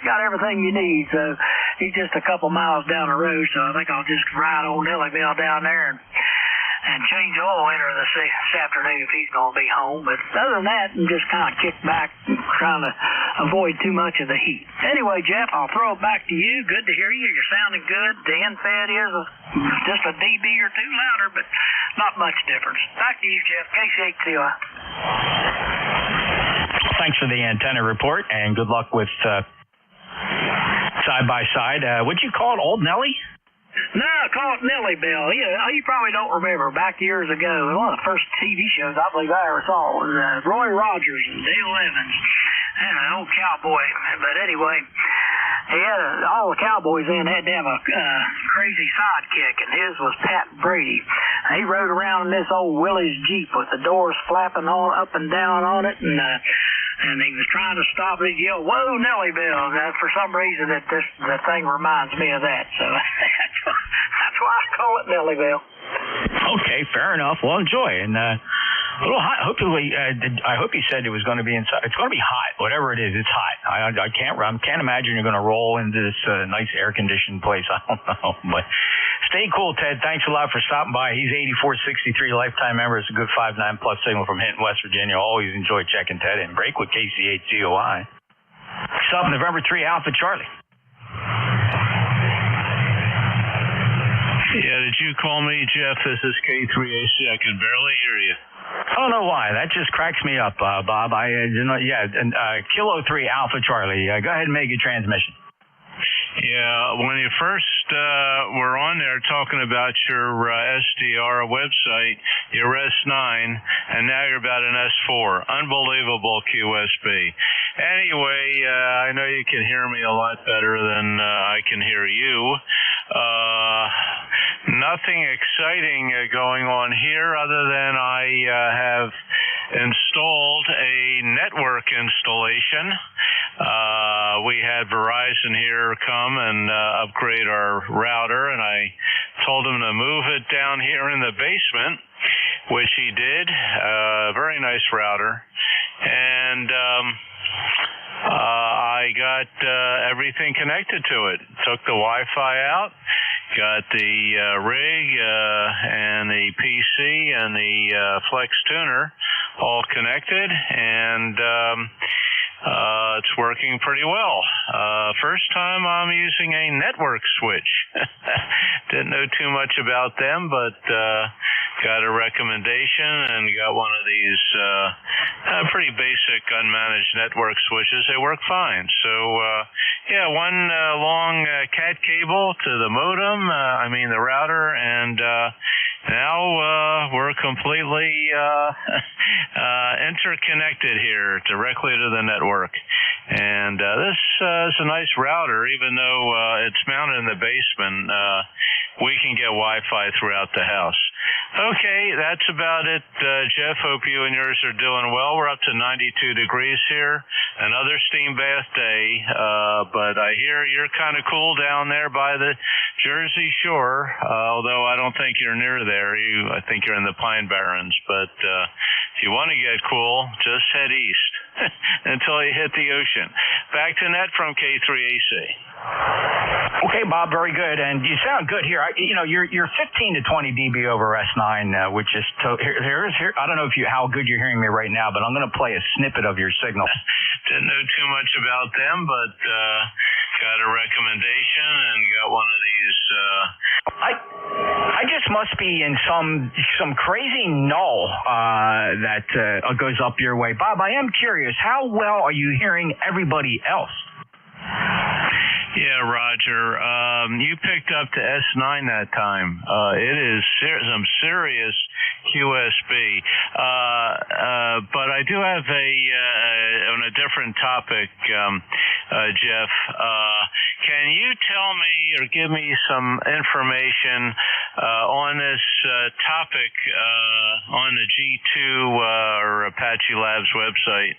Got everything you need. So he's just a couple miles down the road. So I think I'll just ride old Nellie Bell down there and change oil in her this afternoon if he's going to be home. But other than that, I'm just kind of kicked back, trying to avoid too much of the heat. Anyway, Jeff, I'll throw it back to you. Good to hear you. You're sounding good. The end-fed is just a dB or two louder, but not much difference. Back to you, Jeff. KC8CI. Thanks for the antenna report, and good luck with side-by-side. What'd you call it, Old Nellie? No, I call it Nellie Bell. You probably don't remember. Back years ago, one of the first TV shows I believe I ever saw was Roy Rogers and Dale Evans and an old cowboy. But anyway, he had all the cowboys in had to have a crazy sidekick, and his was Pat Brady. He rode around in this old Willys Jeep with the doors flapping all up and down on it, and he was trying to stop it. He'd yell, "Whoa, Nellie Bell!" For some reason, the thing reminds me of that. So that's why I call it Nellie Bell. Okay, fair enough. Well, enjoy. And a little hot. Hopefully, I hope you said it was going to be inside. It's going to be hot. Whatever it is, it's hot. I can't imagine you're going to roll into this nice air-conditioned place. I don't know. But stay cool, Ted. Thanks a lot for stopping by. He's 8463, lifetime member. It's a good 5.9 plus signal from Hinton, West Virginia. Always enjoy checking Ted in. Break with KC8COI. Stop November 3, Alpha Charlie. Yeah, did you call me, Jeff? This is K3AC. I can barely hear you. I don't know why. That just cracks me up, Bob. Kilo 3 Alpha Charlie. Go ahead and make your transmission. Yeah, when you first were on there talking about your SDR website, your S9, and now you're about an S4. Unbelievable QSB. Anyway, I know you can hear me a lot better than I can hear you. Nothing exciting going on here other than I have installed a network installation. We had Verizon here come and upgrade our router, and I told him to move it down here in the basement, which he did. Very nice router. And I got everything connected to it. Took the Wi-Fi out, got the rig and the PC and the Flex tuner all connected, and it's working pretty well. First time I'm using a network switch. Didn't know too much about them, but got a recommendation and got one of these pretty basic unmanaged network switches. They work fine. So, one long cat cable to the modem, the router, and now we're completely interconnected here directly to the network. And this is a nice router, even though it's mounted in the basement. We can get Wi-Fi throughout the house. Okay, that's about it, Jeff. Hope you and yours are doing well. We're up to 92 degrees here. Another steam bath day, but I hear you're kind of cool down there by the Jersey Shore, although I don't think you're near there. I think you're in the Pine Barrens. But if you want to get cool, just head east until you hit the ocean. Back to net from K3AC. Okay, Bob, very good, and you sound good here. You're 15 to 20 dB over S9, which is here. I don't know how good you're hearing me right now, but I'm going to play a snippet of your signal. Didn't know too much about them, but got a recommendation and got one of these. I just must be in some crazy null that goes up your way, Bob. I am curious, how well are you hearing everybody else? Yeah, Roger. You picked up the S9 that time. It is some serious QSB. But I do have on a different topic, Jeff. Can you tell me or give me some information on this topic on the G2 or Apache Labs website?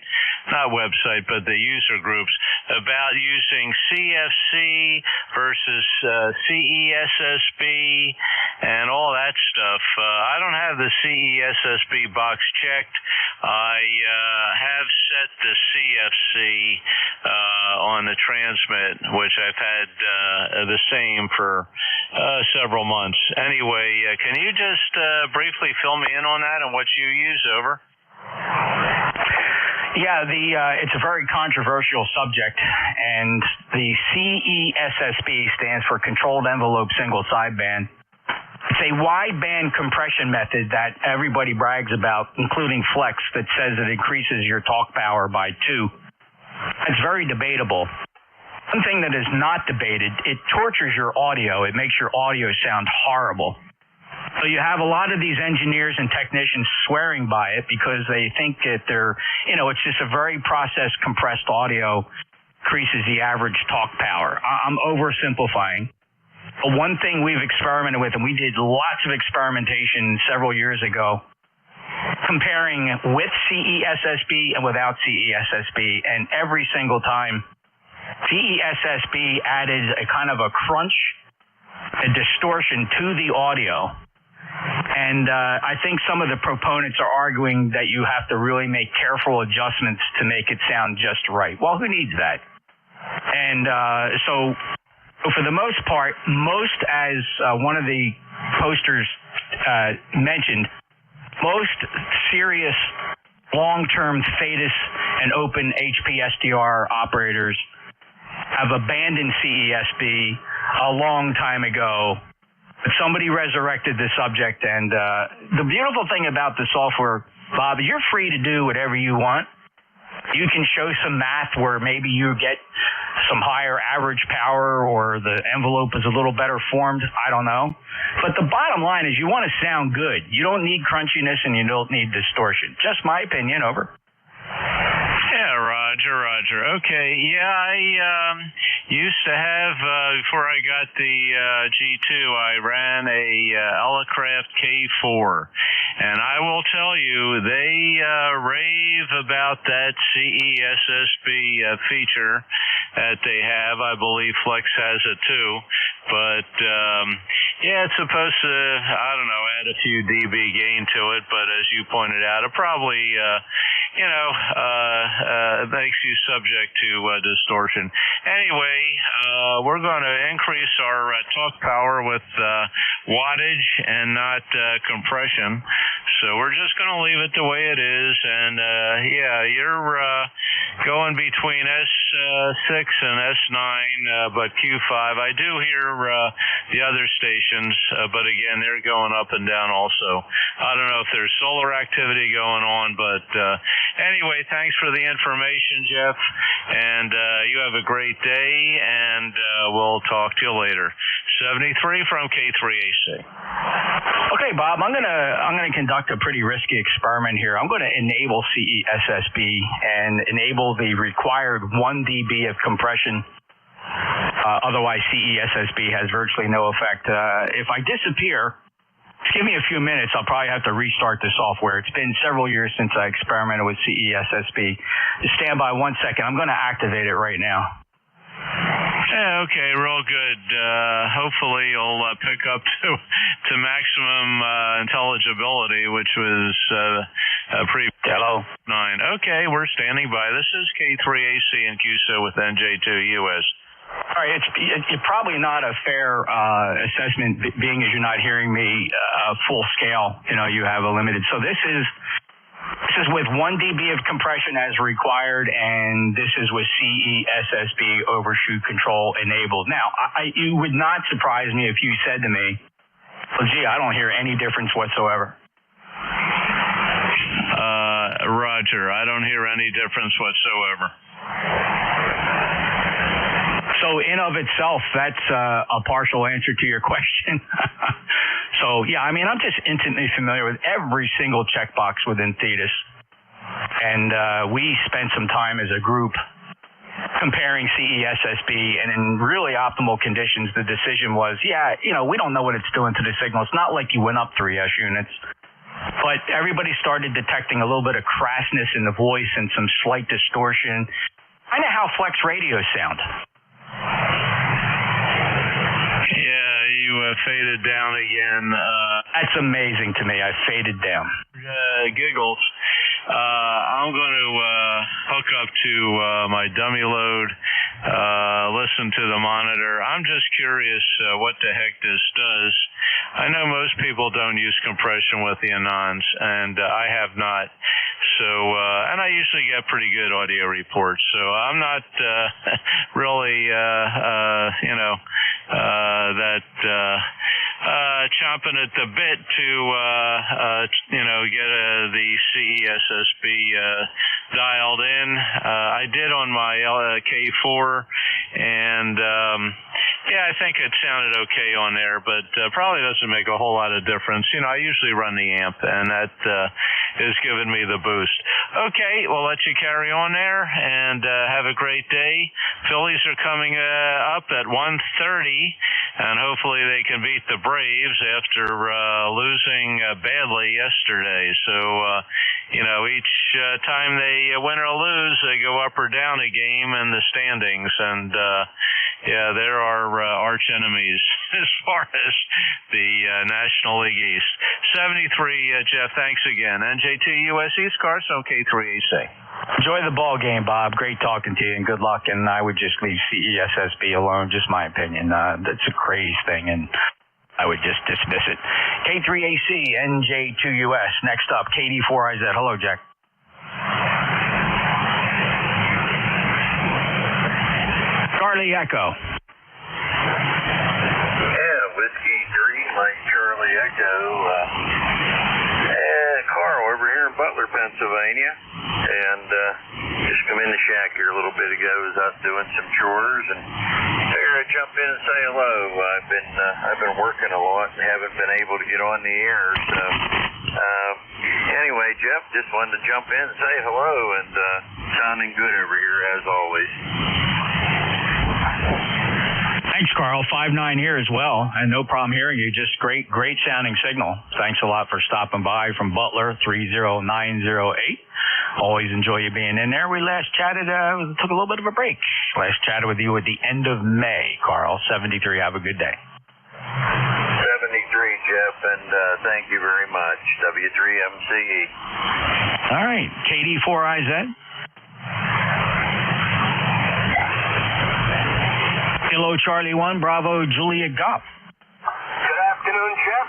Not website, but the user groups, about using CFC versus CESSB and all that stuff. I don't have the CESSB box checked. I have set the CFC on the transmit, which I've had the same for several months. Anyway, can you just briefly fill me in on that and what you use, over? Yeah, it's a very controversial subject, and the CESSB stands for Controlled Envelope Single Sideband. It's a wideband compression method that everybody brags about, including Flex, that says it increases your talk power by 2. It's very debatable. One thing that is not debated, it tortures your audio. It makes your audio sound horrible. So you have a lot of these engineers and technicians swearing by it because they think that it's just a very processed, compressed audio, increases the average talk power. I'm oversimplifying. But one thing we've experimented with, and we did lots of experimentation several years ago, comparing with CESSB and without CESSB, and every single time CESSB added a kind of a crunch, a distortion to the audio. And I think some of the proponents are arguing that you have to really make careful adjustments to make it sound just right. Well, who needs that? And so for the most part, as one of the posters mentioned, most serious long-term FATUS and open HPSDR operators have abandoned CESB a long time ago. But somebody resurrected the subject, and the beautiful thing about the software, Bob, is you're free to do whatever you want. You can show some math where maybe you get some higher average power or the envelope is a little better formed. I don't know. But the bottom line is you want to sound good. You don't need crunchiness and you don't need distortion. Just my opinion, over. Yeah, Roger. Okay, yeah, I used to have, before I got the G2, I ran a Elecraft K4. And I will tell you, they rave about that CESSB feature that they have. I believe Flex has it too. But, yeah, it's supposed to, I don't know, add a few dB gain to it. But as you pointed out, it probably, makes you subject to distortion. Anyway, we're going to increase our talk power with wattage and not compression. So we're just going to leave it the way it is. And you're going between S6 and S9, but Q5. I do hear the other stations, but again, they're going up and down also. I don't know if there's solar activity going on, but anyway, thanks for the information, Jeff, and you have a great day, and we'll talk to you later. 73 from K3AC. Okay, Bob, I'm gonna conduct a pretty risky experiment here. I'm going to enable CESSB and enable the required 1 dB of compression. Otherwise, CESSB has virtually no effect. If I disappear, just give me a few minutes. I'll probably have to restart the software. It's been several years since I experimented with CESSB. Just stand by 1 second. I'm going to activate it right now. Yeah, okay, real good. Hopefully you'll pick up to maximum intelligibility, which was Hello. 9. Okay, we're standing by. This is K3AC and QSO with NJ2 US. All right, it's probably not a fair assessment, being as you're not hearing me full scale. You have a limited. So this is with 1 dB of compression as required, and this is with CESSB overshoot control enabled. Now, you would not surprise me if you said to me, well, gee, I don't hear any difference whatsoever. Roger, I don't hear any difference whatsoever. So in of itself, that's a partial answer to your question. So, yeah, I'm just intimately familiar with every single checkbox within Thetis. And we spent some time as a group comparing CESSB, and in really optimal conditions, the decision was, we don't know what it's doing to the signal. It's not like you went up 3S units. But everybody started detecting a little bit of crassness in the voice and some slight distortion. Kind of how Flex radios sound. Yeah, you faded down again. That's amazing to me. I faded down. Giggles. I'm going to hook up to my dummy load, listen to the monitor. I'm just curious what the heck this does. I know most people don't use compression with the Anons, and I have not. So, and I usually get pretty good audio reports. So I'm not really, chomping at the bit to, get the CESSB dialed in. I did on my K4, and I think it sounded okay on there, but probably doesn't make a whole lot of difference. I usually run the amp, and that is giving me the boost. Okay, we'll let you carry on there, and have a great day. Phillies are coming up at 1:30, and hopefully they can beat the Braves after losing badly yesterday. So, each time they win or lose, they go up or down a game in the standings, and they're our arch enemies as far as the National League East. 73, Jeff, thanks again. NJ2US ECARS on K3AC. Enjoy the ball game, Bob. Great talking to you, and good luck. And I would just leave CESSB alone, just my opinion. That's a crazy thing, and I would just dismiss it. K3AC, NJ2US. Next up, KD4IZ. Hello, Jack. Charlie Echo. Yeah, Whiskey 3, Mike Charlie Echo. Carl over here in Butler, Pennsylvania. And just come in the shack here a little bit ago as I was doing some chores, and figured I'd jump in and say hello. I've been working a lot and haven't been able to get on the air, so anyway, Jeff, just wanted to jump in and say hello, and sounding good over here as always. Thanks, Carl. 5'9" here as well, and no problem hearing you. Just great sounding signal. Thanks a lot for stopping by from Butler, 30908. Always enjoy you being in there. We last chatted, took a little bit of a break. Last chatted with you at the end of May, Carl. 73, have a good day. 73, Jeff, and thank you very much. W3MCE. All right, KD4IZ. Kilo Charlie 1, Bravo Julia Golf. Good afternoon, Jeff.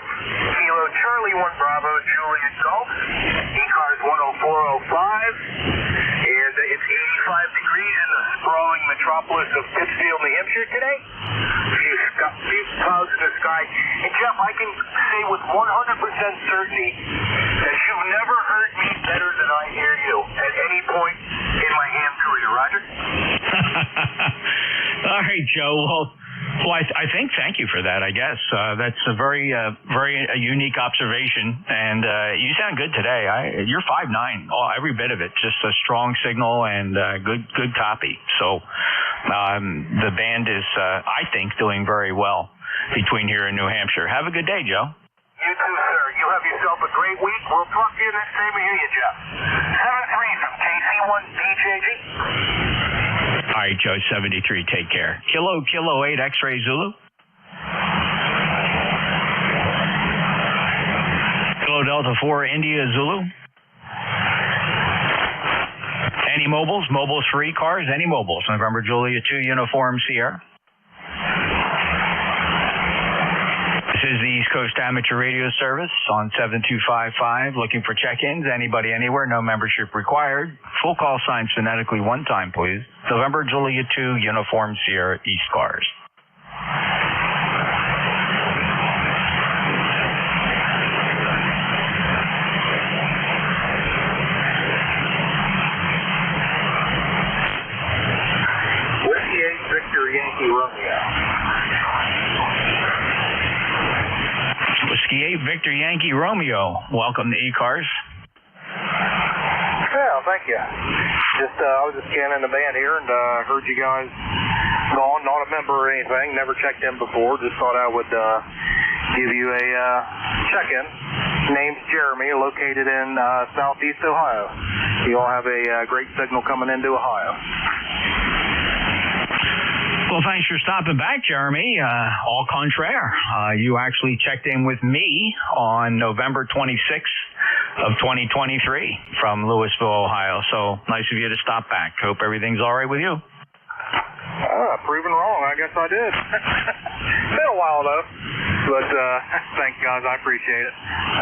Kilo Charlie 1, Bravo Julia Golf. ECARS 10405. And it's 85 degrees in the sprawling metropolis of Pittsfield, New Hampshire today. Few clouds in the sky. And Jeff, I can say with 100% certainty that you've never heard me better than I hear you at any point in my ham career. Roger? All right, Joe. Well, I think thank you for that, I guess. That's a very unique observation, and you sound good today. You're 5'9", every bit of it. Just a strong signal and good copy. So the band is, I think, doing very well between here and New Hampshire. Have a good day, Joe. You too, sir. You have yourself a great week. We'll talk to you next time we hear you, Jeff. 7-3 from KC1BJG. All right, Joe, 73, take care. Kilo 8, X-Ray Zulu. Kilo Delta 4, India Zulu. Any mobiles? Mobiles for ECARS? Any mobiles? November Julia 2, Uniform Sierra. Coast Amateur Radio Service on 7255. Looking for check-ins. Anybody, anywhere. No membership required. Full call signs phonetically one time, please. November Juliet 2, Uniform Sierra, ECARS. Whiskey 8 Victor Yankee Romeo. Whiskey 8 Victor Yankee Romeo. Welcome to ECARS. Yeah, thank you. I was just scanning the band here and heard you guys gone. Not a member or anything. Never checked in before. Just thought I would give you a check-in. Name's Jeremy, located in southeast Ohio. You all have a great signal coming into Ohio. Well, thanks for stopping back, Jeremy. Au contraire, you actually checked in with me on November 26th of 2023 from Louisville, Ohio. So nice of you to stop back. Hope everything's all right with you. Proven wrong. I guess I did. Been a while, though. But thanks, guys. I appreciate it.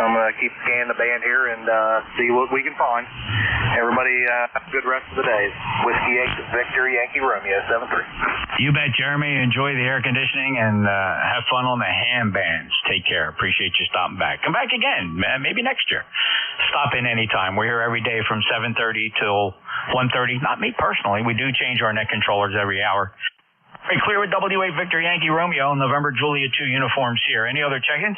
I'm going to keep scanning the band here and see what we can find. Everybody, have a good rest of the day. Whiskey 8 Victor Yankee Romeo 73. You bet, Jeremy. Enjoy the air conditioning and have fun on the ham bands. Take care. Appreciate you stopping back. Come back again, maybe next year. Stop in anytime. We're here every day from 7:30 till 1:30. Not me personally. We do change our net controllers every hour. All right, clear with W8 Victor Yankee Romeo, November Juliet 2 uniforms here. Any other check-ins?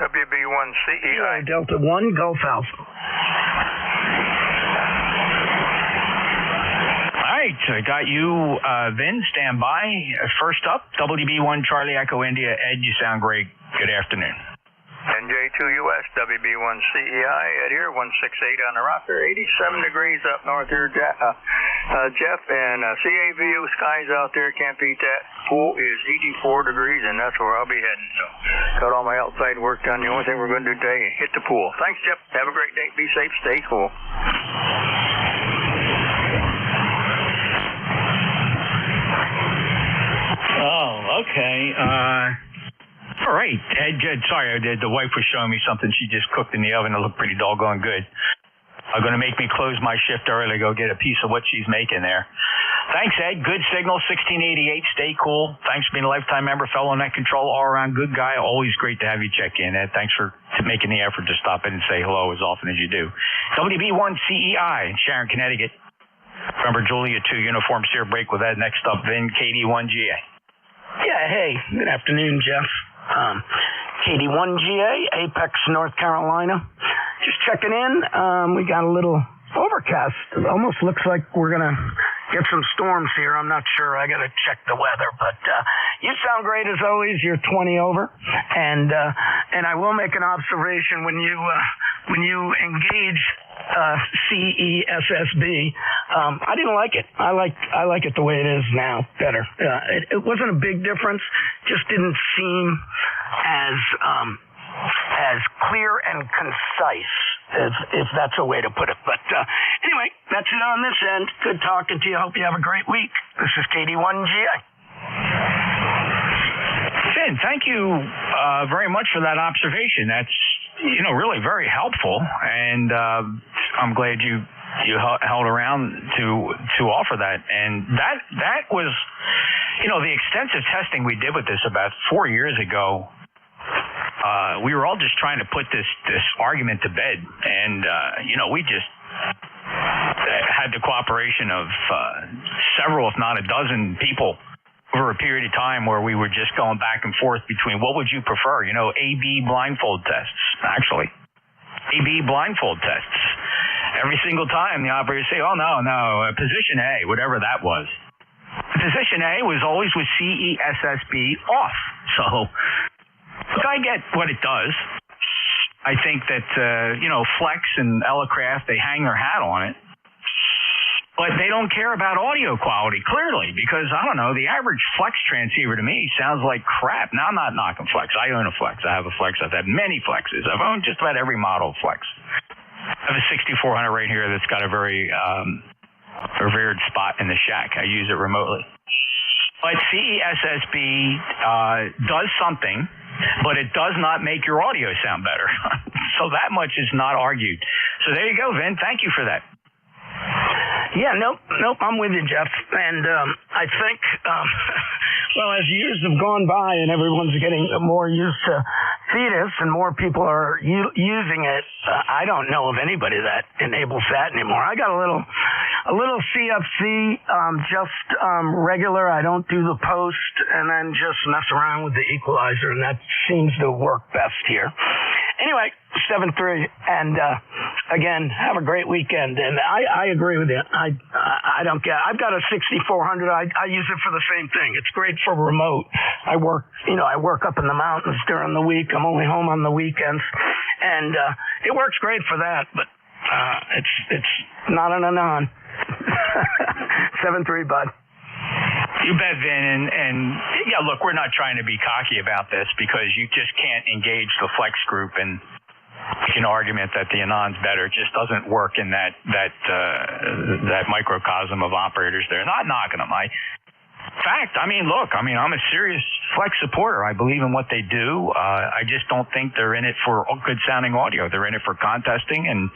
WB1 CEI. Delta 1, Golf Alpha. All right, I got you, Vin, stand by. First up, WB1 Charlie Echo India. Ed, you sound great. Good afternoon. NJ2US, WB1 CEI, Ed here, 168 on the rocker, 87 degrees up north here, Jeff, and CAVO skies out there, can't beat that. Pool is 84 degrees, and that's where I'll be heading. So, got all my outside work done. The only thing we're going to do today is hit the pool. Thanks, Jeff. Have a great day. Be safe. Stay cool. Oh, okay. All right, Ed, sorry, the wife was showing me something she just cooked in the oven. It looked pretty doggone good. Going to make me close my shift early, go get a piece of what she's making there. Thanks, Ed. Good signal, 1688. Stay cool. Thanks for being a lifetime member, fellow net control, all-around good guy. Always great to have you check in, Ed. Thanks for making the effort to stop in and say hello as often as you do. WB1 CEI in Sharon, Connecticut. Remember, Julia 2 uniform Sierra break with Ed. Next up, Vin, KD1GA. Yeah, hey, good afternoon, Jeff. KD1GA, Apex, North Carolina. Just checking in. We got a little overcast. It almost looks like we're going to get some storms here. I'm not sure. I got to check the weather. But you sound great as always. You're 20 over. And I will make an observation when you engage CESSB. I didn't like it. I like it the way it is now better. It wasn't a big difference. Just didn't seem as clear and concise, if that's a way to put it. But anyway, that's it on this end. Good talking to you. Hope you have a great week. This is KD1GA. Finn, thank you very much for that observation. That's really very helpful, and I'm glad you held around to offer that. And that was, the extensive testing we did with this about 4 years ago. We were all just trying to put this argument to bed, and we just had the cooperation of several, if not a dozen people over a period of time where we were just going back and forth between what would you prefer, A/B blindfold tests, actually. A/B blindfold tests. Every single time the operators say, oh, no, position A, whatever that was. Position A was always with CESSB off. So, look, I get what it does. I think that, Flex and Elecraft, they hang their hat on it. But they don't care about audio quality, clearly, because, I don't know, the average Flex transceiver to me sounds like crap. Now, I'm not knocking Flex. I own a Flex. I have a Flex. I've had many Flexes. I've owned just about every model of Flex. I have a 6400 right here that's got a very revered spot in the shack. I use it remotely. But CESSB does something but it does not make your audio sound better. So that much is not argued. So there you go, Vin. Thank you for that. Yeah, nope, I'm with you, Jeff. And I think, well, as years have gone by and everyone's getting more used to Thetis and more people are using it, I don't know of anybody that enables that anymore. I got a little CFC, just regular. I don't do the post, and then just mess around with the equalizer, and that seems to work best here. Anyway, 7-3, and again, have a great weekend. And I agree with you. I don't get. I've got a 6400. I use it for the same thing. It's great for remote. I work up in the mountains during the week. I'm only home on the weekends, and it works great for that. But it's not an anon. 7-3, bud. You bet, Vin. And yeah, look, we're not trying to be cocky about this because you just can't engage the flex group and make an argument that the Anon's better. It just doesn't work in that microcosm of operators there. Not knocking them. I'm a serious flex supporter. I believe in what they do. I just don't think they're in it for good sounding audio. They're in it for contesting and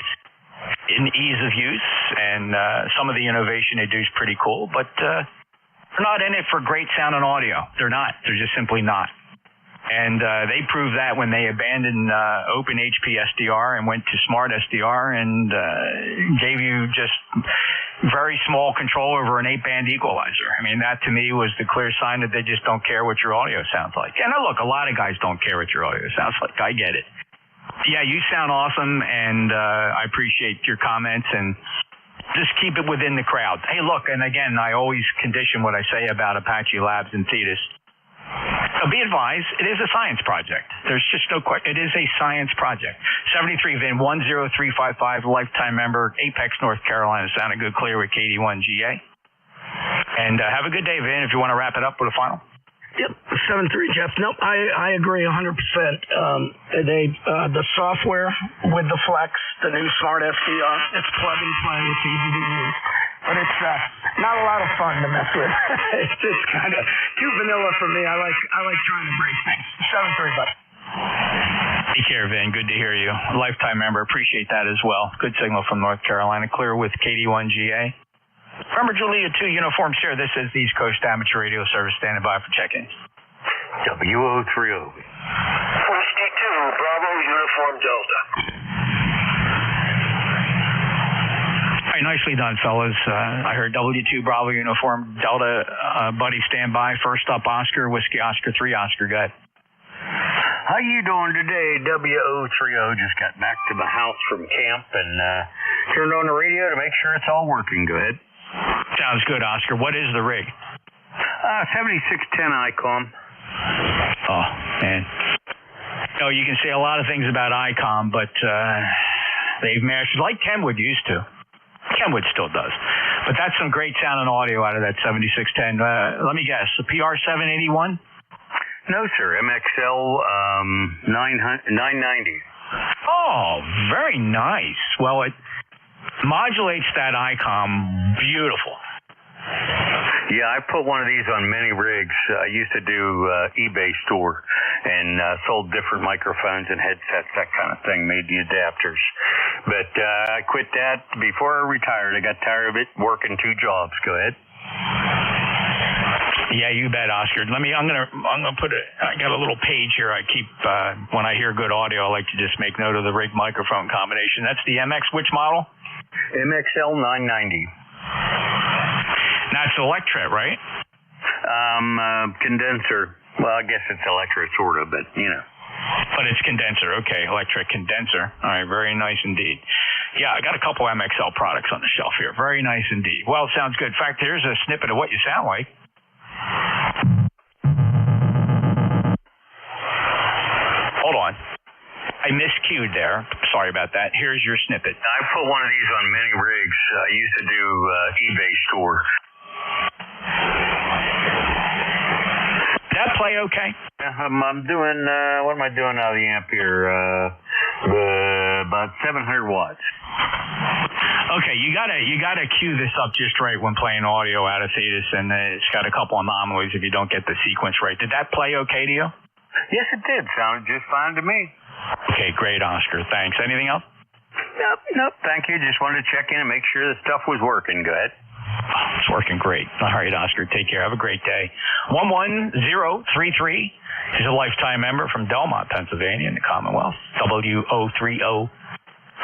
in ease of use. And some of the innovation they do is pretty cool, but they're not in it for great sounding audio. They're not. They're just simply not. And they proved that when they abandoned Open HP SDR and went to Smart SDR and gave you just very small control over an 8-band equalizer. I mean, that to me was the clear sign that they just don't care what your audio sounds like. And look, a lot of guys don't care what your audio sounds like. I get it. Yeah, you sound awesome, and I appreciate your comments, and just keep it within the crowd. Hey, look, and again, I always condition what I say about Apache Labs and Thetis. So be advised, it is a science project. There's just no question. It is a science project. 73 VIN 10355, lifetime member, Apex, North Carolina. Sounded good, clear with KD1GA. And have a good day, Vin, if you want to wrap it up with a final. Yep, 7-3, Jeff. Nope, I agree 100%. The software with the Flex, the new Smart SDR, it's plug and play. It's easy to use, but it's not a lot of fun to mess with. It's just kind of too vanilla for me. I like trying to break things. 7-3, buddy. Take care, Vin. Good to hear you. Lifetime member. Appreciate that as well. Good signal from North Carolina. Clear with KD1GA. Remember, Julia 2 Uniform Sierra. This is the East Coast Amateur Radio Service standing by for check-ins. W030. Whiskey 2, Bravo Uniform Delta. All right, nicely done, fellas. I heard W2 Bravo Uniform Delta, buddy, stand by. First up, Oscar, Whiskey Oscar 3, Oscar, go ahead. How you doing today? W030 just got back to the house from camp and turned on the radio to make sure it's all working. Go ahead. Sounds good, Oscar. What is the rig? 7610 ICOM. Oh, man. No, you can say a lot of things about ICOM, but they've mastered, like Kenwood used to. Kenwood still does. But that's some great sounding audio out of that 7610. Let me guess, the PR781? No, sir. MXL 990. Oh, very nice. Well, it modulates that ICOM beautiful. Yeah, I put one of these on many rigs. I used to do eBay store and sold different microphones and headsets, that kind of thing, made the adapters. But I quit that before I retired. I got tired of it working 2 jobs. Go ahead. Yeah, you bet, Oscar. I'm gonna put I got a little page here. I keep when I hear good audio, I like to just make note of the rig microphone combination. That's the MX, which model? MXL 990. That's Electret, right? Condenser. Well, I guess it's Electret, sort of, but you know. But it's condenser. Okay, Electret condenser. All right, very nice indeed. Yeah, I got a couple MXL products on the shelf here. Very nice indeed. Well, it sounds good. In fact, here's a snippet of what you sound like. Hold on. I miscued there. Sorry about that. Here's your snippet. I put one of these on many rigs. I used to do eBay store. Did that play okay? I'm doing, what am I doing out of the amp here? About 700 watts. Okay, you gotta cue this up just right when playing audio out of Thetis, and it's got a couple anomalies if you don't get the sequence right. Did that play okay to you? Yes, it did. Sounded just fine to me. Okay, great, Oscar. Thanks. Anything else? Nope. Thank you. Just wanted to check in and make sure the stuff was working. Go ahead. It's working great. All right, Oscar. Take care. Have a great day. 11033 is a lifetime member from Delmont, Pennsylvania, in the Commonwealth. W030.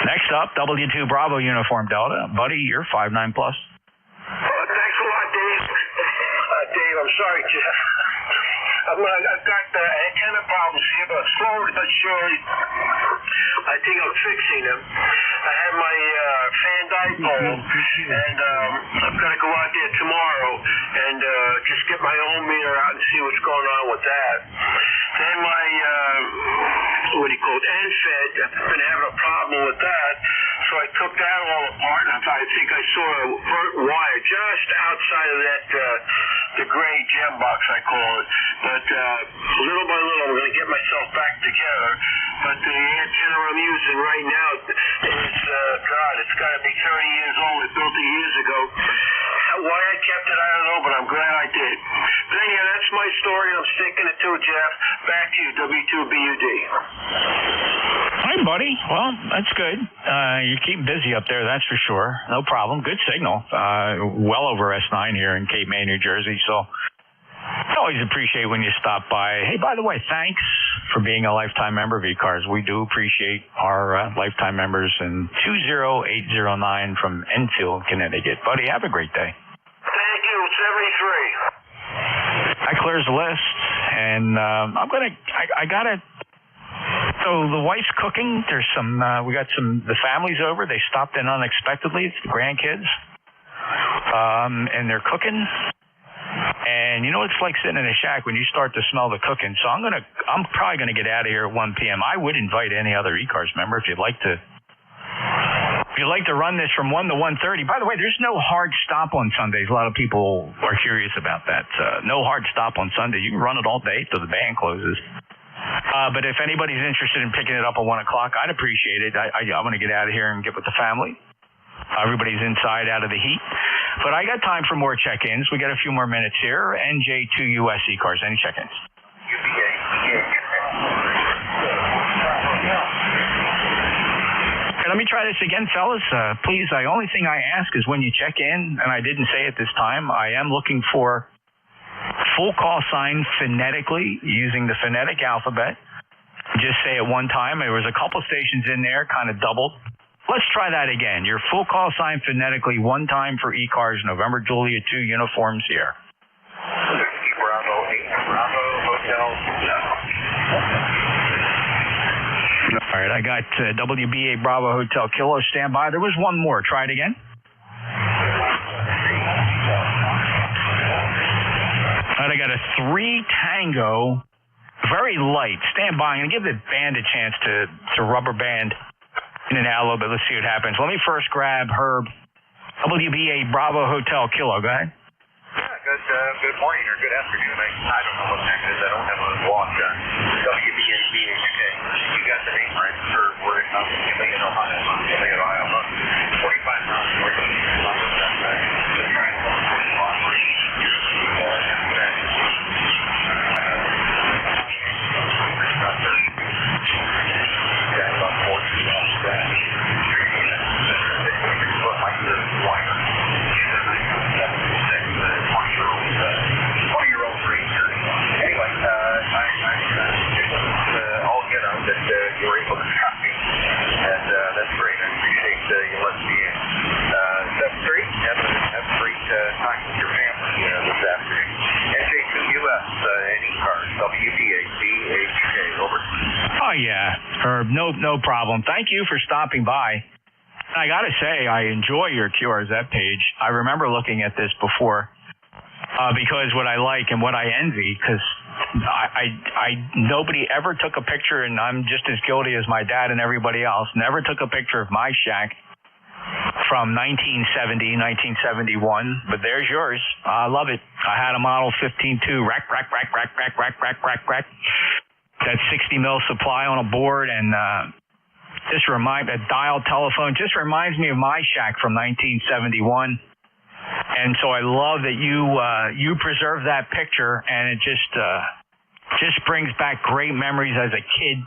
Next up, W2 Bravo Uniform Delta. Buddy, you're 5'9+. Thanks a lot, Dave. Dave, I'm sorry, Jeff. I've got antenna problems here, but slowly but surely, I think I'm fixing them. I have my fan dipole, and I'm going to go out there tomorrow and just get my own meter out and see what's going on with that. Then my, NFED, I've been having a problem with that, so I took that all apart, and I think I saw a burnt wire just outside of that, the gray gem box, I call it. But little by little, I'm going to get myself back together. But the antenna I'm using right now is, it's got to be 30 years old. I built it years ago. Why I kept it, I don't know, but I'm glad I did. But anyhow, that's my story. I'm sticking it to it, Jeff. Back to you, W2BUD. Hi, buddy. Well, that's good. You keep busy up there, that's for sure. No problem. Good signal. Well over S9 here in Cape May, New Jersey. So I always appreciate when you stop by. Hey, by the way, thanks for being a lifetime member of ECARS. We do appreciate our lifetime members. And 20809 from Enfield, Connecticut. Buddy, have a great day. Thank you. 73. That clears the list. And I got to. So the wife's cooking. There's we got the family's over. They stopped in unexpectedly. It's the grandkids. And they're cooking. And you know what it's like sitting in a shack when you start to smell the cooking. So I'm probably gonna get out of here at 1 p.m. I would invite any other ECARS member if you'd like to run this from 1 to 1:30. By the way, there's no hard stop on Sundays. A lot of people are curious about that. No hard stop on Sunday. You can run it all day till the band closes. But if anybody's interested in picking it up at 1 o'clock, I'd appreciate it. I want to get out of here and get with the family. Everybody's inside out of the heat. But I got time for more check-ins. We got a few more minutes here. NJ2US ECARS. Any check-ins? Okay, let me try this again, fellas. Please, the only thing I ask is when you check in, and I didn't say it this time, I am looking for full call sign phonetically using the phonetic alphabet. Just say it one time. There was a couple stations in there, kind of doubled. Let's try that again. Your full call sign phonetically one time for ECARS, November Juliet 2 uniforms here. Bravo 8, Bravo Hotel. All right, I got WBA Bravo Hotel Kilo standby. There was one more. Try it again. All right, I got a 3 Tango, very light. Stand by and give the band a chance to rubber band in and out a little bit. Let's see what happens. Let me first grab Herb. WBA Bravo Hotel Kilo. Go ahead. Good morning or good afternoon. I don't know what time it is. I don't have a watch on. WBA BHK. You got the name right for where it comes. Killeen, Ohio. 45 miles north of Columbus. That's right. The triangle. Herb, no problem. Thank you for stopping by. I got to say, I enjoy your QRZ page. I remember looking at this before because what I like and what I envy, because nobody ever took a picture, and I'm just as guilty as my dad and everybody else, never took a picture of my shack from 1970, 1971, but there's yours. I love it. I had a model 15.2, rack. That 60 mil supply on a board, and a dial telephone just reminds me of my shack from 1971. And so I love that you preserve that picture, and it just Just brings back great memories as a kid.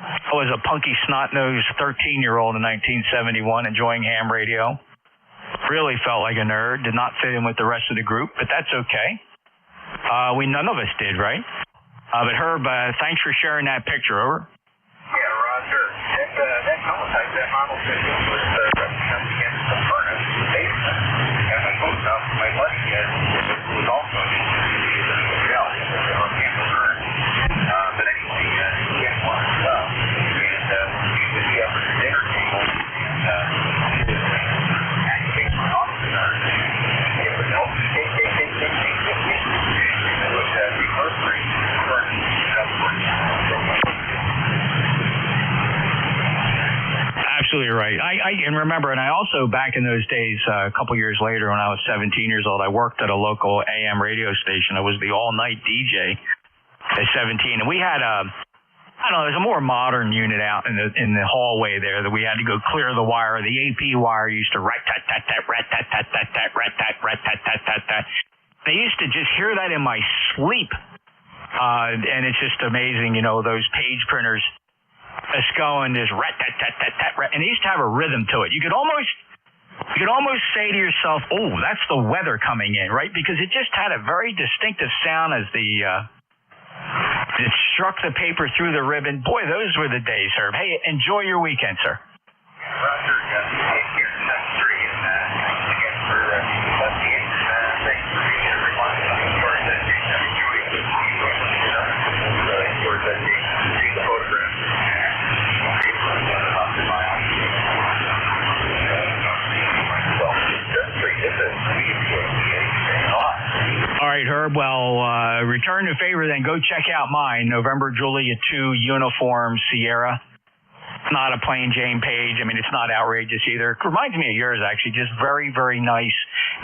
I was a punky, snot-nosed 13-year-old in 1971 enjoying ham radio. Really felt like a nerd. Did not fit in with the rest of the group, but that's okay. None of us did, right? But Herb, thanks for sharing that picture. Over. Yeah, Roger. That teletype, that model system was up against the furnace in the basement. And I hooked up my buddy was also a gel or candle current. But anyway, he had one as well. And he was the upper dinner table and he was activating my office card. It was no it was reverse rate current. Absolutely right. I can remember, and I also, back in those days, a couple years later when I was 17 years old, I worked at a local AM radio station. I was the all-night DJ at 17, and we had there's a more modern unit out in the hallway there that we had to go clear the wire. The AP wire used to rat-tat-tat-tat, rat-tat-tat-tat, rat-tat-tat-tat. They used to just hear that in my sleep, and it's just amazing, those page printers. It's going this rat-tat-tat-tat-tat, and it used to have a rhythm to it. You could almost say to yourself, "Oh, that's the weather coming in," right? Because it just had a very distinctive sound as it struck the paper through the ribbon. Boy, those were the days, Herb. Hey, enjoy your weekend, sir. Roger, here's 73, and again for the thanks for being here. Reminding us of course that the photograph. All right, Herb. Well, return the favor, then go check out mine, November Julia 2 Uniform Sierra. It's not a plain Jane page. I mean, it's not outrageous either. It reminds me of yours, actually. Just very, very nice.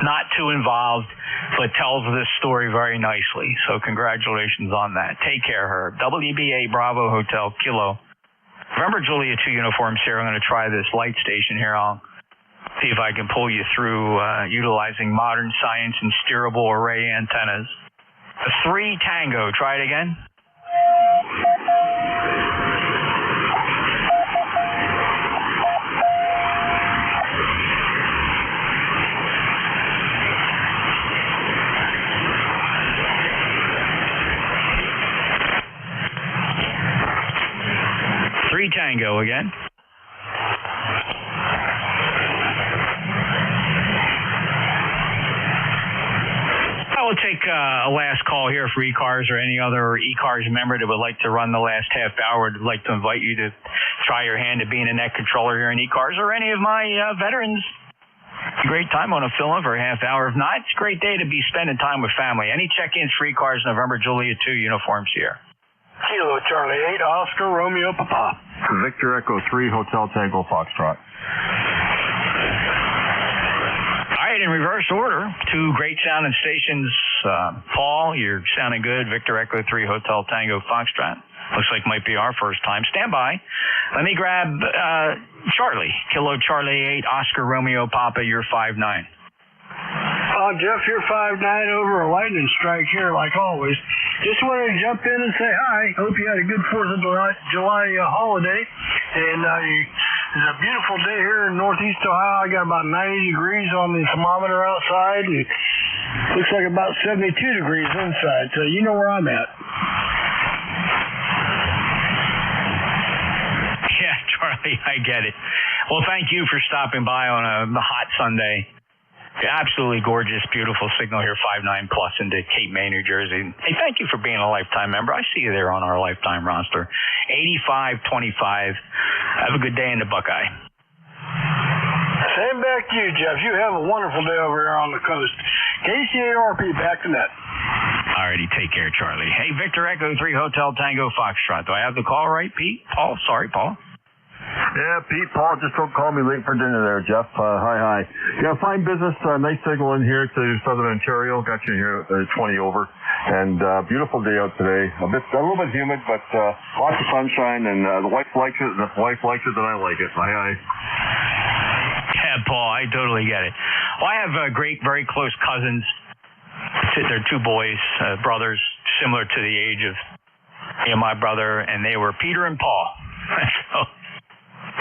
Not too involved, but tells this story very nicely. So congratulations on that. Take care, Herb. WBA Bravo Hotel Kilo. November Julia 2 Uniform Sierra. I'm going to try this light station here. I'll see if I can pull you through utilizing modern science and steerable array antennas. 3 Tango. Try it again. Tango again. I will take a last call here for ECARS or any other ECARS member that would like to run the last half hour. I'd like to invite you to try your hand at being a net controller here in ECARS or any of my veterans. Great time on a fill-in for a half hour. If not, it's a great day to be spending time with family. Any check-ins for ECARS November Julia 2 uniforms here. Kilo Charlie 8 Oscar Romeo Papa. Victor Echo 3 Hotel Tango Foxtrot. All right, in reverse order, 2 great sounding stations. Paul, you're sounding good. Victor Echo 3 Hotel Tango Foxtrot. Looks like might be our first time. Stand by. Let me grab Charlie. Kilo Charlie 8 Oscar Romeo Papa, you're 5'9". Jeff, you're 5'9" over a lightning strike here, like always. Just wanted to jump in and say hi. Hope you had a good 4th of July holiday. And it's a beautiful day here in Northeast Ohio. I got about 90 degrees on the thermometer outside. And looks like about 72 degrees inside. So you know where I'm at. Yeah, Charlie, I get it. Well, thank you for stopping by on a hot Sunday. Absolutely gorgeous, beautiful signal here, 5'9" plus into Cape May, New Jersey. Hey, thank you for being a lifetime member. I see you there on our lifetime roster. 8525. Have a good day in the Buckeye. Same back to you, Jeff. You have a wonderful day over here on the coast. KCARP, back to net. Alrighty, take care, Charlie. Hey, Victor Echo 3 Hotel Tango Foxtrot. Do I have the call right, Pete? Paul? Sorry, Paul. Yeah, Pete, Paul, just don't call me late for dinner there, Jeff. Hi. Yeah, fine business. Nice signal in here to Southern Ontario. Got you here at 20 over. And beautiful day out today. A little bit humid, but lots of sunshine. And the wife likes it. And if the wife likes it, then I like it. Hi. Yeah, Paul, I totally get it. Well, I have great, very close cousins. They're 2 boys, brothers, similar to the age of me and my brother, and they were Peter and Paul. So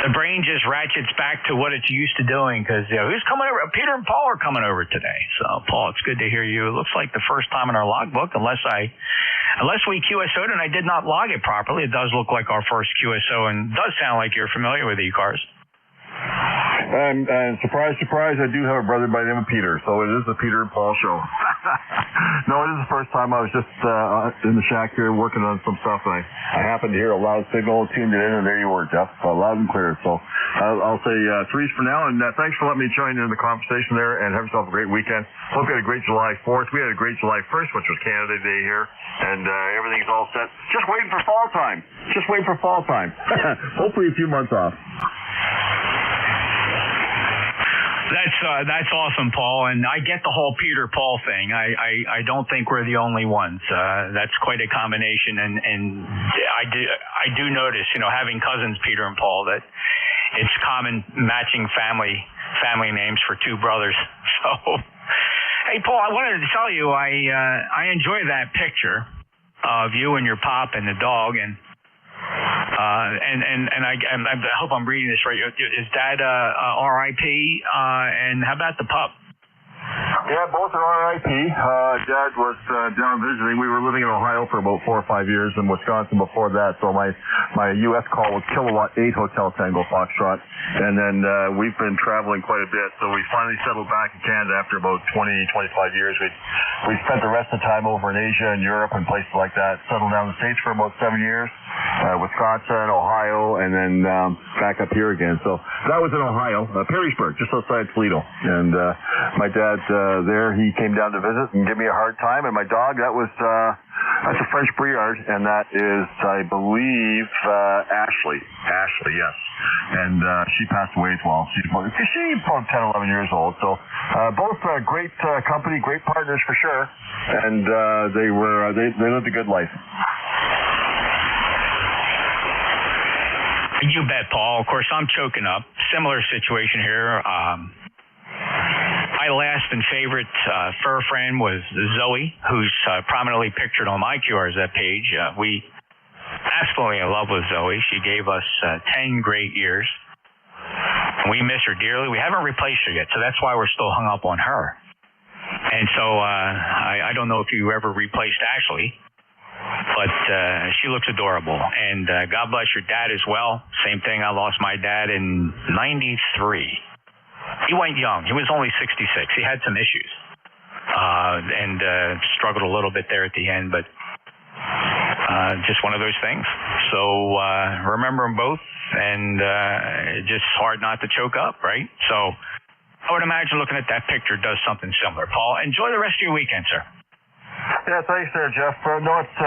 the brain just ratchets back to what it's used to doing because, who's coming over? Peter and Paul are coming over today. So, Paul, it's good to hear you. It looks like the first time in our logbook, unless we QSO'd and I did not log it properly, it does look like our first QSO and does sound like you're familiar with ECARS. And surprise, surprise, I do have a brother by the name of Peter, so it is the Peter and Paul show. No, it is the first time. I was just in the shack here working on some stuff, and I happened to hear a loud signal, tuned it in, and there you were, Jeff, loud and clear. So I'll say threes for now, and thanks for letting me join in the conversation there, and have yourself a great weekend. Hope you had a great July 4th. We had a great July 1st, which was Canada Day here, and everything's all set. Just waiting for fall time. Hopefully a few months off. That's awesome, Paul, and I get the whole Peter-Paul thing. I don't think we're the only ones. That's quite a combination, and I do notice, having cousins Peter and Paul, that it's common matching family names for two brothers. So, hey, Paul, I wanted to tell you I enjoy that picture of you and your pop and the dog, and I hope I'm reading this right. Is Dad R.I.P. And how about the pup? Yeah, both are R.I.P. Dad was down visiting. We were living in Ohio for about 4 or 5 years, and Wisconsin before that. So my U.S. call was Kilowatt 8 Hotel Tango Foxtrot. And then we've been traveling quite a bit. So we finally settled back in Canada after about 20, 25 years. We spent the rest of the time over in Asia and Europe and places like that. Settled down in the States for about 7 years. Wisconsin, Ohio, and then back up here again. So that was in Ohio, Perrysburg, just outside Toledo. And my dad there, he came down to visit and give me a hard time. And my dog, that's a French Briard, and that is, I believe, Ashley. Ashley, yes. And she passed away as well. She's about 10, 11 years old. So both great company, great partners for sure. And they lived a good life. You bet, Paul. Of course, I'm choking up. Similar situation here. My last and favorite fur friend was Zoe, who's prominently pictured on my QRZ page. We absolutely in love with Zoe. She gave us 10 great years. We miss her dearly. We haven't replaced her yet, so that's why we're still hung up on her. And so I don't know if you ever replaced Ashley, but she looks adorable. And God bless your dad as well. Same thing. I lost my dad in 93. He went young. He was only 66. He had some issues and struggled a little bit there at the end, but just one of those things. So remember them both, and just hard not to choke up, right? So I would imagine looking at that picture does something similar. Paul, enjoy the rest of your weekend, sir. Yeah, thanks there, Jeff. No, it's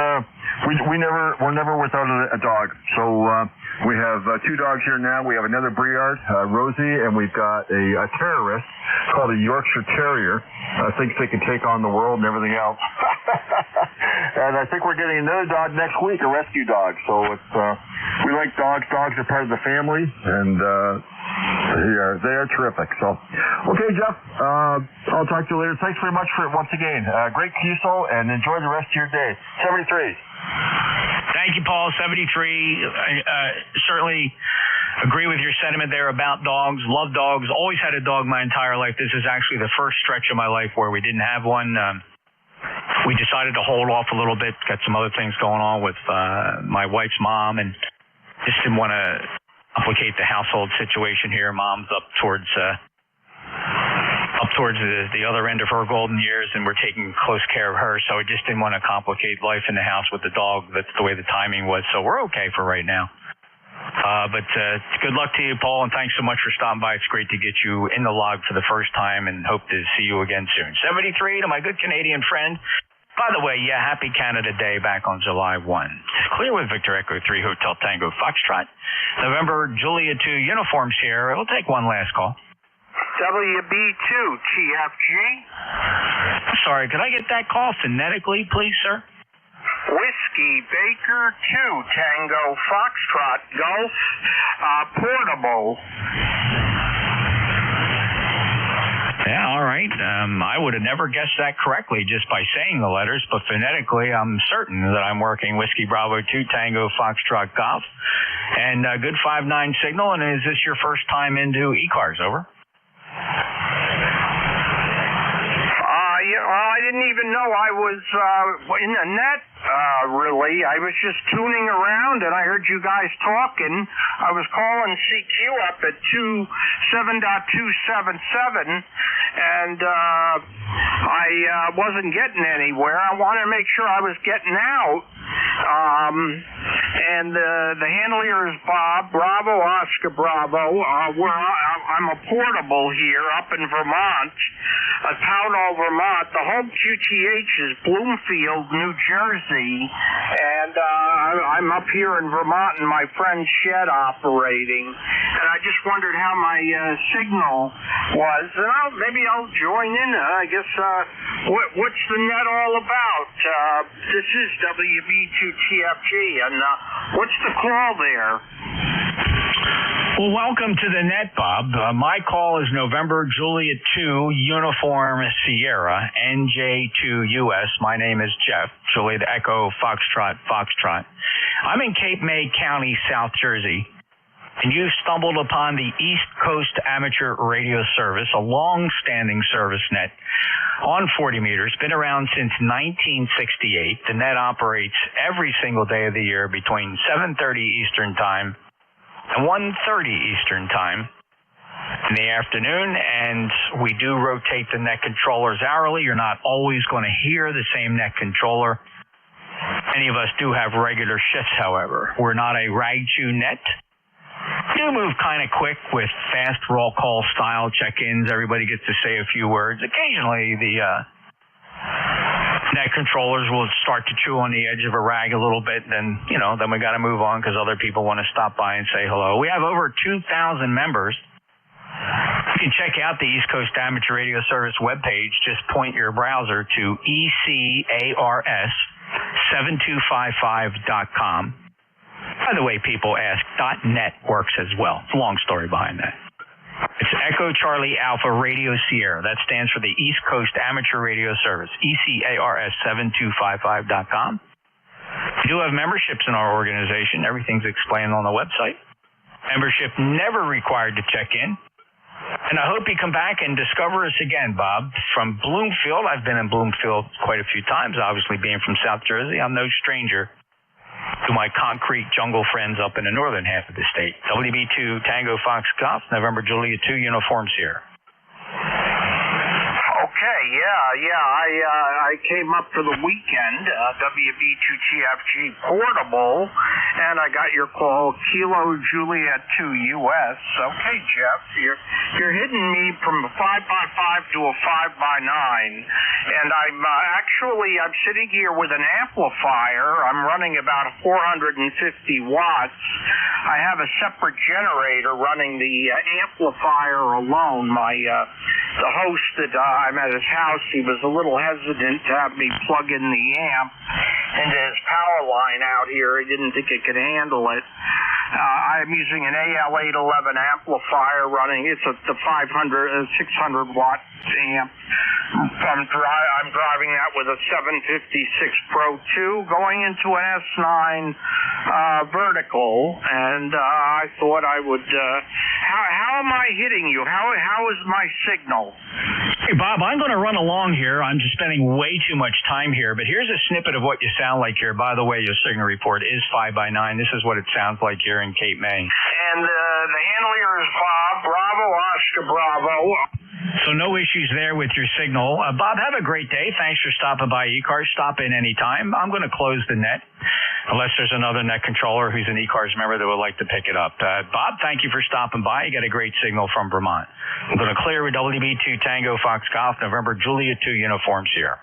we're never without a dog. So we have 2 dogs here now. We have another Briard, Rosie, and we've got a terrorist called a Yorkshire Terrier. Thinks they can take on the world and everything else. And I think we're getting another dog next week, a rescue dog. So it's we like dogs. Dogs are part of the family, and they are terrific. So, okay, Jeff, I'll talk to you later. Thanks very much for it once again. Great QSO, and enjoy the rest of your day. 73. Thank you, Paul. 73. Certainly agree with your sentiment there about dogs. Love dogs. Always had a dog my entire life. This is actually the first stretch of my life where we didn't have one. We decided to hold off a little bit. Got some other things going on with my wife's mom, and just didn't want to complicate the household situation here. Mom's up towards the other end of her golden years, and we're taking close care of her, so I just didn't want to complicate life in the house with the dog. That's the way the timing was, so we're okay for right now. But good luck to you, Paul, and thanks so much for stopping by. It's great to get you in the log for the first time, and hope to see you again soon. 73 to my good Canadian friend. By the way, yeah, happy Canada Day back on July 1. Clear with Victor Echo 3 Hotel Tango Foxtrot. November Julia 2 Uniform Sierra. We'll take one last call. WB2 TFG. Sorry, could I get that call phonetically, please, sir? Whiskey Baker 2 Tango Foxtrot Golf Portable. Yeah, all right. I would have never guessed that correctly just by saying the letters, but phonetically, I'm certain that I'm working Whiskey Bravo 2 Tango Foxtrot Golf. And good 5-9 signal, and is this your first time into ECARS? Over. Yeah, well, I didn't even know I was in the net, really. I was just tuning around, and I heard you guys talking. I was calling CQ up at 7.277, and I wasn't getting anywhere. I wanted to make sure I was getting out. And the handler is Bob, Bravo, Oscar, Bravo. I'm a portable here up in Vermont, Pownell, Vermont. The home QTH is Bloomfield, New Jersey, and I'm up here in Vermont in my friend's shed operating. And I just wondered how my signal was. And maybe I'll join in. I guess what's the net all about? This is WB2TFG, and what's the call there? Well, welcome to the net, Bob. My call is November Juliet 2 Uniform Sierra, NJ2 US. My name is Jeff, Juliet Echo Foxtrot Foxtrot. I'm in Cape May County, South Jersey, and you stumbled upon the East Coast Amateur Radio Service, a long-standing service net on 40 meters, been around since 1968. The net operates every single day of the year between 7:30 Eastern Time and 1:30 Eastern Time in the afternoon, and we do rotate the net controllers hourly. You're not always going to hear the same net controller. Many of us do have regular shifts, however. We're not a rag-chew net. We do move kind of quick with fast roll call style check-ins. Everybody gets to say a few words. Occasionally, the net controllers will start to chew on the edge of a rag a little bit, then we got to move on because other people want to stop by and say hello. We have over 2,000 members. You can check out the East Coast Amateur Radio Service webpage. Just point your browser to ECARS7255.com. By the way, people ask, .net works as well. It's a long story behind that. It's Echo Charlie Alpha Radio Sierra. That stands for the East Coast Amateur Radio Service, ECARS7255.com. We do have memberships in our organization. Everything's explained on the website. Membership never required to check in. And I hope you come back and discover us again, Bob. From Bloomfield, I've been in Bloomfield quite a few times, obviously being from South Jersey. I'm no stranger to my concrete jungle friends up in the northern half of the state. WB2 Tango Fox Golf, November Juliet 2 Uniform Sierra. Okay, I came up for the weekend, WB2TFG portable, and I got your call, Kilo Juliet 2 US. Okay, Jeff, you're hitting me from a 5x5 to a 5x9, and I'm sitting here with an amplifier. I'm running about 450 watts. I have a separate generator running the amplifier alone. The host that I'm at his house, he was a little hesitant to have me plug in the amp into his power line out here. He didn't think it could handle it. I'm using an AL811 amplifier running. It's the 600 watt amp. I'm driving that with a 756 Pro 2 going into an S9 vertical, and I thought I would. How am I hitting you? How is my signal? Hey, Bob, I'm going to run along here. I'm just spending way too much time here, but here's a snippet of what you sound like here. By the way, your signal report is 5x9. This is what it sounds like here in Cape May. And the handler is Bob, Bravo, Oscar, Bravo. So no issues there with your signal. Bob, have a great day. Thanks for stopping by ECARS. Stop in anytime. I'm going to close the net unless there's another net controller who's an ECARS member that would like to pick it up. Bob, thank you for stopping by. You got a great signal from Vermont. I'm going to clear with WB2 Tango Fox Golf, November Juliet 2 Uniform Sierra.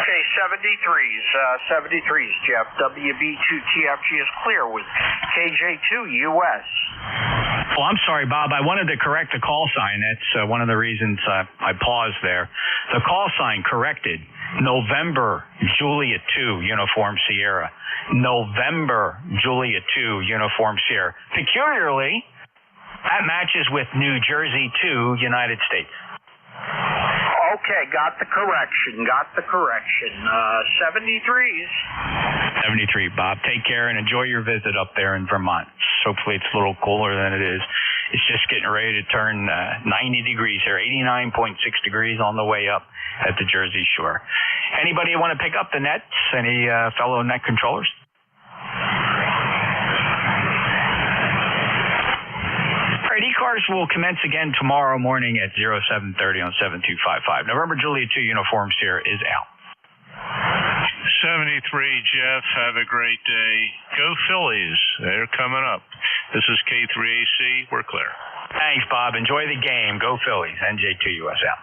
Okay, 73s, Jeff. WB2TFG is clear with KJ2 US. Well, I'm sorry, Bob. I wanted to correct the call sign. That's one of the reasons I paused there. The call sign corrected. November Juliet 2 Uniform Sierra. November Juliet 2 Uniform Sierra. Peculiarly, That matches with New Jersey to United States. Okay, got the correction. 73s. 73, Bob. Take care and enjoy your visit up there in Vermont. Hopefully it's a little cooler than it is. It's just getting ready to turn 90 degrees here, 89.6 degrees on the way up at the Jersey Shore. Anybody want to pick up the nets? Any fellow net controllers? All right, ECARS will commence again tomorrow morning at 0730 on 7255. November Juliet 2 uniforms here is out. 73, Jeff. Have a great day. Go Phillies. They're coming up. This is K3AC. We're clear. Thanks, Bob. Enjoy the game. Go Phillies. NJ2US out.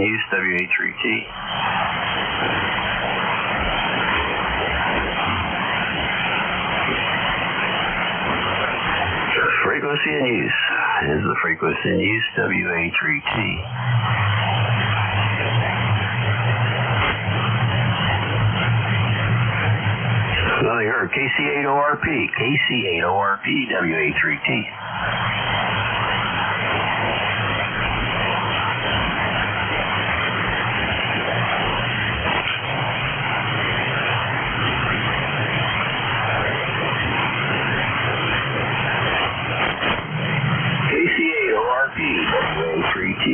use, WA3T. Frequency in use is the frequency in use, WA3T. Nothing heard. KC8ORP, KC8ORP, WA3T. KC8ORP, WA3T.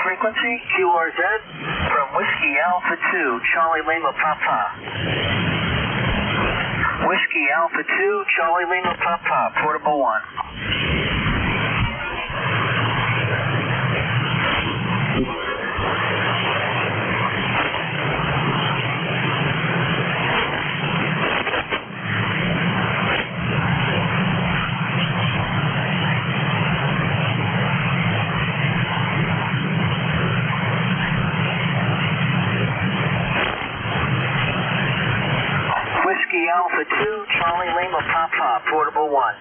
frequency, QRZ, from Whiskey Alpha 2, Charlie Lima Papa. Whiskey Alpha 2, Charlie Lima Papa, portable 1. Whiskey Alpha 2, Charlie Lima Papa, portable 1.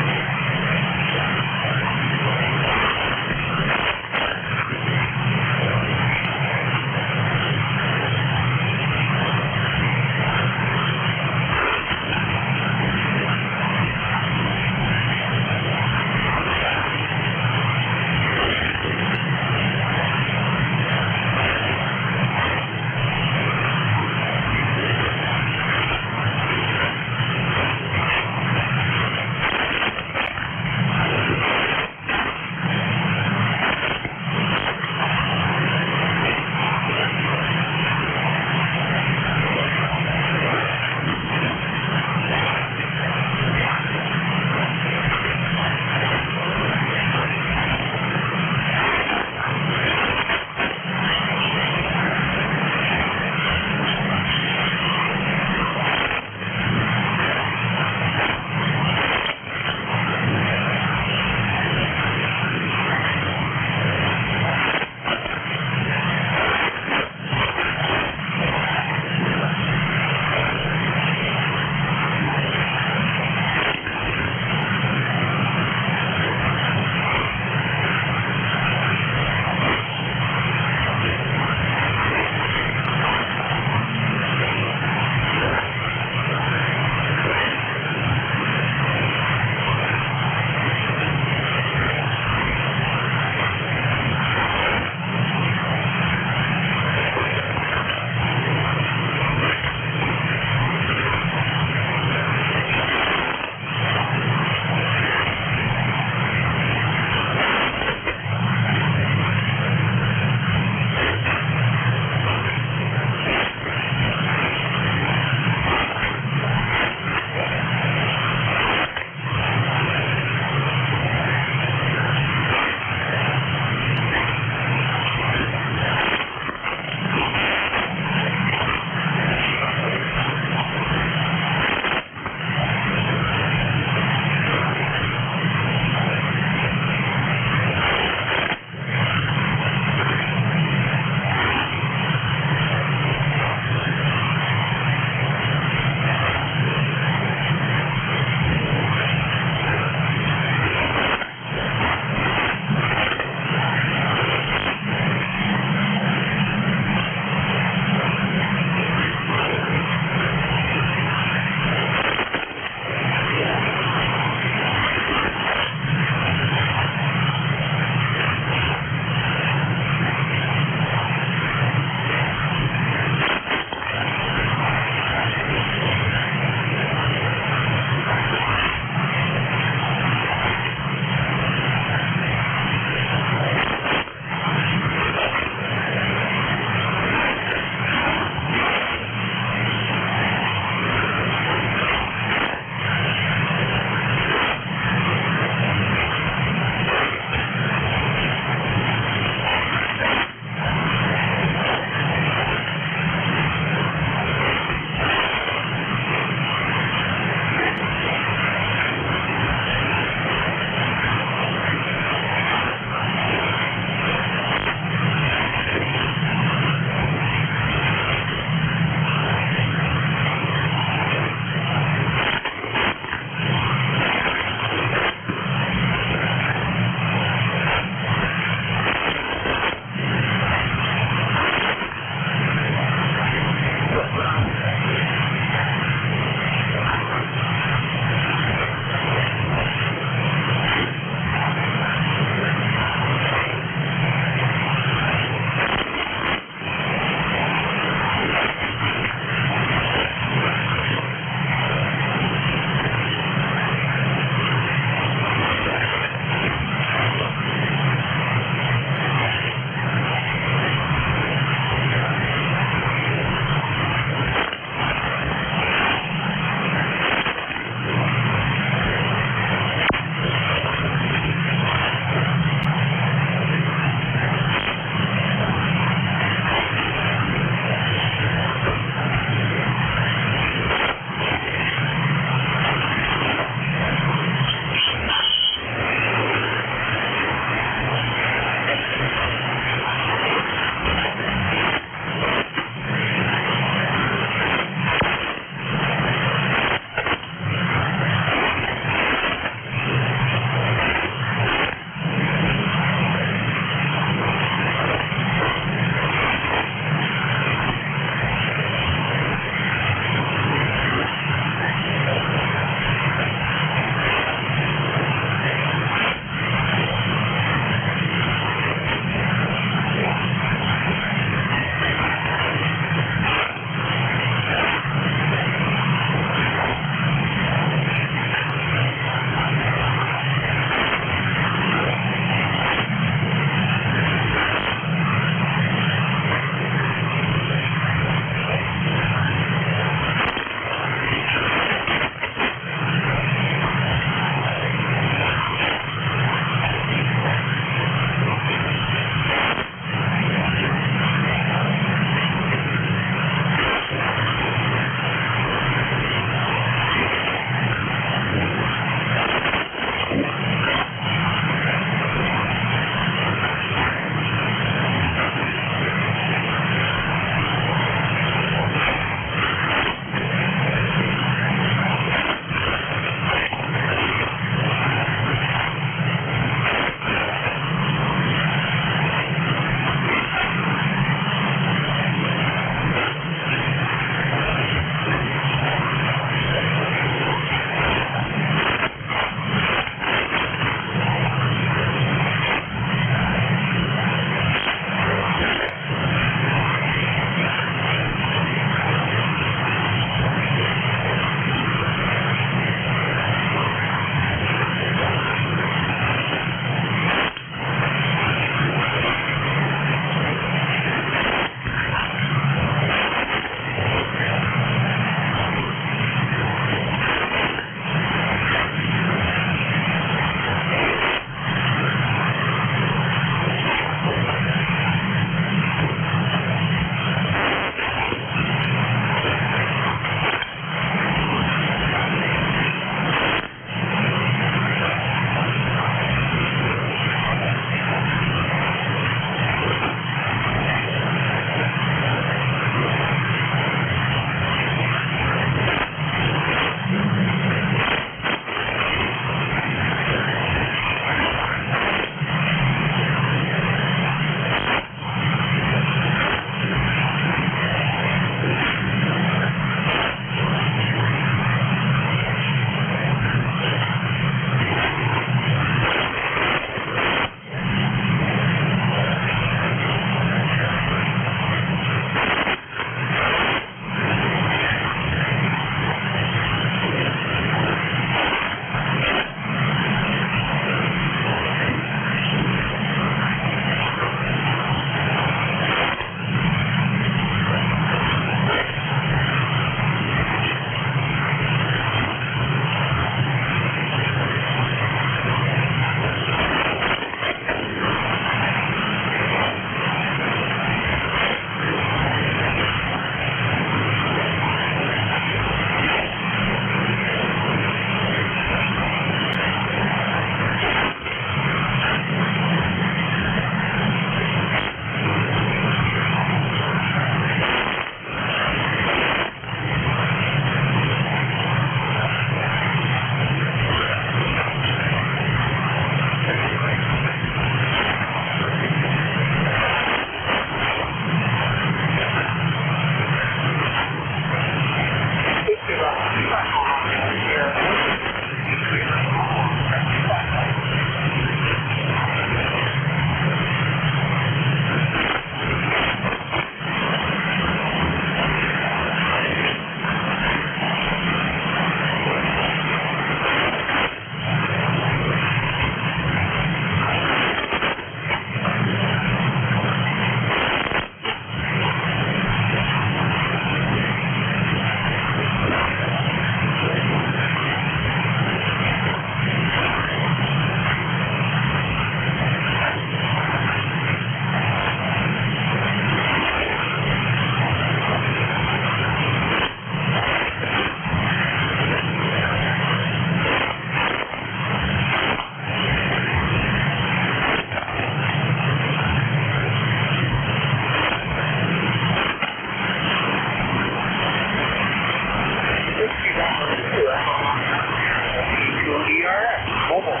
ERS, mobile.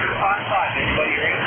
5-5, anybody ready?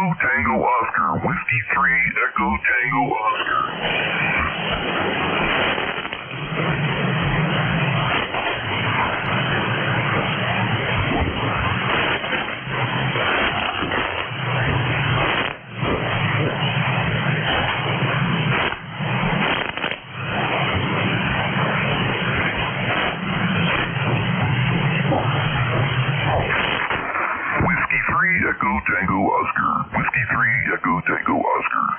Echo Tango Oscar. Whiskey 3 Echo Tango Oscar. Echo Tango Oscar. Whiskey 3 Echo Tango Oscar.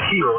Kilo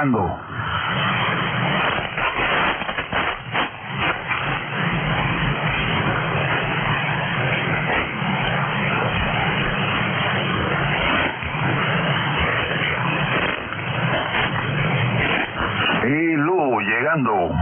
llegando. Y Lu llegando.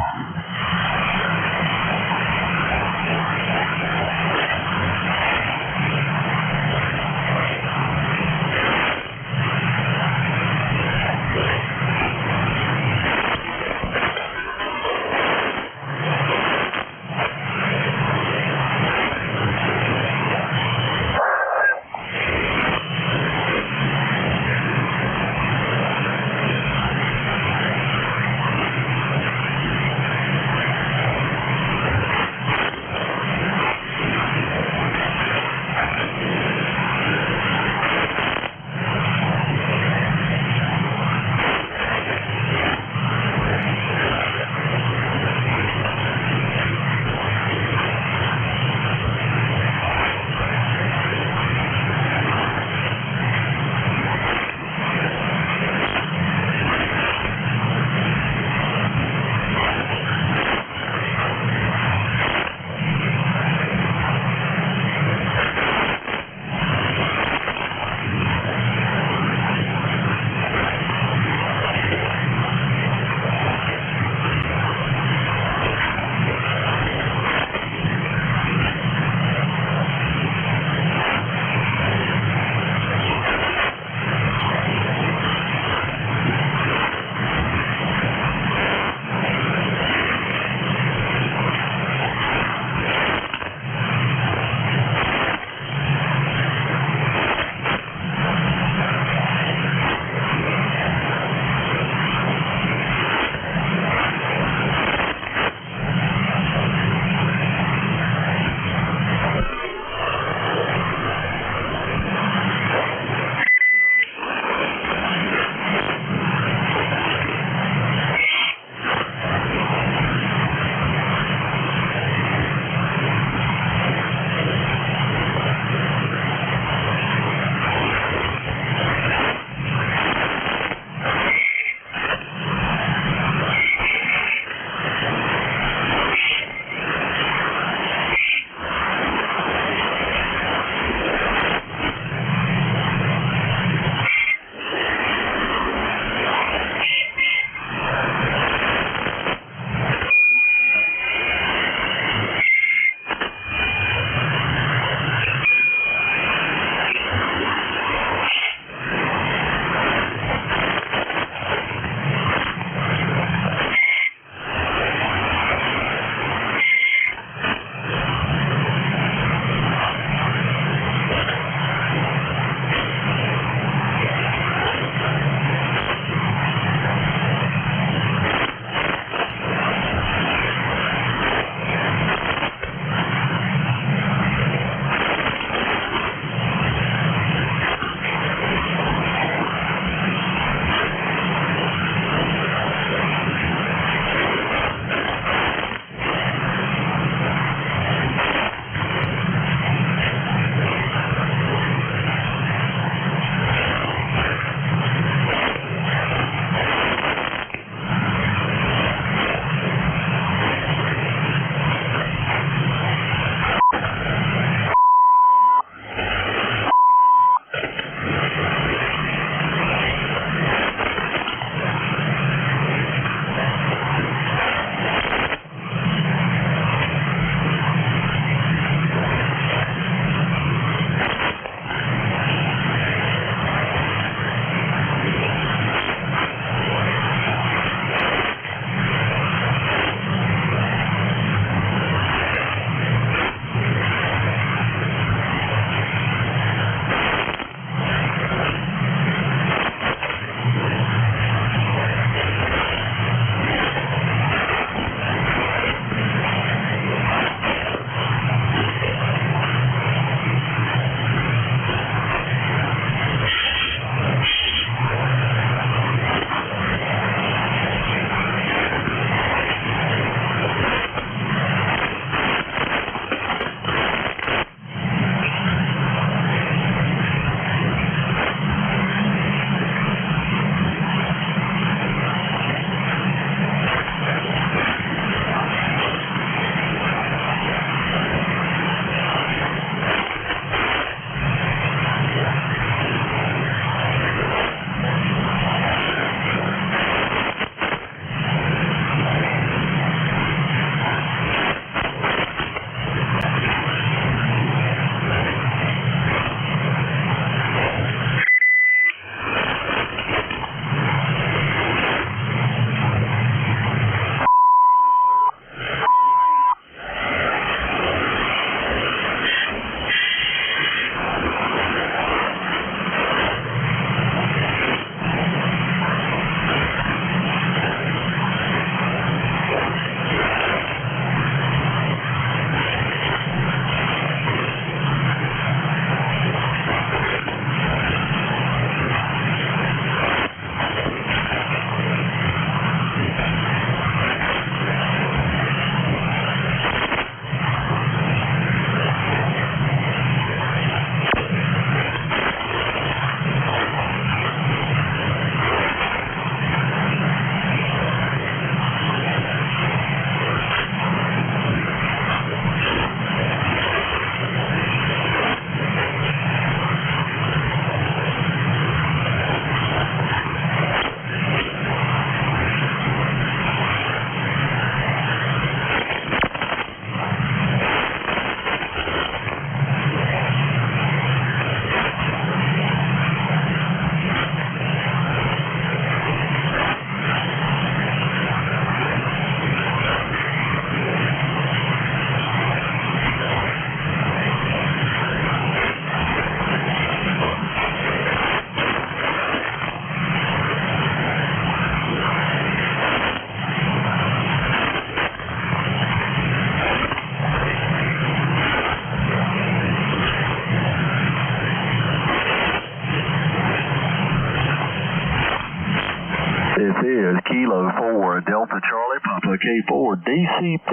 Delta Charlie Papa K4 DCP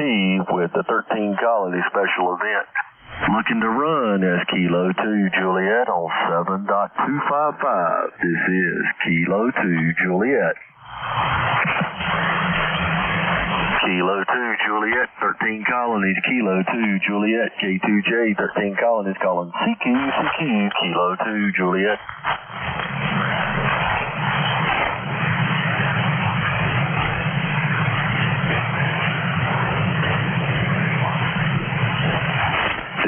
with the 13 Colony special event. Looking to run as Kilo 2 Juliet on 7.255. This is Kilo 2 Juliet. Kilo 2 Juliet, 13 colonies, Kilo 2 Juliet, K2J, 13 colonies, calling CQ, Kilo 2 Juliet.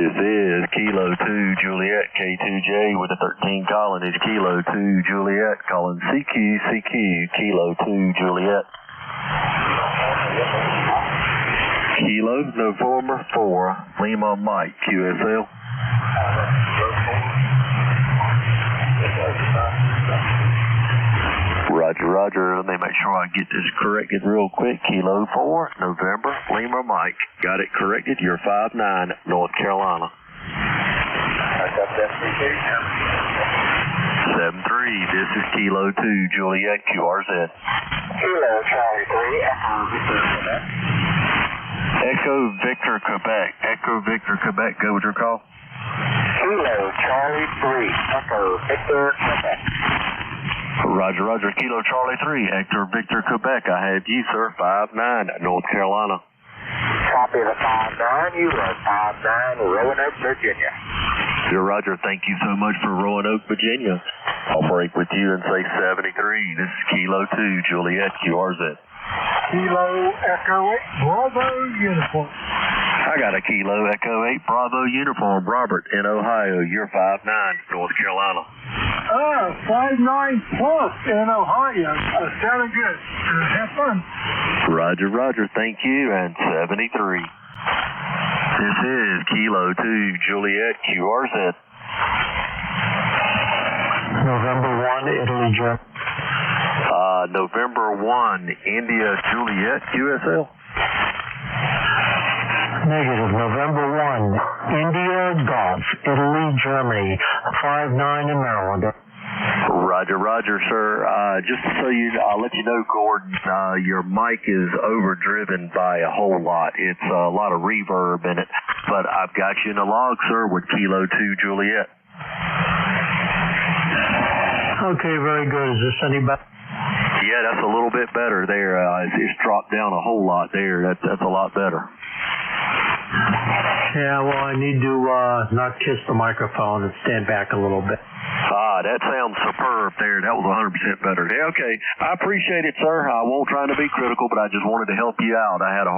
This is Kilo 2 Juliet, K2J with the 13 colonies, Kilo 2 Juliet, calling CQ, Kilo 2 Juliet. Kilo November 4, Lima Mike, QSL. Roger. Let me make sure I get this corrected real quick. Kilo 4, November, Lima Mike. Got it corrected. You're 5'9", North Carolina. 7-3, this is Kilo 2, Juliet, QRZ. Kilo Charlie 3, Echo Victor Quebec. Echo Victor Quebec, go with your call. Kilo Charlie 3, Echo Victor Quebec. Roger. Kilo Charlie 3, Hector Victor Quebec. I have you, sir, 5'9", North Carolina. Copy the 5'9", you are 5'9", Roanoke, Virginia. Sure, Roger. Thank you so much for Roanoke, Virginia. I'll break with you and say 73. This is Kilo 2, Juliet, QRZ. Kilo Echo 8, Bravo Uniform. I got a Kilo Echo 8, Bravo Uniform, Robert, in Ohio. You're 5'9", North Carolina. 5'9" plus in Ohio. Sounding good. Have fun. Roger. Thank you, and 73. This is Kilo 2, Juliet, QRZ. November 1, Italy, Germany. November 1, India, Juliet, QSL. Negative. November 1, India, Golf, Italy, Germany. 5'9" in Maryland. Roger, sir. Just so I'll let you know, Gordon, your mic is overdriven by a whole lot. It's a lot of reverb in it. But I've got you in the log, sir, with Kilo 2 Juliet. Okay, very good. Is this any better? Yeah, that's a little bit better there. It's dropped down a whole lot there. That's a lot better. Yeah, well, I need to not kiss the microphone and stand back a little bit. That sounds superb there. That was 100% better. Yeah, okay. I appreciate it, sir. I won't try to be critical, but I just wanted to help you out. I had a